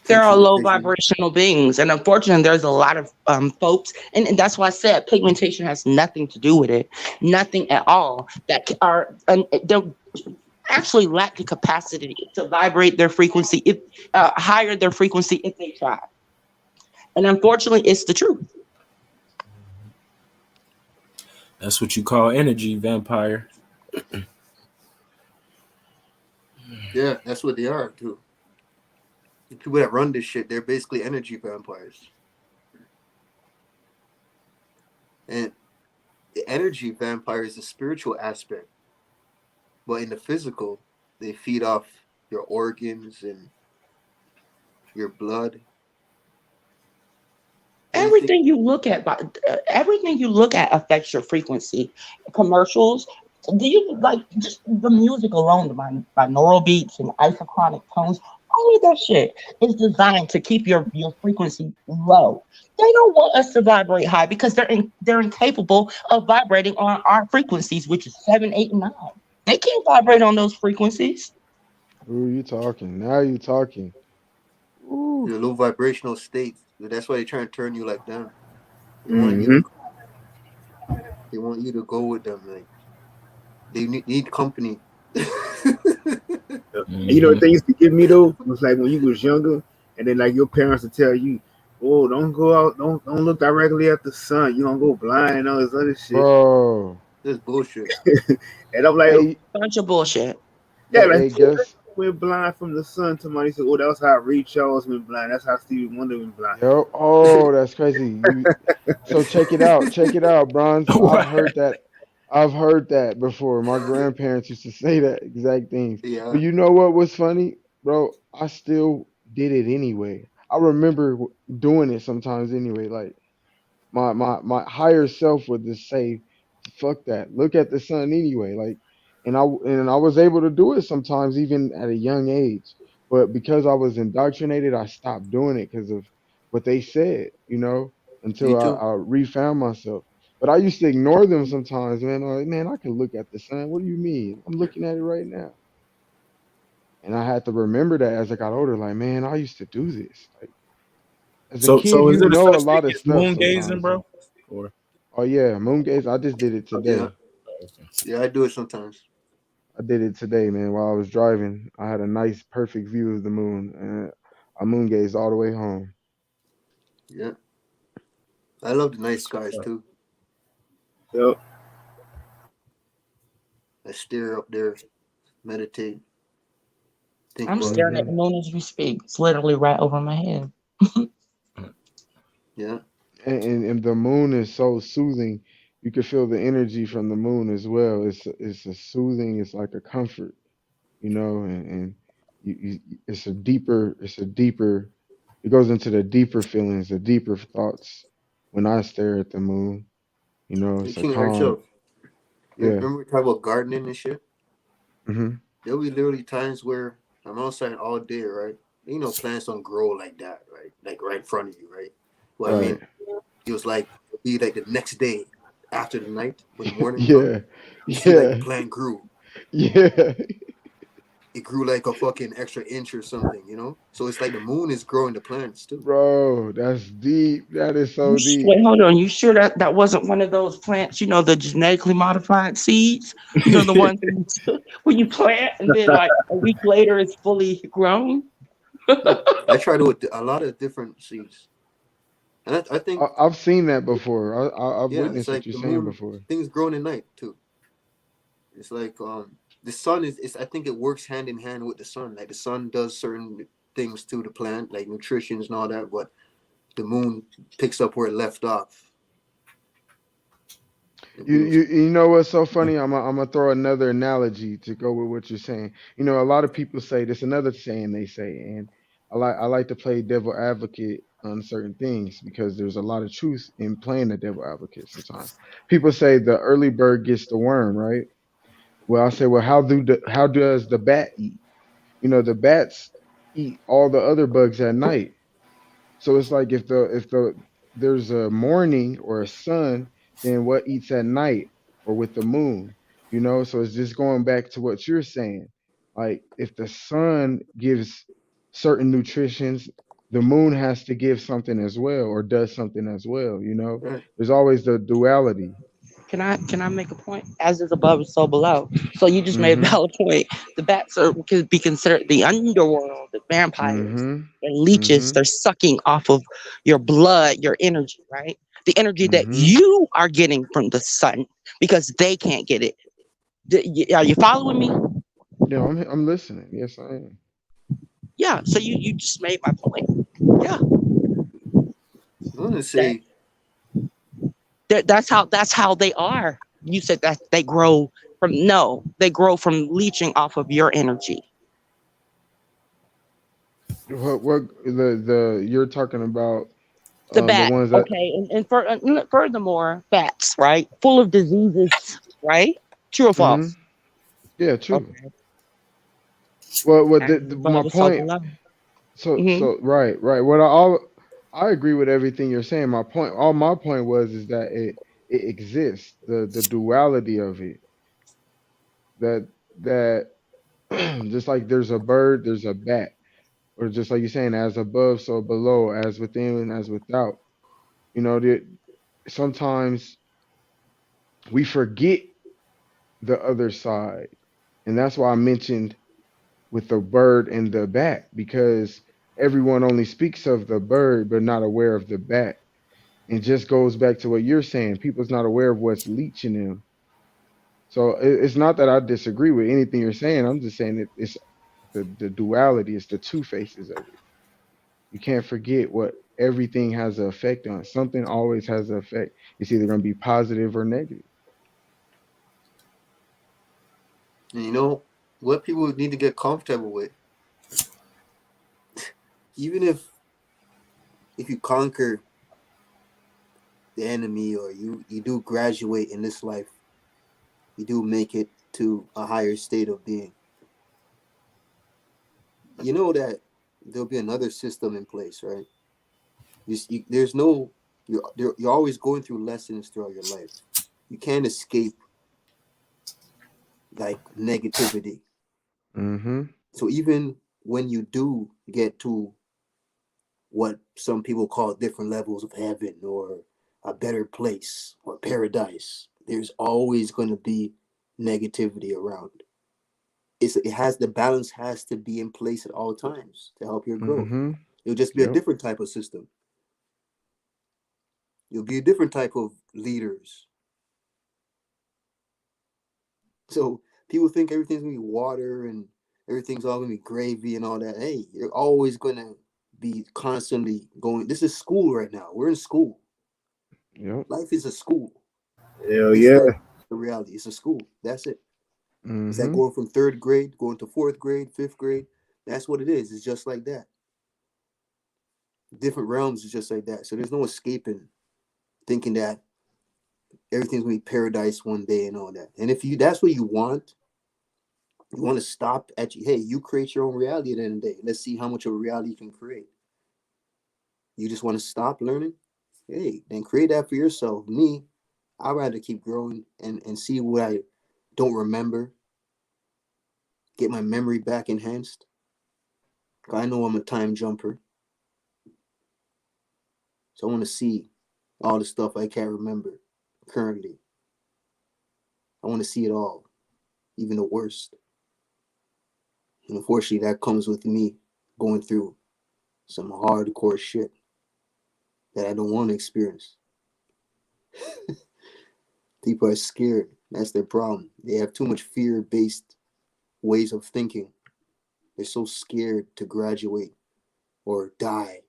There are low Pigmentation. vibrational beings, and unfortunately, there's a lot of folks, and that's why I said pigmentation has nothing to do with it, nothing at all. That are they actually lack the capacity to vibrate their frequency, if higher their frequency if they try. And unfortunately, it's the truth. That's what you call energy vampire. Yeah, that's what they are too. The people that run this shit, they're basically energy vampires. And the energy vampire is the spiritual aspect, but in the physical, they feed off your organs and your blood. Anything. Everything you look at affects your frequency. Commercials, do you like just the music alone, the binaural beats and isochronic tones? All of that shit is designed to keep your frequency low. They don't want us to vibrate high because they're incapable of vibrating on our frequencies, which is 7, 8, and 9. They can't vibrate on those frequencies. Ooh, you talking? Now you talking? Ooh. Your low vibrational state. That's why they try and turn you like them. They want you Mm-hmm. to. They want you to go with them. Like they need company. You know what Mm-hmm. they used to give me though? It was like when you was younger, and then like your parents would tell you, "Oh, don't go out, don't look directly at the sun. You don't go blind and all this other shit." Bro. That's bullshit. And I'm like, Hey, Bunch of bullshit. yeah, like hey, guess. went blind from the sun. Somebody said, "Oh, that was how Ray Charles went blind. That's how Stevie Wonder went blind." Yo, oh, that's crazy. You so check it out. Check it out, Bronze. I've Right. heard that. I've heard that before. My grandparents used to say that exact things. Yeah, But you know what was funny, bro? I still did it anyway. I remember doing it sometimes anyway. Like my higher self would just say, "Fuck that! Look at the sun anyway." Like, and I was able to do it sometimes, even at a young age. But because I was indoctrinated, I stopped doing it because of what they said. me Until I, too. I refound myself. But I used to ignore them sometimes, man. I'm like, man, I can look at the sun. What do you mean? I'm looking at it right now. And I had to remember that as I got older. Like, man, I used to do this. Like, as a kid, So is you there a know a such thing lot of as stuff moon gazing, sometimes. bro? Or Oh yeah, moon gaze. I just did it Yeah, today. yeah, I do it sometimes. I did it today, man. While I was driving, I had a nice, perfect view of the moon, and I moon gazed all the way home. Yeah, I love the night that's what's skies up. too. Yep. I stare up there, meditate, think I'm about. staring at the Hmm. moon as we speak. It's literally right over my head. Yeah, And the moon is so soothing. You can feel the energy from the moon as well. It's a soothing. It's like a comfort, and it's a deeper. It goes into the deeper feelings, the deeper thoughts. When I stare at the moon, hey it's a King calm. Archel. Yeah. Remember we talk about gardening and shit? Hmm. There'll be literally times where I'm outside all day, right? Plants don't grow like that, right? Like right in front of you, right? What I mean, Right. it was like it'll be like the next day after the night when morning come, Yeah. you see like the Yeah. plant grew. Yeah. It grew like a fucking extra inch or something. So it's like the moon is growing the plants too. Bro, that's deep. That is so deep. Wait, hold on. You sure that wasn't one of those plants? The genetically modified seeds. The ones where you plant and then like a week later it's fully grown. I tried it with a lot of different seeds, and I think I've seen that before. I've yeah, it's witnessed what like you're the saying moon before. things growing at night too. It's like the sun is I think it works hand in hand with the sun. Like the sun does certain things to the plant, like nutrition and all that, but the moon picks up where it left off. It You, moves. you you know what's so funny? I'm gonna throw another analogy to go with what you're saying. A lot of people say this. Another saying they say, and I like to play devil advocate on certain things because there's a lot of truth in playing the devil advocate. Sometimes people say the early bird gets the worm, right? Well, I say, well, how does the bat eat? The bats eat all the other bugs at night. So it's like if the there's a morning or a sun, then what eats at night or with the moon, you know? So it's just going back to what you're saying. Like if the sun gives certain nutritions, the moon has to give something as well or does something as well, you know? Right. There's always the duality. Can I make a point? As is above, so below. So you just made a Mm-hmm. valid point. The bats are could be considered the underworld, the vampires. Mm-hmm. They're leeches. Mm-hmm. They're sucking off of your blood, your energy, right? The energy that Mm-hmm. you are getting from the sun because they can't get it. Are you following me? Yeah, I'm listening. Yes, I am. Yeah. So you just made my point. Yeah. I want to That, say, that's how they are. You said that they grow from no, they grow from leeching off of your energy. What the you're talking about The the bat, ones that okay, and furthermore, bats, right, full of diseases, right? True or mm-hmm. false? Yeah, true. Okay, Well, what as is my above is so point. below. Hmm. So right. What I all I agree with everything you're saying. My point, all my point was is that it exists. The duality of it. That that just like there's a bird, there's a bat, or just like you're saying, as above, so below, as within, as without. You know, that sometimes we forget the other side, and that's why I mentioned with the bird and the bat because everyone only speaks of the bird but not aware of the bat. It just goes back to what you're saying. People's not aware of what's leeching them. So it's not that I disagree with anything you're saying. I'm just saying it's the duality. It's the two faces of it. You can't forget what everything has an effect on. Something always has an effect. It's either going to be positive or negative. and you know, what people need to get comfortable with, even if you conquer the enemy or you do graduate in this life, you do make it to a higher state of being. You know that there'll be another system in place, right? There's no you're always going through lessons throughout your life. You can't escape like negativity. Mm-hmm. So even when you do get to what some people call different levels of heaven or a better place or paradise, there's always going to be negativity around. It has the balance has to be in place at all times to help your growth. Mm-hmm. It'll just be a Yep. different type of system. You'll be a different type of leaders. So people think everything's gonna be water and everything's all gonna be gravy and all that. Hey, you're always gonna be constantly going. This is school right now. We're in school. Yep. Life is a school. Hell This is yeah. the reality. It's a school. That's it. It's like Mm-hmm. going from third grade, going to fourth grade, fifth grade. That's what it is. It's just like that. Different realms is just like that. So there's no escaping thinking that everything's gonna be paradise one day and all that. And if you that's what you want to stop at you. Hey, you create your own reality at the end of the day. Let's see how much of a reality you can create. You just want to stop learning? Hey, then create that for yourself. Me, I'd rather keep growing and see what I don't remember, get my memory back enhanced. I know I'm a time jumper, so I want to see all the stuff I can't remember currently. I want to see it all, even the worst. And unfortunately, that comes with me going through some hardcore shit that I don't want to experience. People are scared. That's their problem. They have too much fear based ways of thinking. They're so scared to graduate or die.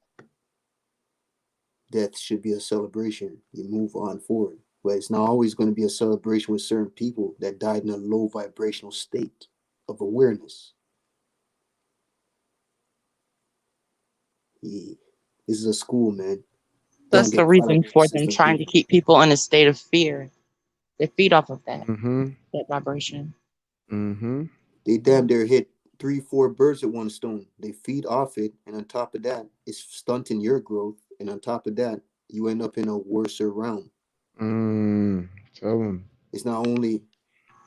Death should be a celebration. You move on forward. But it's not always going to be a celebration with certain people that died in a low vibrational state of awareness. Yeah. This is a school, man. Don't That's the get caught up reason in the for them system trying to thinking. keep people in a state of fear. They feed off of Mm-hmm. that vibration. Mm-hmm. They Yeah. damn near hit three, four birds with one stone. They feed off it, and on top of that, it's stunting your growth. And on top of that, you end up in a worser realm. Tell them. It's not only,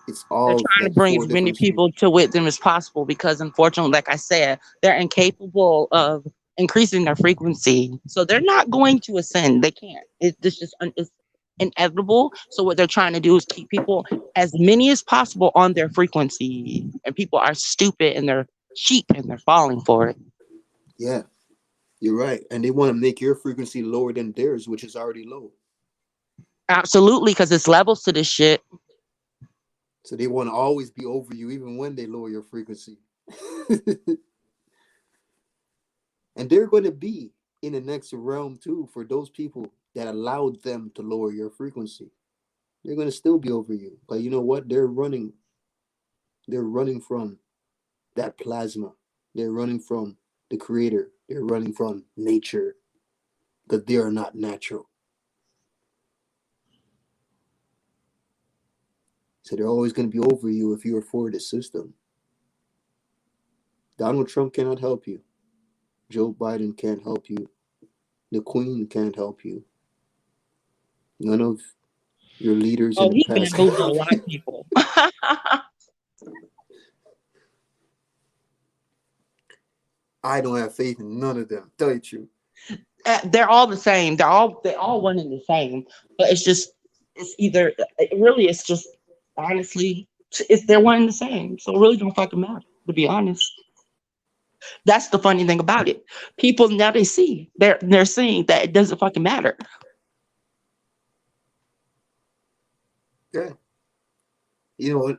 it's They're all trying to like bring four as many different streams. people to with them as possible because, unfortunately, like I said, they're incapable of increasing their frequency. So they're not going to ascend. They can't. It's just it's inevitable. So what they're trying to do is keep people, as many as possible, on their frequency. And people are stupid and they're cheap and they're falling for it. Yeah, you're right. And they want to make your frequency lower than theirs, which is already low. Absolutely, because it's levels to this shit. So they want to always be over you, even when they lower your frequency. And they're going to be in the next realm too for those people that allowed them to lower your frequency. They're going to still be over you. But you know what? They're running. They're running from that plasma. They're running from the creator. They're running from nature because they are not natural. So they're always going to be over you if you're for the system. Donald Trump cannot help you. Joe Biden can't help you. The Queen can't help you. None of your leaders in Oh, the he past can bamboozled a help lot you. of people. I don't have faith in none of them. Tell you the truth. They're all the same. They all one and the same. But it's either it really it's just honestly it's they're one and the same. So it really don't fucking matter, to be honest. That's the funny thing about it. People now they see they're seeing that it doesn't fucking matter. Yeah. You know what?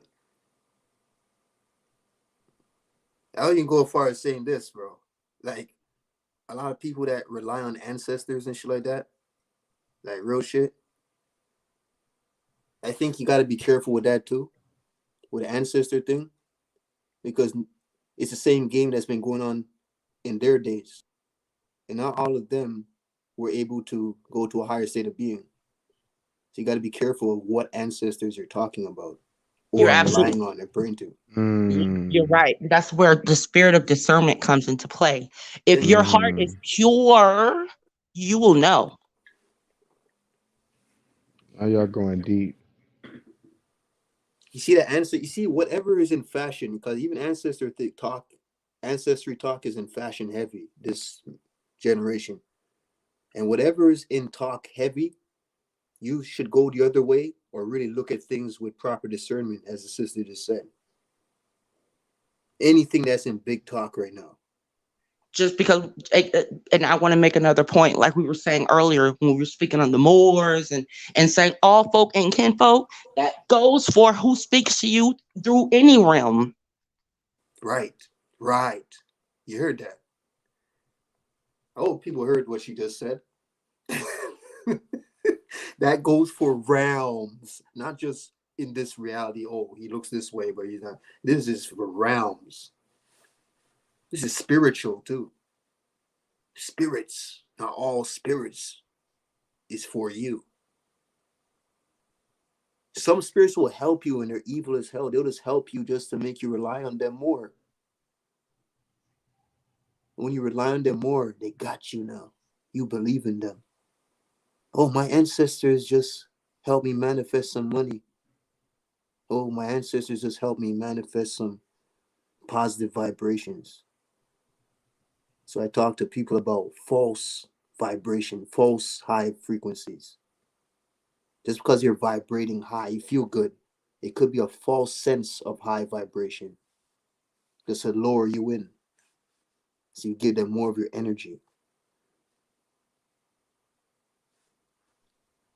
I'll even go as far as saying this, bro. Like a lot of people that rely on ancestors and shit like that, like real shit. I think you got to be careful with that too, with the ancestor thing, because it's the same game that's been going on in their days, and not all of them were able to go to a higher state of being. So you got to be careful of what ancestors you're talking about You're or absolutely relying on and praying to. you're right. That's where the spirit of discernment comes into play. If And your heart is pure, you will know. Now y'all going deep. you see the answer. You see whatever is in fashion, because even ancestry talk is in fashion heavy this generation, and whatever is in talk heavy, you should go the other way or really look at things with proper discernment, as the sister just said. Anything that's in big talk right now. Just because and I want to make another point, like we were saying earlier when we were speaking on the Moors and saying all folk and kinfolk, that goes for who speaks to you through any realm. Right, right. You heard that. I hope people heard what she just said. That goes for realms, not just in this reality. Oh, he looks this way, but he's not. This is for realms. This is spiritual too. Spirits, not all spirits, is for you. Some spirits will help you and they're evil as hell. They'll just help you just to make you rely on them more. When you rely on them more, they got you now. You believe in them. Oh, my ancestors just helped me manifest some money. Oh, my ancestors just helped me manifest some positive vibrations. So I talk to people about false vibration, false high frequencies. Just because you're vibrating high, you feel good. It could be a false sense of high vibration just to lower you in. So you give them more of your energy.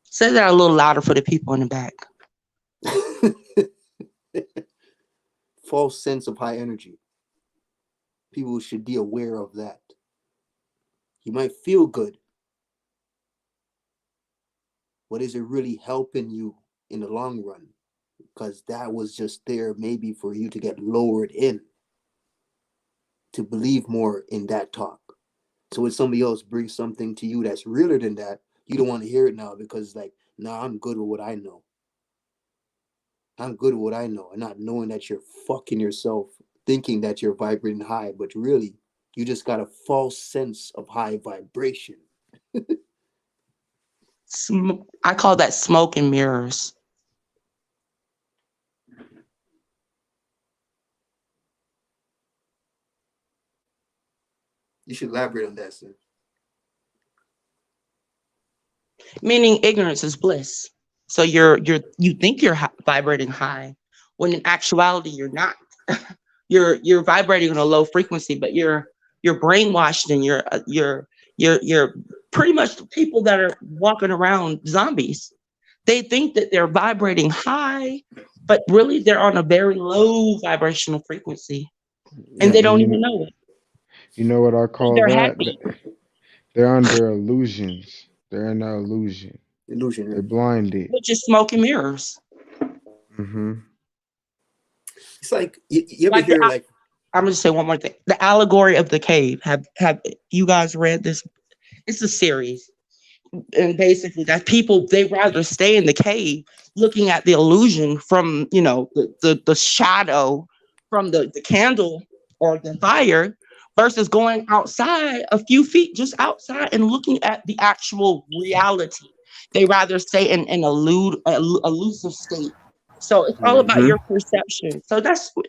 Say that a little louder for the people in the back. False sense of high energy. People should be aware of that. You might feel good, but is it really helping you in the long run? Because that was just there maybe for you to get lowered in, to believe more in that talk. So when somebody else brings something to you that's realer than that, you don't want to hear it now because like, nah, I'm good with what I know. I'm good with what I know, and not knowing that you're fucking yourself, thinking that you're vibrating high, but really you just got a false sense of high vibration. I call that smoke and mirrors. You should elaborate on that, sir. Meaning ignorance is bliss. So you think you're vibrating high, when in actuality you're not. You're vibrating on a low frequency, but you're brainwashed, and you're pretty much people that are walking around zombies. They think that they're vibrating high, but really they're on a very low vibrational frequency, and Yeah, they and don't even know it. you know what I And call they're that? happy. They're under illusions. They're in an illusion. Illusion, They're right? blinded. Which is smoke and mirrors. Hmm. It's like you ever Like the hear like I'm gonna just say one more thing. The allegory of the cave. Have you guys read this? It's a series. And basically that people, they rather stay in the cave looking at the illusion from, the shadow from the candle or the fire, versus going outside a few feet just outside and looking at the actual reality. They rather stay in an elusive state. So it's all about hmm your perception. So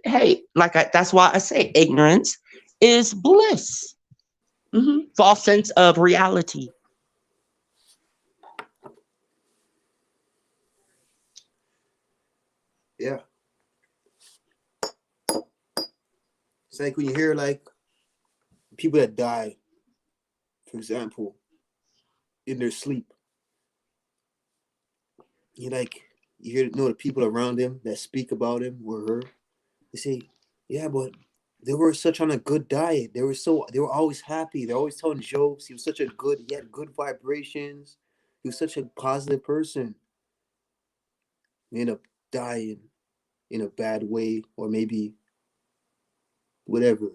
hey, that's why I say ignorance is bliss. False sense of reality. yeah. It's like when you hear like people that die, for example, in their sleep. You like you hear the people around him that speak about him or her. They say, yeah, but they were such on a good diet. They were always happy. They're always telling jokes. He had good vibrations. He was such a positive person. They end up dying in a bad way, or maybe whatever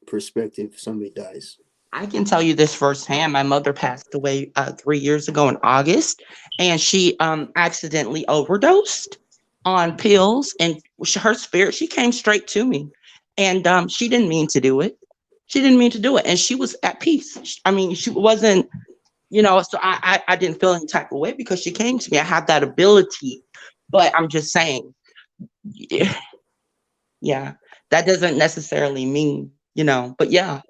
perspective somebody dies. I can tell you this firsthand. My mother passed away 3 years ago in August, and she accidentally overdosed on pills. And her spirit, she came straight to me, and she didn't mean to do it. She didn't mean to do it, and she was at peace. I mean, she wasn't, So I didn't feel any type of way because she came to me. I have that ability, but I'm just saying, yeah, that doesn't necessarily mean, but yeah,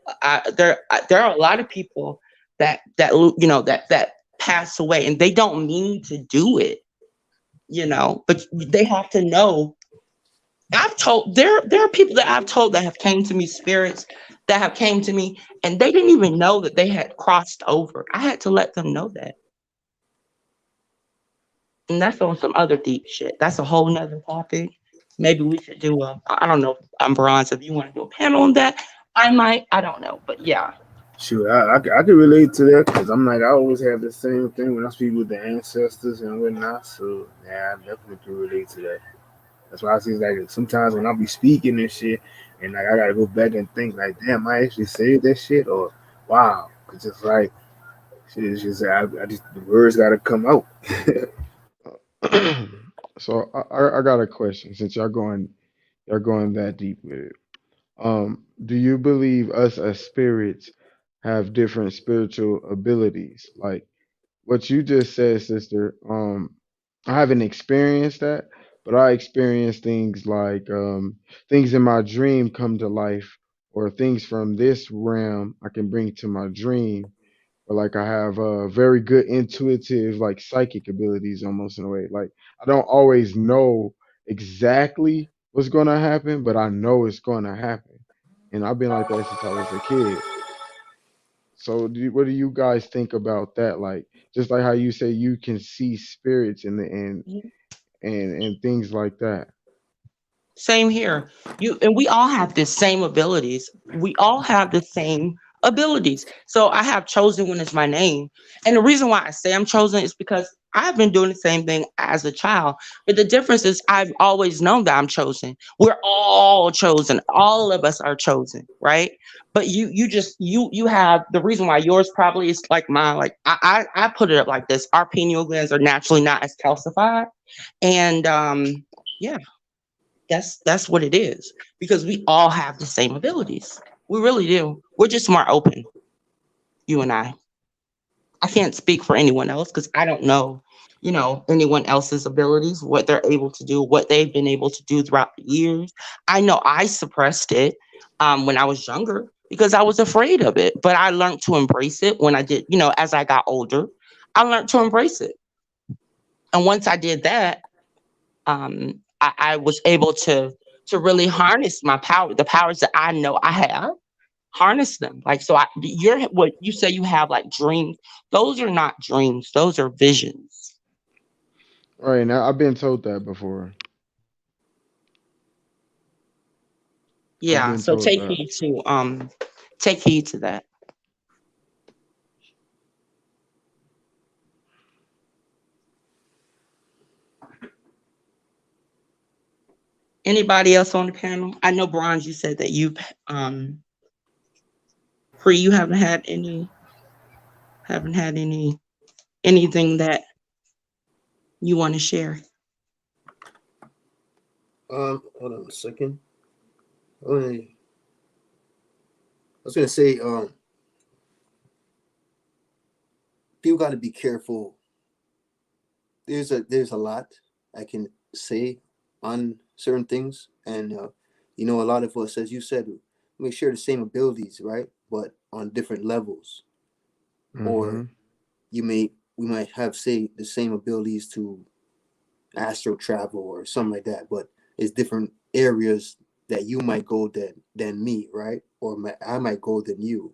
there are a lot of people that pass away, and they don't mean to do it, but they have to know. I've told there are people that I've told that have came to me, spirits that have came to me, and they didn't even know that they had crossed over. I had to let them know that. And that's on some other deep shit. That's a whole nother topic. Maybe we should do I don't know, Bronze, if you want to do a panel on that. I might. I don't know. But yeah. Shoot, I can relate to that because I'm like I always have the same thing when I speak with the ancestors and whatnot. So yeah, I definitely can relate to that. That's why I see like sometimes when I be speaking and shit, and like I gotta go back and think like, damn, I actually said that shit, or wow, it's just like shit. It's just I just the words gotta come out. So I got a question since y'all going that deep with it. Do you believe us as spirits have different spiritual abilities? Like what you just said, sister. I haven't experienced that, but I experience things like things in my dream come to life, or things from this realm I can bring to my dream. Or like I have very good intuitive, like psychic abilities, almost in a way. Like I don't always know exactly what's going to happen, but I know it's going to happen, and I've been like that since I was a kid. So, what do you guys think about that? Like, just like how you say you can see spirits in the end and things like that. Same here. We all have the same abilities. We all have the same abilities. So I have chosen when it's my name. And the reason why I say I'm chosen is because I've been doing the same thing as a child. But the difference is I've always known that I'm chosen. We're all chosen. All of us are chosen, right? But you have the reason why yours probably is like mine. Like I put it up like this. Our pineal glands are naturally not as calcified. And yeah, that's what it is, because we all have the same abilities. We really do. We're just more open, you and I I can't speak for anyone else because I don't know, anyone else's abilities, what they're able to do, what they've been able to do throughout the years. I know I suppressed it when I was younger because I was afraid of it, but I learned to embrace it when I did, as I got older. I learned to embrace it. And once I did that, I was able to really harness my power, the powers that I know I have, harness them. Like, so you're what you say you have like dreams. Those are not dreams. Those are visions. Right now, I've been told that before. I've Yeah. been So told that. take heed to that. Anybody else on the panel? I know Bronze, you said that you've Pre, you haven't had anything that you want to share. Hold on a second. I was gonna say, people got to be careful. There's a lot I can say on certain things, and a lot of us, as you said, we share the same abilities, right? But on different levels, or Mm-hmm. we might have say the same abilities to astral travel or something like that, but it's different areas that you might go than me, right? Or I might go than you.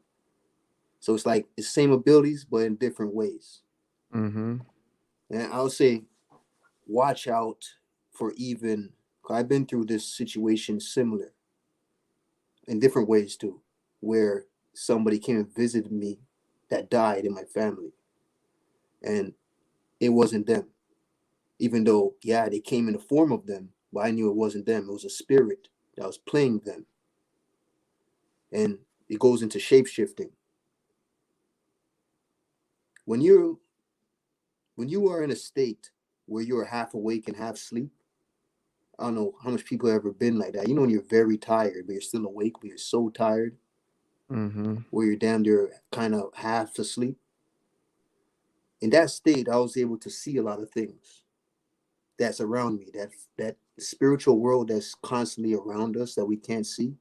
So it's like the same abilities, but in different ways. Mm-hmm. And I would say, watch out for even. 'Cause I've been through this situation similar in different ways too, where somebody came and visited me that died in my family, and it wasn't them. Even though, yeah, they came in the form of them, but I knew it wasn't them. It was a spirit that was playing them, and it goes into shape shifting. When you are in a state where you're half awake and half asleep, I don't know how much people have ever been like that. When you're very tired, but you're still awake, but you're so tired, Mm-hmm. where you're down there kind of half asleep. In that state, I was able to see a lot of things that's around me. That spiritual world that's constantly around us that we can't see.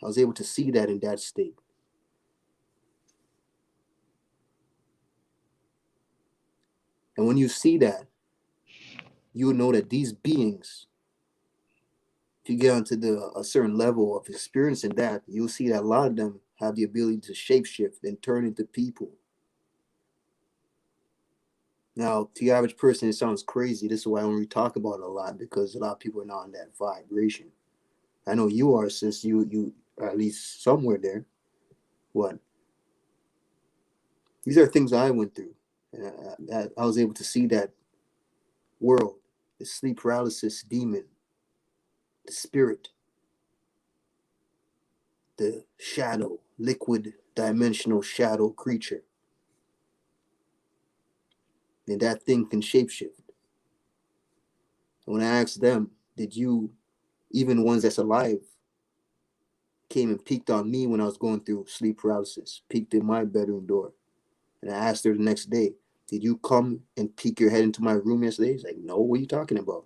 I was able to see that in that state. And when you see that, you know that these beings, if you get onto a certain level of experiencing that, you'll see that a lot of them have the ability to shapeshift and turn into people. Now, to the average person, it sounds crazy. This is why I don't really talk about it a lot, because a lot of people are not on that vibration. I know you are, since you are at least somewhere there. What? These are things I went through, and I was able to see that world, the sleep paralysis demon, the spirit, the shadow, liquid dimensional shadow creature, and that thing can shapeshift. And when I asked them, did you, even ones that's alive, came and peeked on me when I was going through sleep paralysis, peeked in my bedroom door. And I asked her the next day, did you come and peek your head into my room yesterday? She's like, no, what are you talking about?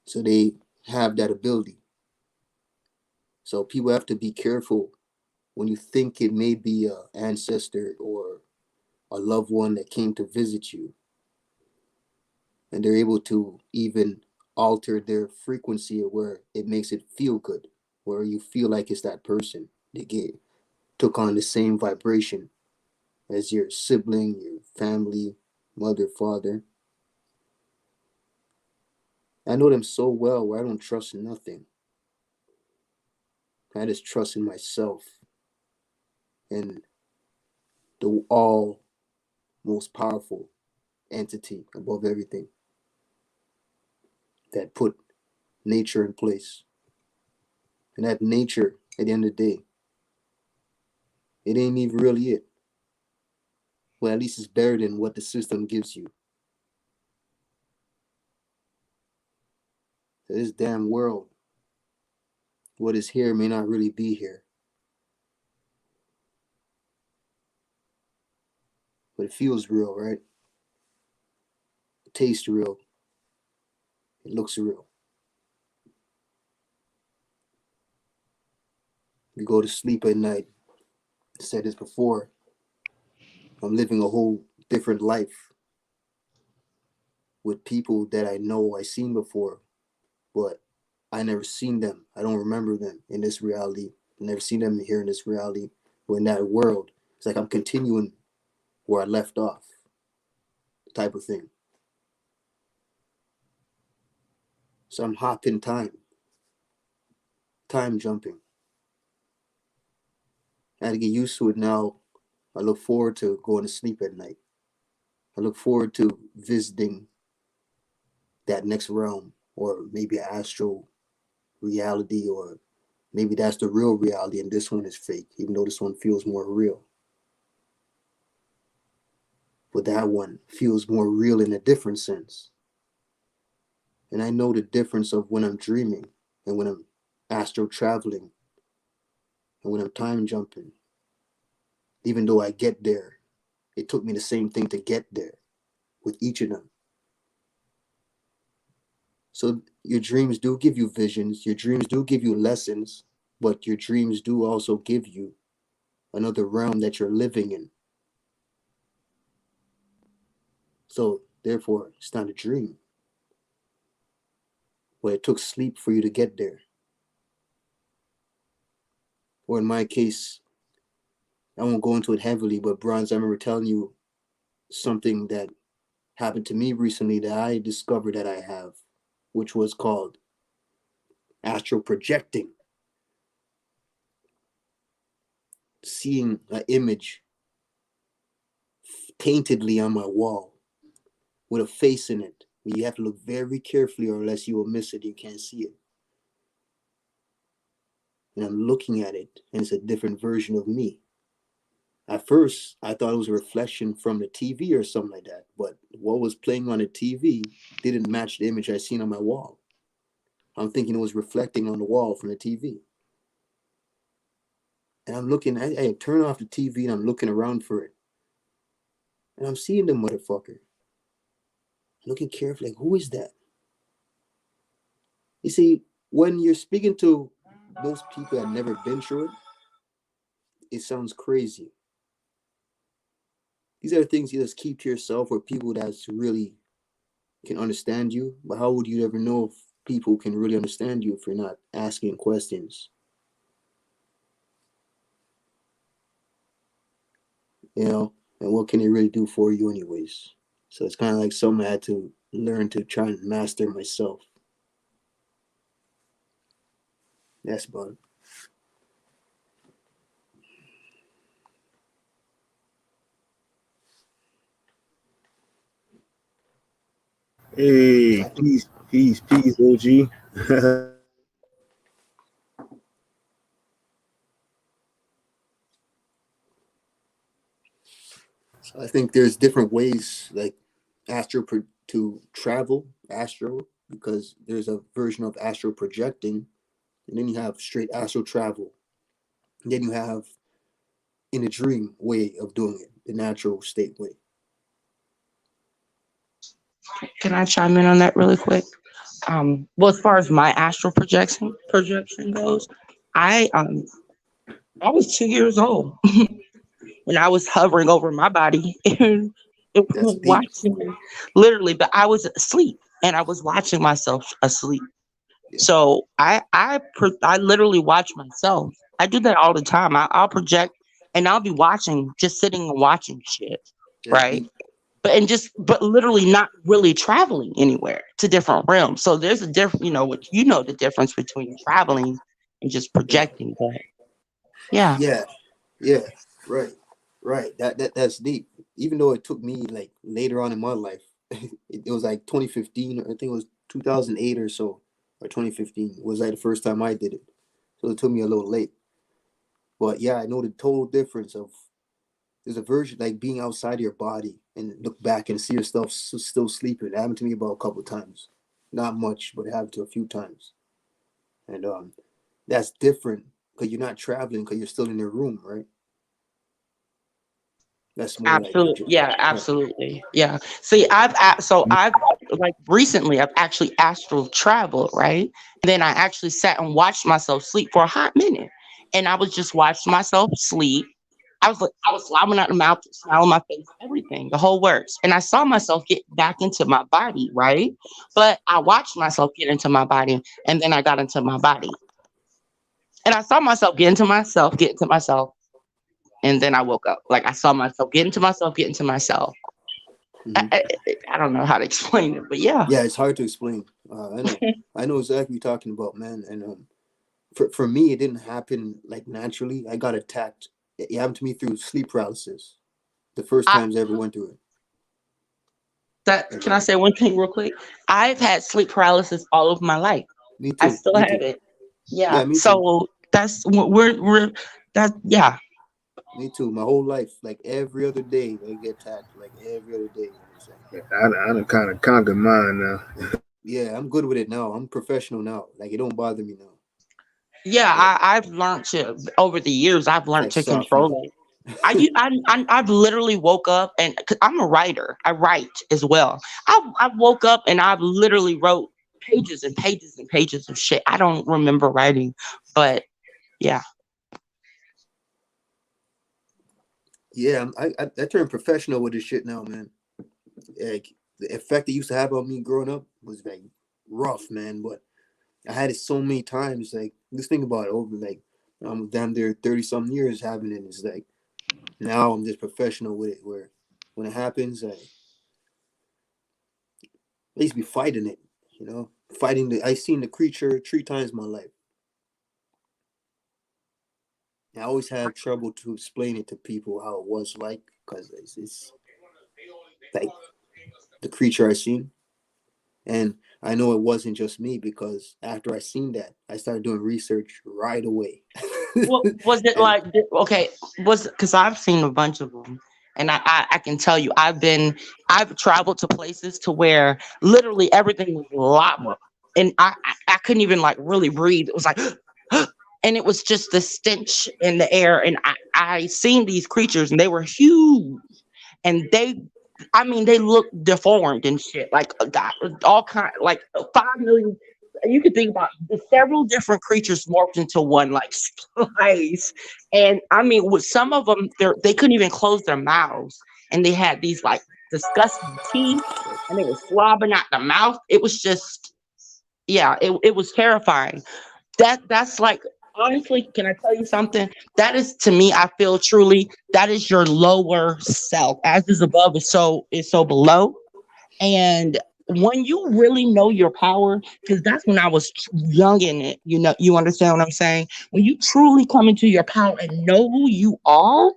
So they have that ability. So people have to be careful when you think it may be an ancestor or a loved one that came to visit you, and they're able to even alter their frequency where it makes it feel good, where you feel like it's that person. They took on the same vibration as your sibling, your family, mother, father. I know them so well where I don't trust nothing. I just trust in myself and the all most powerful entity above everything that put nature in place. And that nature, at the end of the day, it ain't even really it. Well, at least it's better than what the system gives you. This damn world, what is here may not really be here. but it feels real, right? It tastes real. It looks real. You go to sleep at night. I said this before. I'm living a whole different life with people that I know I seen before, but I never seen them. I don't remember them in this reality. I never seen them here in this reality or in that world. It's like I'm continuing where I left off, type of thing. So I'm hopping time jumping. I had to get used to it now. I look forward to going to sleep at night. I look forward to visiting that next realm, or maybe an astral reality, or maybe that's the real reality and this one is fake, even though this one feels more real. But that one feels more real in a different sense. And I know the difference of when I'm dreaming and when I'm astral traveling and when I'm time jumping. Even though I get there, it took me the same thing to get there with each of them. So your dreams do give you visions, your dreams do give you lessons, but your dreams do also give you another realm that you're living in. So therefore, it's not a dream, but it took sleep for you to get there. Or in my case, I won't go into it heavily, but Bronze, I remember telling you something that happened to me recently that I discovered that I have, which was called astral projecting, seeing an image paintedly on my wall with a face in it. You have to look very carefully, or else you will miss it. You can't see it. And I'm looking at it, and it's a different version of me. At first, I thought it was a reflection from the TV or something like that. But what was playing on the TV didn't match the image I seen on my wall. I'm thinking it was reflecting on the wall from the TV. And I'm looking, I turn off the TV and I'm looking around for it. And I'm seeing the motherfucker. Looking carefully, like, who is that? You see, when you're speaking to most people that never been through it, it sounds crazy. These are things you just keep to yourself, or people that's really can understand you. But how would you ever know if people can really understand you if you're not asking questions? You know, and what can they really do for you, anyways? So it's kind of like something I had to learn to try and master myself. That's about it. So Hey, I think peace, OG. so I think there's different ways, like to travel astral, because there's a version of astral projecting, and then you have straight astral travel, and then you have in a dream way of doing it, the natural state way. Can I chime in on that really quick? Well, as far as my astral projection goes, I um I was 2 years old when I was hovering over my body and it That's was deep. watching me, literally, but I was asleep and I was watching myself asleep. Yeah, So I literally watch myself. I do that all the time. I'll project and I'll be watching, just sitting and watching shit, that's right? deep. But literally not really traveling anywhere to different realms. So there's a different, what the difference between traveling and just Yeah, projecting. But yeah, yeah, yeah. Right, right. That's deep. Even though it took me like later on in my life, it was like 2015, or I think it was 2008 or so, or 2015 was like the first time I did it. So it took me a little late. But yeah, I know the total difference of there's a version like being outside of your body and look back and see yourself still sleeping. It happened to me about a couple of times. Not much, but it happened to a few times. And that's different because you're not traveling because you're still in your room, right? That's more like it. Absolutely. Yeah, Right. absolutely. Yeah. See, I've like recently I've actually astral traveled, right? And then I actually sat and watched myself sleep for a hot minute. And I was just watching myself sleep. I was slobbing out the mouth, smile on my face, everything, the whole works. And I saw myself get back into my body, right? But I watched myself get into my body and then I got into my body. And I saw myself get into myself, and then I woke up. Like I saw myself get into myself, get into myself. I, Hmm. I, I don't know how to explain it, but yeah. Yeah, it's hard to explain. I know exactly what you're talking about, man. And for me, it didn't happen like naturally. I got attacked. It happened to me through sleep paralysis. The first I times I ever went through that it. can I say one thing real quick? I've had sleep paralysis all of my life. Me I too. still Me have too. it. Yeah. Yeah, me too. So that's what we're that yeah. Me too. My whole life, like every other day, I get attacked. Like every other day. It's like, I done kind of conquered mine now. yeah, I'm good with it now. I'm professional now. Like it don't bother me now. Yeah, Yeah, I've learned to over the years. I've it's learned like to softening. control it. I've literally woke up and 'cause I'm a writer. I write as well. I woke up and I've literally wrote pages and pages and pages of shit. I don't remember writing, but yeah. Yeah, I turned professional with this shit now, man. Like the effect it used to have on me growing up was like rough, man. But I had it so many times. Like just think about it over like I'm damn near 30 something years having it. It's like now I'm just professional with it. Where when it happens, I used to be fighting it. Fighting the. I seen the creature 3 times in my life. I always have trouble to explain it to people how it was like because it's like the creature I seen. And I know it wasn't just me because after I seen that, I started doing research right away. What was it And like? Okay, was because I've seen a bunch of them, and I can tell you, I've traveled to places to where literally everything was lava, and I couldn't even like really breathe. It was like, and it was just the stench in the air, and I seen these creatures, and they were huge, and I mean, they look deformed and shit, like all kind, like 5 million. You could think about the several different creatures morphed into one like slice, and I mean, with some of them, they couldn't even close their mouths, and they had these like disgusting teeth, and they were slobbing out the mouth. It was just, yeah, it was terrifying. That's like honestly, can I tell you something? That is to me, I feel truly that is your lower self. As is above is so below. And when you really know your power, because that's when I was young in it, you understand what I'm saying? When you truly come into your power and know who you are,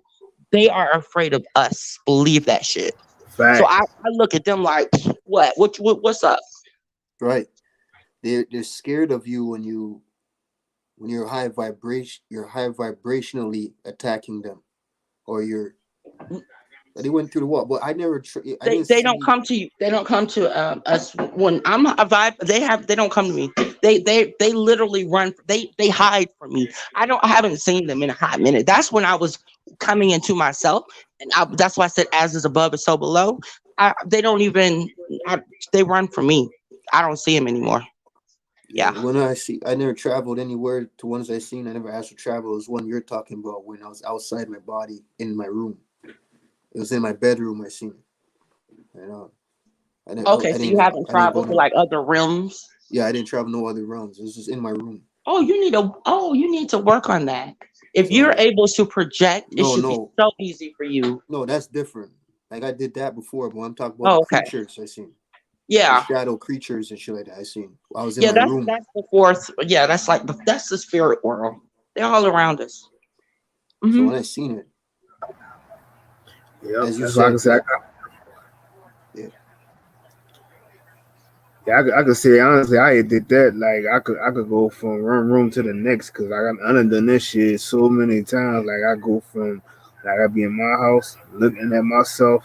they are afraid of us. Believe that shit. So Fact. I look at them like, what's up? right, they're scared of you when you're high vibrationally attacking them, or they went through the wall. But I didn't They don't see. come to you. They don't come to us when I'm a vibe. They don't come to me. They literally run. They hide from me. I haven't seen them in a hot minute. That's when I was coming into myself, and that's why I said as is above is so below. They don't even. I, they run from me. I don't see them anymore. Yeah, Yeah. when I never traveled anywhere to ones I seen. I never asked to travel. It was one you're talking about when I was outside my body in my room. It was in my bedroom. I seen it. And Okay, so you haven't I didn't go traveled to no. like other realms. Yeah, I didn't travel no other realms. It was just in my room. You need to work on that. If you're So able to project, it no, should be no, so easy for you. no, that's different. Like I did that before, but I'm talking about the Oh, okay. creatures I seen, the Yeah. shadow creatures and shit like that. I seen. I was in Yeah, my room. that's the fourth. Yeah, that's the spirit world. They're all around us. So Hmm. when I seen it, Yep. as you That's why I can said, say. yeah, Yeah, I could say honestly, I did that. Like I could go from one room to the next because I done done this shit so many times. Like I go from like I be in my house looking at myself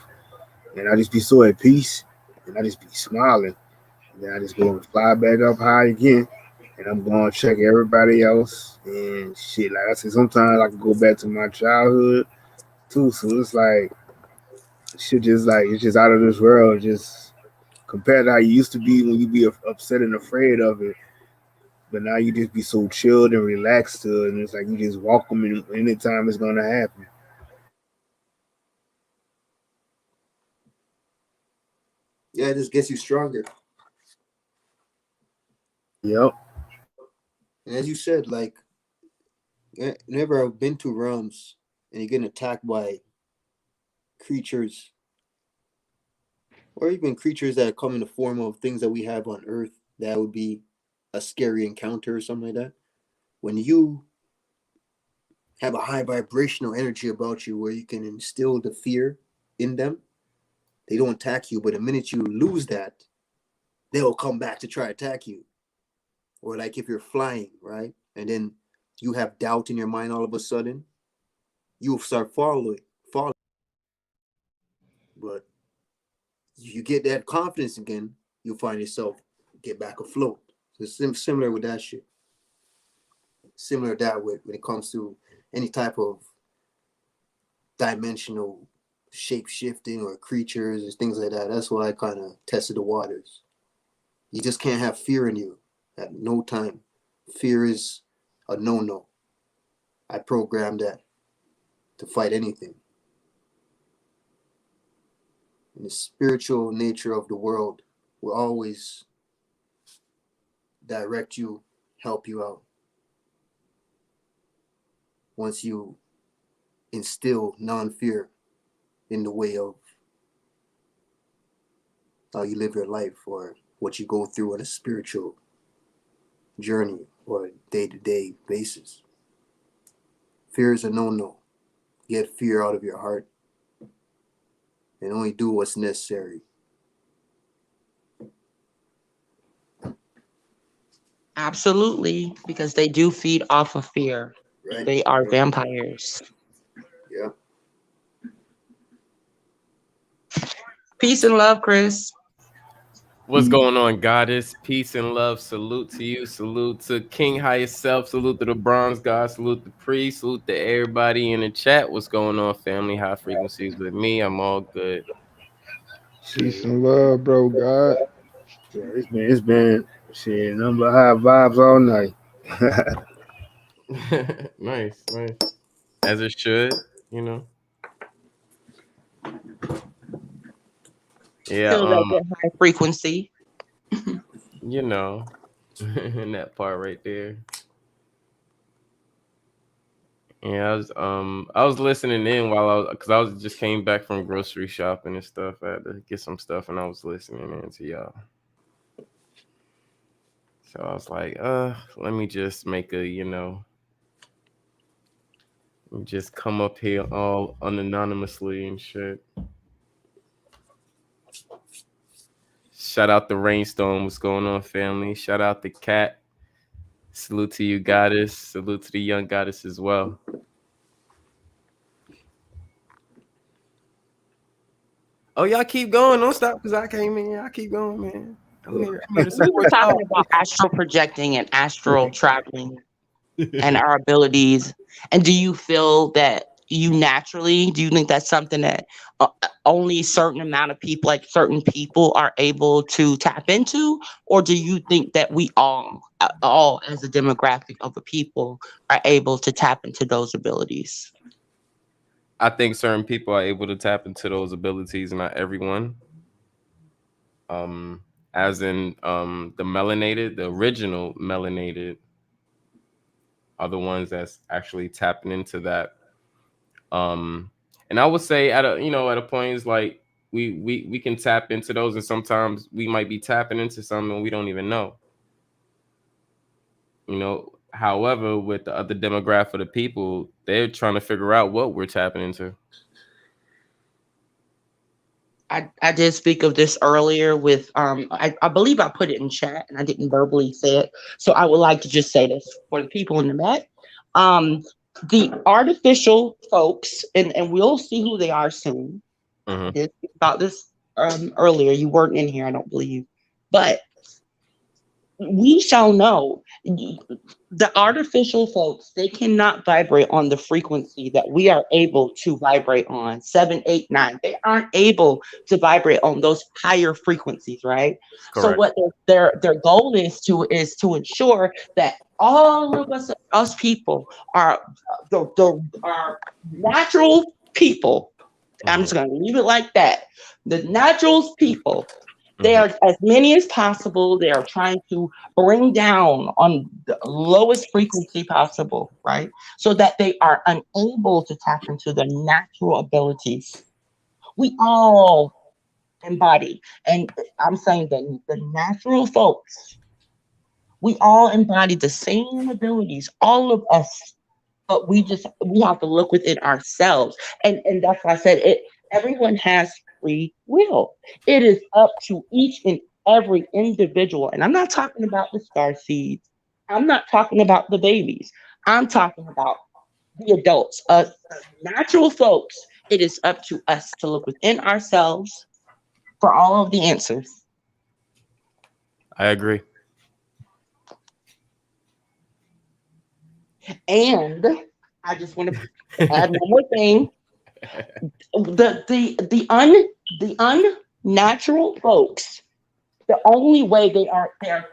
and I just be so at peace and I just be smiling. And then I just go and fly back up high again and I'm going to check everybody else and shit. Like I said, sometimes I can go back to my childhood too. So it's like shit just like it's just out of this world. Just compared to how you used to be when you be upset and afraid of it, but now you just be so chilled and relaxed to it, and it's like you just welcome it anytime it's gonna happen. Yeah, it just gets you stronger. Yep. And as you said, like, whenever I've been to realms and you're getting attacked by creatures, or even creatures that come in the form of things that we have on Earth, that would be a scary encounter or something like that. When you have a high vibrational energy about you where you can instill the fear in them, they don't attack you. But the minute you lose that, they'll come back to try to attack you. Or like if you're flying, right? And then you have doubt in your mind all of a sudden, you'll start falling. But you get that confidence again, you'll find yourself get back afloat. So it's similar with that shit. Similar to that with when it comes to any type of dimensional shape shifting or creatures or things like that. That's why I kind of tested the waters. You just can't have fear in you at no time. Fear is a no. I programmed that to fight anything. And the spiritual nature of the world will always direct you, help you out. Once you instill non-fear in the way of how you live your life or what you go through on a spiritual journey or day-to-day basis. Fear is a no. Get fear out of your heart and only do what's necessary. Absolutely, because they do feed off of fear. Right? They are vampires. Yeah. Peace and love, Chris. What's going on, goddess? Peace and love. Salute to you. Salute to King Highest Self. Salute to the Bronze God. Salute to Priest. Salute to everybody in the chat. What's going on, family? High frequencies with me. I'm all good. Peace Shit. and love, bro. God. Yeah, it's been shit, number high vibes all night. Nice, nice. As it should, you know. Yeah, Feel that good high frequency. you know, in that part right there. Yeah, I was listening in while cause I was just came back from grocery shopping and stuff. I had to get some stuff and I was listening in to y'all. So I was like, let me just make a, just come up here all unanonymously and shit. Shout out the Rainstorm. What's going on, family? Shout out the Cat. Salute to you, goddess. Salute to the young goddess as well. Oh, y'all keep going. Don't stop because I came in. Y'all keep going, man. I'm here to We were support talking y'all. about astral projecting and astral traveling and our abilities. And do you feel that you naturally, do you think that's something that only a certain amount of people, like certain people, are able to tap into? Or do you think that we all as a demographic of a people, are able to tap into those abilities? I think certain people are able to tap into those abilities, not everyone. Um, as in the melanated, the original melanated are the ones that's actually tapping into that. Um, and I would say at a point is like we can tap into those, and sometimes we might be tapping into something we don't even know. However, with the other demographic of the people, they're trying to figure out what we're tapping into. I did speak of this earlier with I believe I put it in chat and I didn't verbally say it. So I would like to just say this for the people in the Met. Um the artificial folks, and we'll see who they are soon. I Mm-hmm. did speak about this earlier. You weren't in here, I don't believe. But we shall know. the artificial folks, they cannot vibrate on the frequency that we are able to vibrate on 7, 8, 9. They aren't able to vibrate on those higher frequencies, right? So Correct. what their goal is to ensure that all of us people are the are natural people. I'm Hmm. just gonna leave it like that. The natural people, they Hmm. are as many as possible. They are trying to bring down on the lowest frequency possible, right? So that they are unable to tap into the natural abilities we all embody. And I'm saying that the natural folks, we all embody the same abilities, all of us, but we have to look within ourselves. And that's why I said it, everyone has free will. It is up to each and every individual. And I'm not talking about the star seeds. I'm not talking about the babies. I'm talking about the adults, us natural folks. It is up to us to look within ourselves for all of the answers. I agree. And I just want to add one more thing. The unnatural folks, the only way they are there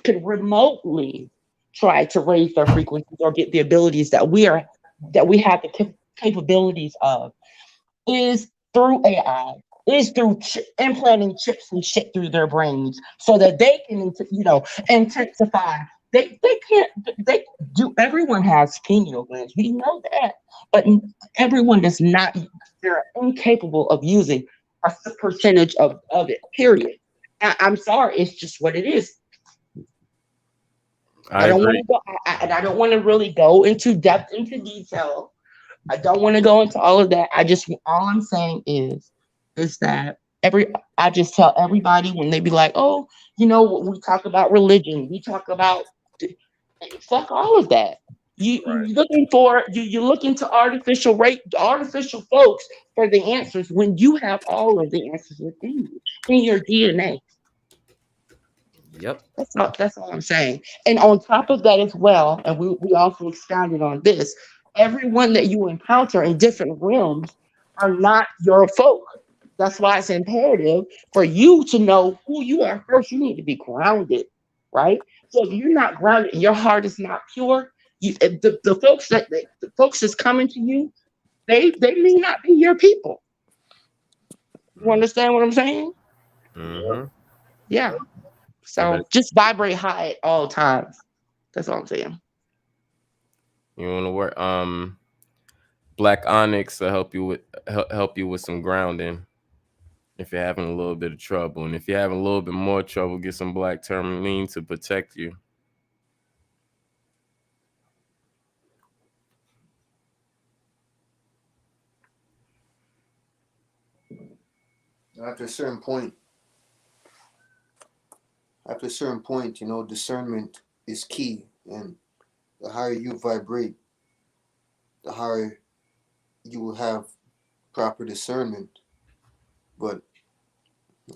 could remotely try to raise their frequencies or get the abilities that we have the capabilities of is through AI, is through implanting chips and shit through their brains so that they can, intensify. They can't, they do, everyone has pineal glands. We know that. But everyone does not, they're incapable of using a percentage of it, period. I'm sorry, it's just what it is. I I don't want agree. to go, and I don't want to really go into depth, into detail. I don't want to go into all of that. All I'm saying is that I just tell everybody when they be like, oh, we talk about religion, we talk about fuck all of that. Right. You look into artificial folks for the answers when you have all of the answers within you in your DNA. Yep. That's all I'm saying. And on top of that as well, and we also expounded on this, everyone that you encounter in different realms are not your folk. That's why it's imperative for you to know who you are first. You need to be grounded, right? So if you're not grounded and your heart is not pure, the folks that's coming to you, they may not be your people. You understand what I'm saying? Mm-hmm. Yeah. You So better. just vibrate high at all times. That's all I'm saying. You want to work. Black onyx will help you with some grounding if you're having a little bit of trouble, and if you're having a little bit more trouble, get some black tourmaline to protect you. After a certain point, discernment is key, and the higher you vibrate, the higher you will have proper discernment. But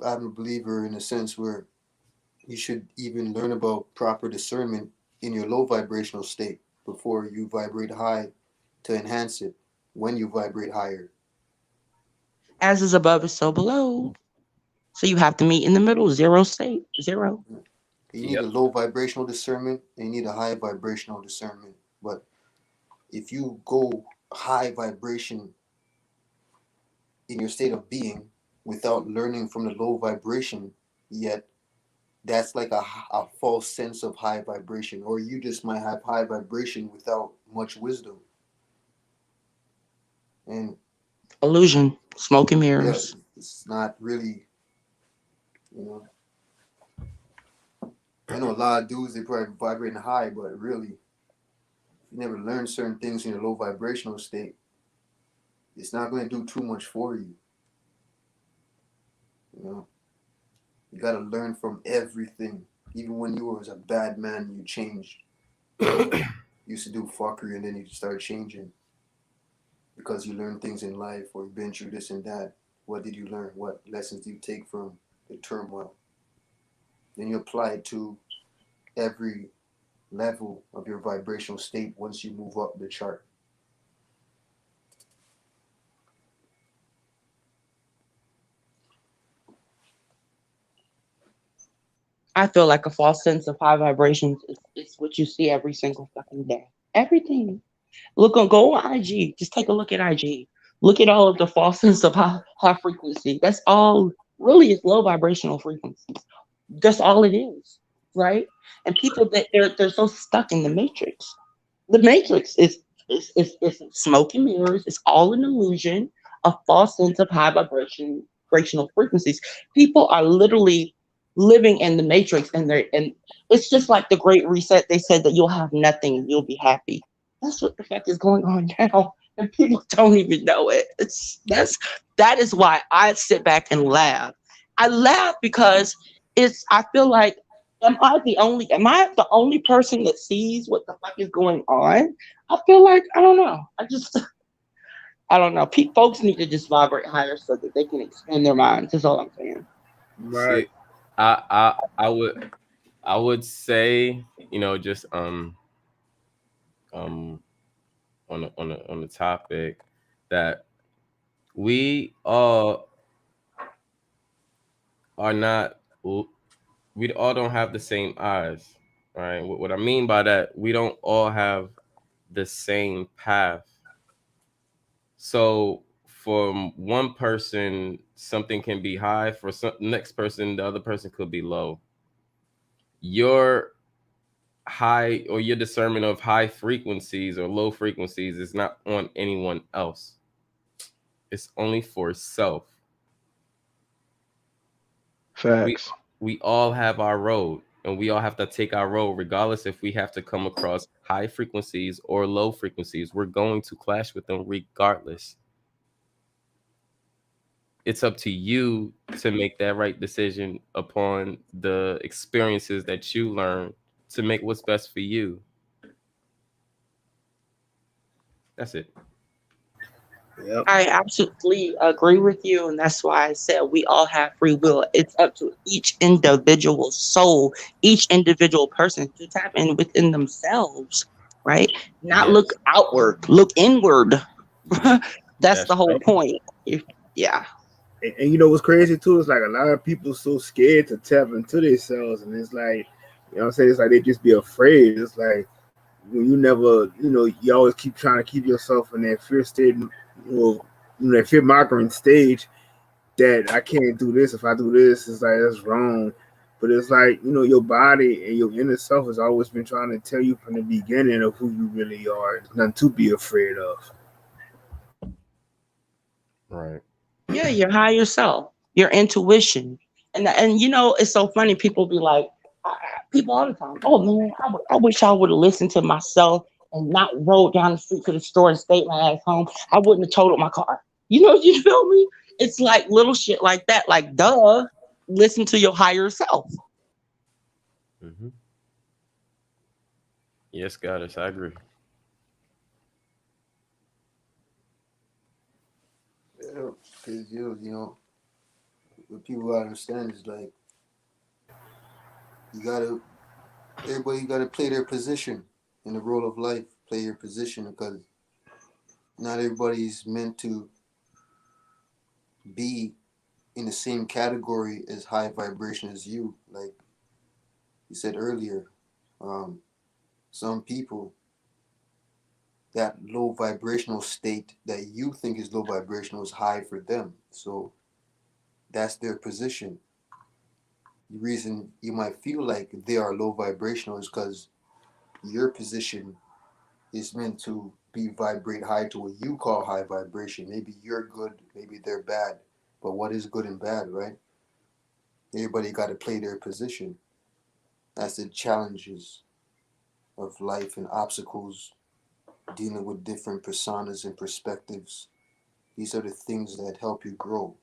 I'm a believer in a sense where you should even learn about proper discernment in your low vibrational state before you vibrate high to enhance it when you vibrate higher. As is above is so below. So you have to meet in the middle, zero state, zero. You need a Yep. low vibrational discernment and you need a high vibrational discernment. But if you go high vibration in your state of being without learning from the low vibration yet, that's like a false sense of high vibration, or you just might have high vibration without much wisdom. And Illusion, smoke and yeah, mirrors. it's not really, you know, I know a lot of dudes, they probably vibrating high, but really, if you never learn certain things in a low vibrational state, it's not going to do too much for you. You know, you got to learn from everything. Even when you was a bad man, you changed. You used to do fuckery and then you start changing because you learn things in life or you've been through this and that. What did you learn? What lessons do you take from the turmoil? Then you apply it to every level of your vibrational state once you move up the chart. I feel like a false sense of high vibrations is what you see every single fucking day. Everything. Go on IG. Just take a look at IG. Look at all of the false sense of high frequency. That's all really is low vibrational frequencies. That's all it is, right? And people that they're so stuck in the matrix. The matrix is smoke and mirrors. It's all an illusion, a false sense of high vibrational frequencies. People are literally living in the matrix, and it's just like the Great Reset. They said that you'll have nothing and you'll be happy. That's what the fuck is going on now, and people don't even know it. That is why I sit back and laugh. I laugh because I feel like am I the only person that sees what the fuck is going on? I feel like I don't know. I don't know. Folks need to just vibrate higher so that they can expand their minds. That's all I'm saying. Right. See, I would say, just um on the topic that we all are not we all don't have the same eyes, right? What I mean by that, we don't all have the same path. So for one person, something can be high. For some next person, the other person could be low. Your high or your discernment of high frequencies or low frequencies is not on anyone else. It's only for self. We Facts. we all have our road, and we all have to take our road regardless if we have to come across high frequencies or low frequencies. We're going to clash with them regardless. It's up to you to make that right decision upon the experiences that you learn to make what's best for you. That's it. Yep. I absolutely agree with you, and that's why I said we all have free will. It's up to each individual soul, each individual person to tap in within themselves, right? Not look Yes. outward, look inward. That's That's the whole right. point. Yeah. And you know what's crazy too? It's like a lot of people so scared to tap into themselves, and it's like, you know what I'm saying? It's like they just be afraid. It's like when you never, you always keep trying to keep yourself in that fear state, that fear mongering stage that I can't do this. If I do this, it's like that's wrong. But it's like, your body and your inner self has always been trying to tell you from the beginning of who you really are. There's nothing to be afraid of. Right. Yeah, your higher self, your intuition. And it's so funny. People be like, people all the time, oh man, I wish I would have listened to myself and not rode down the street to the store and stayed my ass home. I wouldn't have totaled my car. You feel me? It's like little shit like that. Like, duh, listen to your higher self. Hmm. Yes, Goddess, I agree. Yeah, because what people gotta understand is like you gotta everybody gotta play their position in the role of life. Play your position because not everybody's meant to be in the same category as high vibration as you. Like you said earlier, um, some people that low vibrational state that you think is low vibrational is high for them. So that's their position. The reason you might feel like they are low vibrational is because your position is meant to be vibrate high to what you call high vibration. Maybe you're good, maybe they're bad. But what is good and bad, right? Everybody got to play their position. That's the challenges of life and obstacles, dealing with different personas and perspectives. These are the things that help you grow.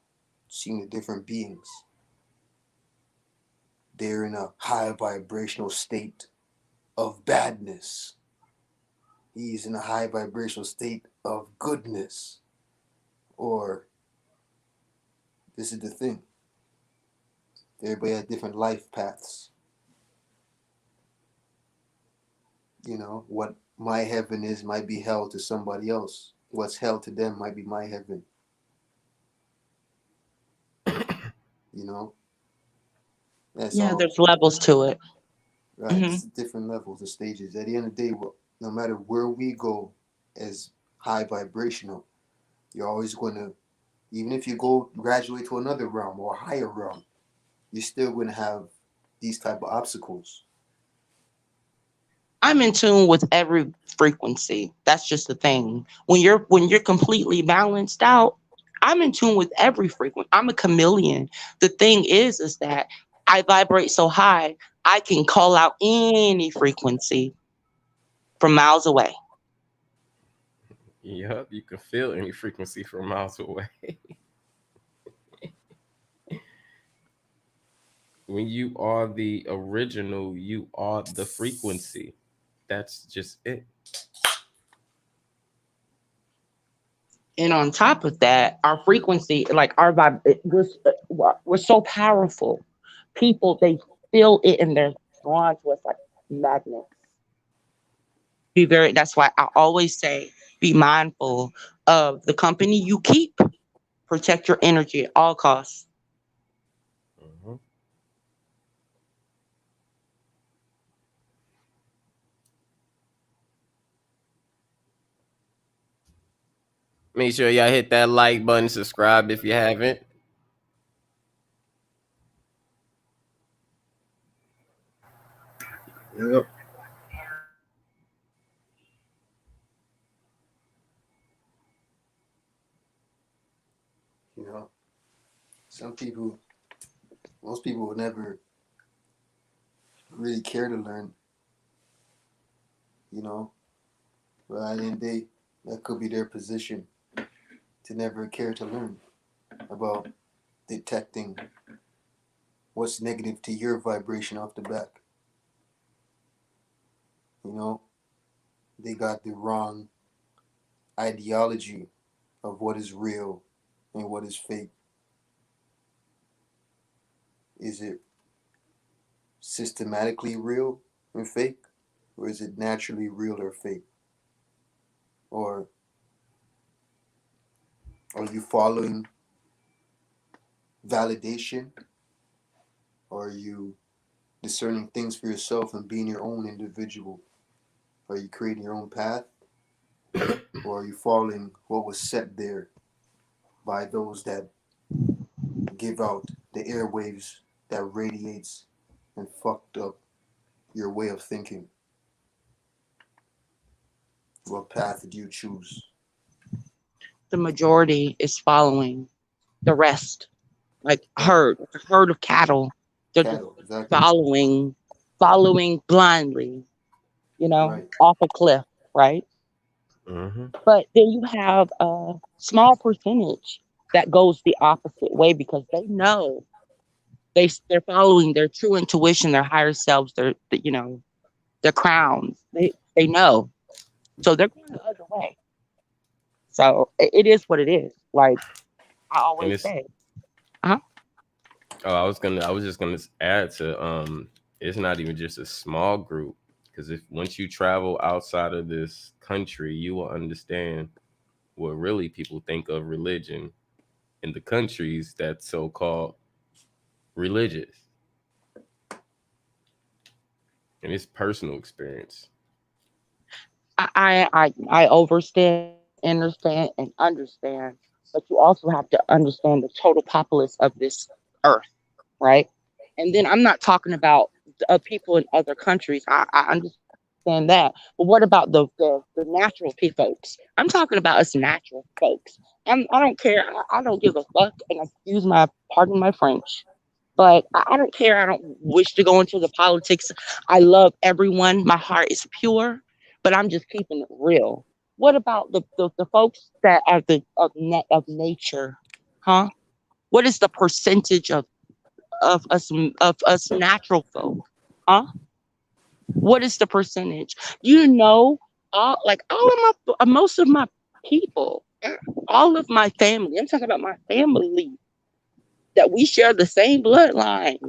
Seeing the different beings. They're in a high vibrational state of badness. He's in a high vibrational state of goodness. Or this is the thing. Everybody has different life paths. You know, what my heaven is might be hell to somebody else. What's hell to them might be my heaven. You know, that's Yeah, all. there's levels to it. Right, Hmm. it's different levels and stages. At the end of the day, no matter where we go as high vibrational, you're always going to, even if you go graduate to another realm or higher realm, you're still going to have these type of obstacles. I'm in tune with every frequency. That's just the thing. When you're completely balanced out, I'm in tune with every frequency. I'm a chameleon. The thing is that I vibrate so high, I can call out any frequency from miles away. Yup, you can feel any frequency from miles away. When you are the original, you are the frequency. That's just it. And on top of that, our frequency, like our vibe, we're so powerful. People, they feel it and they're drawn to us like magnets. Be very, that's why I always say be mindful of the company you keep. Protect your energy at all costs. Mhm. Make sure y'all hit that like button, subscribe if you haven't. Yep. You know, some people, most people would never really care to learn, you know, but at the end of the day, that could be their position to never care to learn about detecting what's negative to your vibration off the back. You know, they got the wrong ideology of what is real and what is fake. Is it systematically real and fake, or is it naturally real or fake? Or are you following validation, or are you discerning things for yourself and being your own individual? Are you creating your own path, or are you following what was set there by those that give out the airwaves that radiates and fucked up your way of thinking? What path did you choose? The majority is following the rest, like Right. a herd of cattle. They're just Cattle, exactly. following, following blindly, Right. off a cliff, right? Hmm. But then you have a small percentage that goes the opposite way because they know they're following their true intuition, their higher selves, their crowns. They know, so they're going the other way. So it is what it is. Like I And always it's say, uh-huh. I was just gonna add to it's not even just a small group, because if once you travel outside of this country, you will understand what really people think of religion in the countries that's so called religious, and it's personal experience. I overstand, understand, and understand, but you also have to understand the total populace of this earth, right? And then I'm not talking about people in other countries. I understand that, but what about the natural folks? I'm talking about us natural folks. I don't care. I don't give a fuck, and excuse my pardon my French. But I don't care. I don't wish to go into the politics. I love everyone. My heart is pure, but I'm just keeping it real. What about the folks that are of nature, huh? What is the percentage of us natural folk, huh? What is the percentage? You know, all of most of my people, all of my family. I'm talking about my family that we share the same bloodline.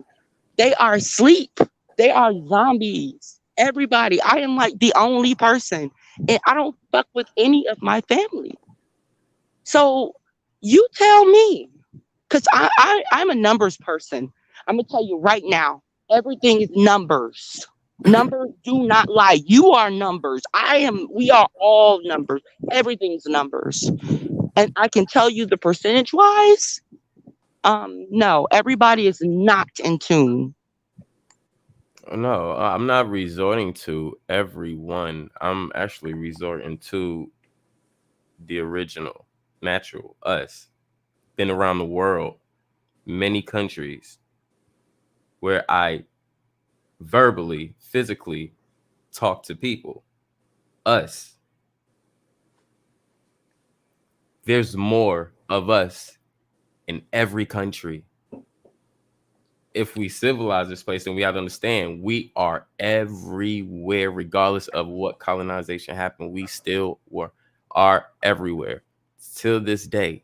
They are asleep. They are zombies. Everybody. I am like the only person, and I don't fuck with any of my family. So you tell me, because I'm a numbers person. I'm gonna tell you right now, everything is numbers. Numbers do not lie. You are numbers. I am. We are all numbers. Everything's numbers, and I can tell you the percentage wise. No, everybody is not in tune. No, I'm not resorting to everyone. I'm actually resorting to the original, natural, us. Been around the world, many countries where I verbally, physically talk to people. Us. There's more of us in every country. If we civilize this place, then we have to understand we are everywhere, regardless of what colonization happened. We still are everywhere till this day.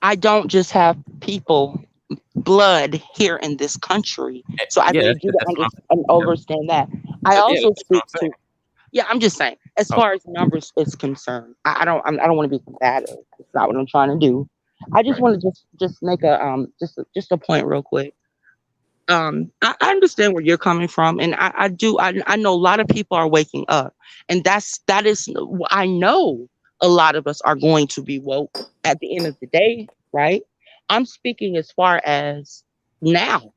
I don't just have people blood here in this country. So I Yeah, need you to that's what understand that. I yeah, also that's what speak I'm saying. to. Yeah, I'm just saying. As Oh, far as numbers is concerned, I don't want to be combative. It's not what I'm trying to do. I just right. want to just make a just a point real quick. I understand where you're coming from, and I do. I know a lot of people are waking up, and that is. I know a lot of us are going to be woke at the end of the day, right? I'm speaking as far as now.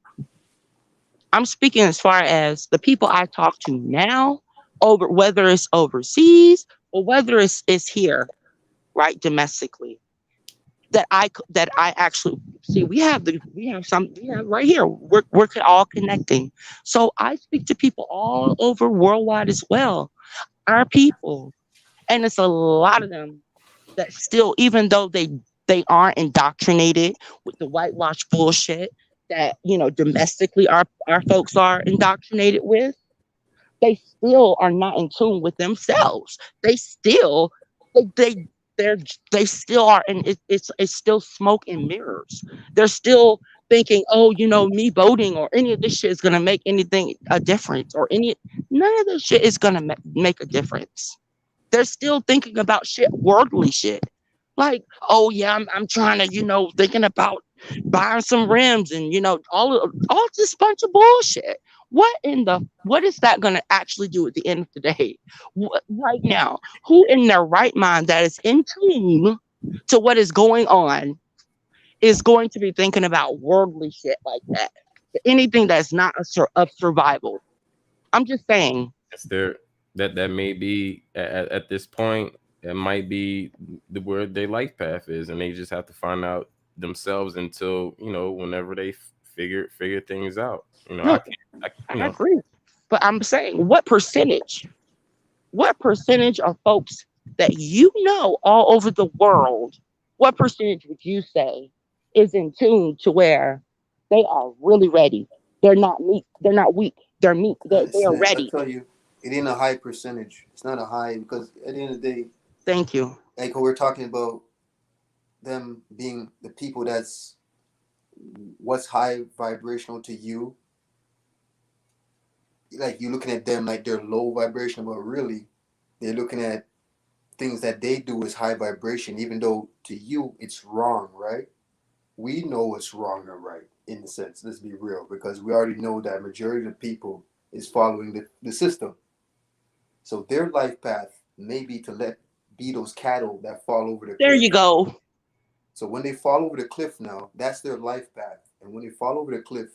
I'm speaking as far as the people I talk to now, over whether it's overseas or whether it's here, right, domestically. That I actually see. We have right here. We're all connecting. So I speak to people all over worldwide as well. Our people, and it's a lot of them that still, even though they aren't indoctrinated with the whitewash bullshit that domestically our folks are indoctrinated with, they still are not in tune with themselves. They still they they're they still are, and it's still smoke and mirrors. They're still thinking, oh, me voting or any of this shit is gonna make anything a difference, or any none of this shit is gonna make a difference. They're still thinking about shit, worldly shit. Like, oh yeah, I'm trying to, thinking about buying some rims and all this bunch of bullshit. What is that gonna actually do at the end of the day? Right now, who in their right mind that is in tune to what is going on is going to be thinking about worldly shit like that? Anything that's not of survival. I'm just saying. It's there that may be at this point. It might be where their life path is, and they just have to find out themselves until whenever they figure things out. I No, can't. I agree. But I'm saying, what percentage of folks that all over the world, what percentage would you say is in tune to where they are really ready? They're not meek. They're not weak. They're meek. They are I ready. tell you, it ain't a high percentage. It's not a high because at the end of the day, Thank you. like when we're talking about them being the people that's what's high vibrational to you, like you're looking at them like they're low vibrational, but really they're looking at things that they do is high vibration, even though to you it's wrong, right? We know it's wrong or right in the sense. Let's be real, because we already know that majority of the people is following the system. So their life path may be to let be those cattle that fall over the There cliff. you go. So when they fall over the cliff now, that's their life path. And when they fall over the cliff,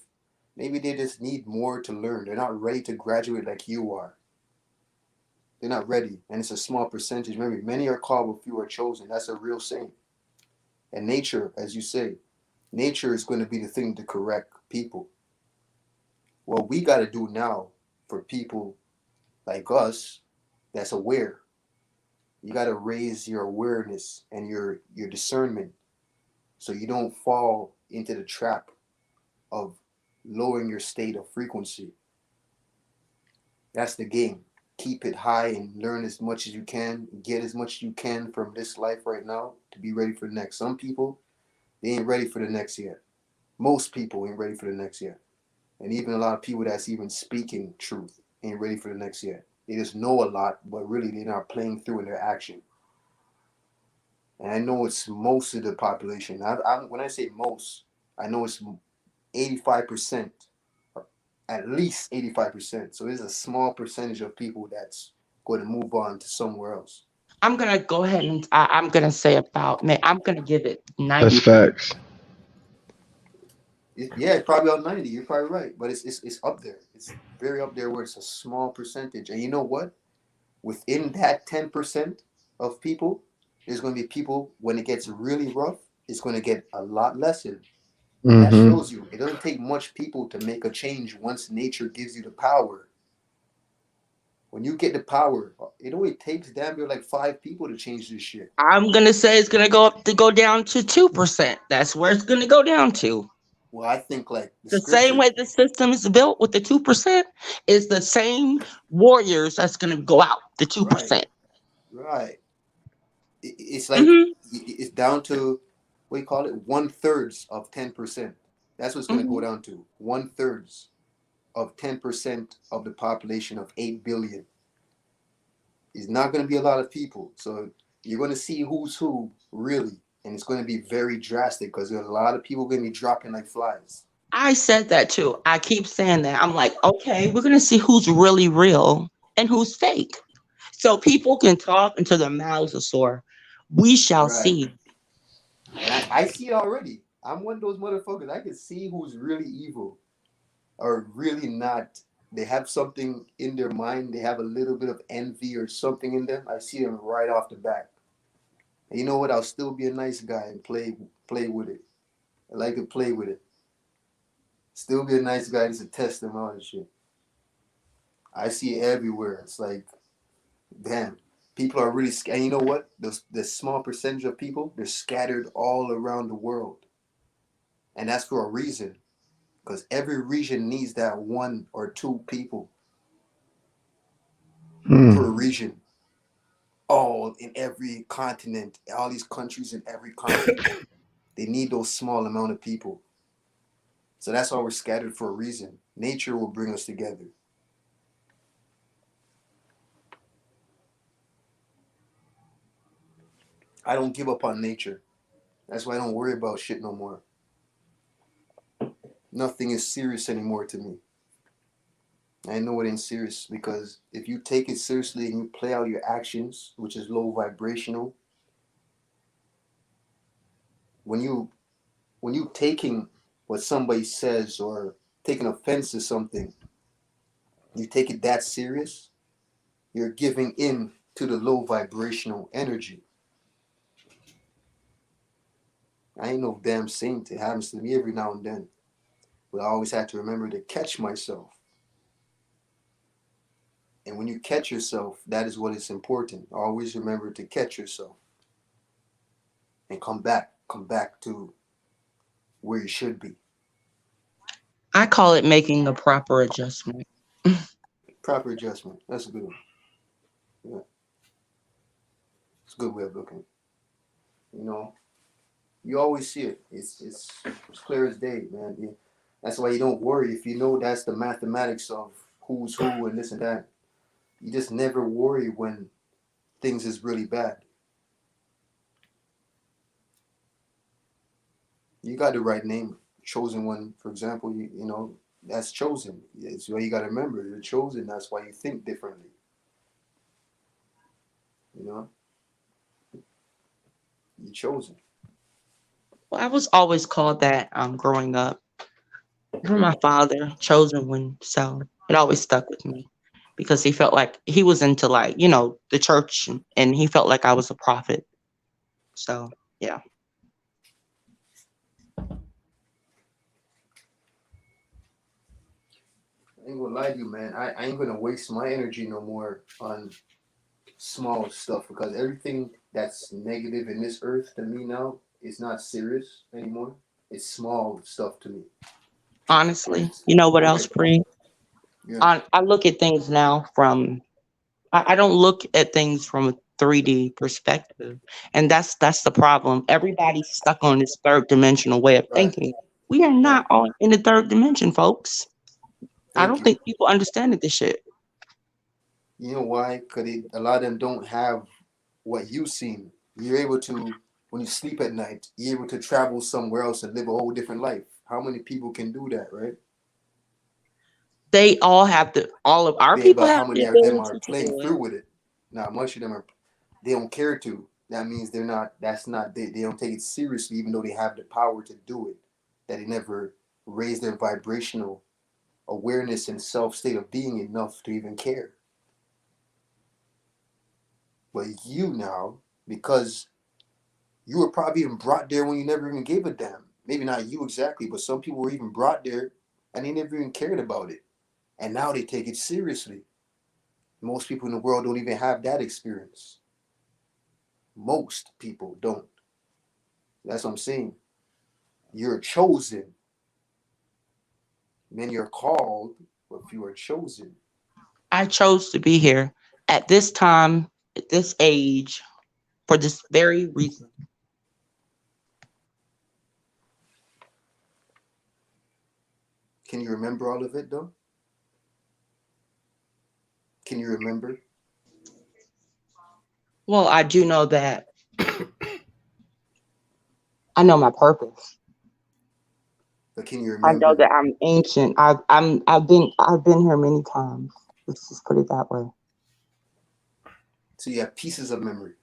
maybe they just need more to learn. They're not ready to graduate like you are. They're not ready. And it's a small percentage. Remember, many are called, but few are chosen. That's a real saying. And nature, as you say, nature is going to be the thing to correct people. What we got to do now for people like us that's aware, you got to raise your awareness and your discernment so you don't fall into the trap of lowering your state of frequency. That's the game. Keep it high and learn as much as you can, get as much as you can from this life right now to be ready for the next. Some people, they ain't ready for the next yet. Most people ain't ready for the next yet. And even a lot of people that's even speaking truth. ain't ready for the next yet. They just know a lot, but really they're not playing through in their action. And I know it's most of the population. When I say most, I know it's 85%, or at least 85%. So there's a small percentage of people that's going to move on to somewhere else. I'm gonna go ahead and I'm gonna say about man, I'm gonna give it That's 90. facts. Yeah, it's probably on 90. You're probably right, but it's up there. It's very up there where it's a small percentage. And you know what? Within that 10% of people, there's going to be people when it gets really rough, it's going to get a lot lesser. That Mm-hmm. shows you it doesn't take much people to make a change once nature gives you the power. When you get the power, it only takes damn near like 5 people to change this shit. I'm gonna say it's gonna go down to 2%. That's where it's gonna go down to. Well, I think like the The same scripture, way the system is built with the 2% is the same warriors that's gonna go out. The two right, percent. right. It's like Mm-hmm. it's down to what do you call it? 1/3 of 10%. That's what it's going to go Mm-hmm. down to. 1/3 of 10% of the population of 8 billion is not going to be a lot of people. So you're going to see who's who really, and it's going to be very drastic because there's a lot of people going to be dropping like flies. I said that too. I keep saying that. I'm like, okay, we're gonna see who's really real and who's fake. So people can talk until their mouths are sore. We shall Right. see. And I see it already. I'm one of those motherfuckers. I can see who's really evil or really not. They have something in their mind. They have a little bit of envy or something in them. I see them right off the bat. And you know what? I'll still be a nice guy and play with it. I like to play with it. Still be a nice guy just to test them out and shit. I see it everywhere. It's like, damn, people are really scared. And you know what? The small percentage of people, they're scattered all around the world. And that's for a reason. Because every region needs that one or two people Hmm. per region. All in every continent, all these countries in every continent. They need those small amount of people. So that's why we're scattered for a reason. Nature will bring us together. I don't give up on nature. That's why I don't worry about shit no more. Nothing is serious anymore to me. I know it ain't serious because if you take it seriously and you play out your actions, which is low vibrational, when you taking what somebody says or taking offense to something, you take it that serious, you're giving in to the low vibrational energy. I ain't no damn saint. It happens to me every now and then. But I always have to remember to catch myself. And when you catch yourself, that is what is important. Always remember to catch yourself and come back to where you should be. I call it making a proper adjustment. Proper adjustment. That's a good one. Yeah, it's a good way of looking. You know, you always see it. It's clear as day, man. Yeah. That's why you don't worry if you know that's the mathematics of who's who and this and that. You just never worry when things is really bad. You got the right name, chosen one. For example, you know that's chosen. It's why you got to remember you're chosen. That's why you think differently. You know, you're chosen. Well, I was always called that growing up from my father, chosen one. So it always stuck with me because he felt like he was into like, the church and he felt like I was a prophet. So yeah. I ain't gonna lie to you, man. I ain't gonna waste my energy no more on small stuff because everything that's negative in this earth to me now is not serious anymore. It's small stuff to me. Honestly, you know what Go else, ahead. Bree? Yeah. I look at things now from I don't look at things from a 3D perspective. And that's the problem. Everybody's stuck on this third dimensional way of Right. thinking. We are Right. not all in the third dimension, folks. I Thank don't you. think people understand this shit. You know why? Because a lot of them don't have what you've seen. You're able to, when you sleep at night, you're able to travel somewhere else and live a whole different life. How many people can do that, right? They all have the all of our They, people but have how the many of them are ability to playing do it. through with it? Now, much of them are, they don't care to. That means they're not, that's not, they don't take it seriously, even though they have the power to do it. That they never raise their vibrational awareness and self state of being enough to even care. But you now, because you were probably even brought there when you never even gave a damn. Maybe not you exactly, but some people were even brought there and they never even cared about it. And now they take it seriously. Most people in the world don't even have that experience. Most people don't. That's what I'm saying. You're chosen. Many are called, but few are chosen. I chose to be here at this time, at this age, for this very reason. Can you remember all of it though? Can you remember? Well, I do know that I know my purpose. But can you I know remember? that I'm ancient. I've been here many times. Let's just put it that way. So you have pieces of memory.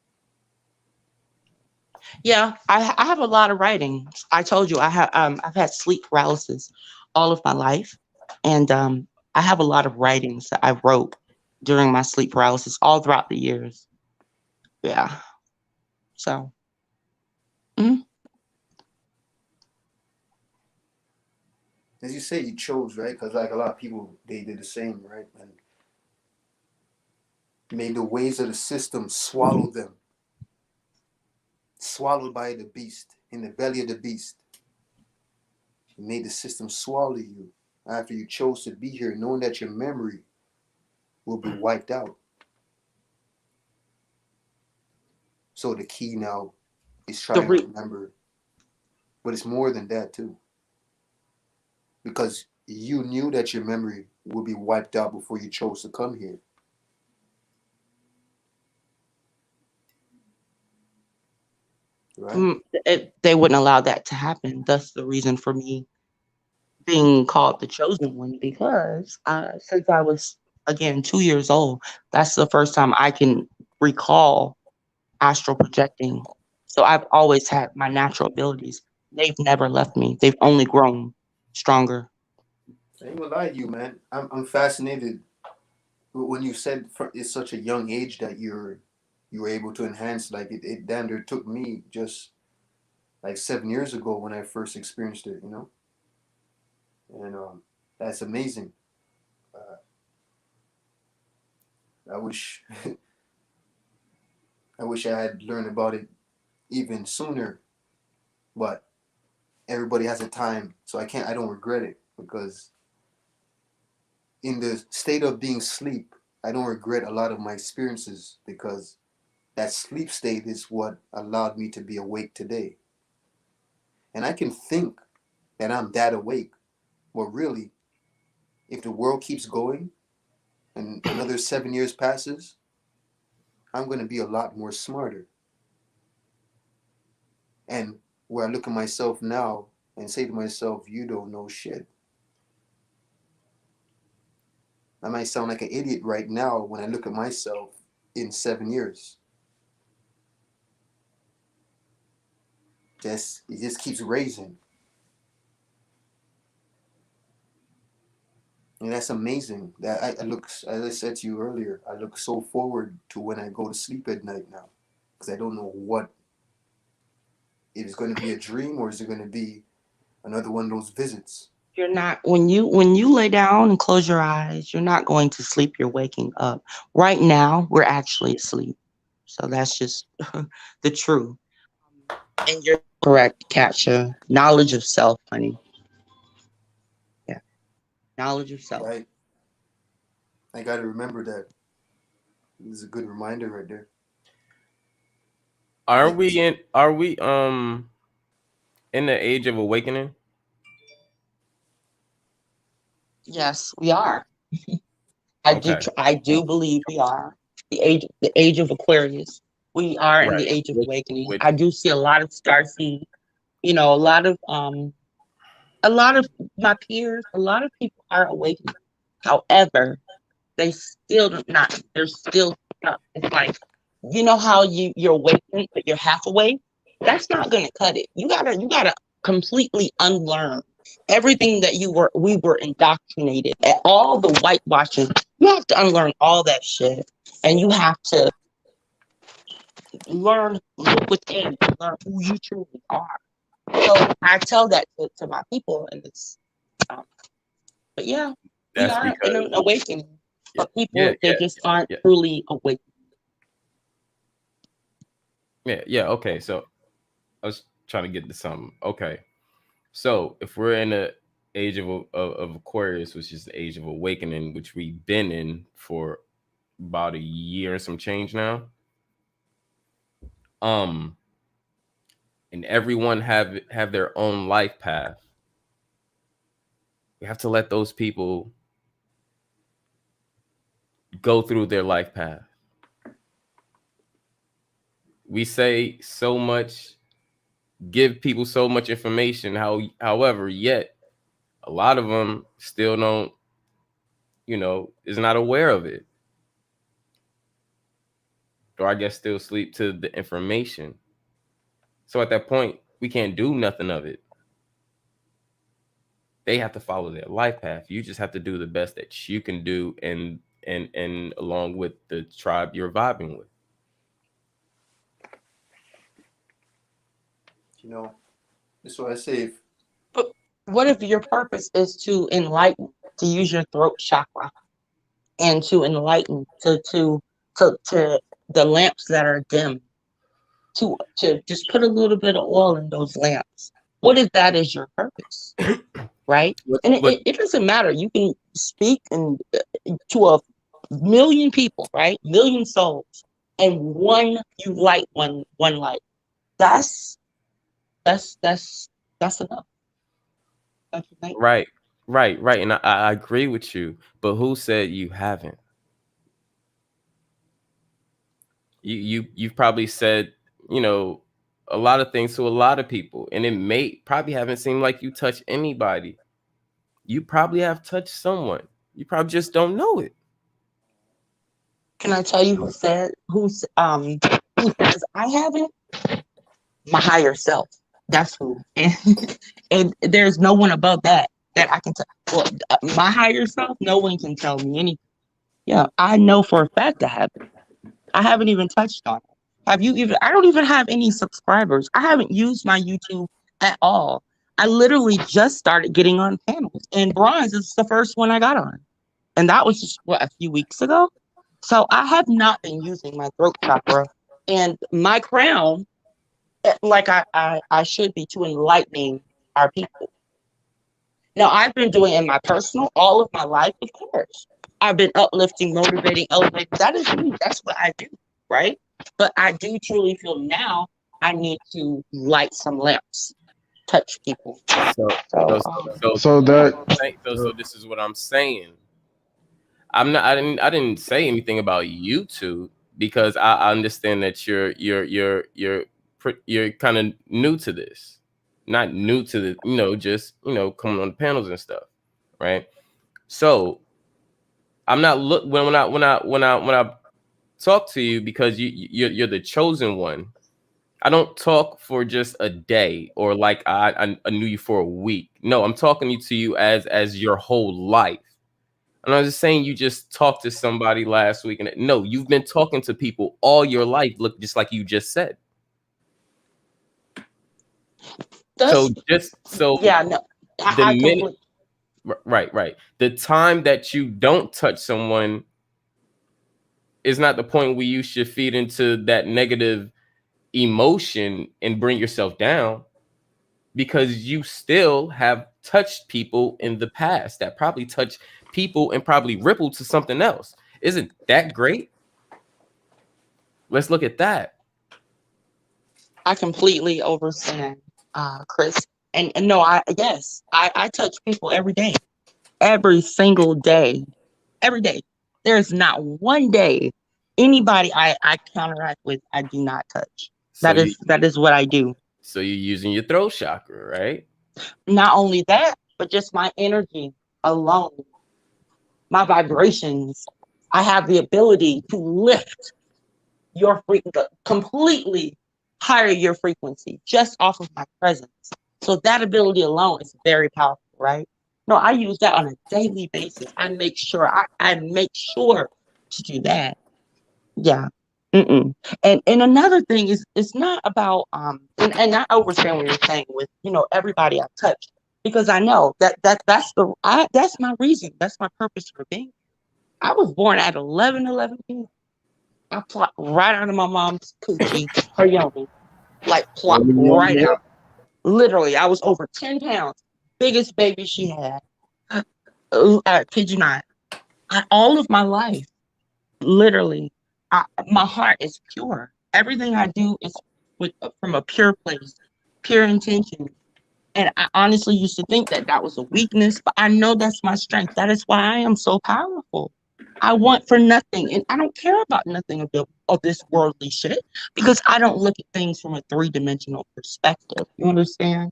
Yeah, I have a lot of writings. I told you I've had sleep paralysis all of my life, and I have a lot of writings that I wrote during my sleep paralysis all throughout the years. Yeah, so mhm. As you say, you chose, right? Because like a lot of people, they did the same, right? And made the ways of the system swallow them, swallowed by the beast, in the belly of the beast. It made the system swallow you after you chose to be here, knowing that your memory will be wiped out. So the key now is the trying to re- remember, but it's more than that too, because you knew that your memory would be wiped out before you chose to come here, right? they wouldn't allow that to happen. That's the reason for me being called the chosen one because since I was again 2 years old, that's the first time I can recall astral projecting. So I've always had my natural abilities. They've never left me. They've only grown stronger. I ain't gonna lie to you, man. I'm fascinated when you said it's such a young age that you were able to enhance. Like it damn near took me just like 7 years ago when I first experienced it, and that's amazing. Uh, I wish I wish I had learned about it even sooner, but everybody has a time, so I don't regret it because in the state of being sleep, I don't regret a lot of my experiences because that sleep state is what allowed me to be awake today. And I can think that I'm that awake. Well, really, if the world keeps going and another 7 years passes, I'm going to be a lot more smarter. And where I look at myself now and say to myself, you don't know shit. I might sound like an idiot right now when I look at myself in 7 years. It just keeps raising. And that's amazing. That I look, as I said to you earlier, I look so forward to when I go to sleep at night now, because I don't know what it is going to be, a dream or is it going to be another one of those visits. You're not when you lay down and close your eyes, you're not going to sleep, you're waking up. Right now, we're actually asleep. So that's just the truth. And you're correct, Katja. Knowledge of self, honey. Yeah. Knowledge of self. Right? I got to remember that. This is a good reminder right there. Are Like, we in the age of awakening? Yes, we are. Okay. I do believe we are the age of Aquarius. We are in Right. the age of awakening. Which I do see a lot of starseed, you know, a lot of my peers, a lot of people are awakening. However, they still not, they're still stuck. It's like, you know how you're awakened, but you're half awake? That's not gonna cut it. You gotta completely unlearn everything that we were indoctrinated at, all the whitewashing. You have to unlearn all that shit. And you have to look within, learn who you truly are. So I tell that to my people, and it's um, but yeah, we that's are in because an awakening. yeah, But yeah, people, they yeah, just aren't yeah, truly awake. yeah. Okay, so I was trying to get to something. Okay, so if we're in the age of Aquarius, which is the age of awakening, which we've been in for about a year and some change now, um, and everyone have their own life path. We have to let those people go through their life path. We say so much, give people so much information. However, yet a lot of them still don't, is not aware of it, or I guess still sleep to the information. So at that point, we can't do nothing of it. They have to follow their life path. You just have to do the best that you can do, and along with the tribe you're vibing with. You know, that's why I say if But what if your purpose is to enlighten, to use your throat chakra, and to enlighten, to the lamps that are dim, to just put a little bit of oil in those lamps? What if that is your purpose, right? And But it doesn't matter. You can speak to a million people, right? Million souls, and you light one light. That's that's that's that's enough. Don't you think? right, right, and I agree with you. But who said you haven't? You've probably said, you know, a lot of things to a lot of people, and it may probably haven't seemed like you touch anybody. You probably have touched someone. You probably just don't know it. Can I tell you who says I haven't? My higher self. That's who. And there's no one above that I can tell. Well, my higher self, no one can tell me anything. Yeah, I know for a fact I haven't. I haven't even touched on it. Have you even? I don't even have any subscribers. I haven't used my YouTube at all. I literally just started getting on panels, and Bronze is the first one I got on, and that was just what, a few weeks ago. So I have not been using my throat chakra and my crown like I should be, to enlightening our people. Now, I've been doing in my personal all of my life, of course. I've been uplifting, motivating, elevating. That is me. That's what I do, right? But I do truly feel now I need to light some lamps, touch people. So So, so so so So that so this is what I'm saying. I didn't say anything about YouTube because I understand that you're kind of new to this. Not new to the, just, coming on the panels and stuff, right? So I'm not look when I talk to you, because you're the chosen one. I don't talk for just a day, or like I knew you for a week. No, I'm talking to you as your whole life. And I was just saying, you just talked to somebody last week, and no, you've been talking to people all your life. Look, just like you just said. So that's, yeah, no, the I minute, completely, right, the time that you don't touch someone is not the point where you should feed into that negative emotion and bring yourself down, because you still have touched people in the past that probably touched people and probably rippled to something else. Isn't that great? Let's look at that. I completely understand, Chris. And no, yes, I touch people every day, every single day, every day. There's not one day anybody I counteract with I do not touch. So That is what I do. so you're using your throat chakra, right? Not only that, but just my energy alone, my vibrations. I have the ability to lift your completely higher your frequency just off of my presence. So that ability alone is very powerful, right? No, I use that on a daily basis. I make sure to do that. Yeah. Mm-mm. And another thing is it's not about and I understand what you're saying with everybody I touch, because I know that's my reason, that's my purpose for being. I was born at 11 p.m. I plopped right out of my mom's coochie, her yoni, like plopped right out. Literally, I was over 10 pounds, biggest baby she had. I kid you not. All of my life, literally, my heart is pure. Everything I do is from a pure place, pure intention. And I honestly used to think that that was a weakness, but I know that's my strength. That is why I am so powerful. I want for nothing, and I don't care about nothing of this worldly shit, because I don't look at things from a three-dimensional perspective. You understand?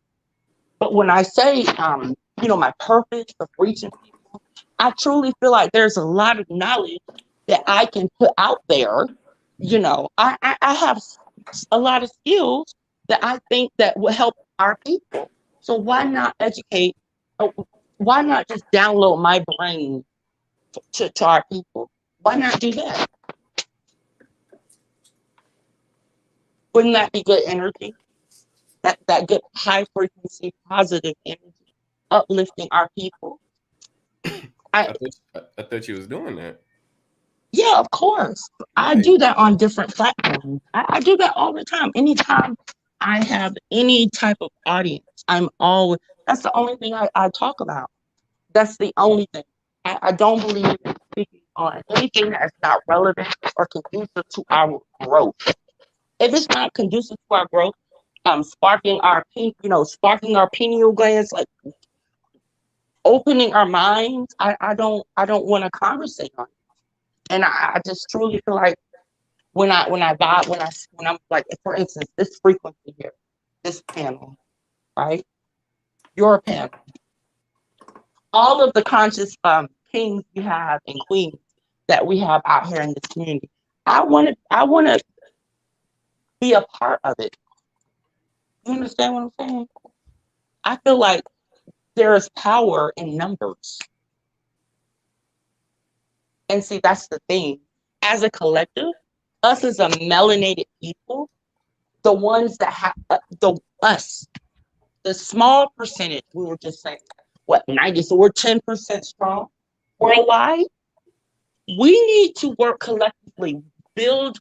But when I say, my purpose of reaching people, I truly feel like there's a lot of knowledge that I can put out there. I have a lot of skills that I think that will help our people. So why not educate? uh, Why not just download my brain to our people? Why not do that? Wouldn't that be good energy? That good high frequency, positive energy, uplifting our people. I I thought you was doing that. Yeah, of course. I Nice. do that on different platforms. I do that all the time. Anytime I have any type of audience, that's the only thing I talk about. That's the only thing. I don't believe in speaking on anything that's not relevant or conducive to our growth. If it's not conducive to our growth, sparking our pineal glands, like opening our minds, I don't want to conversate on it. And I just truly feel like when I'm like, for instance, this frequency here, this panel, right? Your panel, all of the conscious kings you have and queens that we have out here in this community. I wanna be a part of it. You understand what I'm saying? I feel like there is power in numbers. And see, that's the thing. As a collective, us as a melanated people, the ones that have the small percentage, we were just saying, what, 90? So we're 10% strong worldwide. We need to work collectively, build,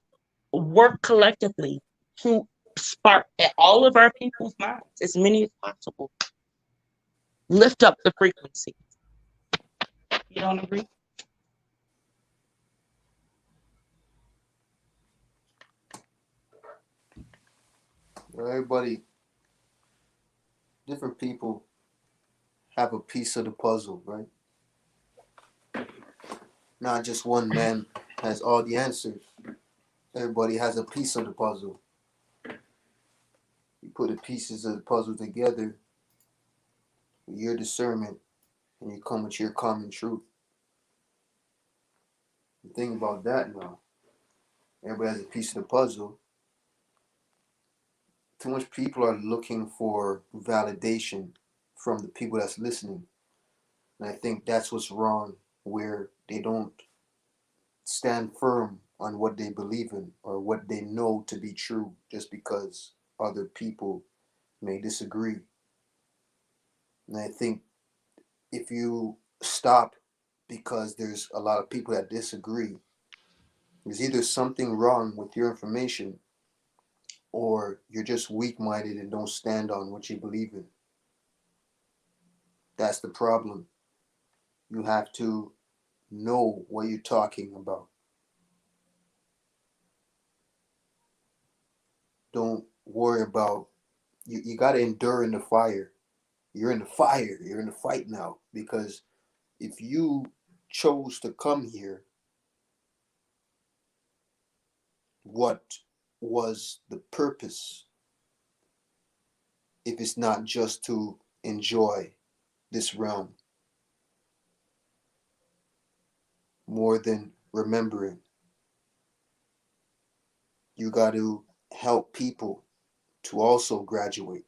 work collectively to spark at all of our people's minds, as many as possible. Lift up the frequency. You don't agree? Everybody, different people have a piece of the puzzle, right? Not just one man has all the answers. Everybody has a piece of the puzzle. You put the pieces of the puzzle together with your discernment and you come with your common truth. The thing about that now, everybody has a piece of the puzzle. Too much people are looking for validation from the people that's listening. And I think that's what's wrong, where they don't stand firm on what they believe in or what they know to be true just because other people may disagree. And I think if you stop because there's a lot of people that disagree, there's either something wrong with your information or you're just weak minded and don't stand on what you believe in. That's the problem. You have to know what you're talking about. Don't worry about you got to endure in the fire. You're in the fire. You're in the fight now because if you chose to come here what was the purpose if it's not just to enjoy this realm more than remembering? You got to help people to also graduate,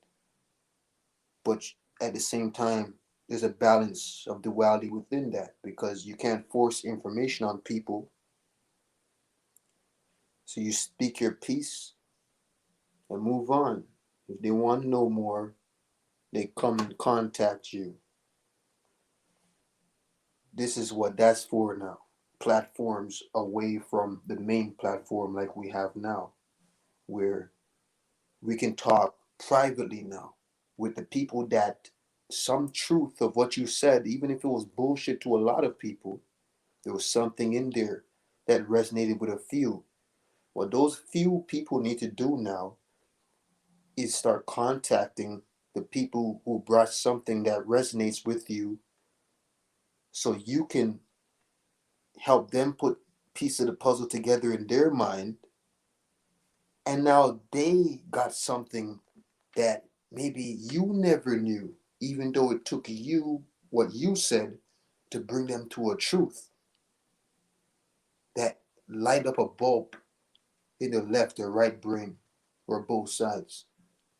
but at the same time, there's a balance of duality within that because you can't force information on people. So you speak your piece and move on. If they want to know more, they come and contact you. This is what that's for now. Platforms away from the main platform like we have now, where we can talk privately now with the people that some truth of what you said, even if it was bullshit to a lot of people, there was something in there that resonated with a few. What those few people need to do now is start contacting the people who brought something that resonates with you so you can help them put piece of the puzzle together in their mind, and now they got something that maybe you never knew, even though it took you what you said to bring them to a truth that light up a bulb in the left or right brain or both sides,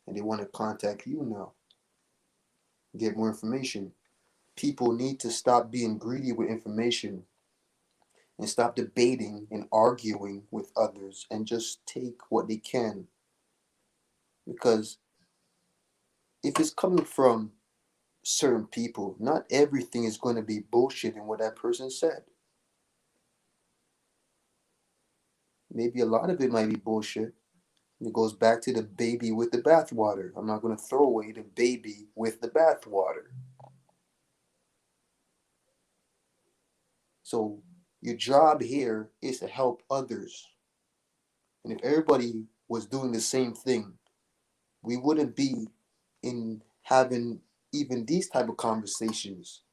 and they want to contact you now, get more information. People need to stop being greedy with information and stop debating and arguing with others and just take what they can. Because if it's coming from certain people, not everything is going to be bullshit in what that person said. Maybe a lot of it might be bullshit. It goes back to the baby with the bathwater. I'm not going to throw away the baby with the bathwater. So your job here is to help others. And if everybody was doing the same thing, we wouldn't be in having even these type of conversations.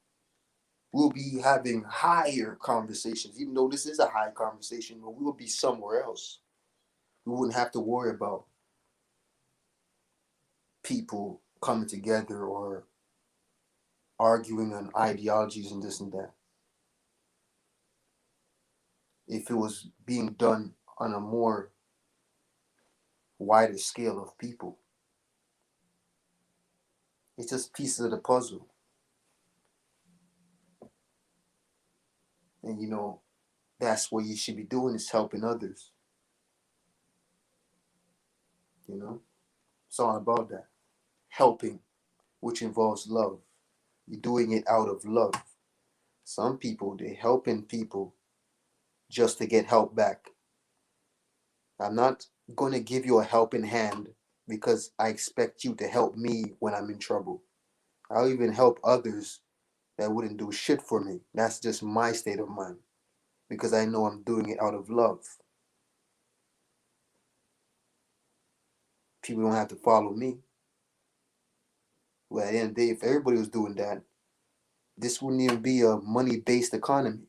We'll be having higher conversations, even though this is a high conversation, but we will be somewhere else. We wouldn't have to worry about people coming together or arguing on ideologies and this and that. If it was being done on a more wider scale of people, it's just pieces of the puzzle. And that's what you should be doing is helping others. You know, it's all about that. Helping, which involves love. You're doing it out of love. Some people, they're helping people just to get help back. I'm not going to give you a helping hand because I expect you to help me when I'm in trouble. I'll even help others that wouldn't do shit for me. That's just my state of mind because I know I'm doing it out of love. People don't have to follow me. Well, at the end of the day, if everybody was doing that, this wouldn't even be a money based economy.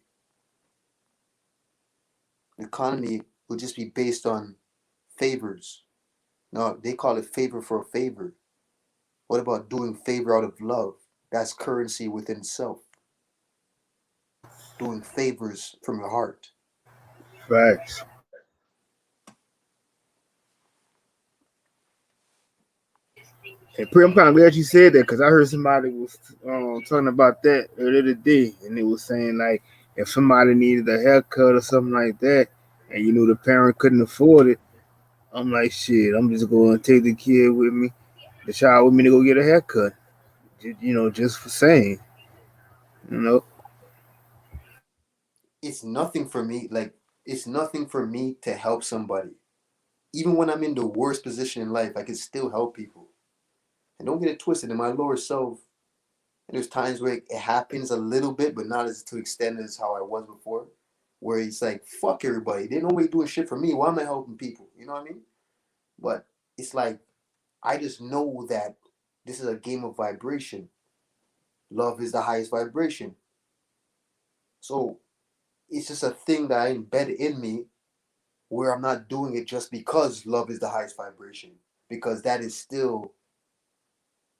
The economy would just be based on favors. No, they call it favor for a favor. What about doing favor out of love? That's currency within itself. Doing favors from your heart. Facts. And I'm kind of glad you said that because I heard somebody was talking about that earlier today, and it was saying like if somebody needed a haircut or something like that, and the parent couldn't afford it, I'm like shit. I'm just going to take the kid with me, the child with me to go get a haircut. Just for saying, you know. It's nothing for me. Like, it's nothing for me to help somebody. Even when I'm in the worst position in life, I can still help people. And don't get it twisted. In my lower self, and there's times where it happens a little bit, but not as to extent as how I was before. Where it's like, fuck everybody. They nobody doing shit for me. Why am I helping people? You know what I mean? But it's like I just know that this is a game of vibration. Love is the highest vibration. So it's just a thing that I embedded in me where I'm not doing it just because love is the highest vibration, because that is still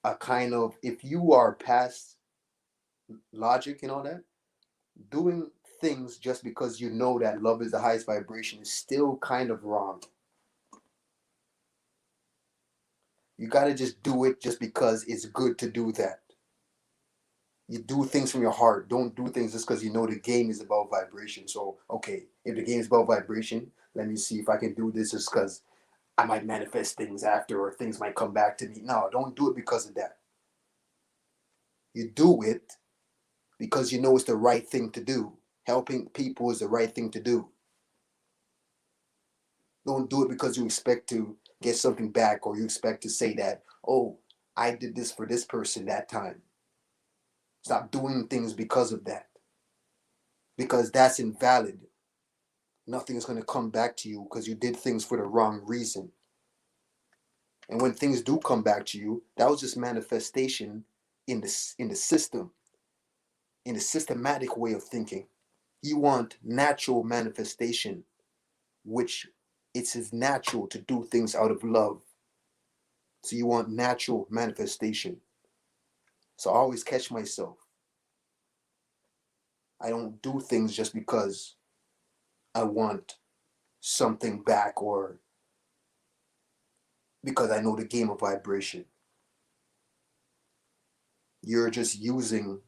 a kind of, if you are past logic and all that, doing things just because you know that love is the highest vibration is still kind of wrong. You got to just do it just because it's good to do that. You do things from your heart. Don't do things just because you know the game is about vibration. So, okay, if the game is about vibration, let me see if I can do this just because I might manifest things after or things might come back to me. No, don't do it because of that. You do it because you know it's the right thing to do. Helping people is the right thing to do. Don't do it because you expect to get something back or you expect to say that, oh, I did this for this person that time. Stop doing things because of that. Because that's invalid. Nothing is going to come back to you because you did things for the wrong reason. And when things do come back to you, that was just manifestation in the system, in a systematic way of thinking. You want natural manifestation, which it's as natural to do things out of love. So you want natural manifestation. So I always catch myself. I don't do things just because I want something back or because I know the game of vibration. You're just using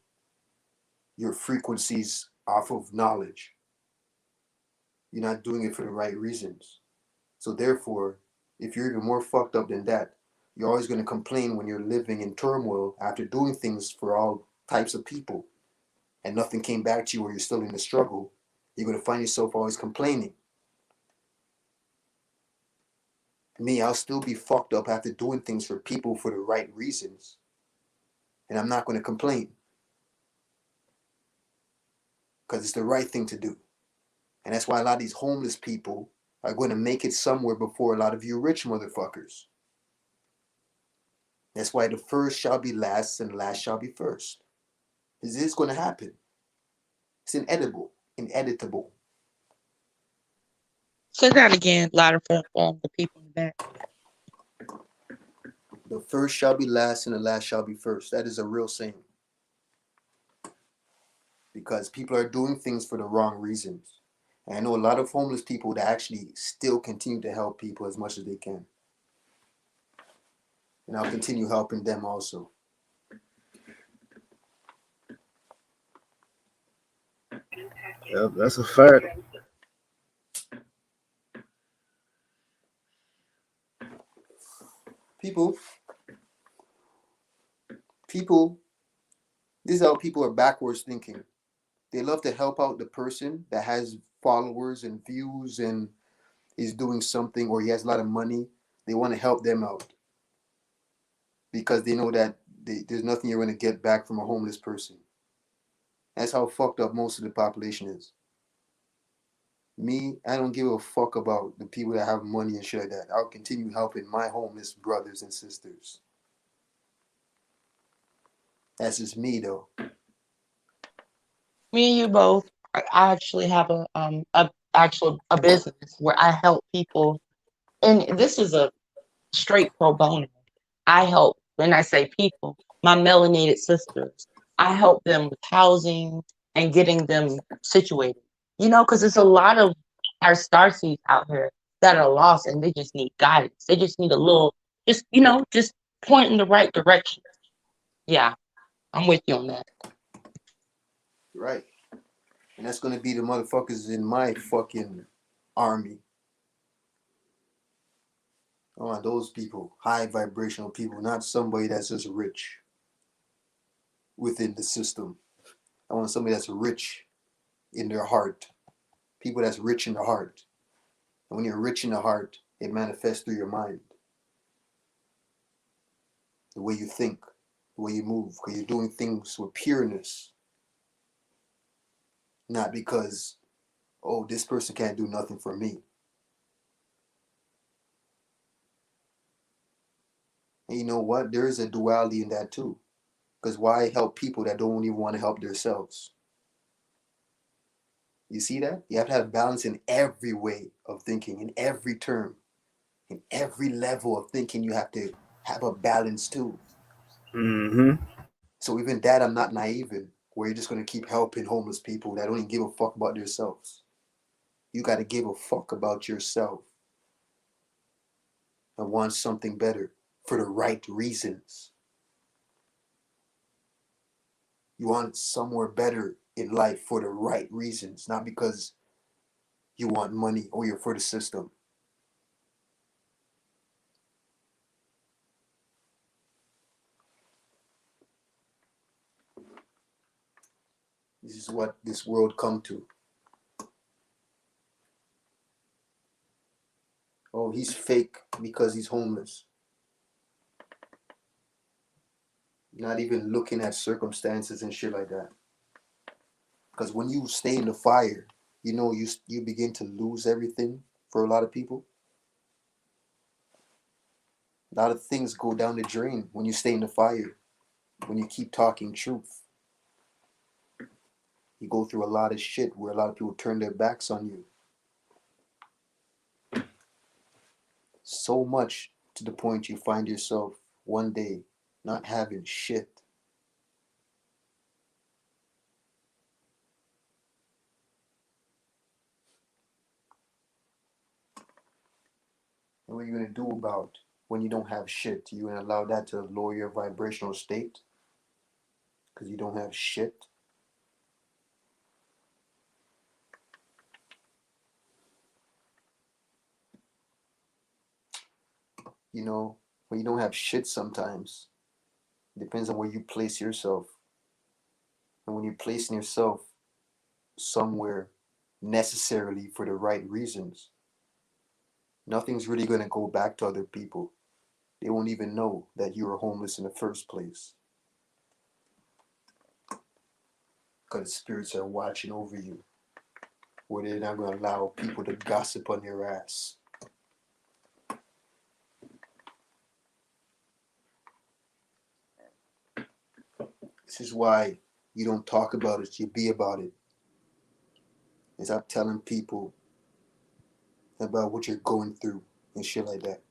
your frequencies off of knowledge. You're not doing it for the right reasons. So therefore, if you're even more fucked up than that, you're always going to complain when you're living in turmoil after doing things for all types of people and nothing came back to you or you're still in the struggle. You're going to find yourself always complaining. Me, I'll still be fucked up after doing things for people for the right reasons. And I'm not going to complain because it's the right thing to do. And that's why a lot of these homeless people are going to make it somewhere before a lot of you rich motherfuckers. That's why the first shall be last and the last shall be first. This is going to happen. It's inedible, ineditable. Say that again, louder for the people in the back. The first shall be last and the last shall be first. That is a real saying. Because people are doing things for the wrong reasons. And I know a lot of homeless people that actually still continue to help people as much as they can. And I'll continue helping them also. Yep, that's a fact. People, people, this is how people are backwards thinking. They love to help out the person that has followers and views and is doing something or he has a lot of money. They want to help them out because they know that there's nothing you're going to get back from a homeless person. That's how fucked up most of the population is. Me, I don't give a fuck about the people that have money and shit like that. I'll continue helping my homeless brothers and sisters. That's just me though. Me and you both. I actually have a business where I help people, and this is a straight pro bono. I help, when I say people, my melanated sisters. I help them with housing and getting them situated. You know, because there's a lot of our starseeds out here that are lost and they just need guidance. They just need a little, just point in the right direction. Yeah, I'm with you on that. Right. And that's gonna be the motherfuckers in my fucking army. I want those people, high vibrational people, not somebody that's just rich within the system. I want somebody that's rich in their heart. People that's rich in the heart. And when you're rich in the heart, it manifests through your mind. The way you think, the way you move, because you're doing things with pureness. Not because, oh, this person can't do nothing for me. And you know what? There is a duality in that too. Because why help people that don't even want to help themselves? You see that? You have to have balance in every way of thinking, in every term, in every level of thinking. You have to have a balance too. Mm-hmm. So even that, I'm not naive in, where you're just gonna keep helping homeless people that don't even give a fuck about themselves. You got to give a fuck about yourself and want something better for the right reasons. You want somewhere better in life for the right reasons, not because you want money or you're for the system. This is what this world come to. Oh, he's fake because he's homeless. Not even looking at circumstances and shit like that. Because when you stay in the fire, you know you begin to lose everything for a lot of people. A lot of things go down the drain when you stay in the fire. When you keep talking truth, you go through a lot of shit where a lot of people turn their backs on you. So much to the point you find yourself one day not having shit. And what are you gonna do about when you don't have shit? You gonna allow that to lower your vibrational state because you don't have shit? You know, when you don't have shit sometimes, it depends on where you place yourself. And when you're placing yourself somewhere necessarily for the right reasons, nothing's really gonna go back to other people. They won't even know that you were homeless in the first place because spirits are watching over you, where they're not going to allow people to gossip on your ass. This is why you don't talk about it, you be about it. And stop telling people about what you're going through and shit like that.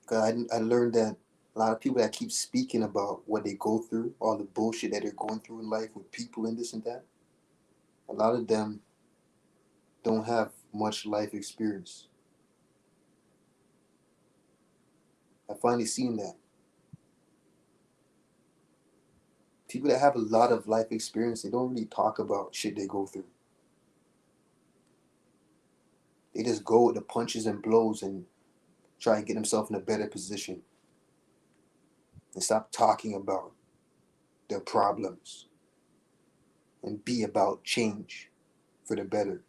Because I learned that a lot of people that keep speaking about what they go through, all the bullshit that they're going through in life with people and this and that, a lot of them don't have much life experience. I finally seen that. People that have a lot of life experience, they don't really talk about shit they go through. They just go with the punches and blows and try and get themselves in a better position and stop talking about their problems and be about change for the better.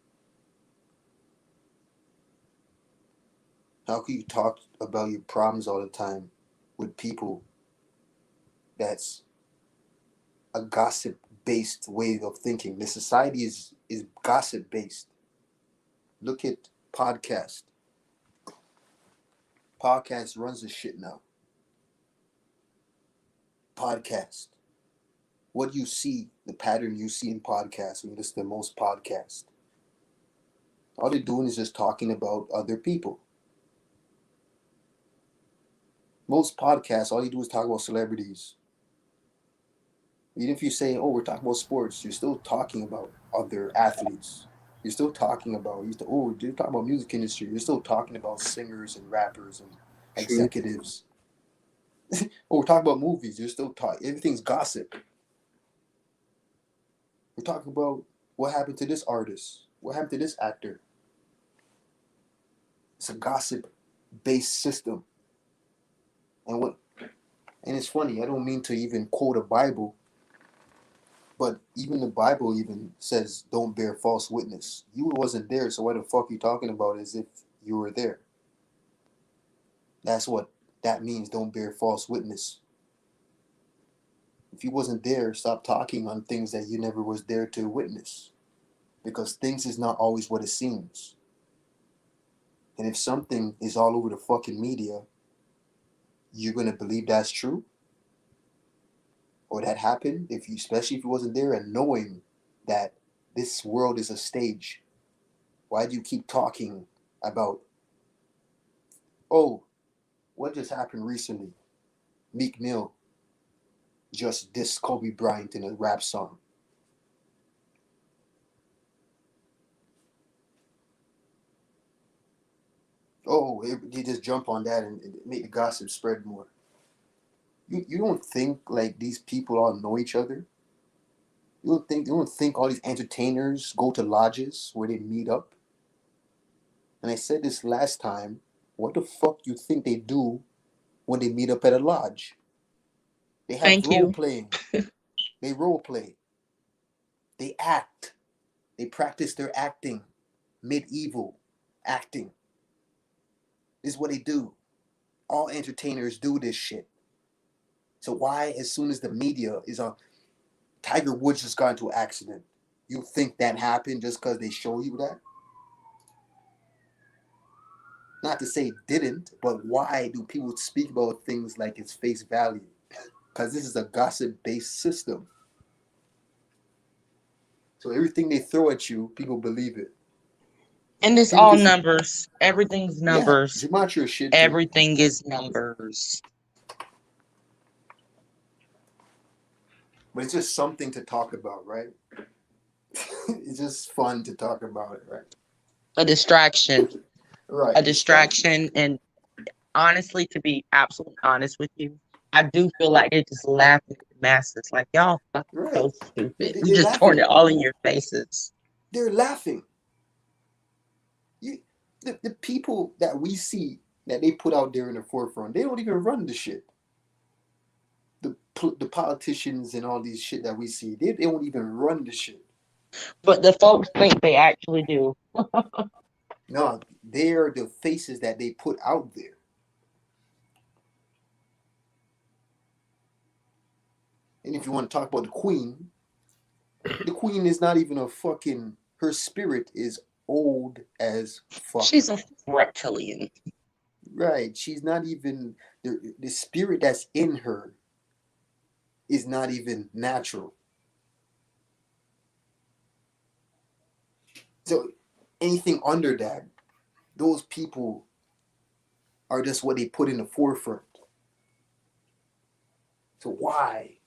How can you talk about your problems all the time with people that's a gossip based way of thinking? The society is gossip based. Look at podcast. Podcast runs the shit now. Podcast. What do you see, the pattern you see in podcasts when you listen to most podcasts? All they're doing is just talking about other people. Most podcasts, all you do is talk about celebrities. Even if you say, oh, we're talking about sports, you're still talking about other athletes. You're still talking about, you're talking about music industry. You're still talking about singers and rappers and True. executives. Oh, we're talking about movies. You're still talking, everything's gossip. We're talking about what happened to this artist, what happened to this actor. It's a gossip based system. And what and it's funny, I don't mean to even quote a Bible, but even the Bible even says don't bear false witness. You wasn't there, so what the fuck you talking about as if you were there? That's what that means, don't bear false witness. If you wasn't there, stop talking on things that you never was there to witness. Because things is not always what it seems. And if something is all over the fucking media, you're gonna believe that's true? Or that happened, if you especially if you wasn't there and knowing that This world is a stage. Why do you keep talking about, oh, what just happened recently? Meek Mill just dissed Kobe Bryant in a rap song. Oh, you just jump on that and make the gossip spread more. You don't think like these people all know each other? You don't think all these entertainers go to lodges where they meet up? And I said this last time. What the fuck you think they do when they meet up at a lodge? They have Thank role you. playing. They role play. They act. They practice their acting. Medieval acting. This is what they do. All entertainers do this shit. So why, as soon as the media is on, Tiger Woods just got into an accident, you think that happened just because they show you that? Not to say it didn't, but why do people speak about things like it's face value? Because this is a gossip based system. So everything they throw at you, people believe it. And it's People all just, numbers. Everything's yeah, numbers. gematria shit too. Everything is numbers. But it's just something to talk about, right? It's just fun to talk about it, right? A distraction. Right, A distraction. distraction. And honestly, to be absolutely honest with you, I do feel like they're just laughing at the masses. Like, y'all fucking Right. so stupid. We They're just pouring it laughing. all in your faces. They're laughing. You, the people that we see that they put out there in the forefront, they don't even run the shit. The politicians and all these shit that we see, they won't even run the shit. But the folks think they actually do. No, they're the faces that they put out there. And if you want to talk about the queen is not even a fucking. Her spirit is old as fuck. She's a reptilian. Right? She's not even the spirit that's in her is not even natural. So anything under that, those people are just what they put in the forefront. So why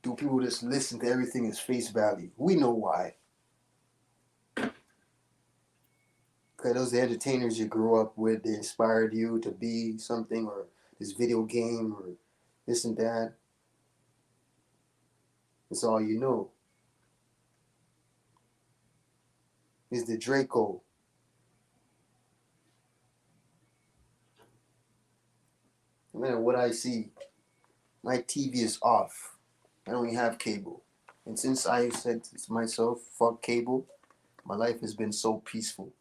do people just listen to everything as face value? We know why. Because those entertainers you grew up with, they inspired you to be something, or this video game, or this and that. That's all you know. Is the Draco. No matter what I see, my TV is off. I don't even have cable. And since I said to myself, fuck cable, my life has been so peaceful.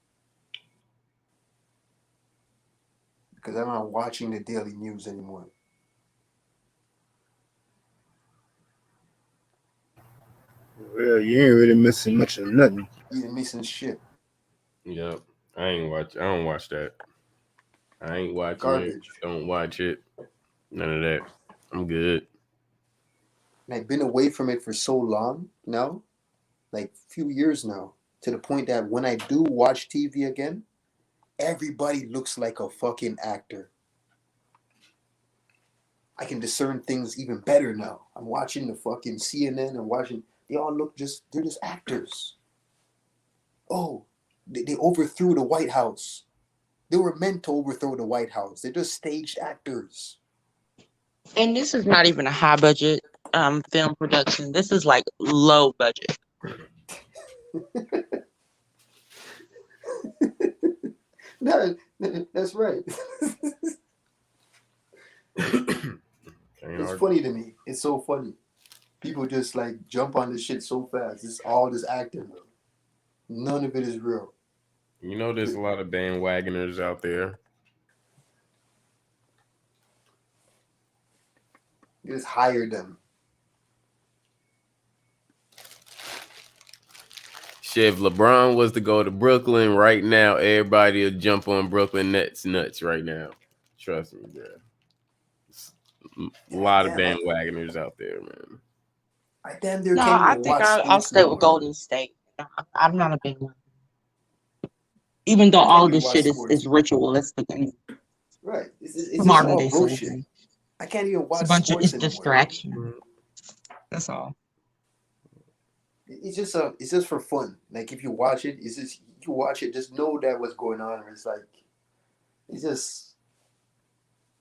Because I'm not watching the daily news anymore. Well, you ain't really missing much of nothing. You're missing shit. Yep. I don't watch that. I ain't watching it. Garbage. Don't watch it. None of that. I'm good. And I've been away from it for so long now, like few years now, to the point that when I do watch TV again, everybody looks like a fucking actor. I can discern things even better now. I'm watching the fucking CNN and watching, they all look they're just actors. Oh, they overthrew the White House. They were meant to overthrow the White House. They're just staged actors. And this is not even a high budget film production. This is like low budget. That's right. It's funny to me. It's so funny. People just like jump on this shit so fast. It's all just acting, bro. None of it is real. You know, there's a lot of bandwagoners out there. You just hire them. Shit, if LeBron was to go to Brooklyn right now, everybody will jump on Brooklyn Nets nuts right now. Trust me, bro. A lot of Damn, bandwagoners out there, man. I damn near No, can't I even think watch I'll sports no stay with more. Golden State. I'm not a big one. Even though I can't all even this watch shit sports. is ritualistic and Right. It's just modern all day bullshit. slavery. I can't even It's a watch bunch of sports it's anymore. distraction. That's all. It's just for fun. Like if you watch it, it's just you watch it, just know that what's going on. It's like it's just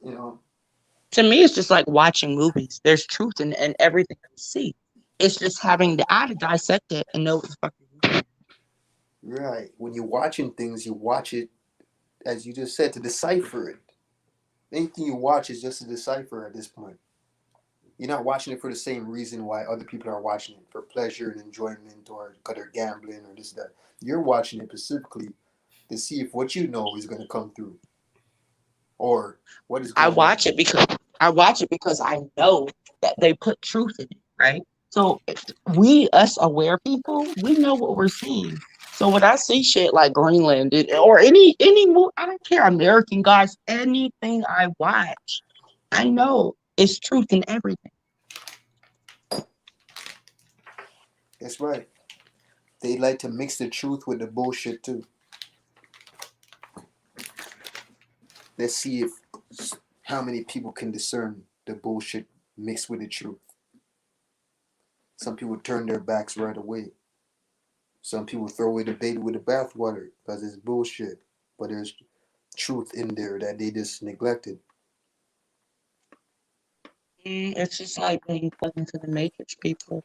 you know. To me, it's just like watching movies. There's truth in everything you see. It's just having the eye to dissect it and know what the fuck you're doing. Right. When you're watching things, you watch it as you just said to decipher it. Anything you watch is just a decipher at this point. You're not watching it for the same reason why other people are watching it for pleasure and enjoyment or because they're gambling or this that. You're watching it specifically to see if what you know is going to come through or what is I going on. watch it because I watch it because I know that they put truth in it, right? So we, us aware people, we know what we're seeing. So when I see shit like Greenland or any movie, I don't care, American Gods, anything I watch, I know it's truth in everything. That's right. They like to mix the truth with the bullshit too. Let's see if how many people can discern the bullshit mixed with the truth. Some people turn their backs right away. Some people throw away the baby with the bathwater because it's bullshit. But there's truth in there that they just neglected. It's just like when you plug into the matrix, people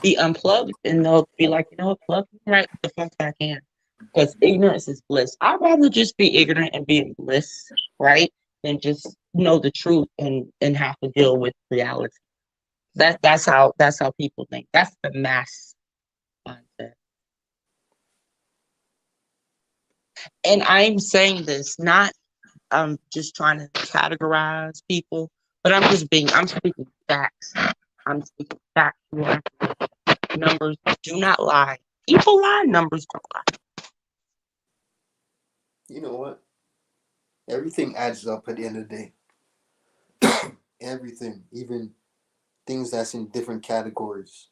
be unplugged and they'll be like, you know what, plug me right the fuck back in. Because ignorance is bliss. I'd rather just be ignorant and be in bliss, right? Than just know the truth and have to deal with reality. That's how people think. That's the mass mindset. And I'm saying this not I'm just trying to categorize people, but I'm speaking facts. I'm speaking facts. Numbers do not lie. People lie, numbers don't lie. You know what? Everything adds up at the end of the day. Everything, even things that's in different categories.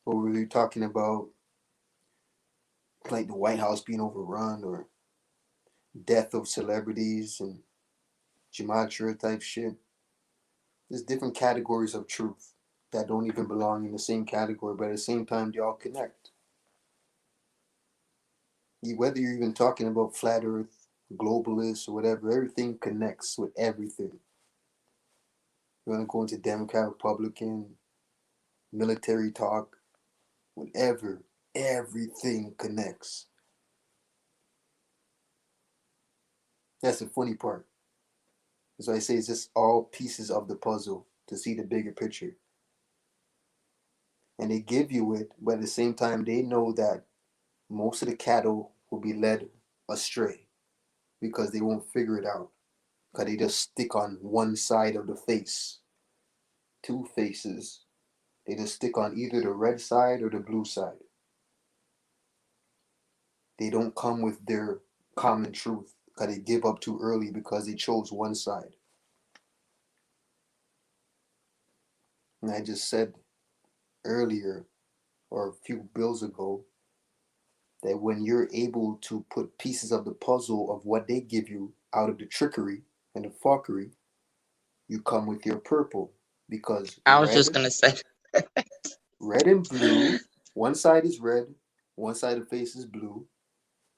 What were we talking about? Like the White House being overrun or death of celebrities and gematria type shit. There's different categories of truth that don't even belong in the same category, but at the same time, they all connect. Whether you're even talking about flat earth, globalists, or whatever, everything connects with everything. You want to go into Democrat, Republican, military talk, whatever, everything connects. That's the funny part. That's why I say it's just all pieces of the puzzle to see the bigger picture. And they give you it, but at the same time, they know that most of the cattle will be led astray because they won't figure it out. Because they just stick on one side of the face. Two faces. They just stick on either the red side or the blue side. They don't come with their common truth because they give up too early because they chose one side. And I just said earlier, or a few bills ago, that when you're able to put pieces of the puzzle of what they give you out of the trickery and the fuckery, you come with your purple. Because I was just gonna say red and blue, one side is red, one side of the face is blue.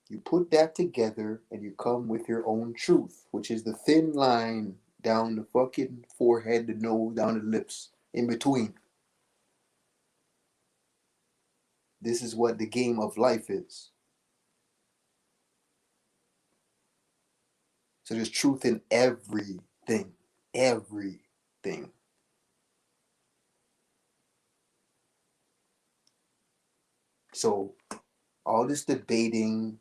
You put that together and you come with your own truth, which is the thin line down the fucking forehead, the nose, down the lips, in between. This is what the game of life is. So there's truth in everything. Everything. So all this debating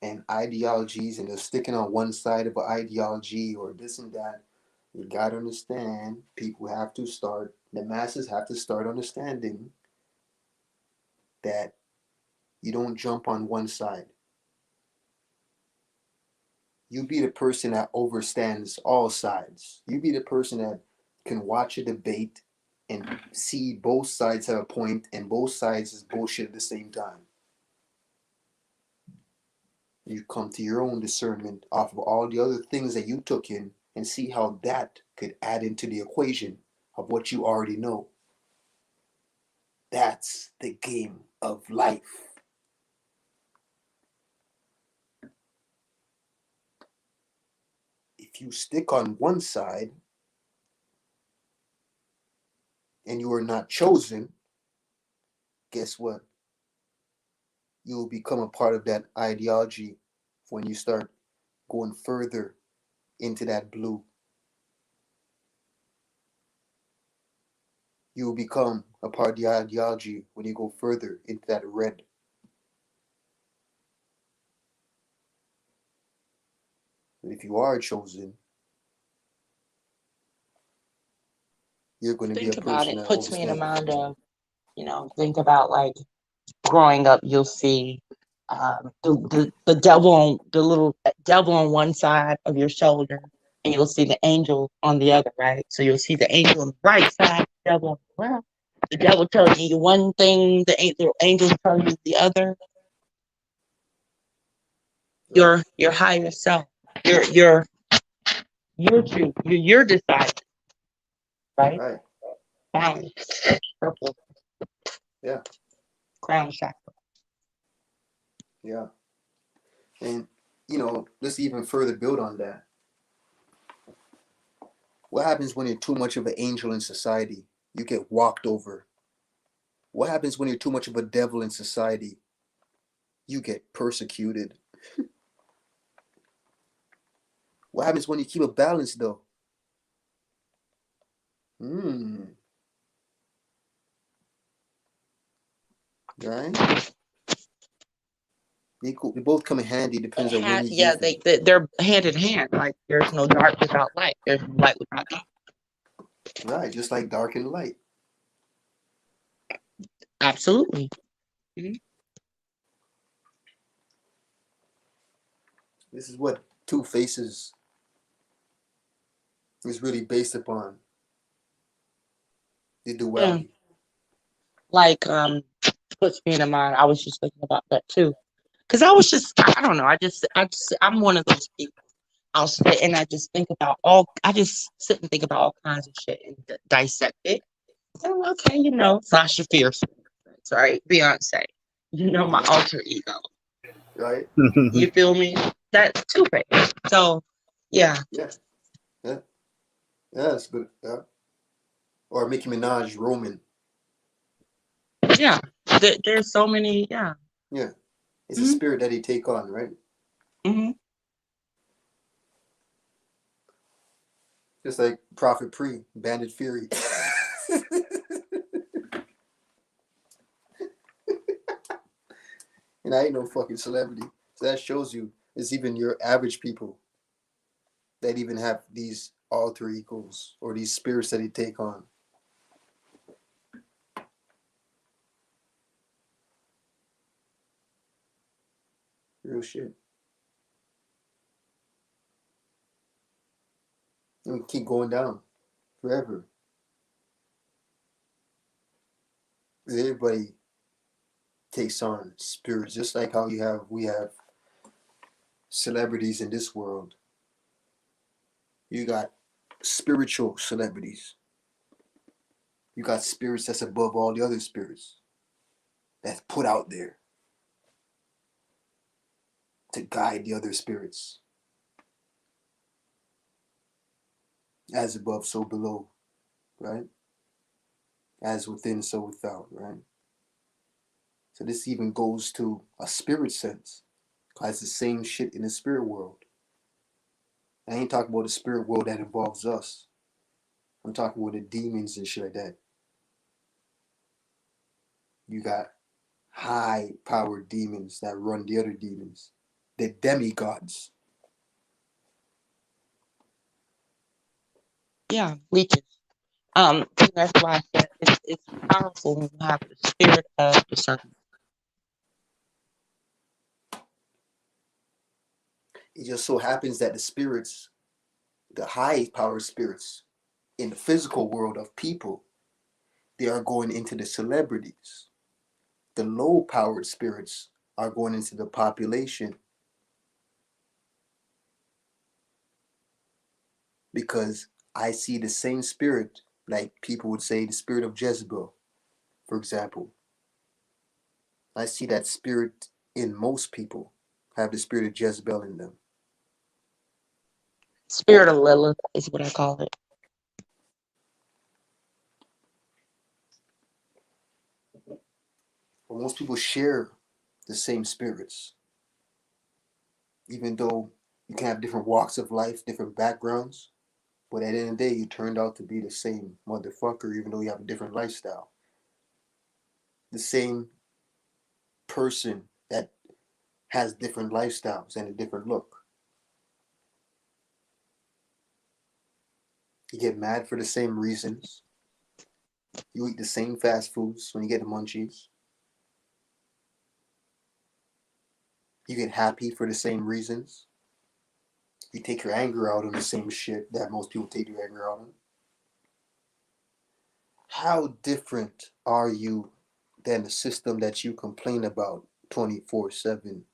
and ideologies and they're sticking on one side of an ideology or this and that, you gotta understand, people have to start, the masses have to start understanding that you don't jump on one side. You be the person that overstands all sides. You be the person that can watch a debate and see both sides have a point and both sides is bullshit at the same time. You come to your own discernment off of all the other things that you took in and see how that could add into the equation of what you already know. That's the game of life. If you stick on one side and you are not chosen, guess what? You will become a part of that ideology when you start going further into that blue. You will become a part of the ideology when you go further into that red. And if you are chosen, you're going to be a Think about person it. that Puts me in a understands. mind of, think about like growing up, you'll see the devil on the little devil on one side of your shoulder, and you'll see the angel on the other, right? So you'll see the angel on the right side, the devil on the left. The devil telling you one thing, the angel telling you the other. Your higher self, your truth, you're deciding, right? Right. Balance, purple, Yeah. crown chakra. Yeah. And, let's even further build on that. What happens when you're too much of an angel in society? You get walked over. What happens when you're too much of a devil in society? You get persecuted. What happens when you keep a balance, though? Right? They both come in handy. Depends on when you Yeah, use them. they're hand in hand. Like there's no dark without light. There's no light without dark. Right, just like dark and light. Absolutely. This is what 2Faces is really based upon. The Yeah. duality. Like puts me in mind. I was just thinking about that too. Cause I don't know. I'm one of those people. I'll sit and I just sit and think about all kinds of shit and dissect it. And okay, Sasha Fierce, right? Beyonce, my alter ego. Right? You feel me? That's Two-Face. So, yeah. Yeah. Yeah. Yeah, that's good. Yeah. Or Nicki Minaj, Roman. Yeah. There's so many. Yeah. Yeah. It's a spirit that he take on, right? Mm-hmm. Just like Prophet Pre, Bandit Fury. And I ain't no fucking celebrity. So that shows you it's even your average people that even have these alter egos or these spirits that he take on. Real shit. And we keep going down forever. Everybody takes on spirits, just like how we have celebrities in this world. You got spiritual celebrities. You got spirits that's above all the other spirits that's put out there to guide the other spirits. As above, so below, right? As within, so without, right? So this even goes to a spirit sense. Because it's the same shit in the spirit world. I ain't talking about the spirit world that involves us. I'm talking about the demons and shit like that. You got high powered demons that run the other demons. The demigods. Yeah. Leeches. That's why I said it's powerful when you have the spirit of discernment. It just so happens that the high powered spirits in the physical world of people they are going into the celebrities. The low powered spirits are going into the population because I see the same spirit, like people would say the spirit of Jezebel, for example. I see that spirit in most people, have the spirit of Jezebel in them. Spirit of Lilith is what I call it. But most people share the same spirits, even though you can have different walks of life, different backgrounds. But at the end of the day, you turned out to be the same motherfucker, even though you have a different lifestyle. The same person that has different lifestyles and a different look. You get mad for the same reasons. You eat the same fast foods when you get the munchies. You get happy for the same reasons. You take your anger out on the same shit that most people take their anger out on. How different are you than the system that you complain about 24/7?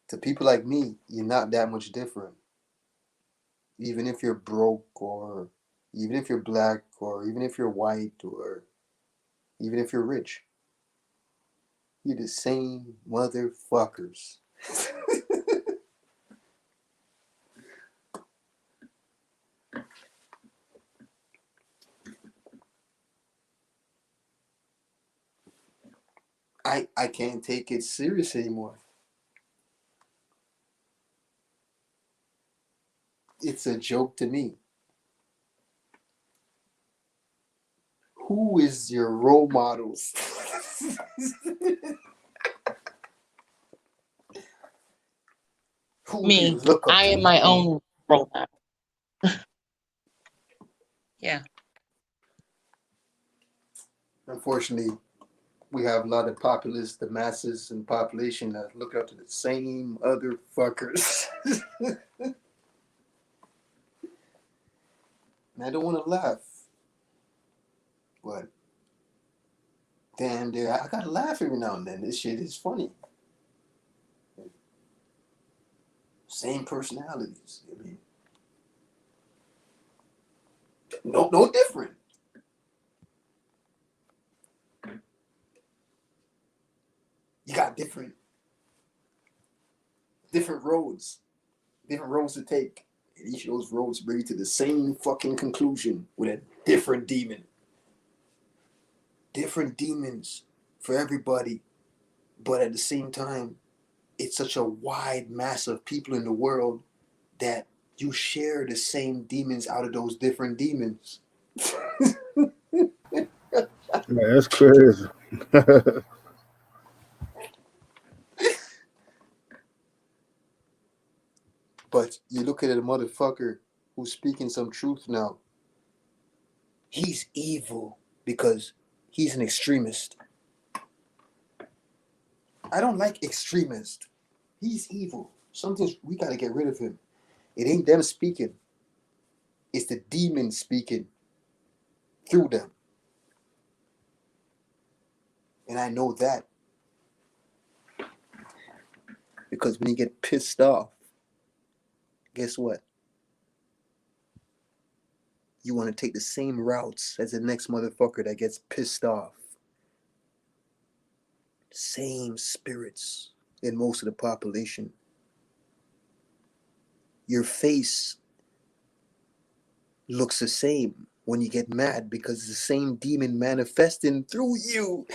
To people like me, you're not that much different. Even if you're broke, or even if you're black, or even if you're white, or even if you're rich, you're the same motherfuckers. I can't take it serious anymore. It's a joke to me. Who is your role models? Who do you Me, look up I to? am my own role model. Yeah. Unfortunately, we have a lot of populace, the masses and population that look up to the same other fuckers. And I don't want to laugh, but damn, dude, I gotta laugh every now and then. This shit is funny. Same personalities. I mean, no different. You got different roads to take. And each of those roads bring you to the same fucking conclusion with a different demon. Different demons for everybody, but at the same time, it's such a wide mass of people in the world that you share the same demons out of those different demons. Yeah, that's crazy. But you look at a motherfucker who's speaking some truth now. He's evil because he's an extremist. I don't like extremist. He's evil. Something we gotta get rid of him. It ain't them speaking. It's the demon speaking through them. And I know that because when you get pissed off, guess what? You want to take the same routes as the next motherfucker that gets pissed off. Same spirits in most of the population. Your face looks the same when you get mad because it's the same demon manifesting through you.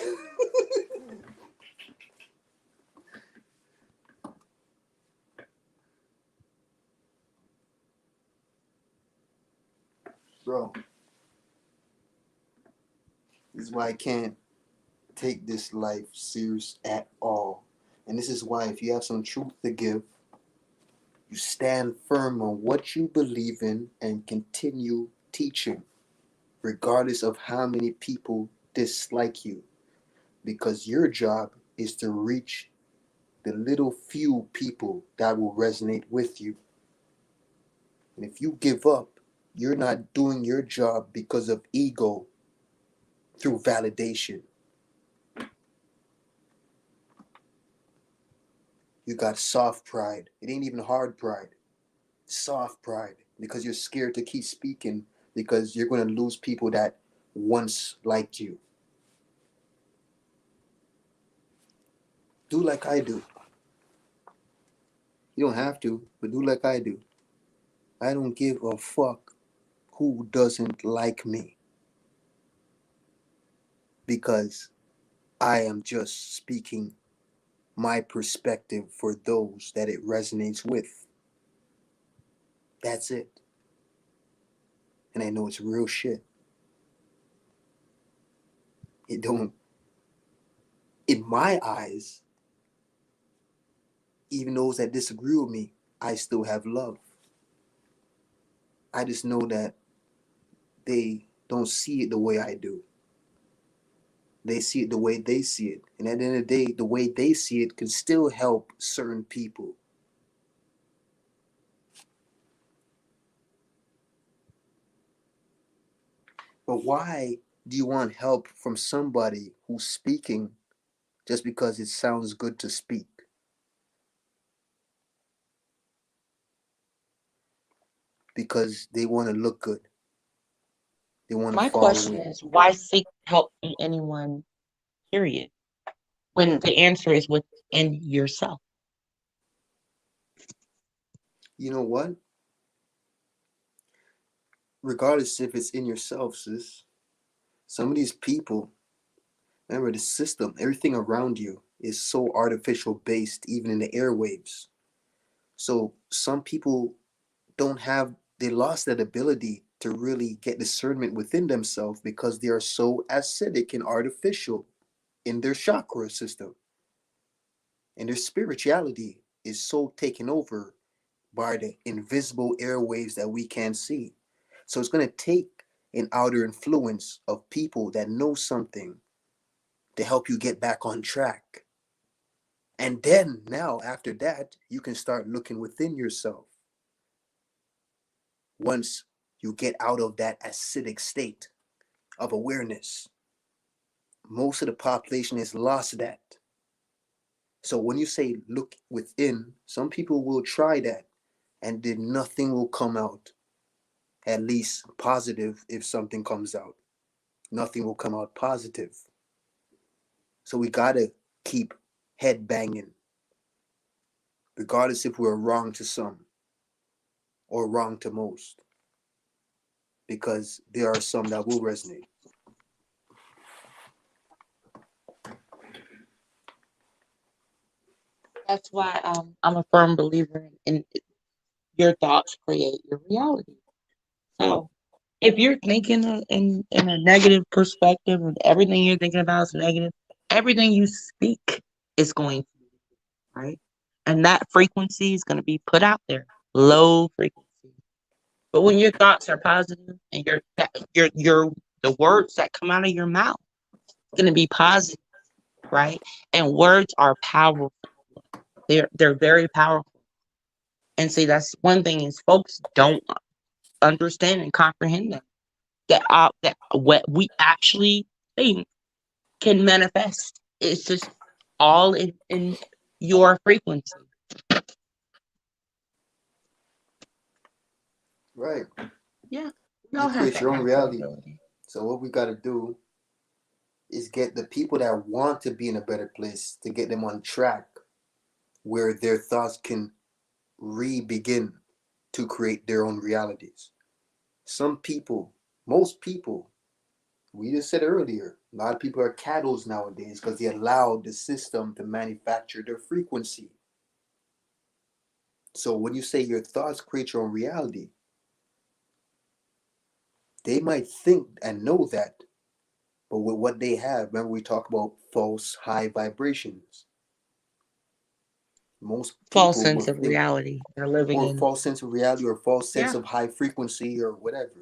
Bro, this is why I can't take this life serious at all. And this is why if you have some truth to give, you stand firm on what you believe in and continue teaching, regardless of how many people dislike you. Because your job is to reach the little few people that will resonate with you. And if you give up, you're not doing your job because of ego through validation. You got soft pride. It ain't even hard pride. Soft pride. Because you're scared to keep speaking because you're going to lose people that once liked you. Do like I do. You don't have to, but do like I do. I don't give a fuck who doesn't like me because I am just speaking my perspective for those that it resonates with. That's it. And I know it's real shit. It don't, in my eyes, even those that disagree with me, I still have love. I just know that they don't see it the way I do. They see it the way they see it. And at the end of the day, the way they see it can still help certain people. But why do you want help from somebody who's speaking just because it sounds good to speak? Because they want to look good. They want to My follow question in. is, why seek help from anyone, period, when the answer is within yourself? You know what? Regardless if it's in yourself, sis, some of these people, remember the system, everything around you is so artificial based, even in the airwaves. So some people don't have, they lost that ability to really get discernment within themselves because they are so acidic and artificial in their chakra system. And their spirituality is so taken over by the invisible airwaves that we can't see. So it's going to take an outer influence of people that know something to help you get back on track. And then now, after that, you can start looking within yourself. Once you get out of that acidic state of awareness, most of the population has lost that. So when you say look within, some people will try that and then nothing will come out, at least positive. If something comes out, nothing will come out positive. So we gotta keep head banging, regardless if we're wrong to some or wrong to most, because there are some that will resonate. That's why I'm a firm believer in your thoughts create your reality. So if you're thinking in a negative perspective and everything you're thinking about is negative, everything you speak is going to be, right? And that frequency is going to be put out there, low frequency. But when your thoughts are positive and your the words that come out of your mouth going to be positive, right? And words are powerful. They're very powerful. And see, that's one thing is folks don't understand and comprehend them. That what we actually think can manifest. It's just all in your frequency. Right. Yeah, we You all have create that your own natural reality. ability. So what we gotta do is get the people that want to be in a better place to get them on track where their thoughts can re-begin to create their own realities. Some people, most people, we just said earlier, a lot of people are cattles nowadays because they allowed the system to manufacture their frequency. So when you say your thoughts create your own reality, they might think and know that, but with what they have, remember we talk about false high vibrations. Most False people sense will of think, reality they're living or in. false sense of reality, or false sense Yeah. of high frequency, or whatever.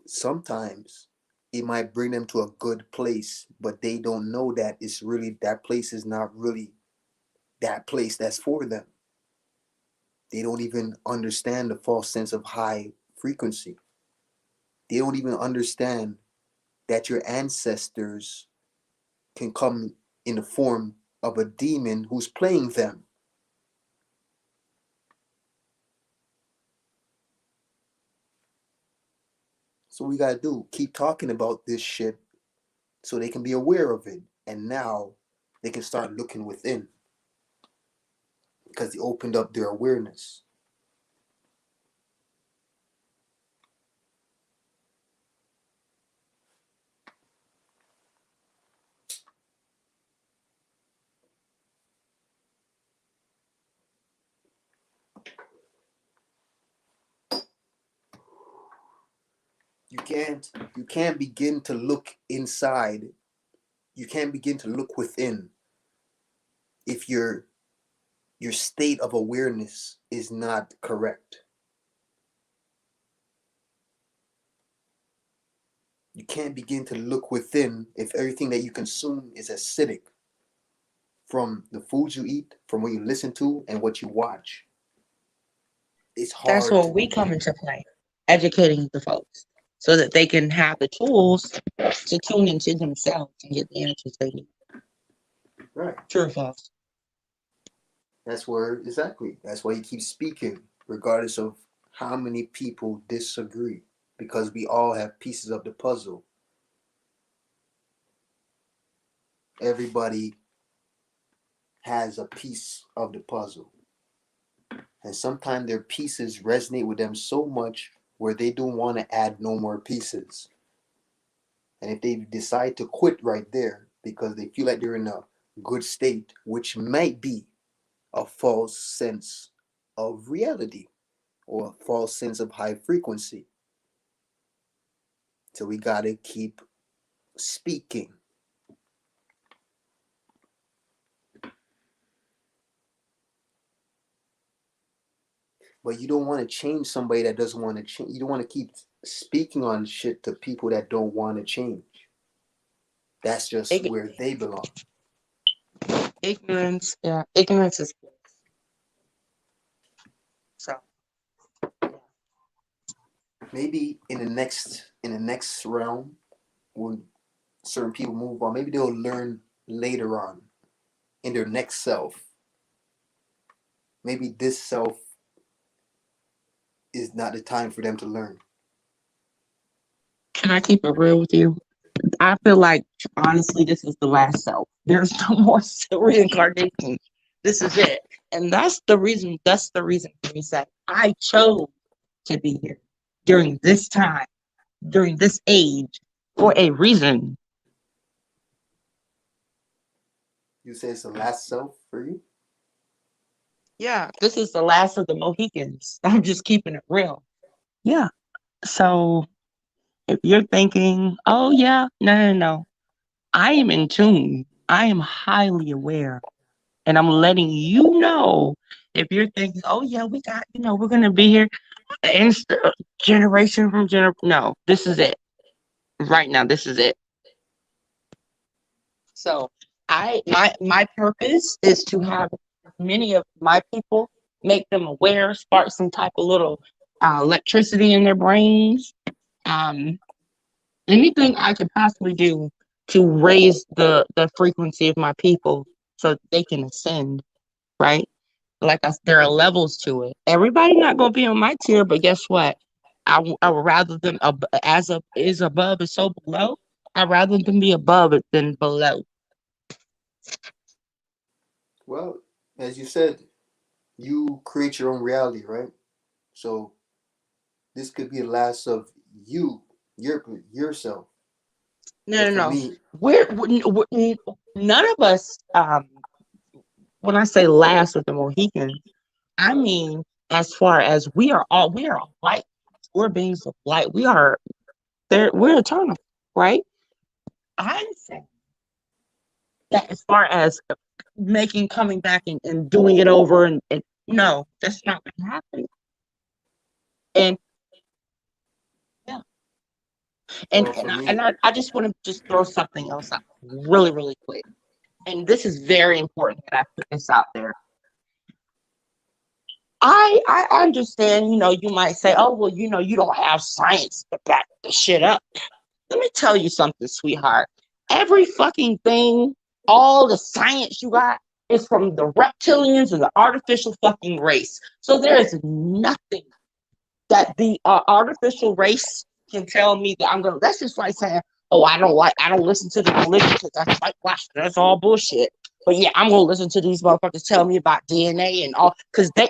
Sometimes it might bring them to a good place, but they don't know that it's really, that place is not really that place that's for them. They don't even understand the false sense of high frequency. They don't even understand that your ancestors can come in the form of a demon who's playing them. So we gotta do, keep talking about this shit so they can be aware of it. And now they can start looking within because they opened up their awareness. You can't begin to look inside. You can't begin to look within if your state of awareness is not correct. You can't begin to look within if everything that you consume is acidic from the foods you eat, from what you listen to, and what you watch. It's That's hard where to. we come into play, educating the folks so that they can have the tools to tune into themselves and get the answers they need. Right. True or false? That's where, exactly. That's why you keep speaking, regardless of how many people disagree, because we all have pieces of the puzzle. Everybody has a piece of the puzzle. And sometimes their pieces resonate with them so much where they don't want to add no more pieces. And if they decide to quit right there because they feel like they're in a good state, which might be a false sense of reality or a false sense of high frequency. So we got to keep speaking. But you don't want to change somebody that doesn't want to change. You don't want to keep speaking on shit to people that don't want to change. That's just Ig- where they belong. Ignorance, yeah, ignorance is bliss. So Maybe in the next realm, when certain people move on, maybe they'll learn later on in their next self. Maybe this self is not the time for them to learn. can I keep it real with you? I feel like honestly, this is the last self. There's no more reincarnation. This is it, and that's the reason. That's the reason for me saying I chose to be here during this time, during this age, for a reason. You say it's the last self for you? Yeah, this is the last of the Mohicans. I'm just keeping it real. Yeah. So if you're thinking, oh yeah, no. I am in tune. I am highly aware. And I'm letting you know if you're thinking, oh yeah, we got, we're gonna be here generation from generation. No, this is it. Right now, this is it. So my purpose is to have many of my people, make them aware, spark some type of little electricity in their brains. Um, Anything I could possibly do to raise the frequency of my people so they can ascend, right? Like there are levels to it. Everybody not gonna be on my tier, but guess what? I would rather them as a is above is so below. I'd rather them be above it than below. Well, as you said, you create your own reality, right? So this could be the last of you, yourself. No, But no, for no. me, None of us. When I say last with the Mohicans, I mean as far as we are light. We're beings of light. We are there. We're eternal, right? I'm saying that as far as making coming back and doing it over and no, that's not going to happen. And yeah, well, for me, I just want to just throw something else out really, really quick. And this is very important that I put this out there. I understand, you might say, oh, well, you don't have science to back the shit up. Let me tell you something, sweetheart. Every fucking thing, all the science you got is from the reptilians and the artificial fucking race. So there is nothing that the artificial race can tell me that I'm gonna. That's just like saying, oh, I don't listen to the religion because that's whitewash. That's all bullshit. But yeah, I'm gonna listen to these motherfuckers tell me about DNA and all because they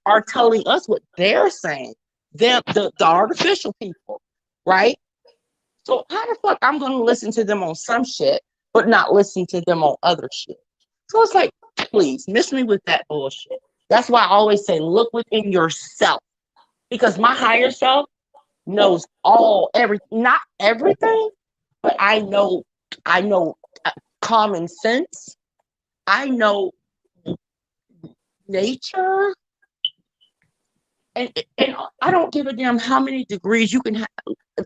are telling us what they're saying. Them the artificial people, right? So how the fuck I'm gonna listen to them on some shit, but not listen to them on other shit? So it's like, please miss me with that bullshit. That's why I always say, look within yourself, because my higher self knows not everything, but I know common sense. I know nature, and I don't give a damn how many degrees you can have.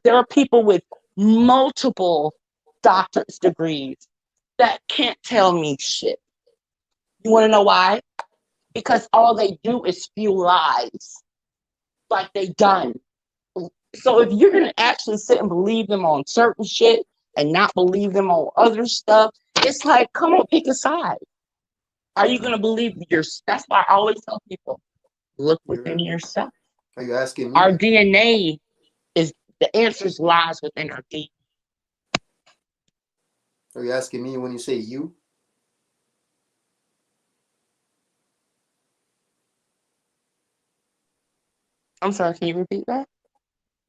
There are people with multiple doctorate degrees that can't tell me shit. You want to know why? Because all they do is spew lies, like they done. So if you're gonna actually sit and believe them on certain shit and not believe them on other stuff, it's like, come on, pick a side. Are you gonna believe your? That's why I always tell people, look within yourself. Are you asking Our me? DNA is the answers lies within our DNA. Are you asking me when you say you? I'm sorry, can you repeat that?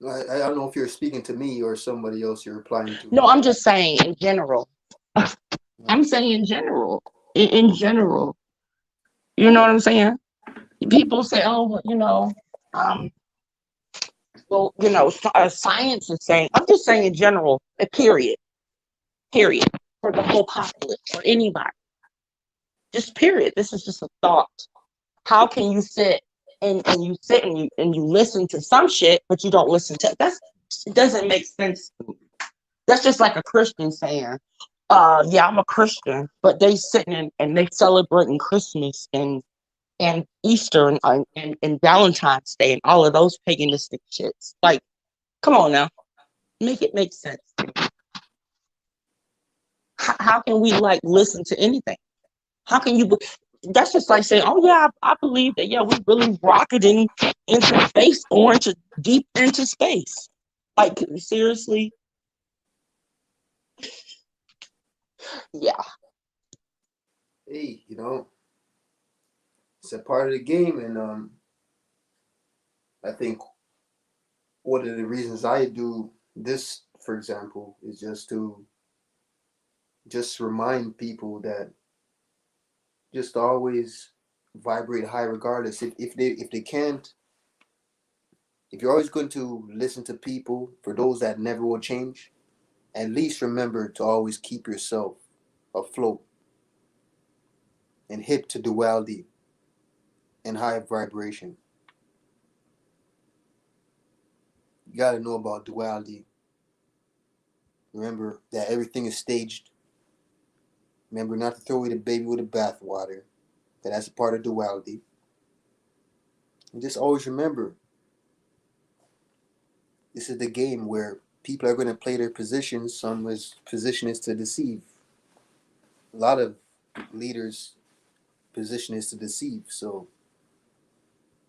I don't know if you're speaking to me or somebody else you're replying to. No, I'm just saying in general. I'm saying in general. In general. You know what I'm saying? People say, oh, well, um, science is saying, I'm just saying in general, period, for the whole populace, for anybody, just period. This is just a thought. How can you sit and you listen to some shit, but you don't listen to it doesn't make sense. That's just like a Christian saying, yeah, I'm a Christian, but they sitting and they celebrating Christmas and Easter and Valentine's Day and all of those paganistic shits. Like, come on now, make it make sense. How can we like listen to anything? How can you? That's just like saying, oh yeah, I believe that. Yeah, we really rocketing into space, going to deep into space. Like seriously, yeah. Hey, it's a part of the game, and I think one of the reasons I do this, for example, is just remind people that just always vibrate high regardless. If they can't, if you're always going to listen to people, for those that never will change, at least remember to always keep yourself afloat and hip to duality and high vibration. You got to know about duality. Remember that everything is staged. Remember not to throw away the baby with the bathwater. That's a part of duality. And just always remember, this is the game where people are going to play their positions. Someone's position is to deceive. A lot of leaders' position is to deceive. So,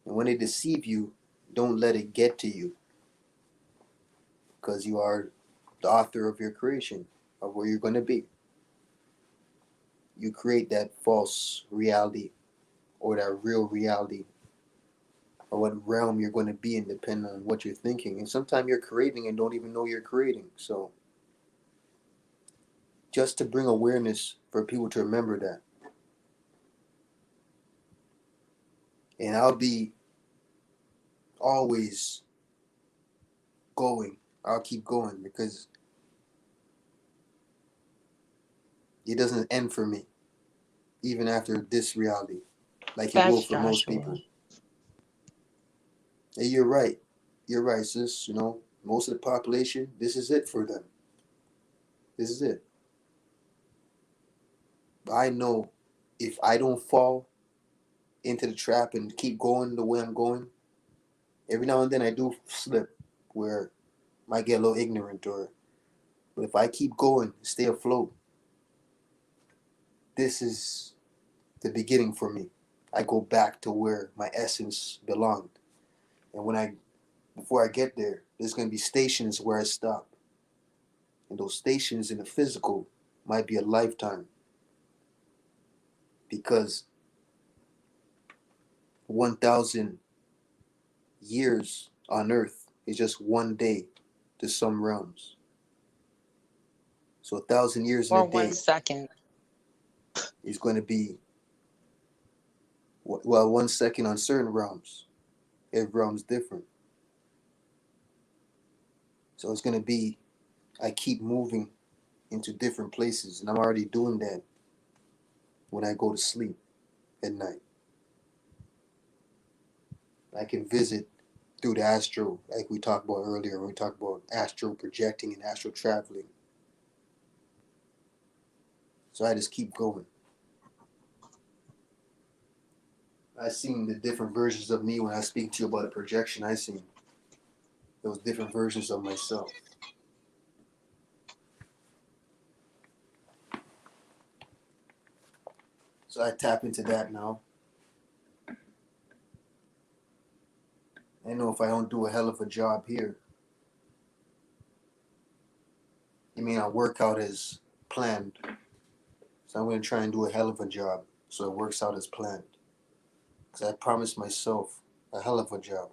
and when they deceive you, don't let it get to you, because you are the author of your creation, of where you're going to be. You create that false reality or that real reality, or what realm you're going to be in, depending on what you're thinking. And sometimes you're creating and don't even know you're creating. So, just to bring awareness for people to remember that. And I'll be always going. I'll keep going because it doesn't end for me, even after this reality, like it will That's for most Joshua. people. And you're right. You're right, sis. Most of the population, this is it for them. This is it. But I know if I don't fall, into the trap and keep going the way I'm going, every now and then I do slip where I might get a little ignorant or but if I keep going, stay afloat, this is the beginning for me. I go back to where my essence belonged. And when I before I get there, there's gonna be stations where I stop. And those stations in the physical might be a lifetime because 1,000 years on earth is just one day to some realms. So 1,000 years in a Or one day second. is going to be, well, 1 second on certain realms. Every realm's different. So it's going to be, I keep moving into different places, and I'm already doing that when I go to sleep at night. I can visit through the astral, like we talked about earlier, when we talked about astral projecting and astral traveling. So I just keep going. I seen the different versions of me when I speak to you about a projection. I seen those different versions of myself. So I tap into that now. I know if I don't do a hell of a job here, it may not work out as planned. So I'm going to try and do a hell of a job so it works out as planned. Because I promised myself a hell of a job.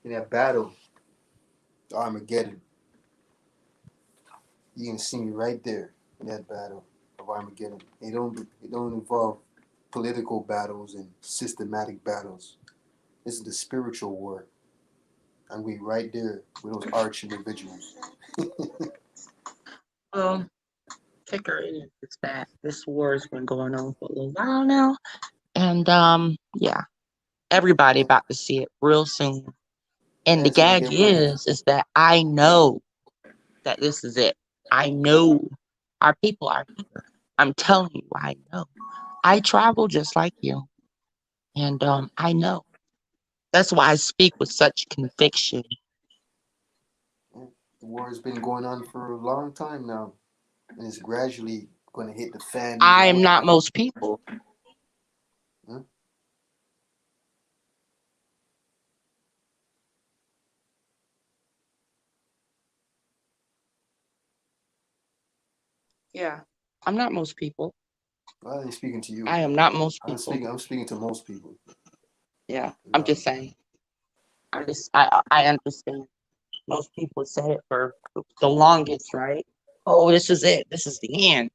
In that battle, Armageddon, you can see me right there in that battle of Armageddon. It don't involve political battles and systematic battles. This is the spiritual war. I'm going to be right there with those arch individuals. Well, kicker is that this war has been going on for a little while now. And yeah, everybody about to see it real soon. And Yeah, the it's going to gag get worse. is that I know that this is it. I know our people are here. I'm telling you, I know. I travel just like you. And I know. That's why I speak with such conviction. Yeah, the war has been going on for a long time now, and it's gradually going to hit the fan even I'm more. not most people. Huh? Yeah. I'm not most people. Well, I'm speaking to you. I am not most I'm people. speaking. I'm speaking to most people. Yeah. You I'm know, just saying. I understand. Most people say it for the longest, right? Oh, this is it. This is the end.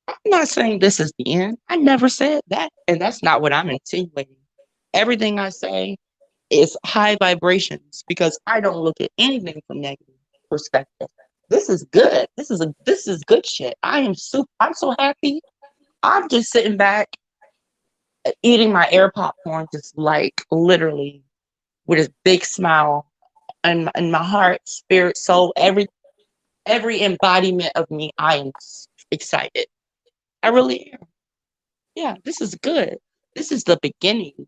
I'm not saying this is the end. I never said that. And that's not what I'm insinuating. Everything I say is high vibrations because I don't look at anything from negative perspective. This is good. This is good shit. I'm so happy. I'm just sitting back eating my air popcorn, just like literally with a big smile in my heart, spirit, soul, every embodiment of me. I am excited. I really am. Yeah, this is good. This is the beginning.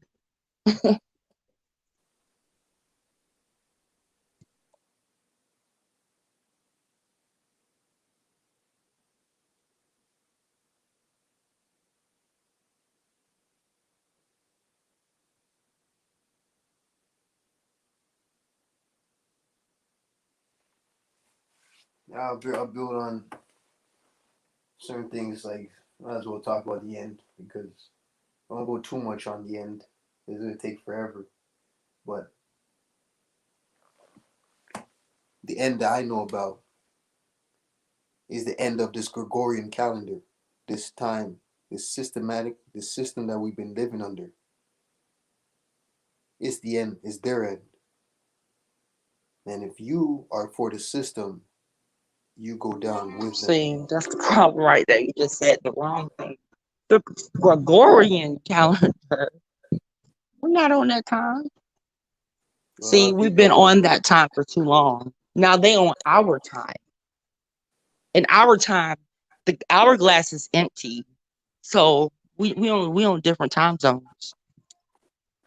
I'll build on certain things. Like, might as well talk about the end because I won't go too much on the end. It's gonna take forever. But the end that I know about is the end of this Gregorian calendar, this time, this system that we've been living under. It's the end. It's their end. And if you are for the system, you go down with them. See, that's the problem right there. You just said the wrong thing. The Gregorian calendar. We're not on that time. Well, a lot See, of we've people been are. on that time for too long. Now they on our time. In our time, the hourglass is empty. So we on different time zones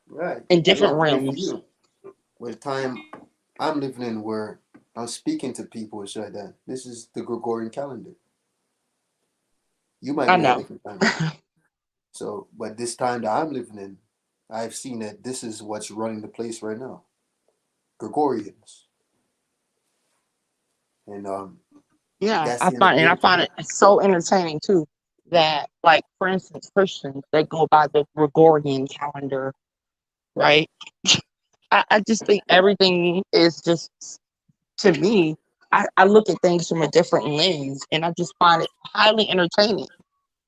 Right. in Yeah, different but for realms. you, with the time I'm living in where I'm speaking to people and shit like that, this is the Gregorian calendar. You might I be in a know. different time. So, but this time that I'm living in, I've seen that this is what's running the place right now. Gregorians. And Yeah, that's the end of I their find it so entertaining too that, like, for instance, Christians, they go by the Gregorian calendar, right? I just think everything is just, to me, I look at things from a different lens and I just find it highly entertaining.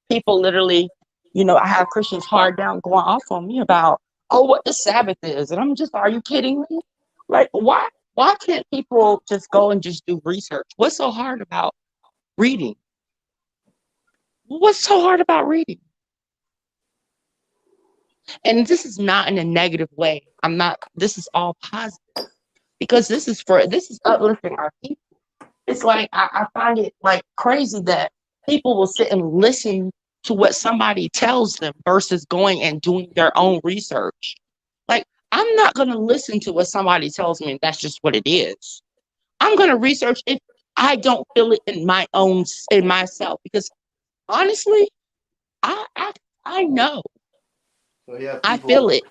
People literally, I have Christians hard down going off on me about, oh, what the Sabbath is. And I'm just, are you kidding me? Like, why can't people just go and just do research? What's so hard about reading? What's so hard about reading? And this is not in a negative way. I'm not, this is all positive because this is uplifting our people. It's like, I find it like crazy that people will sit and listen to what somebody tells them versus going and doing their own research. Like, I'm not going to listen to what somebody tells me and that's just what it is. I'm going to research if I don't feel it in myself, because honestly, I, I, I know, So you have I feel people, it.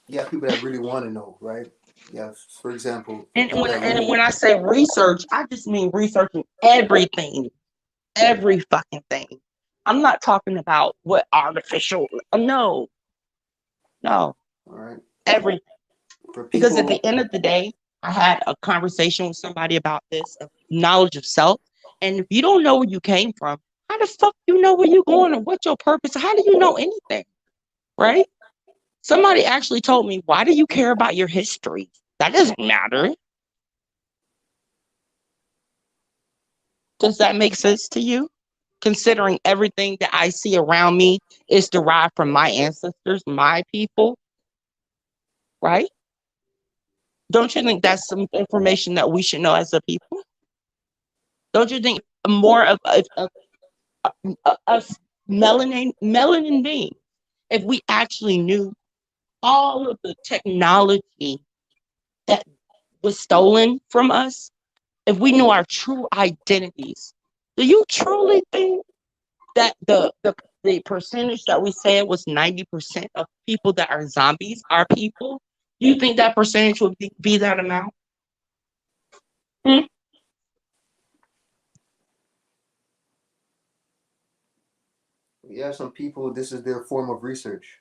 you have people that really want to know, right? Yeah, for example, for And people that really, when I say research, I just mean researching everything, every fucking thing. I'm not talking about what artificial. No, no, all right, everything. for Because at people, the end of the day, I had a conversation with somebody about this knowledge of self. And if you don't know where you came from, how the fuck you know where you're going or what's your purpose? How do you know anything? Right? Somebody actually told me, why do you care about your history? That doesn't matter. Does that make sense to you? Considering everything that I see around me is derived from my ancestors, my people, right? Don't you think that's some information that we should know as a people? Don't you think more of us melanin beings, if we actually knew all of the technology that was stolen from us, if we knew our true identities, do you truly think that the percentage that we said was 90% of people that are zombies are people? Do you think that percentage would be that amount? Hmm? you have some people, this is their form of research.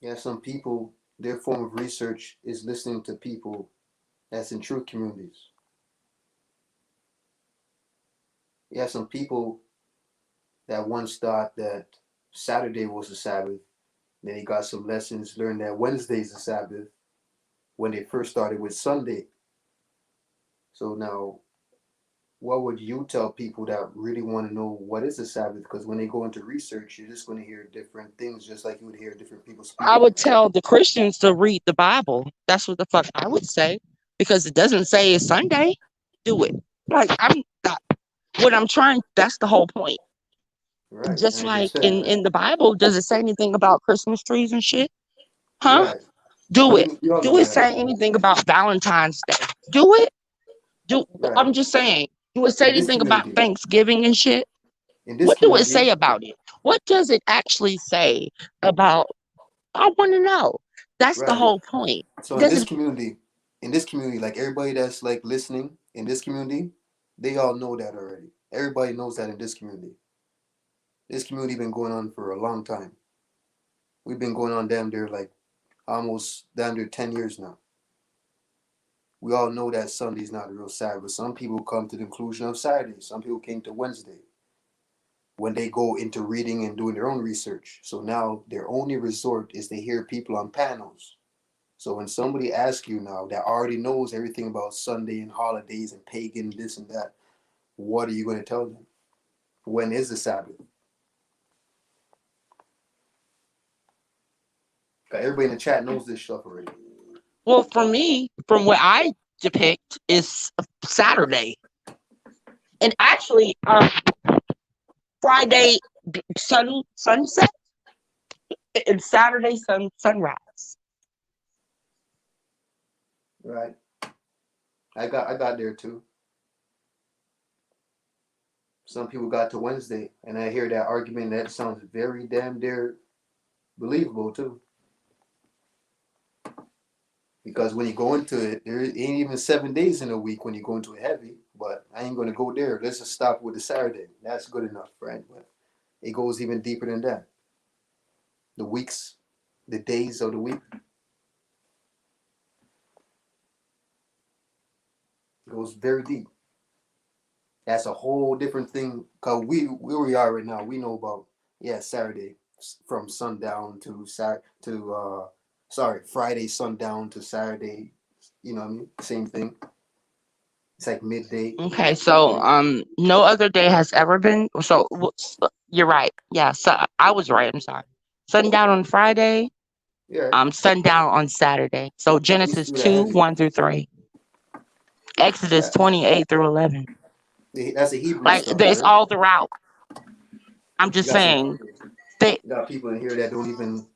You have some people, their form of research is listening to people that's in truth communities. You have some people that once thought that Saturday was the Sabbath. Then they got some lessons, learned that Wednesday's the Sabbath when they first started with Sunday. So now, what would you tell people that really want to know what is the Sabbath? Because when they go into research, you're just going to hear different things, just like you would hear different people I speaking. would tell the Christians to read the Bible. That's what the fuck I would say, because it doesn't say it's Sunday. Do it. Like, I'm not, what I'm trying. That's the whole point. Right. Just And I just like said, in the Bible, does it say anything about Christmas trees and shit? Huh? right. Do it. We all know Do it that. say anything about Valentine's Day? Do it. Do Right. I'm just saying. Do it say In this anything about community, Thanksgiving and shit? in this What do it say community, about it? What does it actually say about? I want to know. That's the right. whole point. So Does it? in this community, like everybody that's like listening in this community, they all know that already. Everybody knows that in this community. This community been going on for a long time. We've been going on damn near like almost damn near 10 years now. We all know that Sunday's not a real Sabbath. Some people come to the conclusion of Saturday. Some people came to Wednesday when they go into reading and doing their own research. So now their only resort is to hear people on panels. So when somebody asks you now that already knows everything about Sunday and holidays and pagan this and that, what are you going to tell them? When is the Sabbath? Everybody in the chat knows this stuff already. Well, for me, from what I depict, is Saturday, and actually, Friday sunset and Saturday sunrise. Right. I got there too. Some people got to Wednesday, and I hear that argument. That sounds very damn dear believable too. Because when you go into it, there ain't even 7 days in a week when you go into it heavy. But I ain't gonna go there. Let's just stop with the Saturday. That's good enough, right? But it goes even deeper than that. The weeks, the days of the week goes very deep. That's a whole different thing. Cause we where we are right now, we know about Saturday from sundown to Friday sundown to Saturday. You know what I mean? Same thing. It's like midday. Okay, so no other day has ever been. So you're right. Yeah, so I was right. I'm sorry. Sundown on Friday. Yeah, Sundown on Saturday. So we used Genesis to do that 2, heavy. 1 through 3. Exodus Yeah, 28 through 11. that's the Hebrew Like stuff, it's right? all throughout. I'm You just got some saying people, they you got people in here that don't even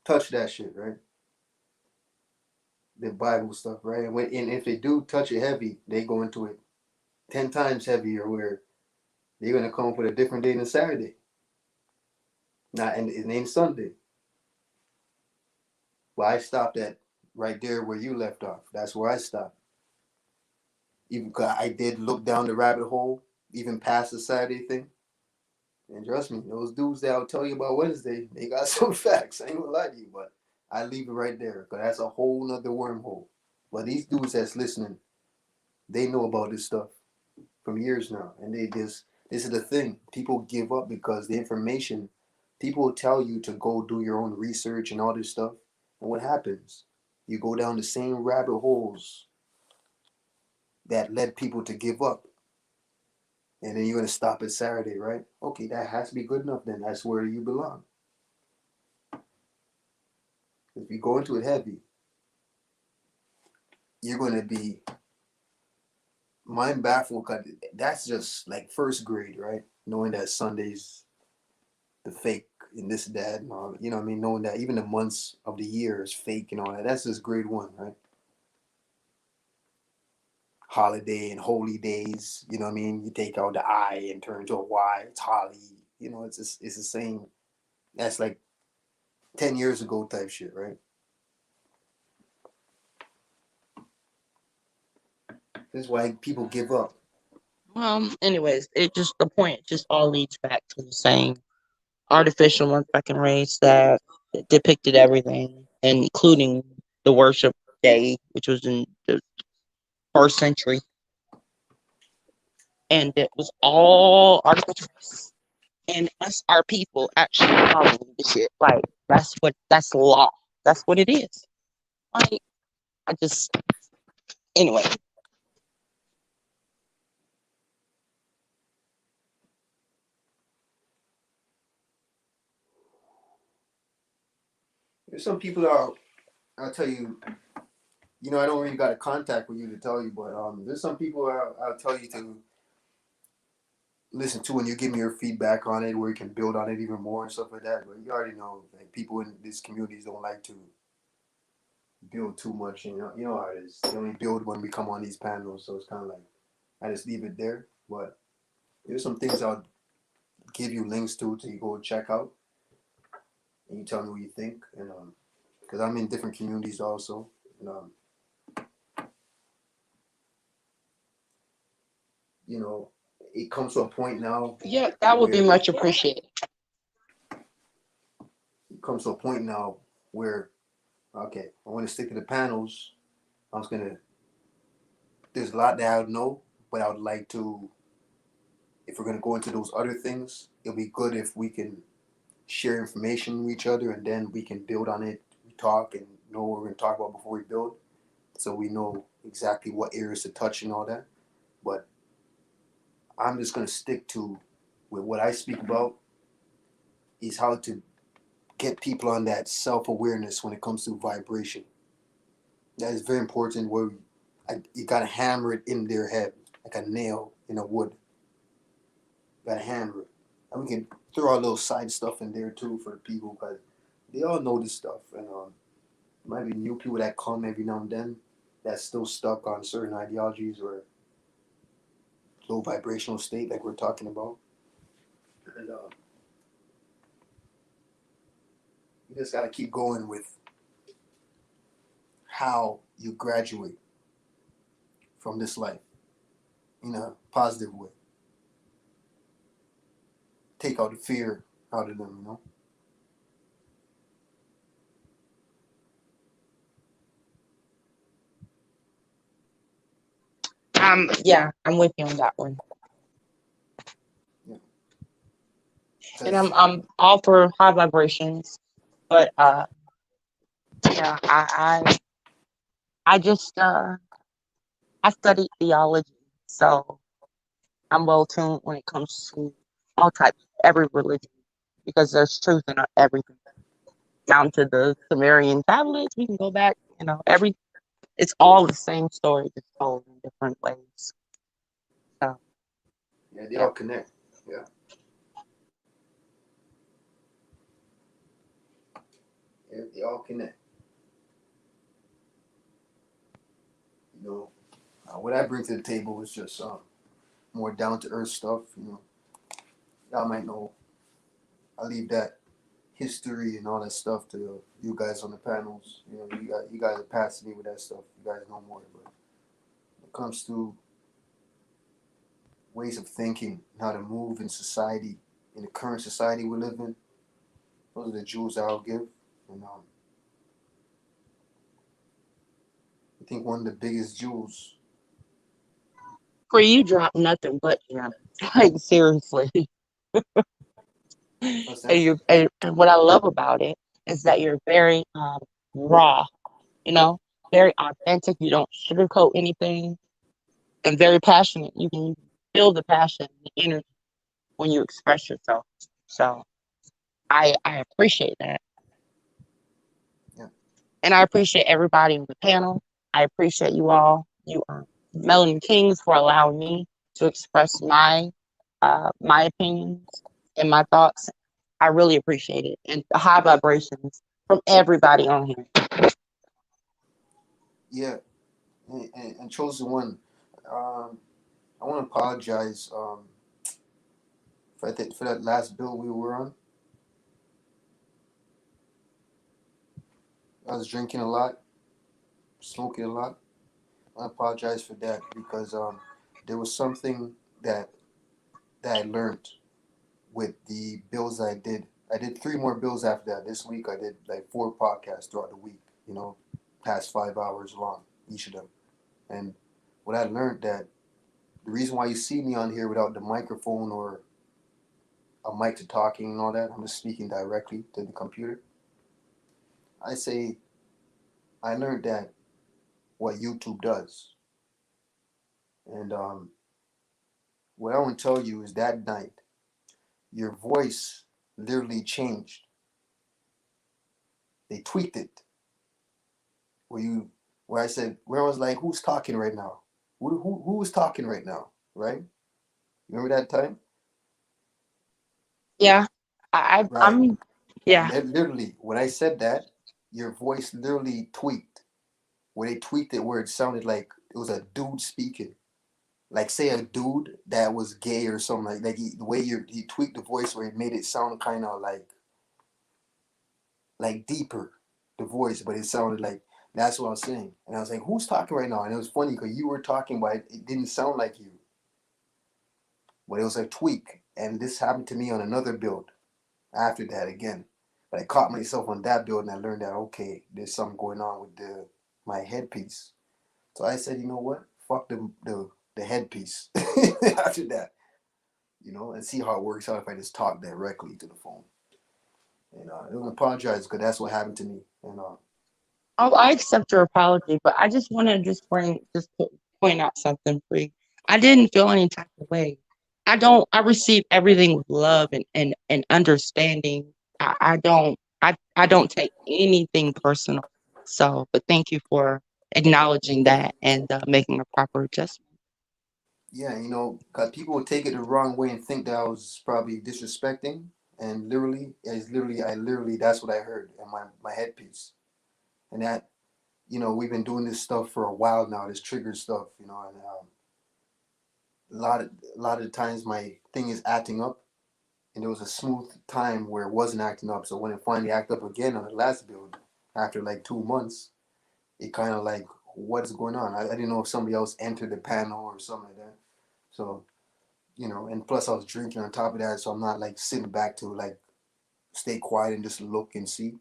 touch that shit, right? The Bible stuff, right? And if they do touch it heavy, they go into it 10 times heavier, where they're gonna come up with a different day than Saturday. Not and it ain't Sunday. Well, I stopped at right there where you left off. That's where I stopped. Even 'cause I did look down the rabbit hole, even past the Saturday thing. And trust me, those dudes that'll tell you about Wednesday, they got some facts. I ain't gonna lie to you, but I leave it right there because that's a whole nother wormhole. But these dudes that's listening, they know about this stuff from years now, and they just this is the thing. People give up because the information. People will tell you to go do your own research and all this stuff, and what happens? You go down the same rabbit holes that led people to give up, and then you're gonna stop at Saturday, right? Okay, that has to be good enough. Then that's where you belong. If you go into it heavy, you're gonna be mind baffled. Cause that's just like first grade, right? Knowing that Sunday's the fake and this and that and all, you know what I mean? Knowing that even the months of the year is fake and all that. That's just grade one, right? Holiday and holy days, you know what I mean? You take out the I and turn to a Y, it's holly. You know, it's the same. That's like 10 years ago type shit, right? That's why people give up. anyways, it just the point just all leads back to the same artificial motherfucking race that depicted everything, including the worship day, which was in the first century, and it was all artificial. And us, our people, actually following the shit. Like that's law. That's what it is. Like I just anyway. There's some people that I'll tell you, I don't really got a contact with you to tell you, but there's some people I'll tell you to listen to and you give me your feedback on it where you can build on it even more and stuff like that. But you already know, like, people in these communities don't like to build too much. You know how it is. They only build when we come on these panels, so it's kind of like I just leave it there. But there's some things I'll give you links to you go check out, and you tell me what you think. And because I'm in different communities also, and you know, it comes to a point now Yeah, that would be where much appreciated. it comes to a point now where okay, I want to stick to the panels. I'm just gonna. There's a lot that I would know, but I would like to. If we're gonna go into those other things, it'll be good if we can share information with each other, and then we can build on it. We talk and know what we're gonna talk about before we build, so we know exactly what areas to touch and all that. But I'm just gonna stick to with what I speak about is how to get people on that self awareness when it comes to vibration. That is very important. Where you gotta hammer it in their head like a nail in a wood. You gotta hammer it, and we can throw a little side stuff in there too for the people because they all know this stuff, and might be new people that come every now and then that's still stuck on certain ideologies or low vibrational state like we're talking about, and you just gotta keep going with how you graduate from this life in a positive way. Take out the fear out of them, you know. Yeah, I'm with you on that one. Yeah. And Because I'm all for high vibrations, but yeah, I just I studied theology, so I'm well tuned when it comes to all types, every religion, because there's truth in everything. Down to the Sumerian tablets, we can go back. Every it's all the same story, just told in different ways. So yeah, they yeah, all connect. Yeah, yeah, they all connect. You know, what I bring to the table is just more down to earth stuff. You know, y'all might know. I leave that history and all that stuff to you guys on the panels. You know, you guys are past me with that stuff. You guys know more. But when it comes to ways of thinking, how to move in society, in the current society we live in, those are the jewels that I'll give. And I think one of the biggest jewels. for you, drop nothing but gems. Like seriously. What's And that? and what I love about it is that you're very raw, you know, very authentic. You don't sugarcoat anything, and very passionate. You can feel the passion, the energy when you express yourself. So I appreciate that, Yeah. and I appreciate everybody on the panel. I appreciate you all, Melanie Kings, for allowing me to express my opinions and my thoughts. I really appreciate it, and the high vibrations from everybody on here. Yeah. And chosen one. Um, I want to apologize for that last bill we were on. I was drinking a lot, smoking a lot. I apologize for that because there was something that I learned with the bills I did. I did three more bills after that. This week I did like four podcasts throughout the week. You know, past 5 hours long each of them. And what I learned that the reason why you see me on here without the microphone or a mic to talking and all that, I'm just speaking directly to the computer. I say I learned that what YouTube does, and what I want to tell you is that night your voice literally changed. They tweaked it where I said where I was like, who's talking right now? Who was talking right now? Right? You remember that time? Yeah, Right. I'm. Yeah, Literally, when I said that, your voice literally tweaked. Where they tweaked it, where it sounded like it was a dude speaking. Like say a dude that was gay or something like the way he tweaked the voice where it made it sound kind of like deeper the voice, but it sounded like that's what I was saying. And I was like, who's talking right now? And it was funny because you were talking, but it didn't sound like you. But it was a tweak, and this happened to me on another build after that again. But I caught myself on that build, and I learned that okay, there's something going on with the my headpiece. So I said, you know what? Fuck the headpiece after that, and see how it works out if I just talk directly to the phone. And I don't apologize because that's what happened to me. And oh, I accept your apology, but I just want to point out something for you. I didn't feel any type of way. I don't. I receive everything with love and understanding. I don't take anything personal. So, but thank you for acknowledging that and making a proper adjustment. Yeah, cause people will take it the wrong way and think that I was probably disrespecting, and I literally, that's what I heard in my headpiece, and that, we've been doing this stuff for a while now, this trigger stuff, and a lot of the times my thing is acting up, and there was a smooth time where it wasn't acting up. So when it finally acted up again on the last build, after like 2 months, it kind of like, what is going on? I didn't know if somebody else entered the panel or something like that. So, and plus I was drinking on top of that, so I'm not like sitting back to like stay quiet and just look and see.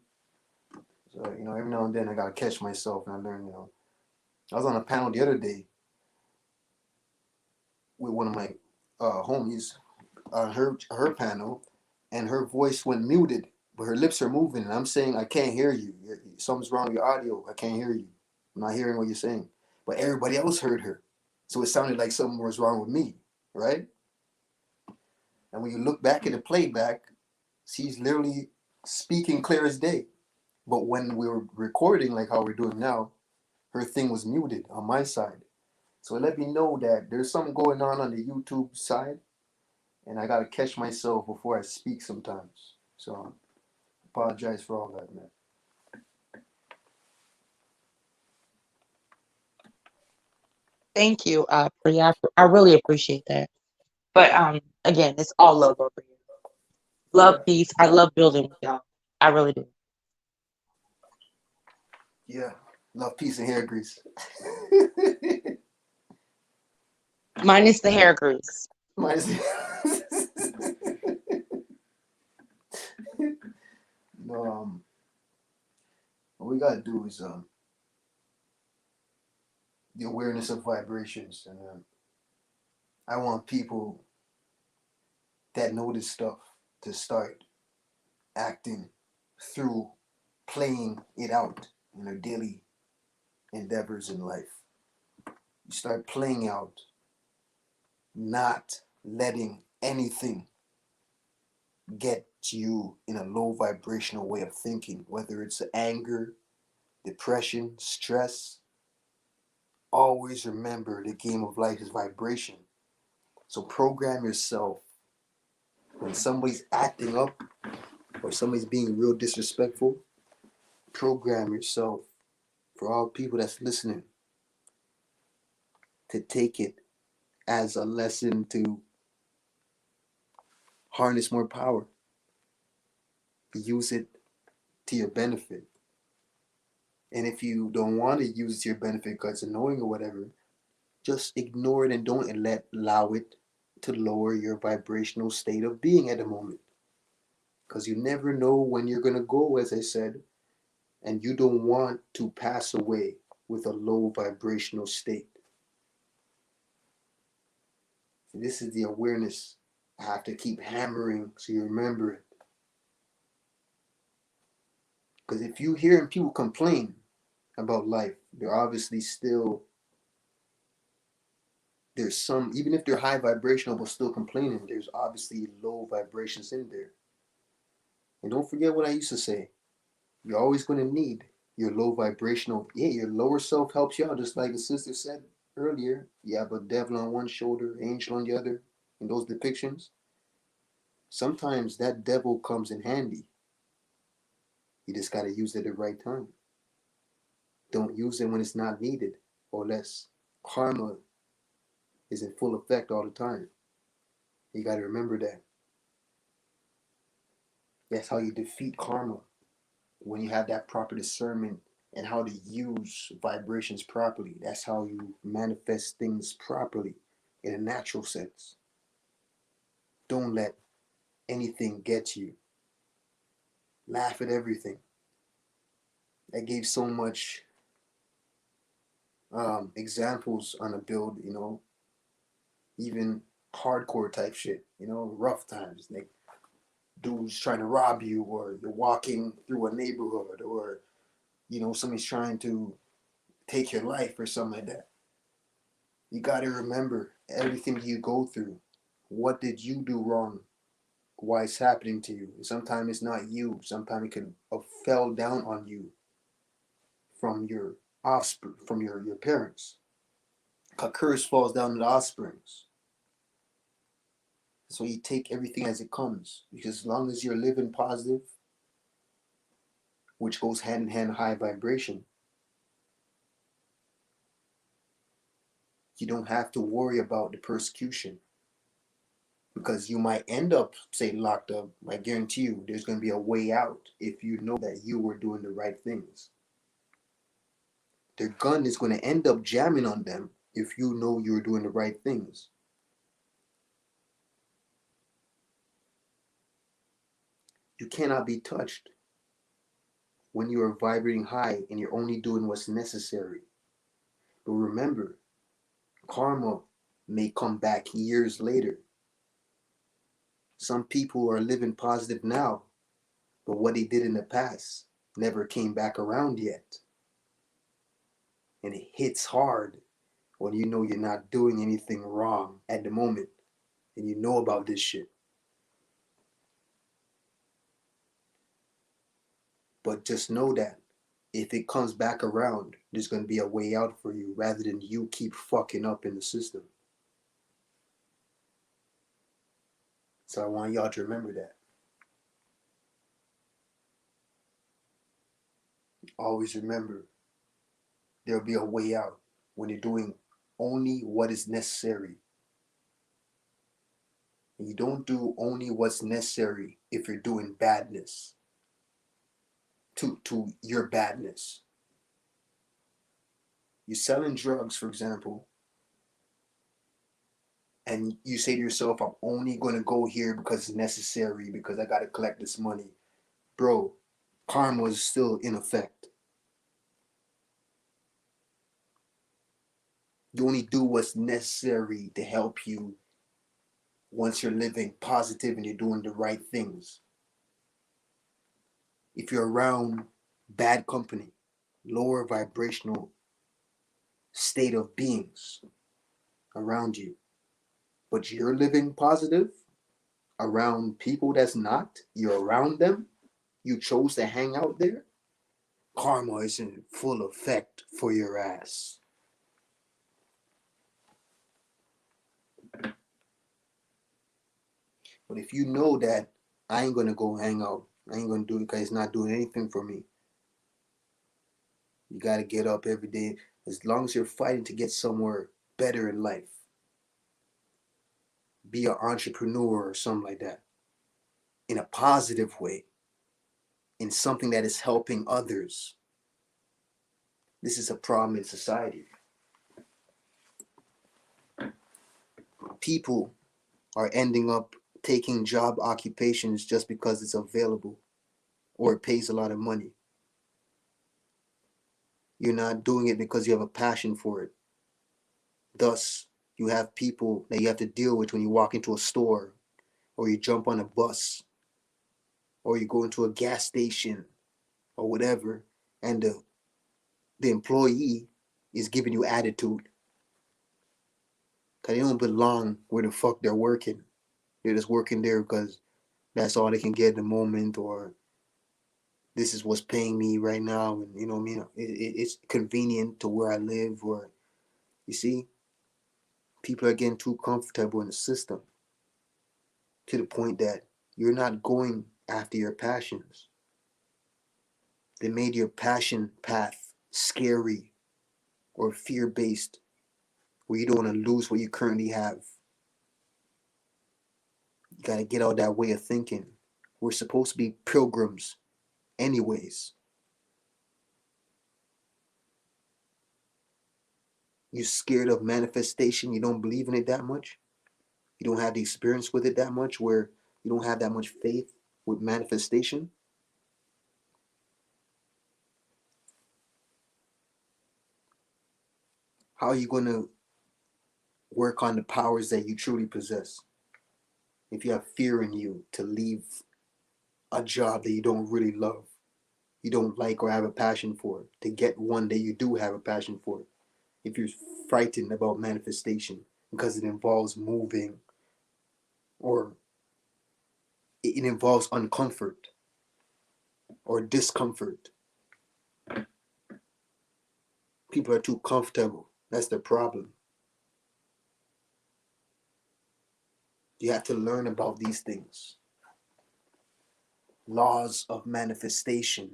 So, every now and then I gotta catch myself, and I learn, I was on a panel the other day with one of my homies on her panel, and her voice went muted, but her lips are moving, and I'm saying, I can't hear you. Something's wrong with your audio. I can't hear you. I'm not hearing what you're saying. But everybody else heard her, so it sounded like something was wrong with me, right? And when you look back at the playback, she's literally speaking clear as day. But when we were recording, like how we're doing now, her thing was muted on my side. So it let me know that there's something going on the YouTube side, and I gotta catch myself before I speak sometimes. So apologize for all that, man. Thank you, Priya. I really appreciate that. But again, it's all love over here. Love, peace. I love building with y'all. I really do. Yeah, love, peace, and hair grease. Minus the hair grease. Minus, no, what we gotta do is the awareness of vibrations, and I want people that know this stuff to start acting through playing it out in their daily endeavors in life. You start playing out, not letting anything get you in a low vibrational way of thinking, whether it's anger, depression, stress. Always remember the game of life is vibration. So program yourself when somebody's acting up or somebody's being real disrespectful. Program yourself, for all people that's listening, to take it as a lesson to harness more power, use it to your benefit. And if you don't want to use it to your benefit because it's annoying or whatever, just ignore it and don't allow it to lower your vibrational state of being at the moment. Because you never know when you're going to go, as I said, and you don't want to pass away with a low vibrational state. This is the awareness I have to keep hammering so you remember it. Because if you hear people complain about life, they're obviously still, there's some, even if they're high vibrational but still complaining, there's obviously low vibrations in there. And don't forget what I used to say. You're always going to need your low vibrational. Yeah, your lower self helps you out, just like the sister said earlier. You have a devil on one shoulder, angel on the other, in those depictions. Sometimes that devil comes in handy. You just got to use it at the right time. Don't use it when it's not needed, or less karma is in full effect all the time. You got to remember that. That's how you defeat karma, when you have that proper discernment and how to use vibrations properly. That's how you manifest things properly in a natural sense. Don't let anything get you. Laugh at everything. I gave so much examples on a build, even hardcore type shit, rough times. Like dudes trying to rob you, or you're walking through a neighborhood, or, somebody's trying to take your life or something like that. You got to remember everything you go through. What did you do wrong? Why it's happening to you? Sometimes it's not you. Sometimes it can have fell down on you from your offspring from your parents. A curse falls down to the offsprings. So you take everything as it comes. Because as long as you're living positive, which goes hand in hand with high vibration, you don't have to worry about the persecution. Because you might end up, say, locked up. I guarantee you there's going to be a way out if you know that you were doing the right things. Their gun is going to end up jamming on them if you know you're doing the right things. You cannot be touched when you are vibrating high and you're only doing what's necessary. But remember, karma may come back years later. Some people are living positive now, but what they did in the past never came back around yet. And it hits hard when you know you're not doing anything wrong at the moment and you know about this shit. But just know that if it comes back around, there's going to be a way out for you rather than you keep fucking up in the system. So I want y'all to remember that. Always remember there'll be a way out when you're doing only what is necessary. And you don't do only what's necessary if you're doing badness to your badness. You're selling drugs, for example, and you say to yourself, I'm only going to go here because it's necessary, because I got to collect this money. Bro, karma is still in effect. You only do what's necessary to help you once you're living positive and you're doing the right things. If you're around bad company, lower vibrational state of beings around you, but you're living positive around people that's not, you're around them, you chose to hang out there, karma is in full effect for your ass. But if you know that I ain't gonna go hang out, I ain't gonna do it because it's not doing anything for me, you gotta get up every day. As long as you're fighting to get somewhere better in life, be an entrepreneur or something like that, in a positive way, in something that is helping others. This is a problem in society. People are ending up taking job occupations just because it's available or it pays a lot of money. You're not doing it because you have a passion for it. Thus, you have people that you have to deal with when you walk into a store or you jump on a bus or you go into a gas station or whatever, and the employee is giving you attitude because they don't belong where the fuck they're working. They're just working there because that's all they can get at the moment, or this is what's paying me right now, and you know what I mean. It's convenient to where I live, or you see, people are getting too comfortable in the system to the point that you're not going after your passions. They made your passion path scary or fear based, where you don't want to lose what you currently have. You got to get out that way of thinking. We're supposed to be pilgrims, anyways. You're scared of manifestation. You don't believe in it that much. You don't have the experience with it that much, where you don't have that much faith with manifestation. How are you going to work on the powers that you truly possess if you have fear in you to leave a job that you don't really love, you don't like or have a passion for, to get one that you do have a passion for? If you're frightened about manifestation because it involves moving, or it involves uncomfort or discomfort, People are too comfortable. That's the problem. You have to learn about these things. Laws of manifestation.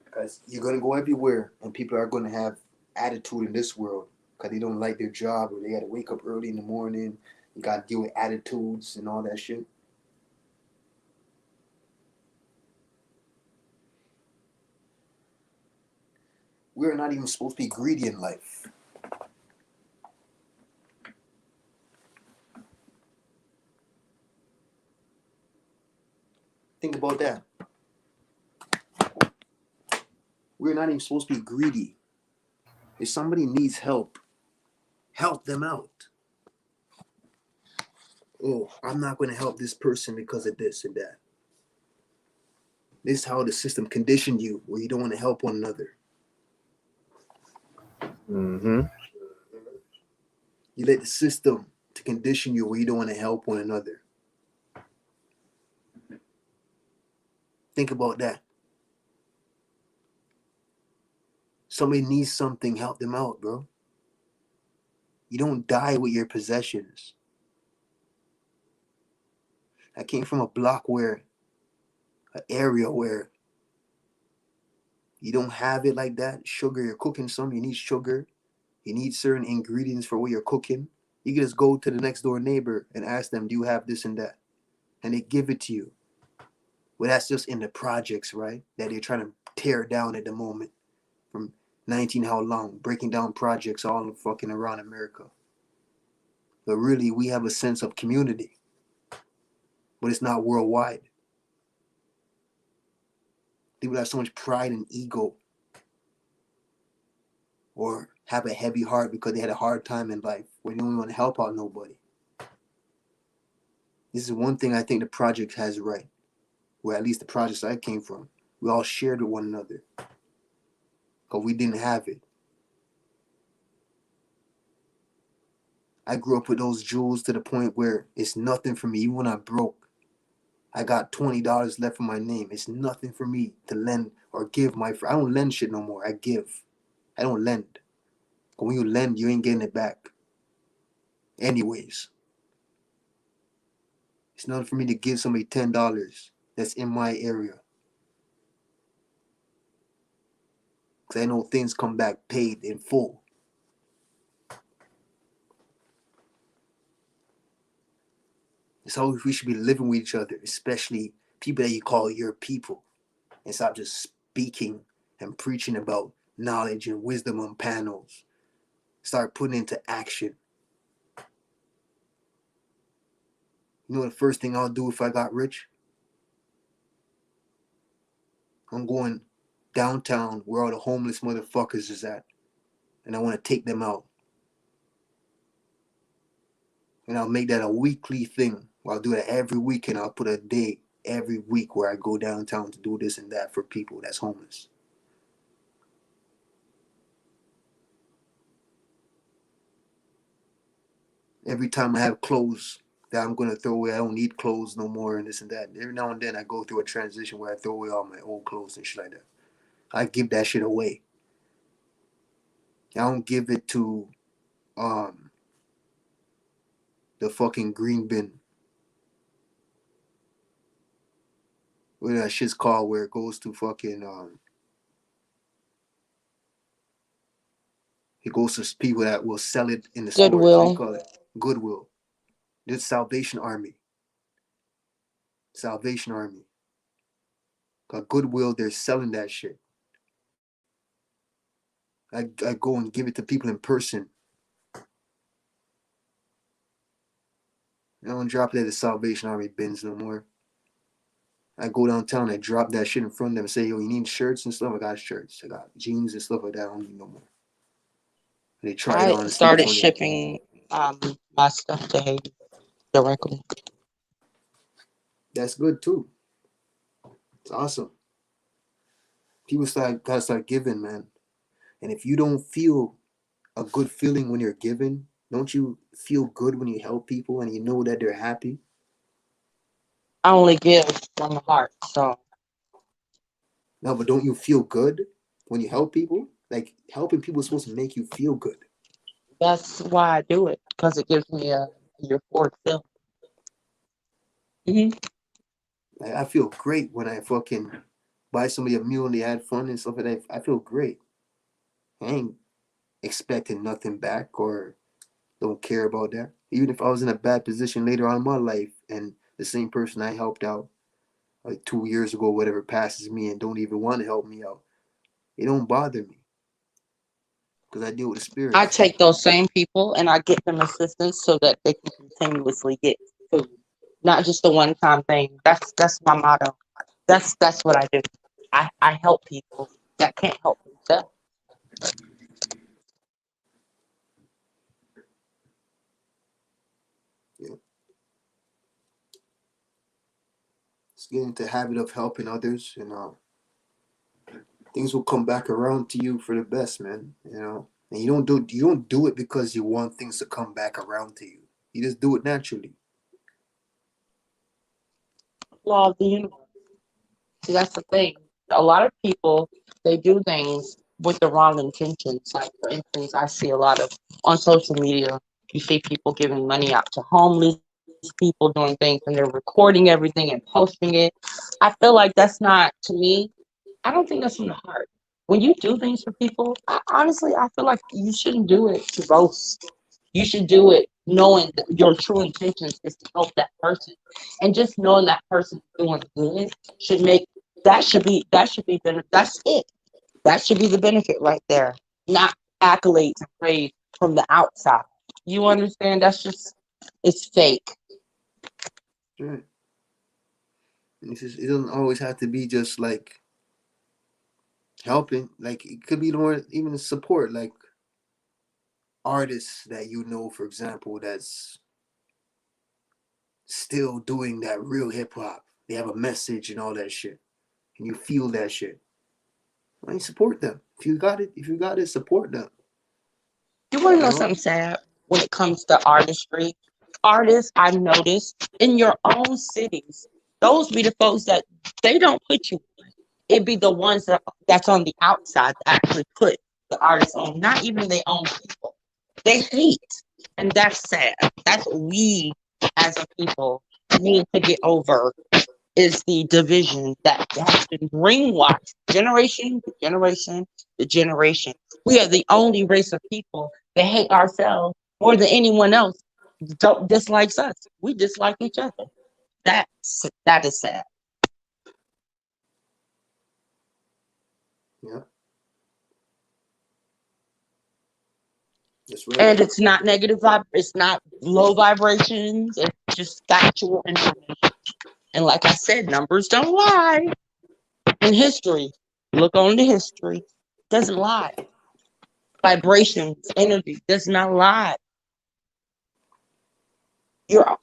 Because you're going to go everywhere and people are going to have attitude in this world because they don't like their job or they got to wake up early in the morning. You got to deal with attitudes and all that shit. We're not even supposed to be greedy in life. Think about that. We're not even supposed to be greedy. If somebody needs help, help them out. Oh, I'm not going to help this person because of this and that. This is how the system conditioned you, where you don't want to help one another. Mm-hmm. You let the system to condition you where you don't want to help one another. Think about that. Somebody needs something, help them out, bro. You don't die with your possessions. I came from a block where, an area where you don't have it like that. Sugar, you're cooking something, you need sugar. You need certain ingredients for what you're cooking. You can just go to the next door neighbor and ask them, do you have this and that? And they give it to you. Well, that's just in the projects, right? That they're trying to tear down at the moment. From 19 how long? Breaking down projects all fucking around America. But really, we have a sense of community. But it's not worldwide. People have so much pride and ego. Or have a heavy heart because they had a hard time in life. Where they don't want to help out nobody. This is one thing I think the project has right. Where at least the projects I came from. We all shared with one another. Because we didn't have it. I grew up with those jewels to the point where it's nothing for me. Even when I'm broke, I got $20 left in my name. It's nothing for me to lend or give my friend. I don't lend shit no more. I give. I don't lend. Because when you lend, you ain't getting it back. Anyways. It's nothing for me to give somebody $10 that's in my area. Because I know things come back paid in full. It's how we should be living with each other, especially people that you call your people. And stop just speaking and preaching about knowledge and wisdom on panels. Start putting into action. You know the first thing I'll do if I got rich? I'm going downtown where all the homeless motherfuckers is at. And I want to take them out. And I'll make that a weekly thing. I'll do that every week and I'll put a day every week where I go downtown to do this and that for people that's homeless. Every time I have clothes that I'm going to throw away, I don't need clothes no more and this and that. Every now and then I go through a transition where I throw away all my old clothes and shit like that. I give that shit away. I don't give it to the fucking green bin. What that shit's called where it goes to fucking it goes to people that will sell it in the stores. What do you Goodwill. call it? Goodwill. This Salvation Army. Salvation Army. Cause Goodwill, they're selling that shit. I go and give it to people in person. I don't drop it at the Salvation Army bins no more. I go downtown, I drop that shit in front of them and say, yo, you need shirts and stuff? I got shirts. I got jeans and stuff like that. I don't need no more. And they try it I on and see which started one they like. shipping my stuff to Haiti directly. That's good too. It's awesome. People gotta start giving, man. And if you don't feel a good feeling when you're giving, don't you feel good when you help people and you know that they're happy? I only give from the heart, so No, but don't you feel good when you help people? Like helping people is supposed to make you feel good. That's why I do it because it gives me a euphoric feeling. Hmm. Like, I feel great when I fucking buy somebody a meal and they had fun and stuff like that. I feel great. I ain't expecting nothing back or don't care about that. Even if I was in a bad position later on in my life and the same person I helped out like 2 years ago, whatever, passes me and don't even want to help me out, it don't bother me because I deal with the I spirits. take those same people and I get them assistance so that they can continuously get food, not just a one time thing. That's my motto. That's what I do. I help people that can't help themselves. Yeah, just get into the habit of helping others, and things will come back around to you for the best, man. And you don't do it because you want things to come back around to you. You just do it naturally. Law of the universe. See, that's the thing. A lot of people they do things with the wrong intentions. Like for instance, I see a lot of on social media. You see people giving money out to homeless people, doing things, and they're recording everything and posting it. I feel like that's not to me. I don't think that's from the heart. When you do things for people, honestly, I feel like you shouldn't do it to boast. You should do it knowing that your true intentions is to help that person, and just knowing that person is doing good should make that should be that's it. That should be the benefit right there, not accolades and praise from the outside. You understand? That's just it's fake. Right. And it doesn't always have to be just like helping. Like it could be more even support, like artists that for example, that's still doing that real hip hop. They have a message and all that shit, and you feel that shit. Why don't you support them? If you got it, support them. You want to You know know? something sad when it comes to artistry? Artists, I've noticed in your own cities, those be the folks that they don't put you. It be the ones that's on the outside that actually put the artists on, not even their own people. They hate, and that's sad. That's what we as a people need to get over. Is the division that has been brainwashed generation to generation to generation. We are the only race of people that hate ourselves more than anyone else. Don't dislikes us. We dislike each other. That is sad. Yeah, that's right. And it's not negative it's not low vibrations. It's just factual information. And like I said, numbers don't lie. In history, look on the history. Doesn't lie. Vibrations, energy does not lie.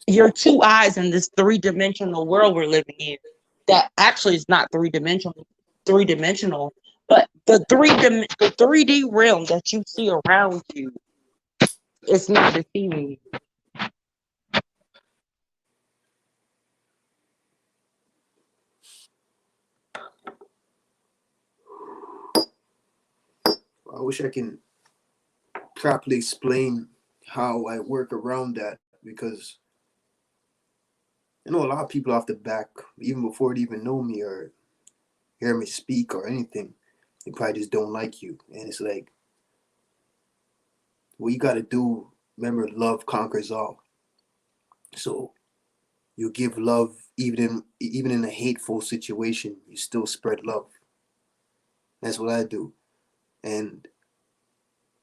Your two eyes in this three-dimensional world we're living in. That actually is not three dimensional, but the 3D realm that you see around you is not deceiving you. I wish I can properly explain how I work around that because I know a lot of people off the back, even before they even know me or hear me speak or anything, they probably just don't like you. And it's like, what you got to do, remember, love conquers all. So you give love even in a hateful situation. You still spread love. That's what I do, and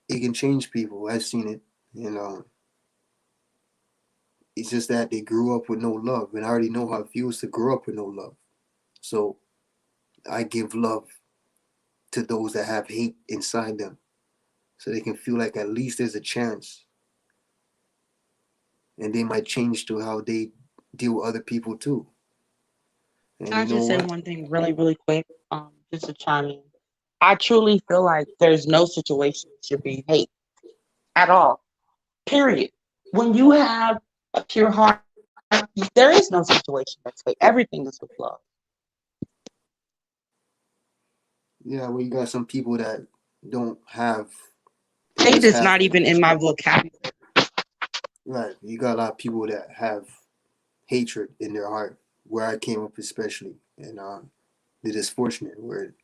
it can change people. I've seen it. You know, it's just that they grew up with no love, and I already know how it feels to grow up with no love. So I give love to those that have hate inside them, so they can feel like at least there's a chance, and they might change to how they deal with other people too. And Can you I know just say what? one thing really, really quick? Just to chime in. I truly feel like there's no situation should be hate at all. Period. When you have a pure heart, there is no situation that's fake. Everything is with love. Yeah, well, you got some people that don't have, they Hate just is have not hate. even in my vocabulary. Right. You got a lot of people that have hatred in their heart, where I came up especially. And they're just fortunate where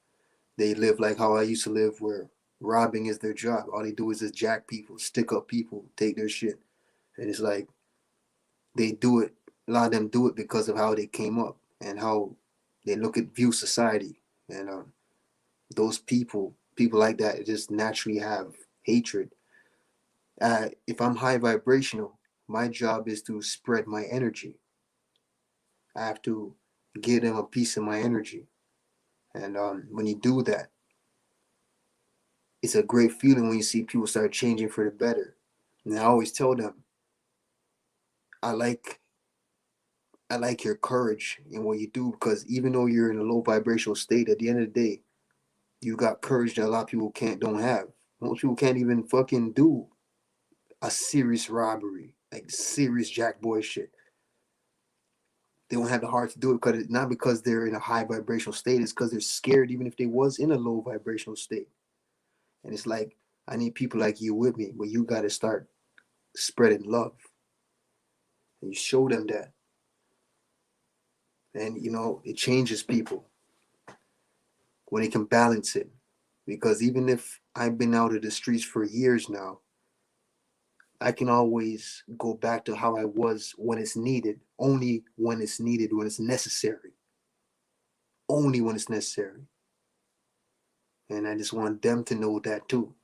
they live like how I used to live, where robbing is their job. All they do is just jack people, stick up people, take their shit. And it's like they do it, a lot of them do it because of how they came up and how they look at view society. And those people like that just naturally have hatred. If I'm high vibrational, my job is to spread my energy. I have to give them a piece of my energy. And when you do that, it's a great feeling when you see people start changing for the better. And I always tell them, I like I like your courage in what you do, because even though you're in a low vibrational state, at the end of the day, you got courage that a lot of people don't have. Most people can't even fucking do a serious robbery, like serious jack boy shit. They don't have the heart to do it, because not because they're in a high vibrational state, it's because they're scared even if they was in a low vibrational state. And it's like, I need people like you with me, but you gotta start spreading love. And you show them that. And it changes people when they can balance it. Because even if I've been out of the streets for years now, I can always go back to how I was when it's needed, only when it's needed, when it's necessary, only when it's necessary. And I just want them to know that too.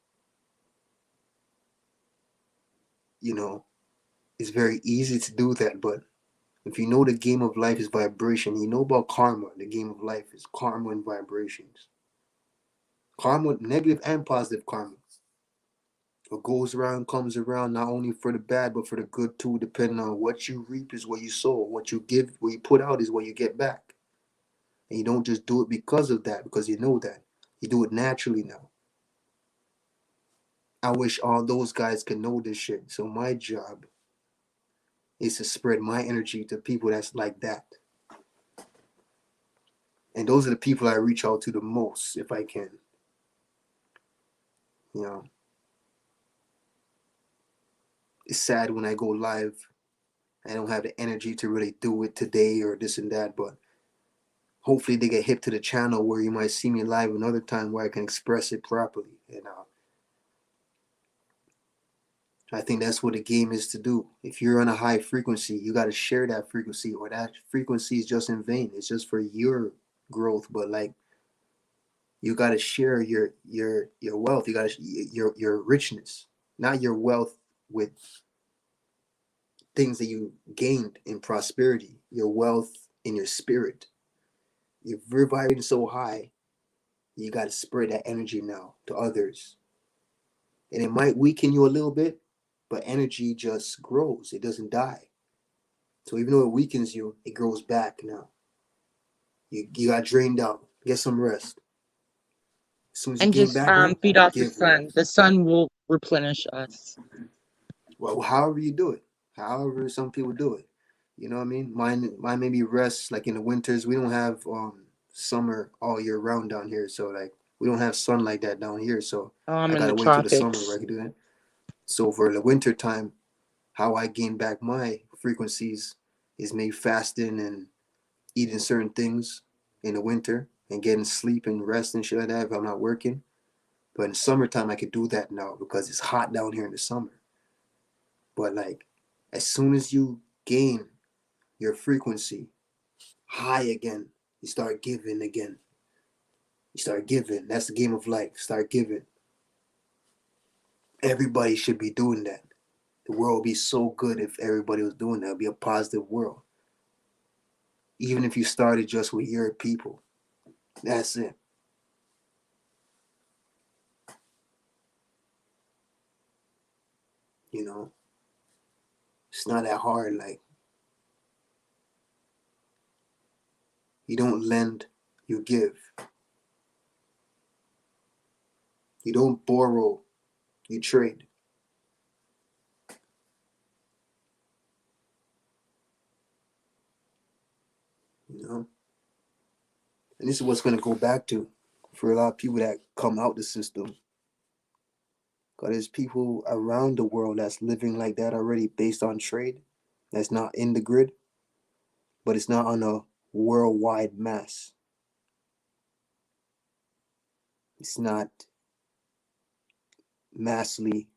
You know, it's very easy to do that, but if you know the game of life is vibration, you know about karma. The game of life is karma and vibrations. Karma, negative and positive karma. What goes around comes around, not only for the bad, but for the good too, depending on what you reap is what you sow. What you give, what you put out is what you get back. And you don't just do it because of that, because you know that. You do it naturally now. I wish all those guys could know this shit. So my job is to spread my energy to people that's like that. And those are the people I reach out to the most if I can. You know, it's sad when I go live. I don't have the energy to really do it today or this and that, but hopefully they get hip to the channel where you might see me live another time where I can express it properly. And I think that's what the game is to do. If you're on a high frequency, you got to share that frequency, or that frequency is just in vain. It's just for your growth, but like you got to share your wealth. You got to your richness, not your wealth with things that you gained in prosperity. Your wealth in your spirit. If you're vibrating so high, you got to spread that energy now to others. And it might weaken you a little bit, but energy just grows. It doesn't die. So even though it weakens you, it grows back now. You got drained out. Get some rest. As soon as you And gain just back up, feed off the give love. sun. The sun will replenish us. Well, however you do it, however some people do it. You know what I mean? Mine maybe rest like in the winters. We don't have summer all year round down here, so like we don't have sun like that down here. So Oh, I'm I in the gotta wait till the summer where tropics. I can do that. So for the winter time, how I gain back my frequencies is maybe fasting and eating certain things in the winter and getting sleep and rest and shit like that if I'm not working. But in summertime, I could do that now because it's hot down here in the summer. But like, as soon as you gain your frequency high again, you start giving again. You start giving. That's the game of life. Start giving. Everybody should be doing that. The world would be so good if everybody was doing that. It'd be a positive world. Even if you started just with your people. That's it. You know, it's not that hard. Like, you don't lend, you give. You don't borrow, you trade. You know, and this is what's going to go back to. for a lot of people that come out the system. Because there's people around the world that's living like that already based on trade. That's not in the grid, but it's not on a worldwide mass. It's not massively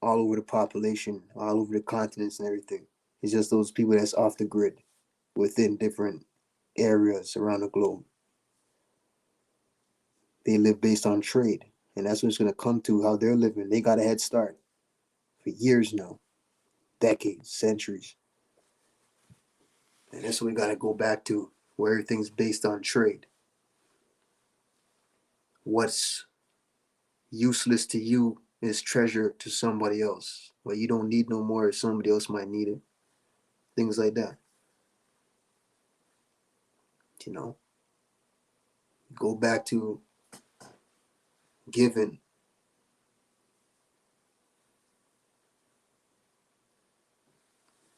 all over the population, all over the continents and everything. It's just those people that's off the grid within different areas around the globe. They live based on trade. And that's what it's going to come to how they're living. They got a head start for years now, decades, centuries. And that's what we got to go back to, where everything's based on trade. What's useless to you is treasure to somebody else. What you don't need no more, somebody else might need it. Things like that. You know, go back to giving.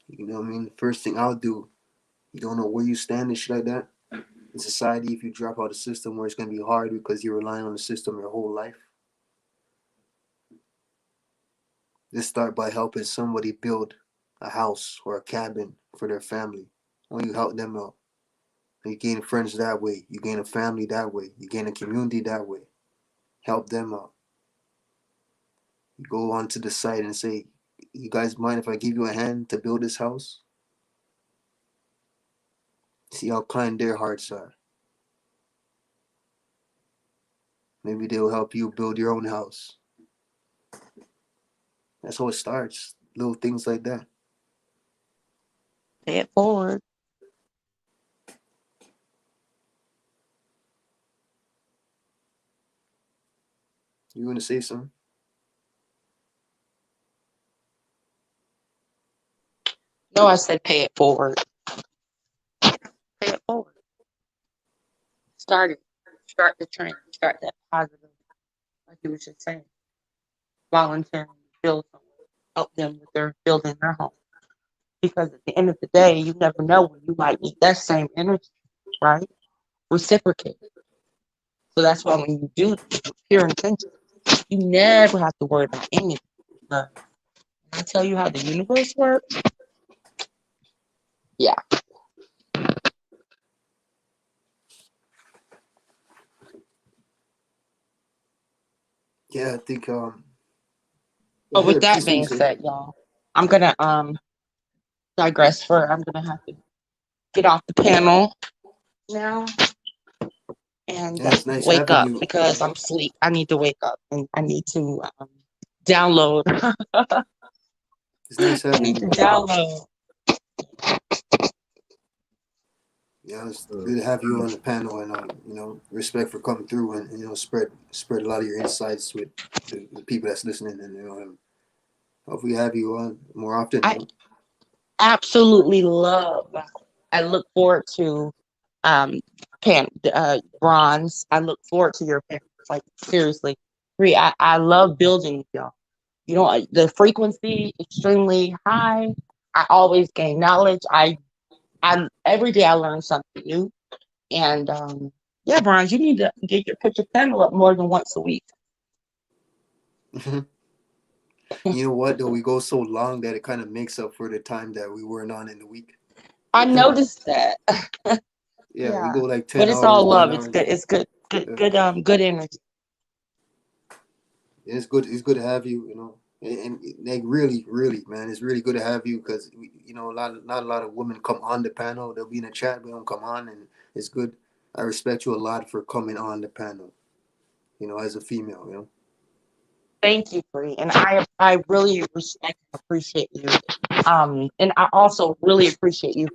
You know what I mean? The first thing I'll do, you don't know where you stand and shit like that. In society, if you drop out of the system where it's going to be hard because you're relying on the system your whole life, just start by helping somebody build a house or a cabin for their family. When you help them out, you gain friends that way. You gain a family that way. You gain a community that way. Help them out. You go onto the site and say, "You guys mind if I give you a hand to build this house?" See how kind their hearts are. Maybe they'll help you build your own house. That's how it starts. Little things like that. Pay it forward. You want to say something? No, I said pay it forward. Pay it forward. Start it. Start the trend. Start that positive. Like you were just saying. Volunteering to build somewhere. Help them with their building their home. Because at the end of the day, you never know when you might need that same energy, right? Reciprocate. So that's why when you do pure intention, you never have to worry about anything. But when I tell you how the universe works, yeah. Yeah, I think. But with Ahead, that please what you being say. said, y'all, I'm gonna digress for I'm gonna have to get off the panel now and Yeah, it's nice wake having up you. because I'm asleep. I need to wake up and I need to download. It's nice I having need to you. download. Yeah, it's good to have you on the panel, and respect for coming through and spread a lot of your insights with the people that's listening, and hope we have you on more often. I absolutely love. I look forward to um bronze. I look forward to your panels. Like seriously, I love building with y'all. You know, the frequency extremely high. I always gain knowledge. I every day I learn something new. And yeah, Bronze, you need to put your panel up more than once a week. You know what? Though we go so long that it kind of makes up for the time that we weren't on in the week. I noticed that. Yeah, we Yeah, go like but 10 it's all hours, nine love. It's hours. good. It's good. Good. Yeah. Good. Good energy. It's good. It's good to have you. And like really, really, man, it's really good to have you because not a lot of women come on the panel. They'll be in the chat, but don't come on, and it's good. I respect you a lot for coming on the panel. As a female. Thank you, Bree, and I really respect and appreciate you. And I also really appreciate you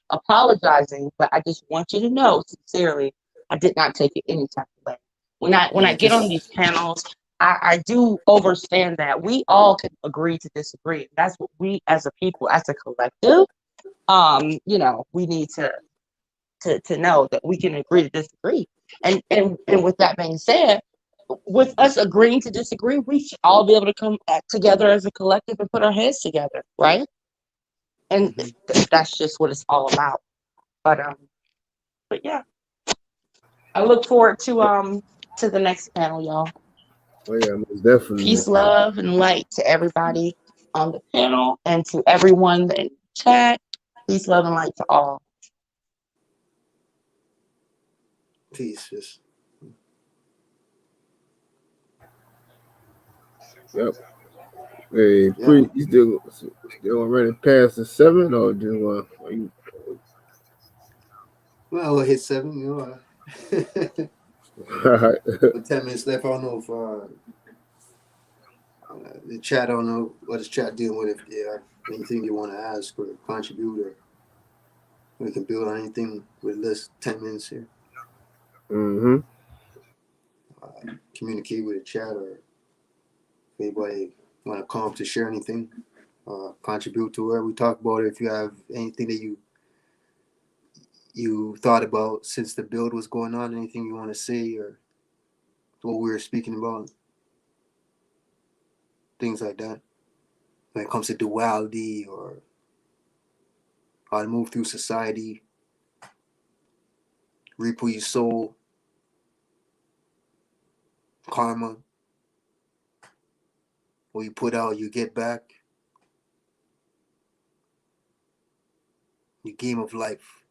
apologizing, but I just want you to know sincerely, I did not take it any type of way. When I Yeah, get on these just panels, I do understand that we all can agree to disagree. That's what we as a people, as a collective, we need to know that we can agree to disagree. And with that being said, with us agreeing to disagree, we should all be able to come back together as a collective and put our heads together, right? And that's just what it's all about. But yeah. I look forward to the next panel, y'all. Oh yeah, most definitely. Peace, love, and light to everybody on the panel and to everyone in the chat. Peace, love, and light to all. Peace. Yep. Hey, Yep. you still running past the 7 or do are you? Well, we'll hit 7. You know, with 10 minutes left. I don't know if the chat. I don't know what is chat dealing with. If they have anything they want to ask or contribute, or we can build on anything with less 10 minutes here. Mm-hmm. Communicate with the chat, or if anybody want to come up to share anything, contribute to where we talk about it. If you have anything that you thought about since the build was going on, anything you want to say, or what we were speaking about, things like that. When it comes to duality or how to move through society, reap your soul, karma, what you put out, you get back, the game of life.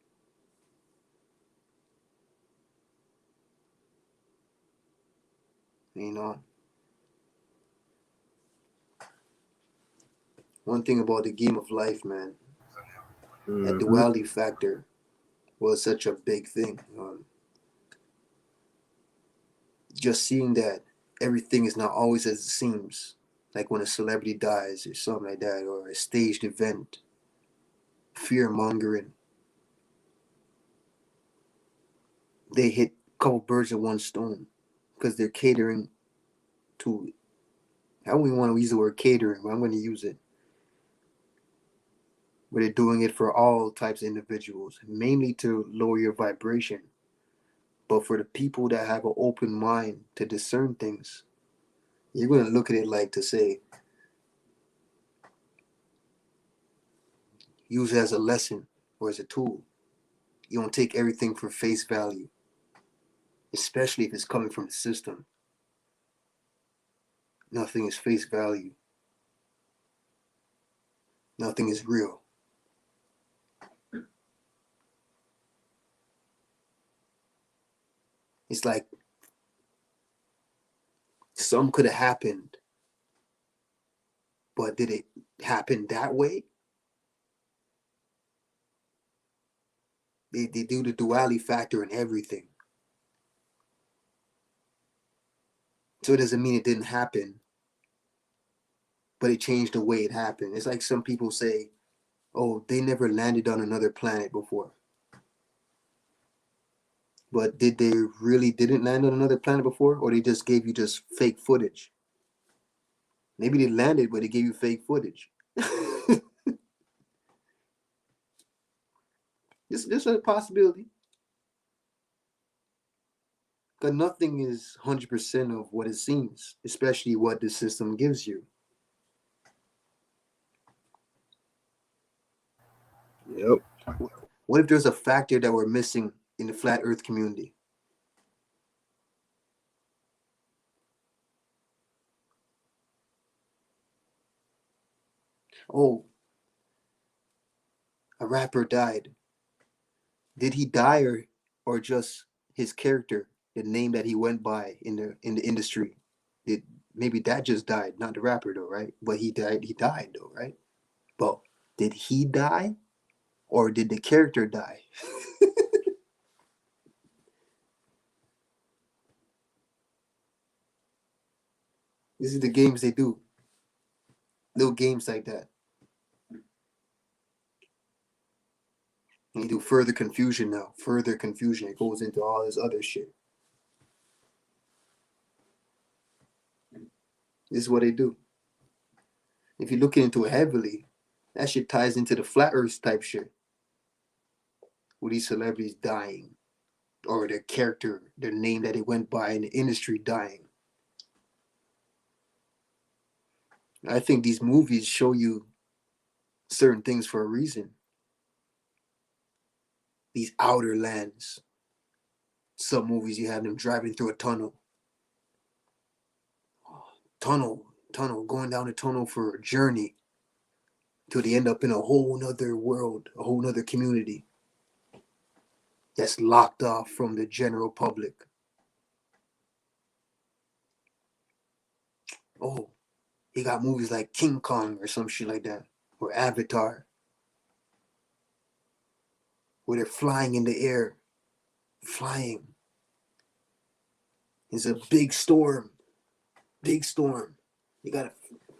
You know, one thing about the game of life, man, that Mm-hmm. duality factor was such a big thing. Just seeing that everything is not always as it seems, like when a celebrity dies or something like that, or a staged event, fear mongering. They hit a couple birds with one stone because they're catering to. I don't even want to use the word catering, but I'm going to use it. But they're doing it for all types of individuals, mainly to lower your vibration. But for the people that have an open mind to discern things, you're going to look at it like to say, use it as a lesson or as a tool. You don't take everything for face value, especially if it's coming from the system. Nothing is face value. Nothing is real. It's like some could have happened, but did it happen that way? They do the duality factor in everything. So it doesn't mean it didn't happen, but it changed the way it happened. It's like some people say, oh, they never landed on another planet before. But did they really didn't land on another planet before? Or they just gave you just fake footage? Maybe they landed, but they gave you fake footage. This is a possibility. Because nothing is 100% of what it seems, especially what the system gives you. Yep. What if there's a factor that we're missing in the flat earth community? Oh, a rapper died. Did he die or just his character, the name that he went by in the industry? Did maybe that just died, not the rapper though, right? But he died though, right? But did he die or did the character die? This is the games they do. Little games like that. And you do further confusion now. Further confusion. It goes into all this other shit. This is what they do. If you look into it heavily, that shit ties into the flat earth type shit. With these celebrities dying. Or their character, their name that they went by in the industry dying. I think these movies show you certain things for a reason. These outer lands. Some movies you have them driving through a tunnel, going down a tunnel for a journey till they end up in a whole nother world, a whole nother community that's locked off from the general public. Oh, you got movies like King Kong or some shit like that, or Avatar, where they're flying in the air, flying. It's a big storm, big storm. You gotta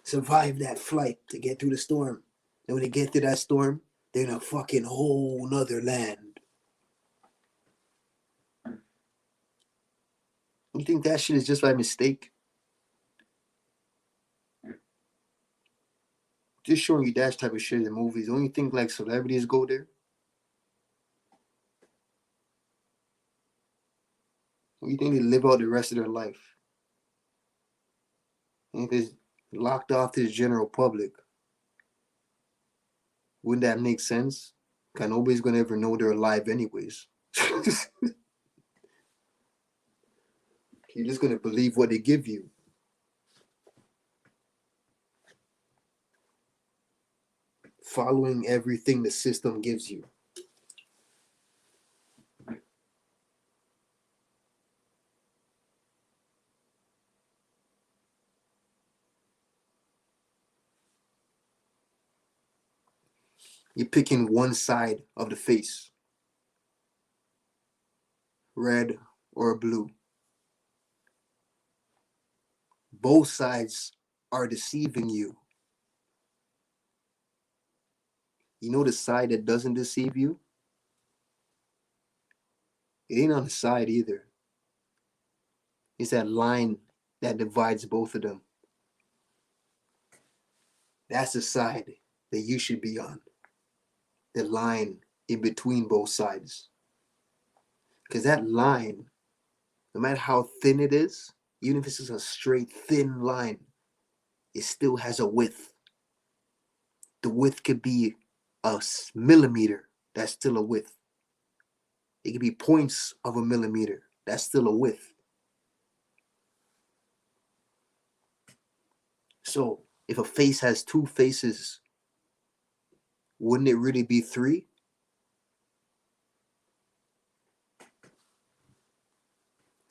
survive that flight to get through the storm. And when they get through that storm, they're in a fucking whole nother land. You think that shit is just by mistake? Just showing you that type of shit in movies. Don't you think like celebrities go there? Don't you think they live out the rest of their life? And if it's locked off to the general public, wouldn't that make sense? Because nobody's gonna ever know they're alive anyways. You're just gonna believe what they give you. Following everything the system gives you. You're picking one side of the face, red or blue. Both sides are deceiving you. You know the side that doesn't deceive you? It ain't on the side either. It's that line that divides both of them. That's the side that you should be on. The line in between both sides. Because that line, no matter how thin it is, even if it's just a straight thin line, it still has a width. The width could be a millimeter. That's still a width. It could be points of a millimeter. That's still a width. So if a face has two faces, wouldn't it really be three?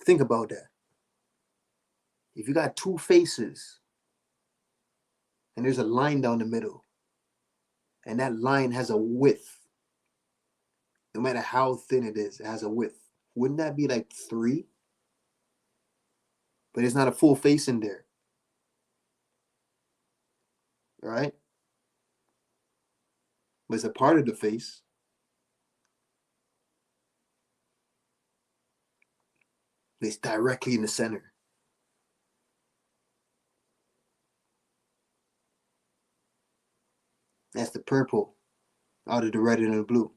Think about that. If you got two faces and there's a line down the middle, and that line has a width, no matter how thin it is, it has a width. Wouldn't that be like three? But there's not a full face in there. Right? But it's a part of the face. It's directly in the center. That's the purple out of the red and the blue.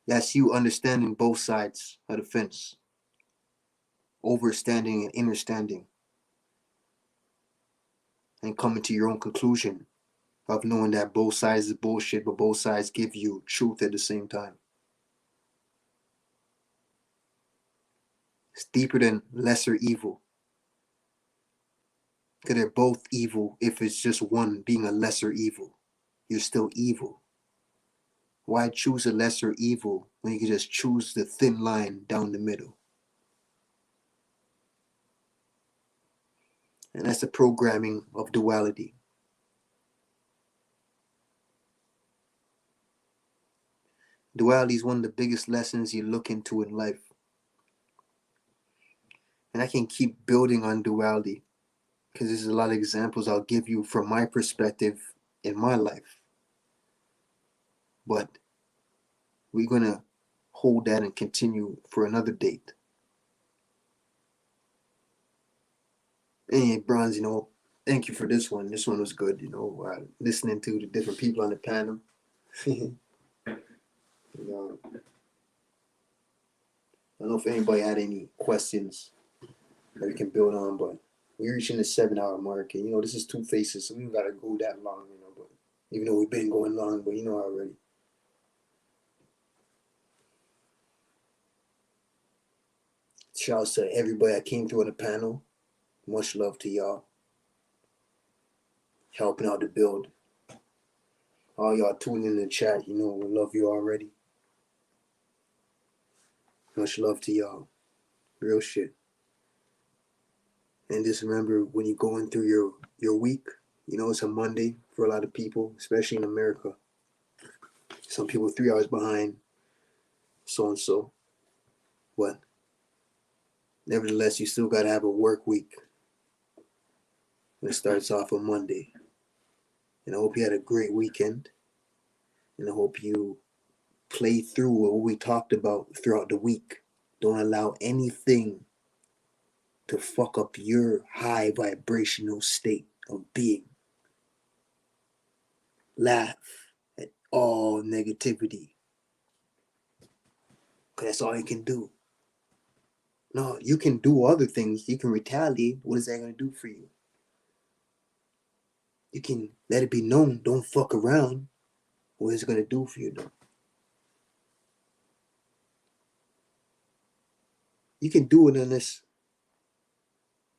That's you understanding both sides of the fence. Overstanding and understanding. And coming to your own conclusion of knowing that both sides is bullshit, but both sides give you truth at the same time. It's deeper than lesser evil. Because they're both evil if it's just one being a lesser evil. You're still evil. Why choose a lesser evil when you can just choose the thin line down the middle? And that's the programming of duality. Duality is one of the biggest lessons you look into in life. And I can keep building on duality because there's a lot of examples I'll give you from my perspective in my life. But we're going to hold that and continue for another date. Hey, Bronze, thank you for this one. This one was good, listening to the different people on the panel. I don't know if anybody had any questions that we can build on, but we're reaching the 7-hour mark, and this is 2Faces, so we don't gotta go that long, but even though we've been going long, but already. Shouts to everybody that came through on the panel. Much love to y'all. Helping out the build. All y'all tuning in the chat, we love you already. Much love to y'all. Real shit. And just remember, when you're going through your week, it's a Monday for a lot of people, especially in America. Some people 3 hours behind, so and so. But nevertheless, you still got to have a work week. It starts off on Monday. And I hope you had a great weekend. And I hope you play through what we talked about throughout the week. Don't allow anything to fuck up your high vibrational state of being. Laugh at all negativity. Because that's all you can do. No, you can do other things. You can retaliate. What is that going to do for you? You can let it be known. Don't fuck around. What is it going to do for you, though? You can do it unless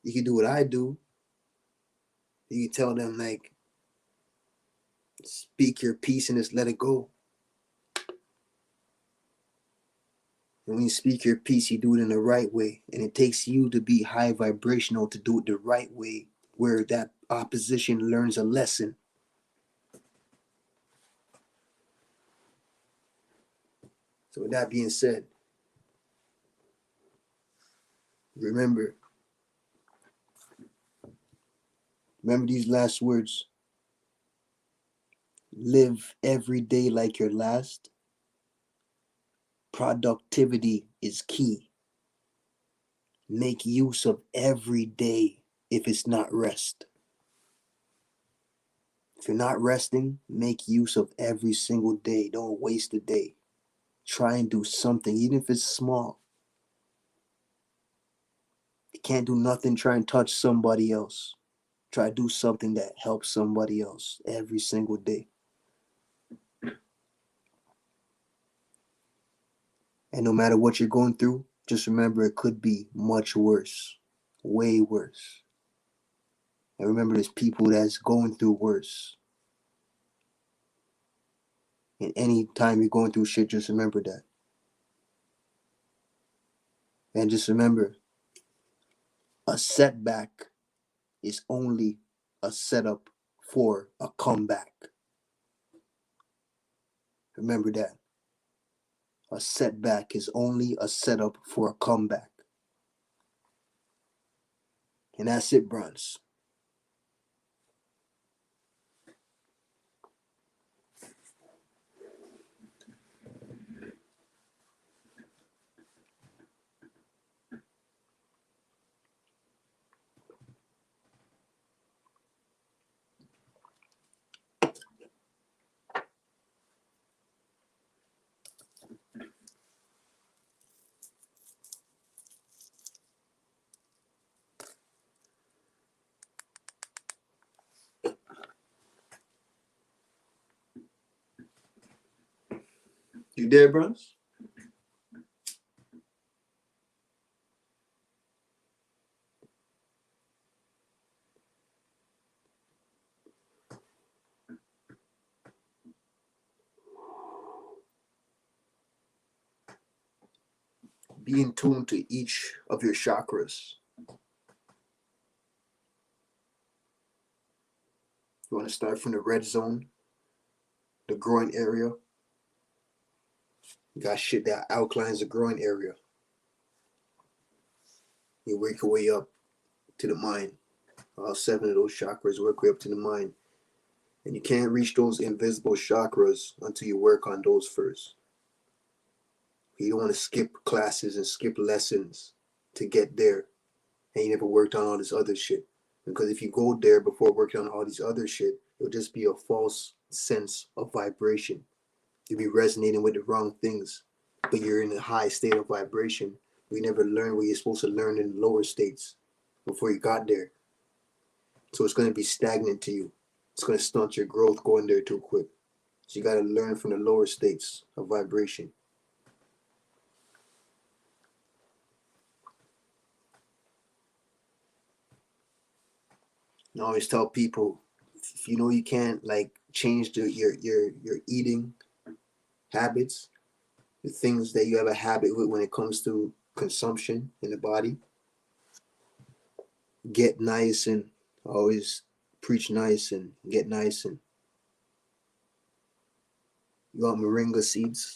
you can do what I do. You can tell them, like, speak your piece and just let it go. And when you speak your piece, you do it in the right way. And it takes you to be high vibrational to do it the right way, where that opposition learns a lesson. So with that being said, remember these last words. Live every day like your last. Productivity is key. Make use of every day if it's not rest. If you're not resting, make use of every single day. Don't waste a day. Try and do something, even if it's small. If you can't do nothing, try and touch somebody else. Try to do something that helps somebody else every single day. And no matter what you're going through, just remember it could be much worse. Way worse. And remember there's people that's going through worse. And any time you're going through shit, just remember that. And just remember, a setback is only a setup for a comeback. Remember that. A setback is only a setup for a comeback. And that's it, Bronze. You there, Bronze? Be in tune to each of your chakras. You want to start from the red zone, the groin area. You got shit that outlines the groin area. You work your way up to the mind. All 7 of those chakras work your way up to the mind. And you can't reach those invisible chakras until you work on those first. You don't want to skip classes and skip lessons to get there. And you never worked on all this other shit. Because if you go there before working on all these other shit, it'll just be a false sense of vibration. You'll be resonating with the wrong things. But you're in a high state of vibration. You never learn what you're supposed to learn in the lower states before you got there. So it's going to be stagnant to you. It's going to stunt your growth going there too quick. So you got to learn from the lower states of vibration. I always tell people, if you know you can't like change your eating habits, the things that you have a habit with when it comes to consumption in the body, get nice and always preach nice and get nice and you want moringa seeds.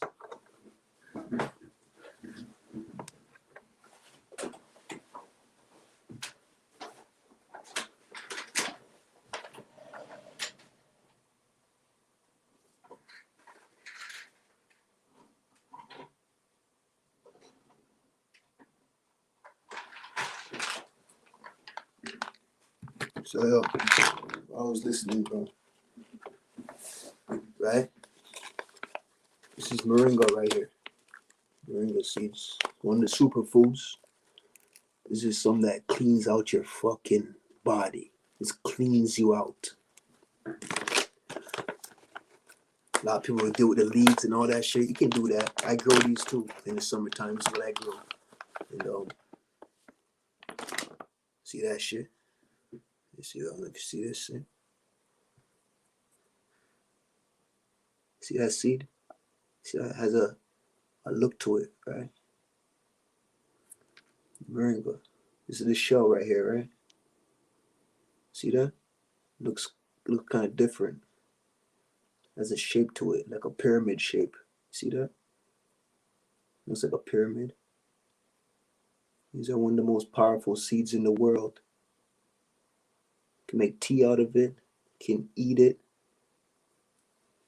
So yo, I was listening, bro. Right? This is moringa right here. Moringa seeds. One of the superfoods. This is something that cleans out your fucking body. This cleans you out. A lot of people deal with the leads and all that shit. You can do that. I grow these too in the summertime. This is what I grow. And see that shit? You see this shit? See that seed? See that has a look to it, right? Moringa. This is the shell right here, right? See that? Looks kind of different. Has a shape to it, like a pyramid shape. See that? Looks like a pyramid. These are one of the most powerful seeds in the world. Can make tea out of it. Can eat it.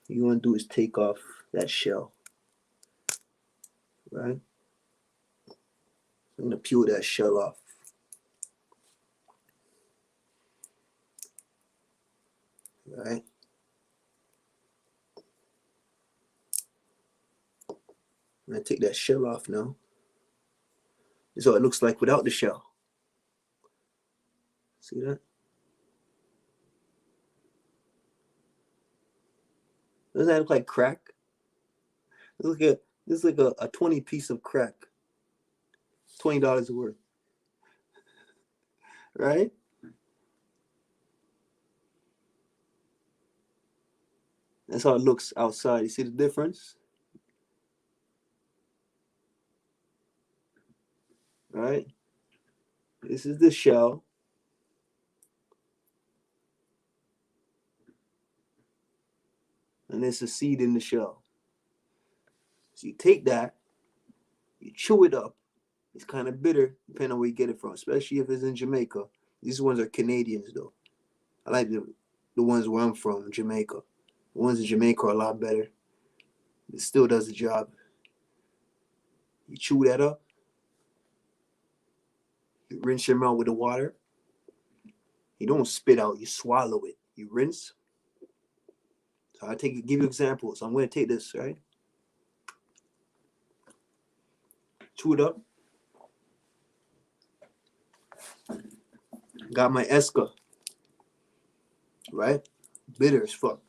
All you want to do is take off that shell, right? I'm gonna peel that shell off. Right? I'm gonna take that shell off now. This is what it looks like without the shell. See that? Doesn't that look like crack? This is like a 20 piece of crack. $20 worth. Right? That's how it looks outside. You see the difference? Right? This is the shell. And there's a seed in the shell. So you take that, you chew it up. It's kind of bitter, depending on where you get it from, especially if it's in Jamaica. These ones are Canadians, though. I like the ones where I'm from, Jamaica. The ones in Jamaica are a lot better. It still does the job. You chew that up. You rinse your mouth with the water. You don't spit out, you swallow it. You rinse. So give you examples. I'm going to take this, right? Chew it up. Got my Eska, right? Bitter as fuck.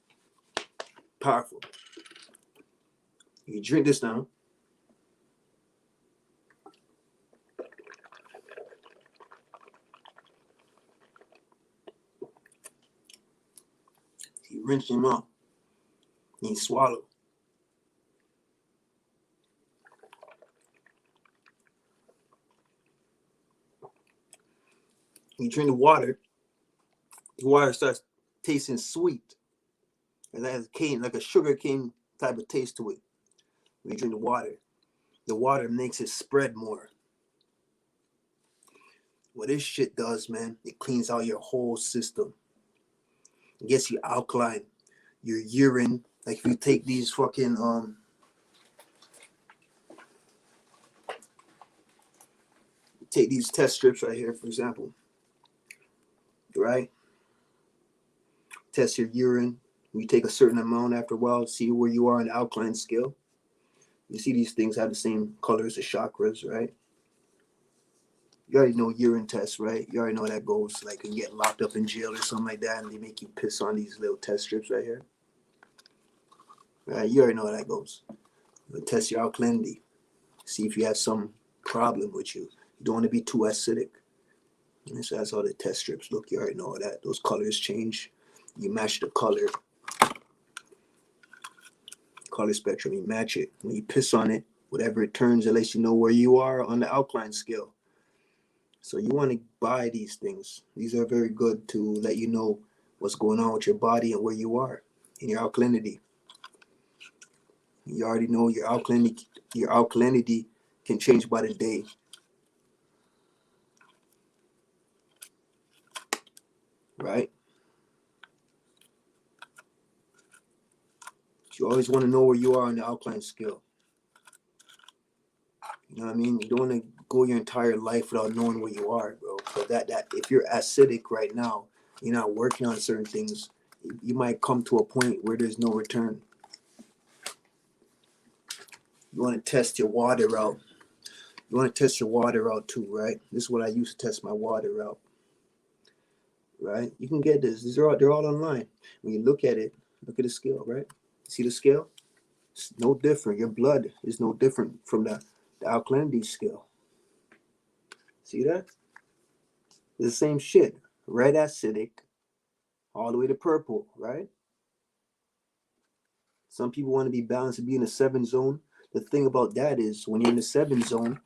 Powerful. You drink this now. You rinse your mouth. And you swallow. You drink the water starts tasting sweet. And that has cane, like a sugar cane type of taste to it. When you drink the water makes it spread more. What this shit does, man, it cleans out your whole system. It gets you alkaline. Your urine, like if you take these fucking take these test strips right here, for example, right? Test your urine. You take a certain amount after a while, see where you are on the alkaline scale. You see these things have the same color as the chakras, right? You already know urine tests, right? You already know how that goes. Like you get locked up in jail or something like that, and they make you piss on these little test strips right here. Right? You already know how that goes. They'll test your alkalinity. See if you have some problem with you. You don't want to be too acidic. And so that's how the test strips look. You already know that. Those colors change. You match the color spectrum. You match it. When you piss on it, whatever it turns, it lets you know where you are on the alkaline scale. So you want to buy these things. These are very good to let you know what's going on with your body and where you are in your alkalinity. You already know your alkalinity can change by the day. Right? You always want to know where you are on the alkaline scale. You know what I mean? You don't want to go your entire life without knowing where you are, bro. So that if you're acidic right now, you're not working on certain things, you might come to a point where there's no return. You want to test your water out. You want to test your water out too, right? This is what I use to test my water out. Right? You can get this. They're all online. When you look at it, look at the scale, right? See the scale? It's no different. Your blood is no different from the alkalinity scale. See that? It's the same shit. Red acidic, all the way to purple, right? Some people want to be balanced and be in the 7 zone. The thing about that is when you're in the 7 zone,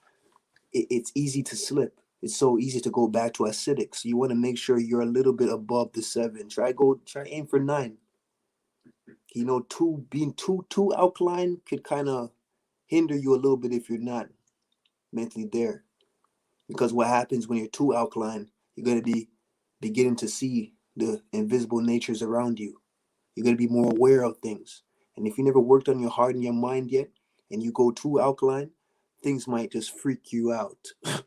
it's easy to slip. It's so easy to go back to acidic. So you want to make sure you're a little bit above the 7. Try aim for 9. You know, being too alkaline could kind of hinder you a little bit if you're not mentally there. Because what happens when you're too alkaline, you're going to be beginning to see the invisible natures around you. You're going to be more aware of things. And if you never worked on your heart and your mind yet, and you go too alkaline, things might just freak you out. You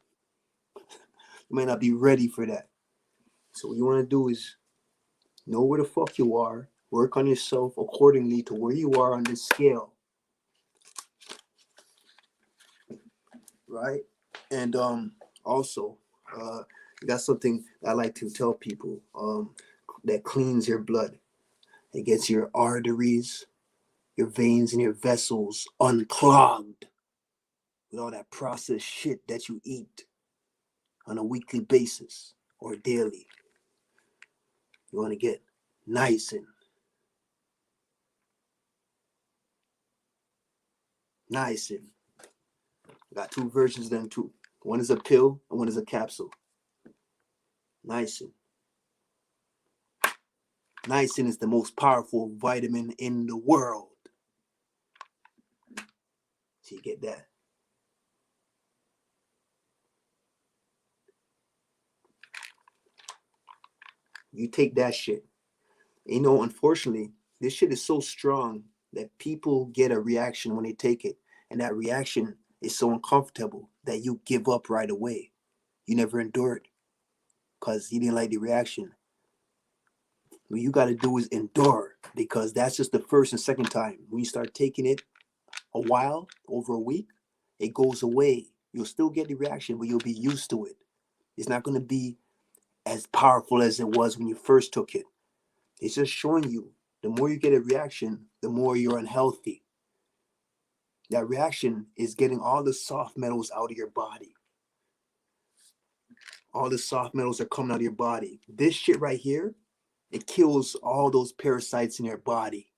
might not be ready for that. So what you want to do is know where the fuck you are, work on yourself accordingly to where you are on this scale. Right? And also, you got something I like to tell people that cleans your blood. It gets your arteries, your veins, and your vessels unclogged with all that processed shit that you eat on a weekly basis or daily. You want to get niacin. Niacin. I got 2 versions of them too. One is a pill and one is a capsule. Niacin. Niacin is the most powerful vitamin in the world. So you get that. You take that shit. You know, unfortunately, this shit is so strong that people get a reaction when they take it. And that reaction is so uncomfortable that you give up right away. You never endure it because you didn't like the reaction. What you got to do is endure, because that's just the first and second time. When you start taking it a while, over a week, it goes away. You'll still get the reaction, but you'll be used to it. It's not going to be as powerful as it was when you first took it. It's just showing you the more you get a reaction, the more you're unhealthy. That reaction is getting all the soft metals out of your body. All the soft metals are coming out of your body. This shit right here, it kills all those parasites in your body.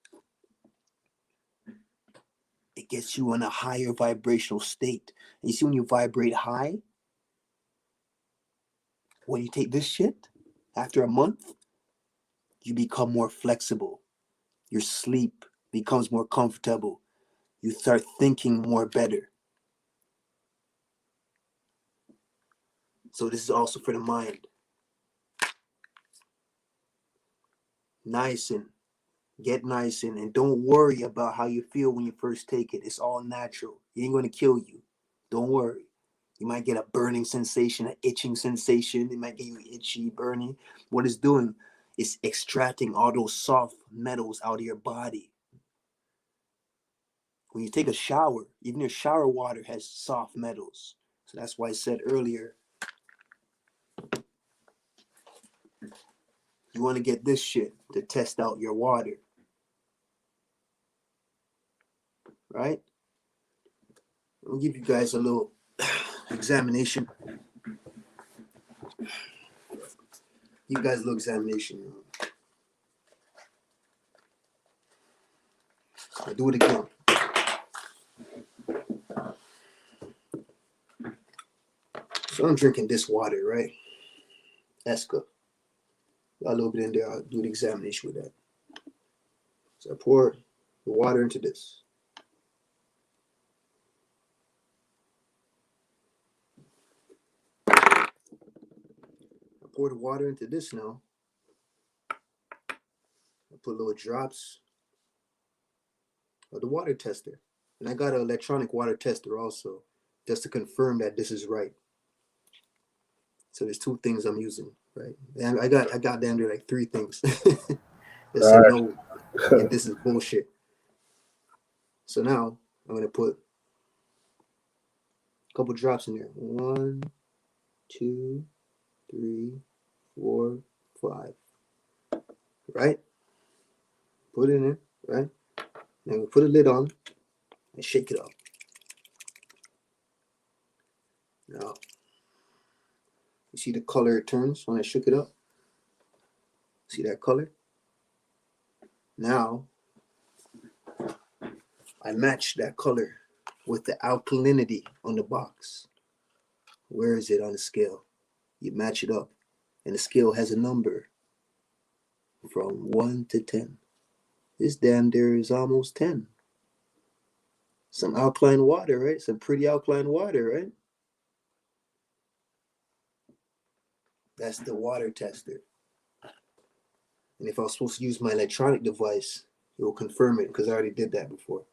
It gets you in a higher vibrational state. And you see, when you vibrate high, when you take this shit, after a month, you become more flexible. Your sleep becomes more comfortable. You start thinking more better. So this is also for the mind. Niacin. Get niacin, and don't worry about how you feel when you first take it. It's all natural. It ain't going to kill you. Don't worry. You might get a burning sensation, an itching sensation. It might get you itchy, burning. What it's doing is extracting all those soft metals out of your body. When you take a shower, even your shower water has soft metals. So that's why I said earlier, you want to get this shit to test out your water. Right? I'll give you guys a little examination. You guys do examination. I'll do it again. So I'm drinking this water, right? Esca. Got a little bit in there. I'll do the examination with that. So I pour the water into this. I pour the water into this now. I put little drops of the water tester. And I got an electronic water tester also, just to confirm that this is right. So there's two things I'm using, right? And I got down there like three things. That say no, and this is bullshit. So now I'm gonna put a couple drops in there. 1, 2, 3, 4, 5. Right? Put it in there, right? Then we put a lid on and shake it up. Now, you see the color it turns when I shook it up? See that color? Now, I match that color with the alkalinity on the box. Where is it on the scale? You match it up, and the scale has a number from 1 to 10. This damn there is almost 10. Some alkaline water, right? Some pretty alkaline water, right? That's the water tester. And if I was supposed to use my electronic device, it will confirm it because I already did that before.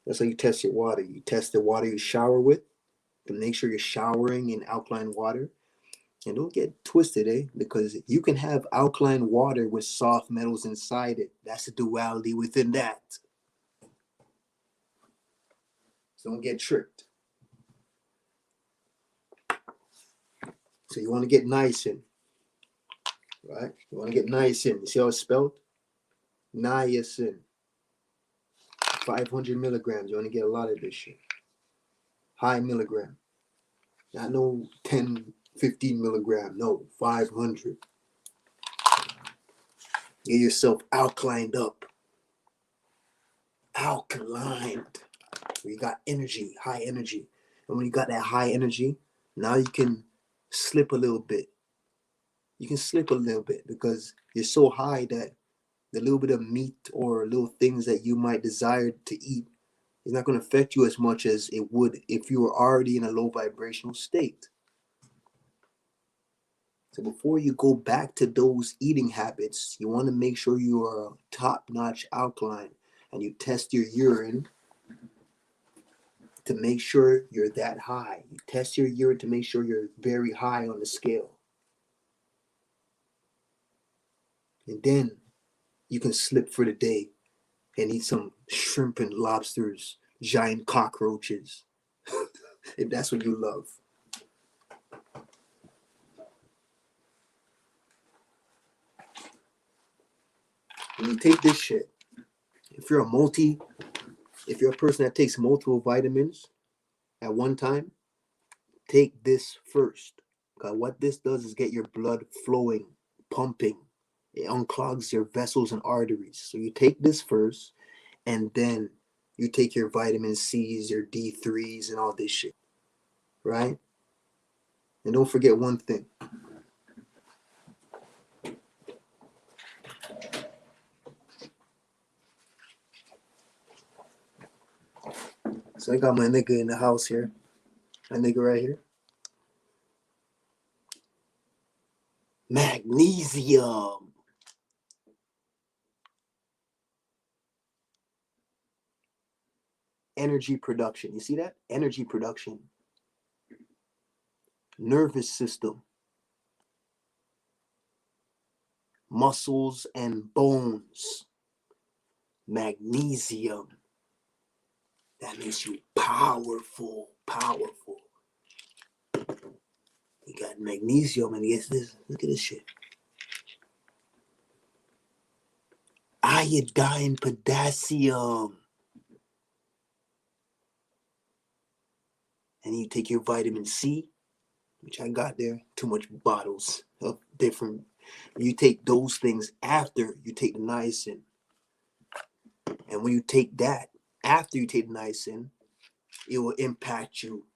That's how you test your water. You test the water you shower with to make sure you're showering in alkaline water. And don't get twisted, because you can have alkaline water with soft metals inside it. That's a duality within that. So don't get tricked. So you want to get niacin, right? You want to get niacin. You see how it's spelled? Niacin. 500 milligrams. You want to get a lot of this shit. High milligram. Not no 10, 15 milligram. No, 500. Get yourself alkalined up. Alkalined. You got energy, high energy. And when you got that high energy, now you can slip a little bit. You can slip a little bit because you're so high that the little bit of meat or little things that you might desire to eat is not going to affect you as much as it would if you were already in a low vibrational state. So before you go back to those eating habits, you want to make sure you are top-notch alkaline, and you test your urine to make sure you're that high. You test your urine to make sure you're very high on the scale. And then you can slip for the day and eat some shrimp and lobsters, giant cockroaches, if that's what you love. When you take this shit, if you're a person that takes multiple vitamins at one time, take this first. Because what this does is get your blood flowing, pumping. It unclogs your vessels and arteries. So you take this first, and then you take your vitamin C's, your D3s, and all this shit. Right? And don't forget one thing. So I got my nigga in the house here. My nigga right here. Magnesium. Energy production. You see that? Energy production. Nervous system. Muscles and bones. Magnesium. That makes you powerful. Powerful. You got magnesium, and guess this. Look at this shit. Iodine potassium. And you take your vitamin C, which I got there. Too much bottles. of different. You take those things after you take the niacin. And when you take that, after you take the niacin, it will impact you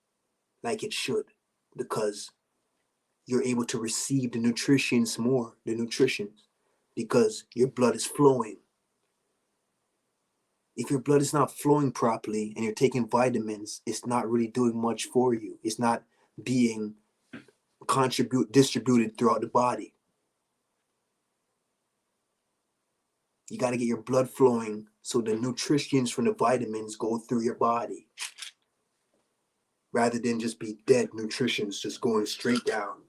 like it should, because you're able to receive the nutritions more, because your blood is flowing. If your blood is not flowing properly and you're taking vitamins, it's not really doing much for you. It's not being distributed throughout the body. You got to get your blood flowing so the nutrients from the vitamins go through your body, rather than just be dead nutritions just going straight down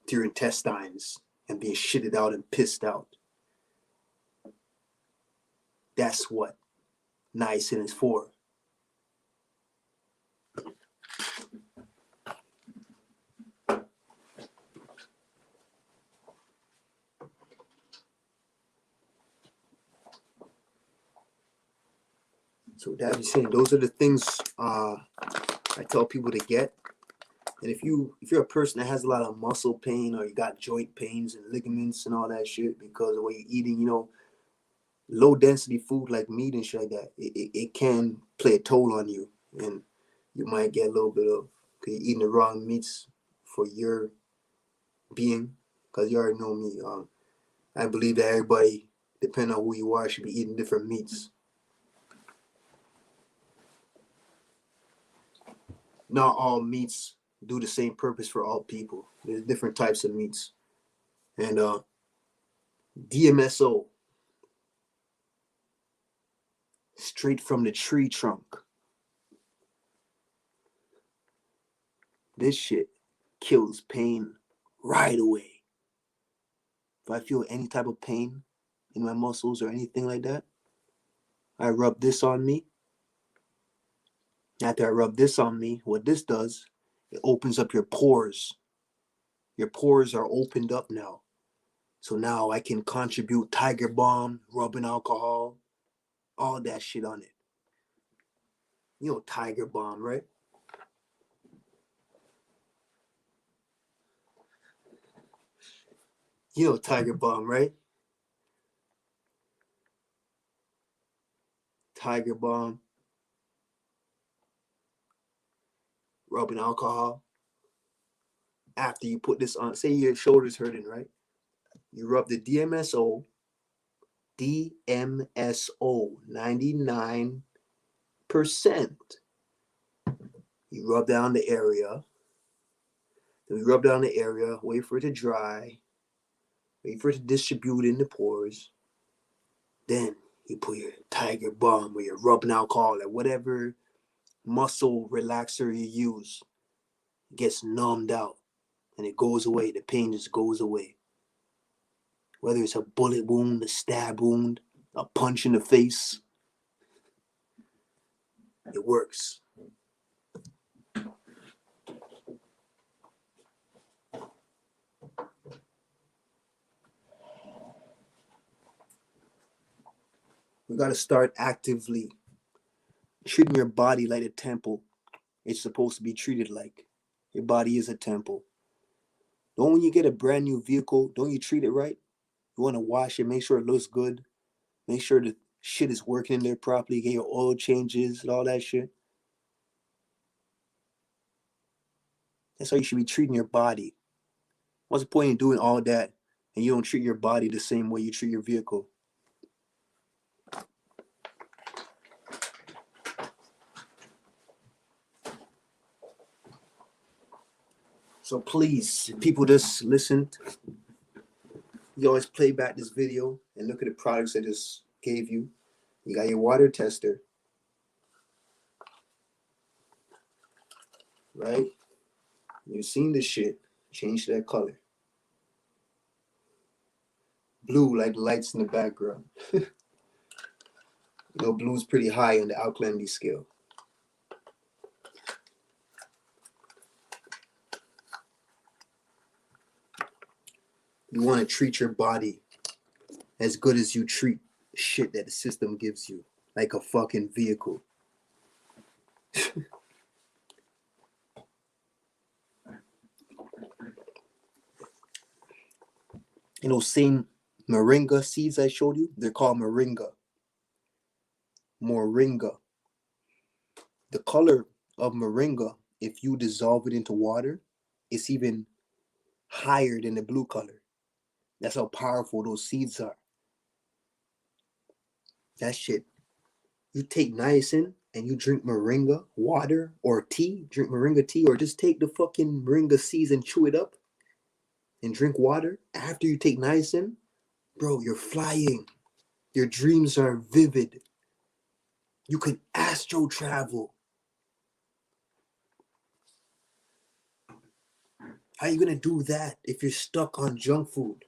to your intestines and being shitted out and pissed out. That's what niacin is for. So that being saying, those are the things I tell people to get. And if you're a person that has a lot of muscle pain, or you got joint pains and ligaments and all that shit because of what you're eating, low density food like meat and shit like that, it can play a toll on you, and you might get a little bit of, because you're eating the wrong meats for your being. Because you already know me, I believe that everybody, depending on who you are, should be eating different meats. Not all meats do the same purpose for all people. There's different types of meats. And DMSO, straight from the tree trunk. This shit kills pain right away. If I feel any type of pain in my muscles or anything like that, I rub this on me. After I rub this on me, what this does, it opens up your pores. Your pores are opened up now. So now I can contribute Tiger Balm, rubbing alcohol, all that shit on it. You know Tiger Balm, right? You know Tiger Balm, right? Tiger Balm, rubbing alcohol. After you put this on, say your shoulder's hurting, right? You rub the DMSO, 99%. You rub down the area. Then you rub down the area, wait for it to dry, wait for it to distribute in the pores. Then you put your Tiger Balm or your rubbing alcohol or whatever muscle relaxer you use. It gets numbed out and it goes away. The pain just goes away. Whether it's a bullet wound, a stab wound, a punch in the face, it works. You got to start actively treating your body like a temple it's supposed to be treated like. Your body is a temple. Don't, when you get a brand new vehicle, don't you treat it right? You want to wash it, make sure it looks good, make sure the shit is working in there properly, get your oil changes and all that shit. That's how you should be treating your body. What's the point in doing all that and you don't treat your body the same way you treat your vehicle? So please, people just listened, you always play back this video and look at the products I just gave you. You got your water tester, right? You've seen this shit. Change that color. Blue, like the lights in the background. Blue's pretty high on the alkalinity scale. You want to treat your body as good as you treat shit that the system gives you, like a fucking vehicle. And those same moringa seeds I showed you, they're called moringa. Moringa. The color of moringa, if you dissolve it into water, it's even higher than the blue color. That's how powerful those seeds are. That shit. You take niacin and you drink moringa water or tea, drink moringa tea, or just take the fucking moringa seeds and chew it up and drink water after you take niacin, bro, you're flying. Your dreams are vivid. You can astro travel. How you gonna do that if you're stuck on junk food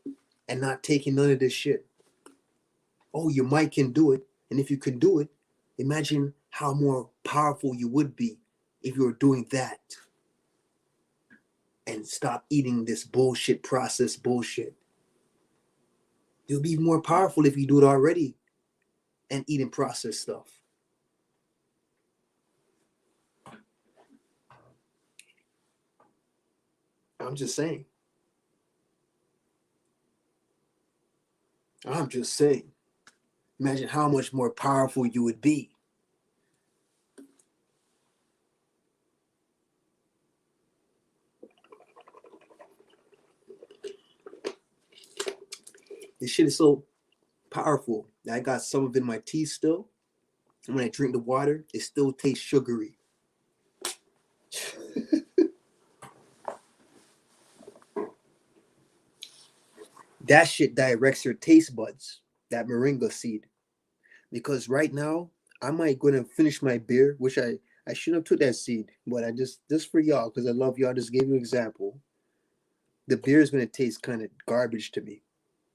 and not taking none of this shit? Oh, you might can do it. And if you can do it, imagine how more powerful you would be if you were doing that and stop eating this bullshit, processed bullshit. You'll be more powerful if you do it already and eating processed stuff. I'm just saying. I'm just saying. Imagine how much more powerful you would be. This shit is so powerful that I got some of it in my tea still. And when I drink the water, it still tastes sugary. That shit directs your taste buds, that moringa seed. Because right now, I might gonna finish my beer, which I shouldn't have took that seed, but I just for y'all, because I love y'all, just gave you an example. The beer is gonna taste kind of garbage to me.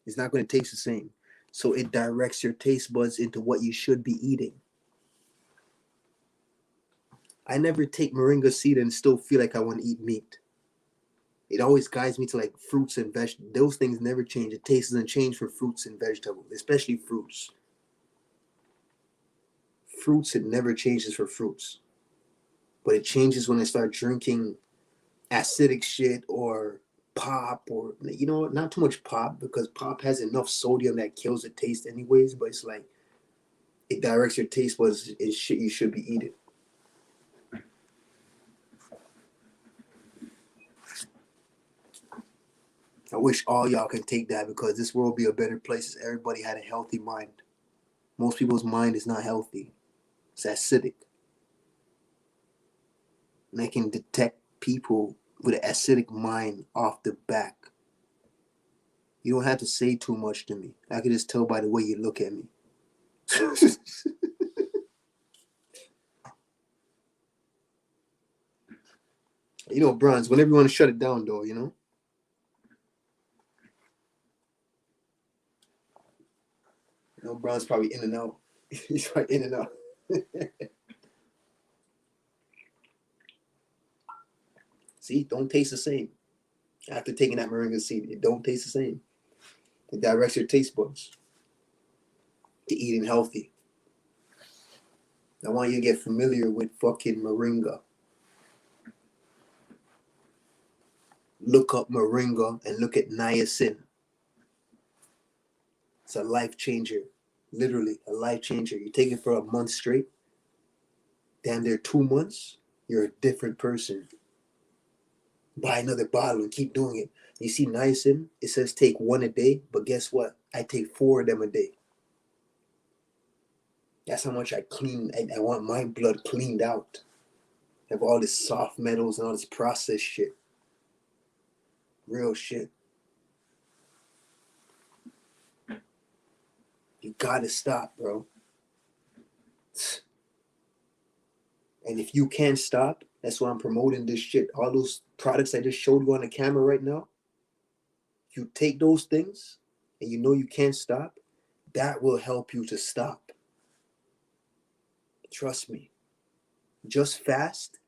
It's not gonna taste the same. So it directs your taste buds into what you should be eating. I never take moringa seed and still feel like I want to eat meat. It always guides me to like fruits and vegetables. Those things never change. The taste doesn't change for fruits and vegetables, especially fruits. Fruits, it never changes for fruits. But it changes when I start drinking acidic shit or pop or, you know, not too much pop because pop has enough sodium that kills the taste anyways. But it's like it directs your taste buds in shit you should be eating. I wish all y'all can take that because this world would be a better place if everybody had a healthy mind. Most people's mind is not healthy. It's acidic. And I can detect people with an acidic mind off the back. You don't have to say too much to me. I can just tell by the way you look at me. You know, Bronze, whenever you want to shut it down, though, you know? You know, Bronze probably in and out. He's probably in and out. See, don't taste the same. After taking that moringa seed, it don't taste the same. It directs your taste buds to eating healthy. I want you to get familiar with fucking moringa. Look up moringa and look at niacin. It's a life changer. Literally, a life changer. You take it for a month straight, damn near 2 months, you're a different person. Buy another bottle and keep doing it. You see niacin, it says take 1 a day, but guess what? I take 4 of them a day. That's how much I clean. I want my blood cleaned out. I have all this soft metals and all this processed shit. Real shit. You gotta stop, bro. And if you can't stop, that's why I'm promoting this shit. All those products I just showed you on the camera right now, if you take those things and you know you can't stop, that will help you to stop. Trust me. Just fast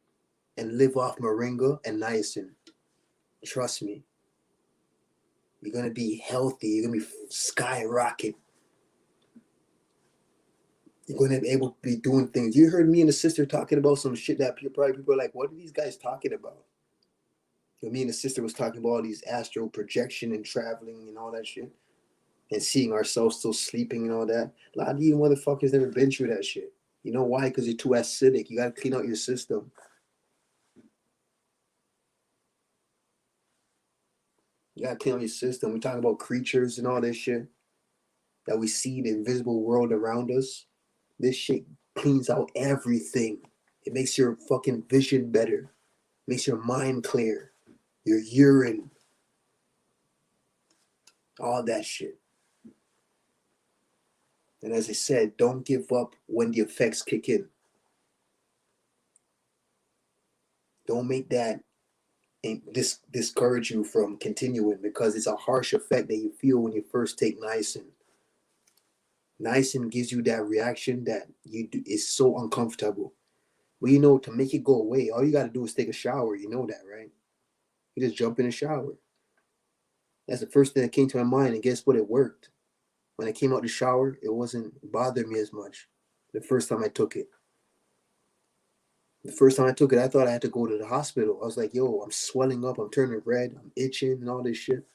and live off moringa and niacin. Trust me. You're going to be healthy. You're going to be skyrocket. You're going to be able to be doing things. You heard me and the sister talking about some shit that people are like, what are these guys talking about? Me and the sister was talking about all these astral projection and traveling and all that shit, and seeing ourselves still sleeping and all that. A lot of you motherfuckers never been through that shit. You know why? Because you're too acidic. You gotta clean out your system. You gotta clean out your system. We're talking about creatures and all this shit that we see, the invisible world around us. This shit cleans out everything. It makes your fucking vision better. Makes your mind clear. Your urine. All that shit. And as I said, don't give up when the effects kick in. Don't make that discourage you from continuing, because it's a harsh effect that you feel when you first take niacin. Niacin gives you that reaction that you do, is so uncomfortable. Well, to make it go away, all you got to do is take a shower. You know that, right? You just jump in a shower. That's the first thing that came to my mind, and guess what? It worked. When I came out the shower, it wasn't bothering me as much. The first time I took it. The first time I took it, I thought I had to go to the hospital. I was like, yo, I'm swelling up, I'm turning red, I'm itching, and all this shit.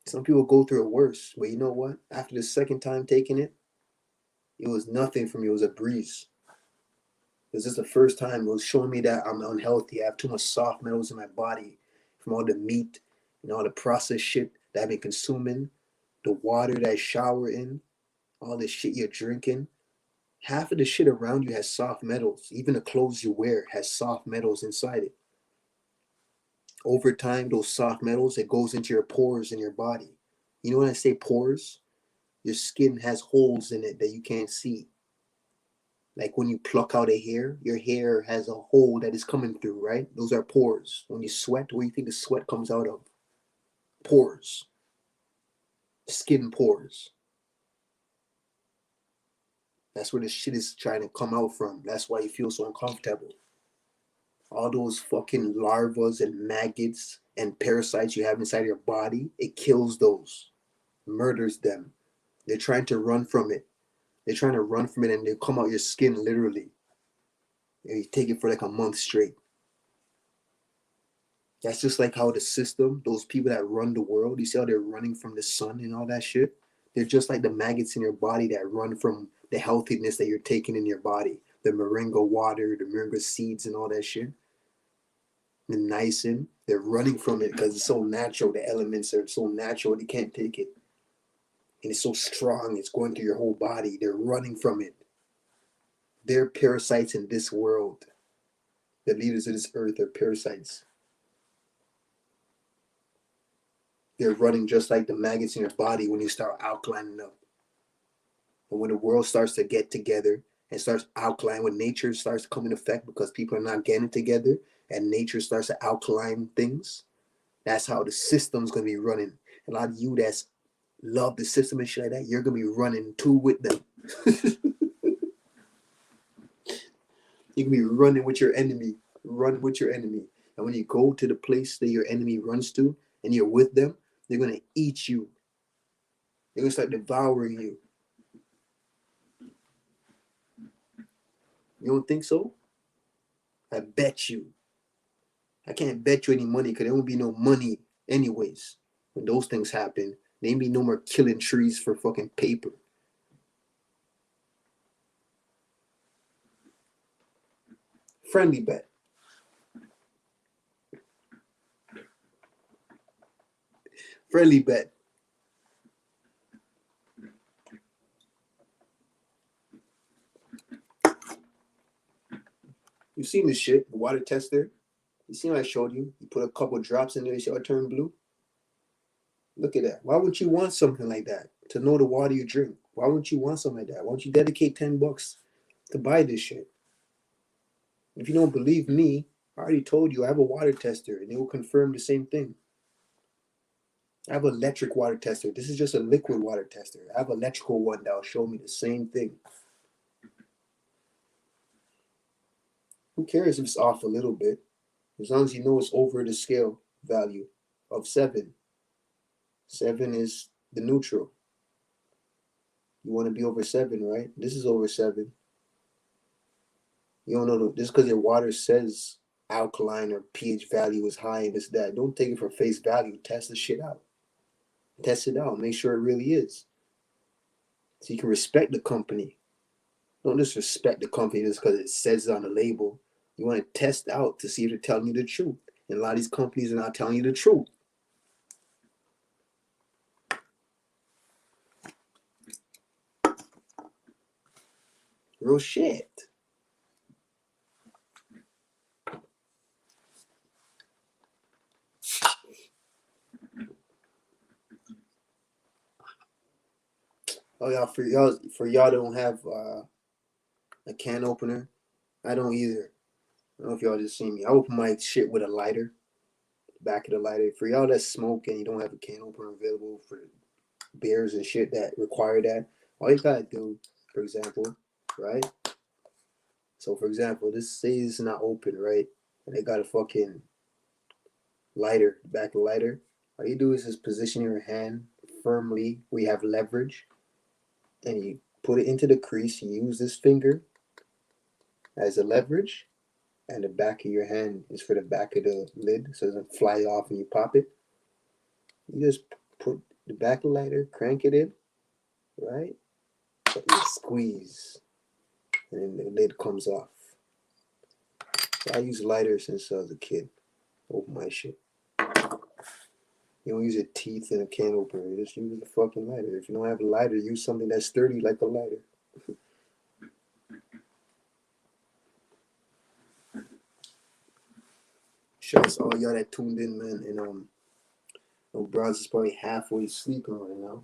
Some people go through it worse, but you know what? After the second time taking it, it was nothing for me. It was a breeze. It was just the first time. It was showing me that I'm unhealthy. I have too much soft metals in my body from all the meat and all the processed shit that I've been consuming, the water that I shower in, all the shit you're drinking. Half of the shit around you has soft metals. Even the clothes you wear has soft metals inside it. Over time, those soft metals, it goes into your pores in your body. You know when I say pores? Your skin has holes in it that you can't see. Like when you pluck out a hair, your hair has a hole that is coming through, right? Those are pores. When you sweat, where do you think the sweat comes out of? Pores. Skin pores. That's where the shit is trying to come out from. That's why you feel so uncomfortable. All those fucking larvas and maggots and parasites you have inside your body, it kills those, murders them. They're trying to run from it. They're trying to run from it, and they come out your skin literally. And you take it for like a month straight. That's just like how the system, those people that run the world, you see how they're running from the sun and all that shit? They're just like the maggots in your body that run from the healthiness that you're taking in your body. The moringa water, the moringa seeds, and all that shit. The niacin, they're running from it because it's so natural. The elements are so natural, they can't take it. And it's so strong, it's going through your whole body. They're running from it. They're parasites in this world. The leaders of this earth are parasites. They're running just like the maggots in your body when you start alkalining up. And when the world starts to get together and starts alkaline, when nature starts to come in effect because people are not getting together and nature starts to alkaline things, that's how the system's going to be running. A lot of you that's love the system and shit like that, you're going to be running too with them. You can be running with your enemy. Run with your enemy. And when you go to the place that your enemy runs to and you're with them, they're going to eat you. They're going to start devouring you. You don't think so? I bet you. I can't bet you any money because there won't be no money anyways. When those things happen, there ain't be no more killing trees for fucking paper. Friendly bet. Friendly bet. You seen this shit, the water tester? You seen what I showed you? You put a couple drops in there, you see how it turned blue? Look at that. Why would you want something like that? To know the water you drink. Why wouldn't you want something like that? Why don't you dedicate $10 to buy this shit? If you don't believe me, I already told you I have a water tester and it will confirm the same thing. I have an electric water tester. This is just a liquid water tester. I have an electrical one that will show me the same thing. Who cares if it's off a little bit? As long as you know it's over the scale value of 7. 7 is the neutral. You want to be over 7, right? This is over 7. You don't know this because your water says alkaline or pH value is high and this that. Don't take it for face value. Test the shit out. Test it out. Make sure it really is. So you can respect the company. Don't just respect the company just because it says it on the label. You want to test out to see if they're telling you the truth. And a lot of these companies are not telling you the truth. Real shit. Oh y'all, for y'all don't have a can opener. I don't either. I don't know if y'all just seen me. I open my shit with a lighter, back of the lighter. For y'all that smoke and you don't have a can opener available for beers and shit that require that, all you gotta do, for example, right? So for example, this says it's not open, right? And they got a fucking lighter, back of the lighter. All you do is just position your hand firmly where you have leverage, and you put it into the crease. You use this finger as a leverage, and the back of your hand is for the back of the lid, so it doesn't fly off when you pop it. You just put the back of the lighter, crank it in, right? So you squeeze, and then the lid comes off. So I use lighter since I was a kid. Open my shit. You don't use your teeth in a can opener. You just use a fucking lighter. If you don't have a lighter, use something that's sturdy like a lighter. Shouts all y'all that tuned in, man. And no bros is probably halfway sleeping right now.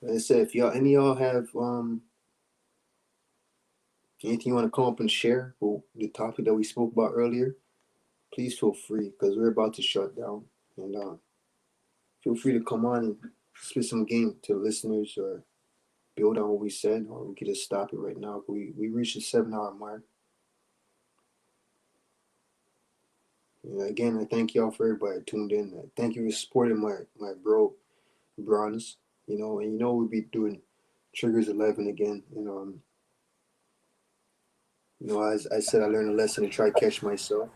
Like I said, if y'all any of y'all have anything you want to come up and share or the topic that we spoke about earlier, please feel free because we're about to shut down. And feel free to come on and spit some game to the listeners or build on what we said, or we could just stop it right now. We reached the 7 hour mark. And again, I thank y'all for everybody tuned in. Thank you for supporting my bro Bronze. And we'll be doing Triggers 11 again. As I said, I learned a lesson to try to catch myself.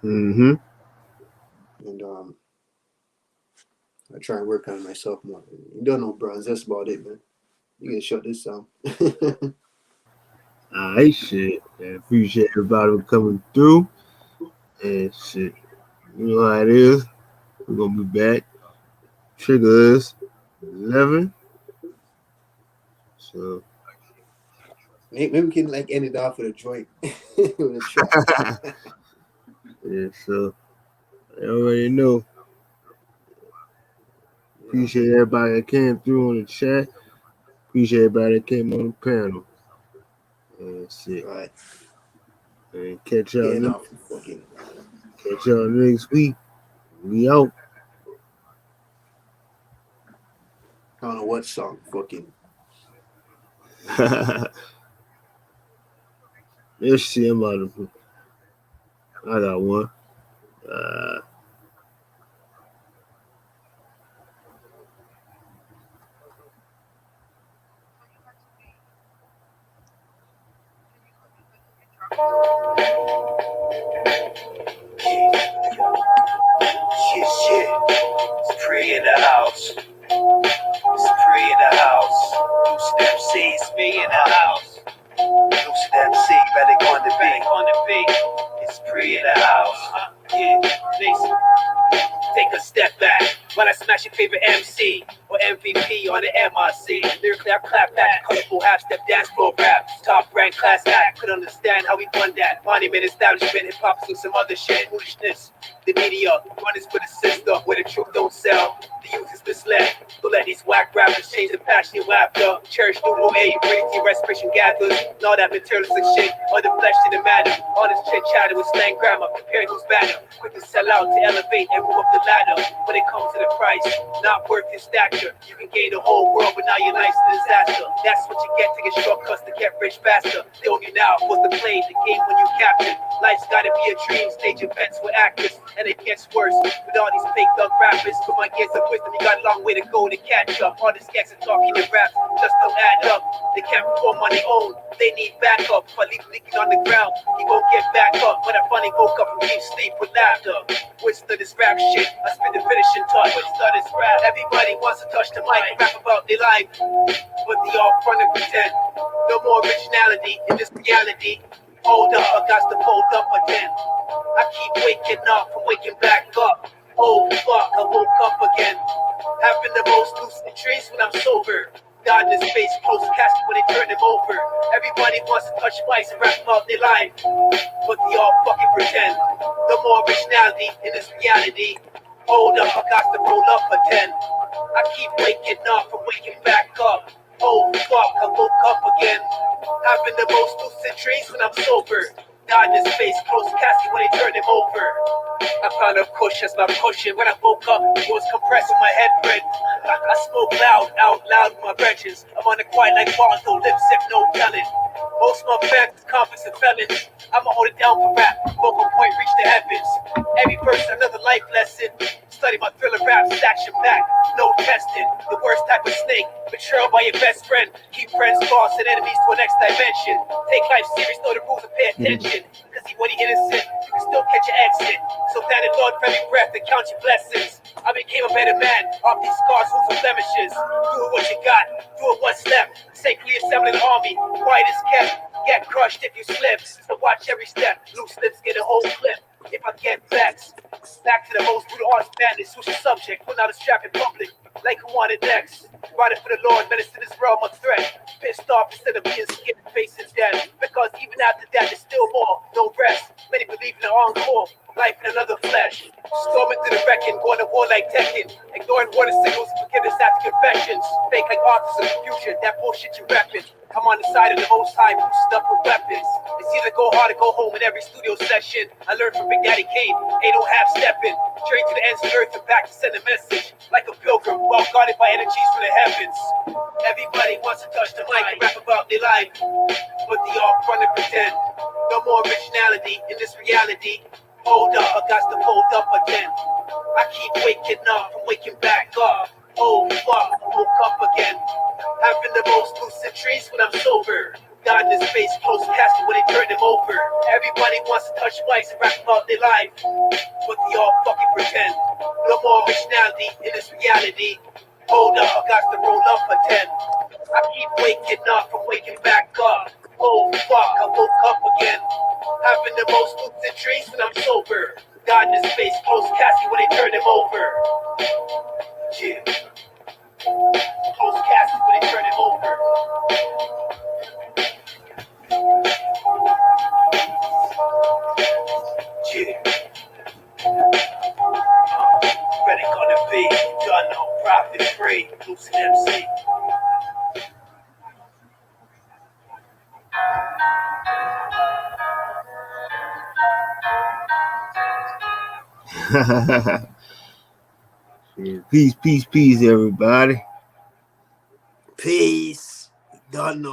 Mm-hmm. And I try and work on myself more. You don't know, Bronze. That's about it, man. You can shut this down. All right, shit. I appreciate everybody coming through. And shit, you know how it is. We're gonna be back. Triggers 11. So Maybe we can end it off with a joint with a track. yeah, so I already know. Appreciate everybody that came through on the chat. Appreciate everybody that came on the panel. And shit. Right. And Getting off the fucking. catch y'all next week. We out. I don't know what song. Fucking. Let's see. I got one. Uh, Shit. It's free in the house. It's free in the house. Loose MC's me in the house. Loose MC, better go on the beat. It's free in the house. Yeah, listen. Take a step back when I smash your favorite MC or MVP on the MRC. Lyrically, I clap back, colorful half step dance floor rap. Top rank class act, could understand how we done that. Monument establishment, hip hop, and some other shit. Foolishness. The media runners for the system where the truth don't sell. The youth is misled. Don't let these whack rappers change the passionate laughter. Cherish new aid, unity, respiration gathers. And all that materialistic shit, all the flesh in the matter. All this chit chatter with slang grammar, preparing who's banner. Quick to sell out, to elevate and move up the ladder. When it comes to the price, not worth your stature. You can gain the whole world, but now your life's a disaster. disaster. That's what you get, taking shortcuts to get rich faster. They own you now, was the play, the game when you captured. Life's gotta be a dream, stage events with actors. And it gets worse with all these fake thug rappers. With my years of wisdom, you got a long way to go to catch up. All this gangs and talking and raps just don't add up. They can't perform on their own, they need backup. If I leave leaking on the ground, he won't get back up. But I finally woke up from deep sleep with laughter. Whisper this rap shit, I spit the finishing touch. Whisper this rap, everybody wants to touch the mic and rap about their life, but they all front and pretend. No more originality in this reality. Hold up, I got to fold up again. I keep waking up from waking back up. Oh fuck, I woke up again. Having the most lucid dreams when I'm sober. God in his face, close casket when they turn him over. Everybody wants to touch mics and rap about their life, but they all fucking pretend. No more originality in this reality. Hold up, I got to roll up a 10. I keep waking up from waking back up. Oh fuck, I woke up again. Having the most lucid dreams when I'm sober. God in his face, close casket when they turn him over. I found a cushion, my cushion. When I woke up, it was compressing my head bread. I smoke loud, out loud with my brethren. I'm on the quiet like Bonzo, lip sip, no telling. Most of my fans is confidence and felons. I'ma hold it down for rap, vocal point reach the heavens. Every verse another life lesson. Study my thriller raps, action back, no testing. The worst type of snake, betrayal by your best friend. Keep friends false and enemies to a next dimension. Take life serious, know the rules and pay attention. Cause even when you're innocent, you can still catch your exit. So thank the Lord for every breath and count your blessings. I became a better man off these scars, wounds and blemishes. Do it what you got, do it what's left. Safely assembling an army, quiet is kept. Get crushed if you slip, so watch every step. Loose lips get a whole clip. If I get vexed, back to the most brutal arts madness. Switch the subject, put out a strap in public, like who wanted next. Riding for the Lord, medicine this realm a threat. Pissed off instead of being scared, facing death. Because even after that, there's still more, no rest. Many believe in an encore, life in another flesh. Storming through the wrecking, going to war like Tekken. Ignoring warning signals, forgiveness after confessions. Fake like authors of confusion, that bullshit you repping. I'm on the side of the most high, boosted up with weapons. It's either go hard or go home in every studio session. I learned from Big Daddy Kane, ain't no half stepping. Straight to the ends of the earth and back to send a message. Like a pilgrim, well guarded by energies from the heavens. Everybody wants to touch the mic and rap about their life, but they all front and pretend. No more originality in this reality. Hold up, I got to fold up again. I keep waking up from waking back up. Oh fuck, I woke up again. Having the most lucid dreams when I'm sober. God in his face, close casket when they turn him over. Everybody wants to touch mics and rap about their life, but they all fucking pretend. No more originality in this reality. Hold up, I got to roll up a 10. I keep waking up from waking back up. Oh fuck, I woke up again. Having the most lucid dreams when I'm sober. God in his face, close casket when they turn him over. Yeah. Close casket when they turn him over. Yeah. Ready gonna be, done no profit free. Lucid MC. Peace, peace, peace, everybody. Peace. Done.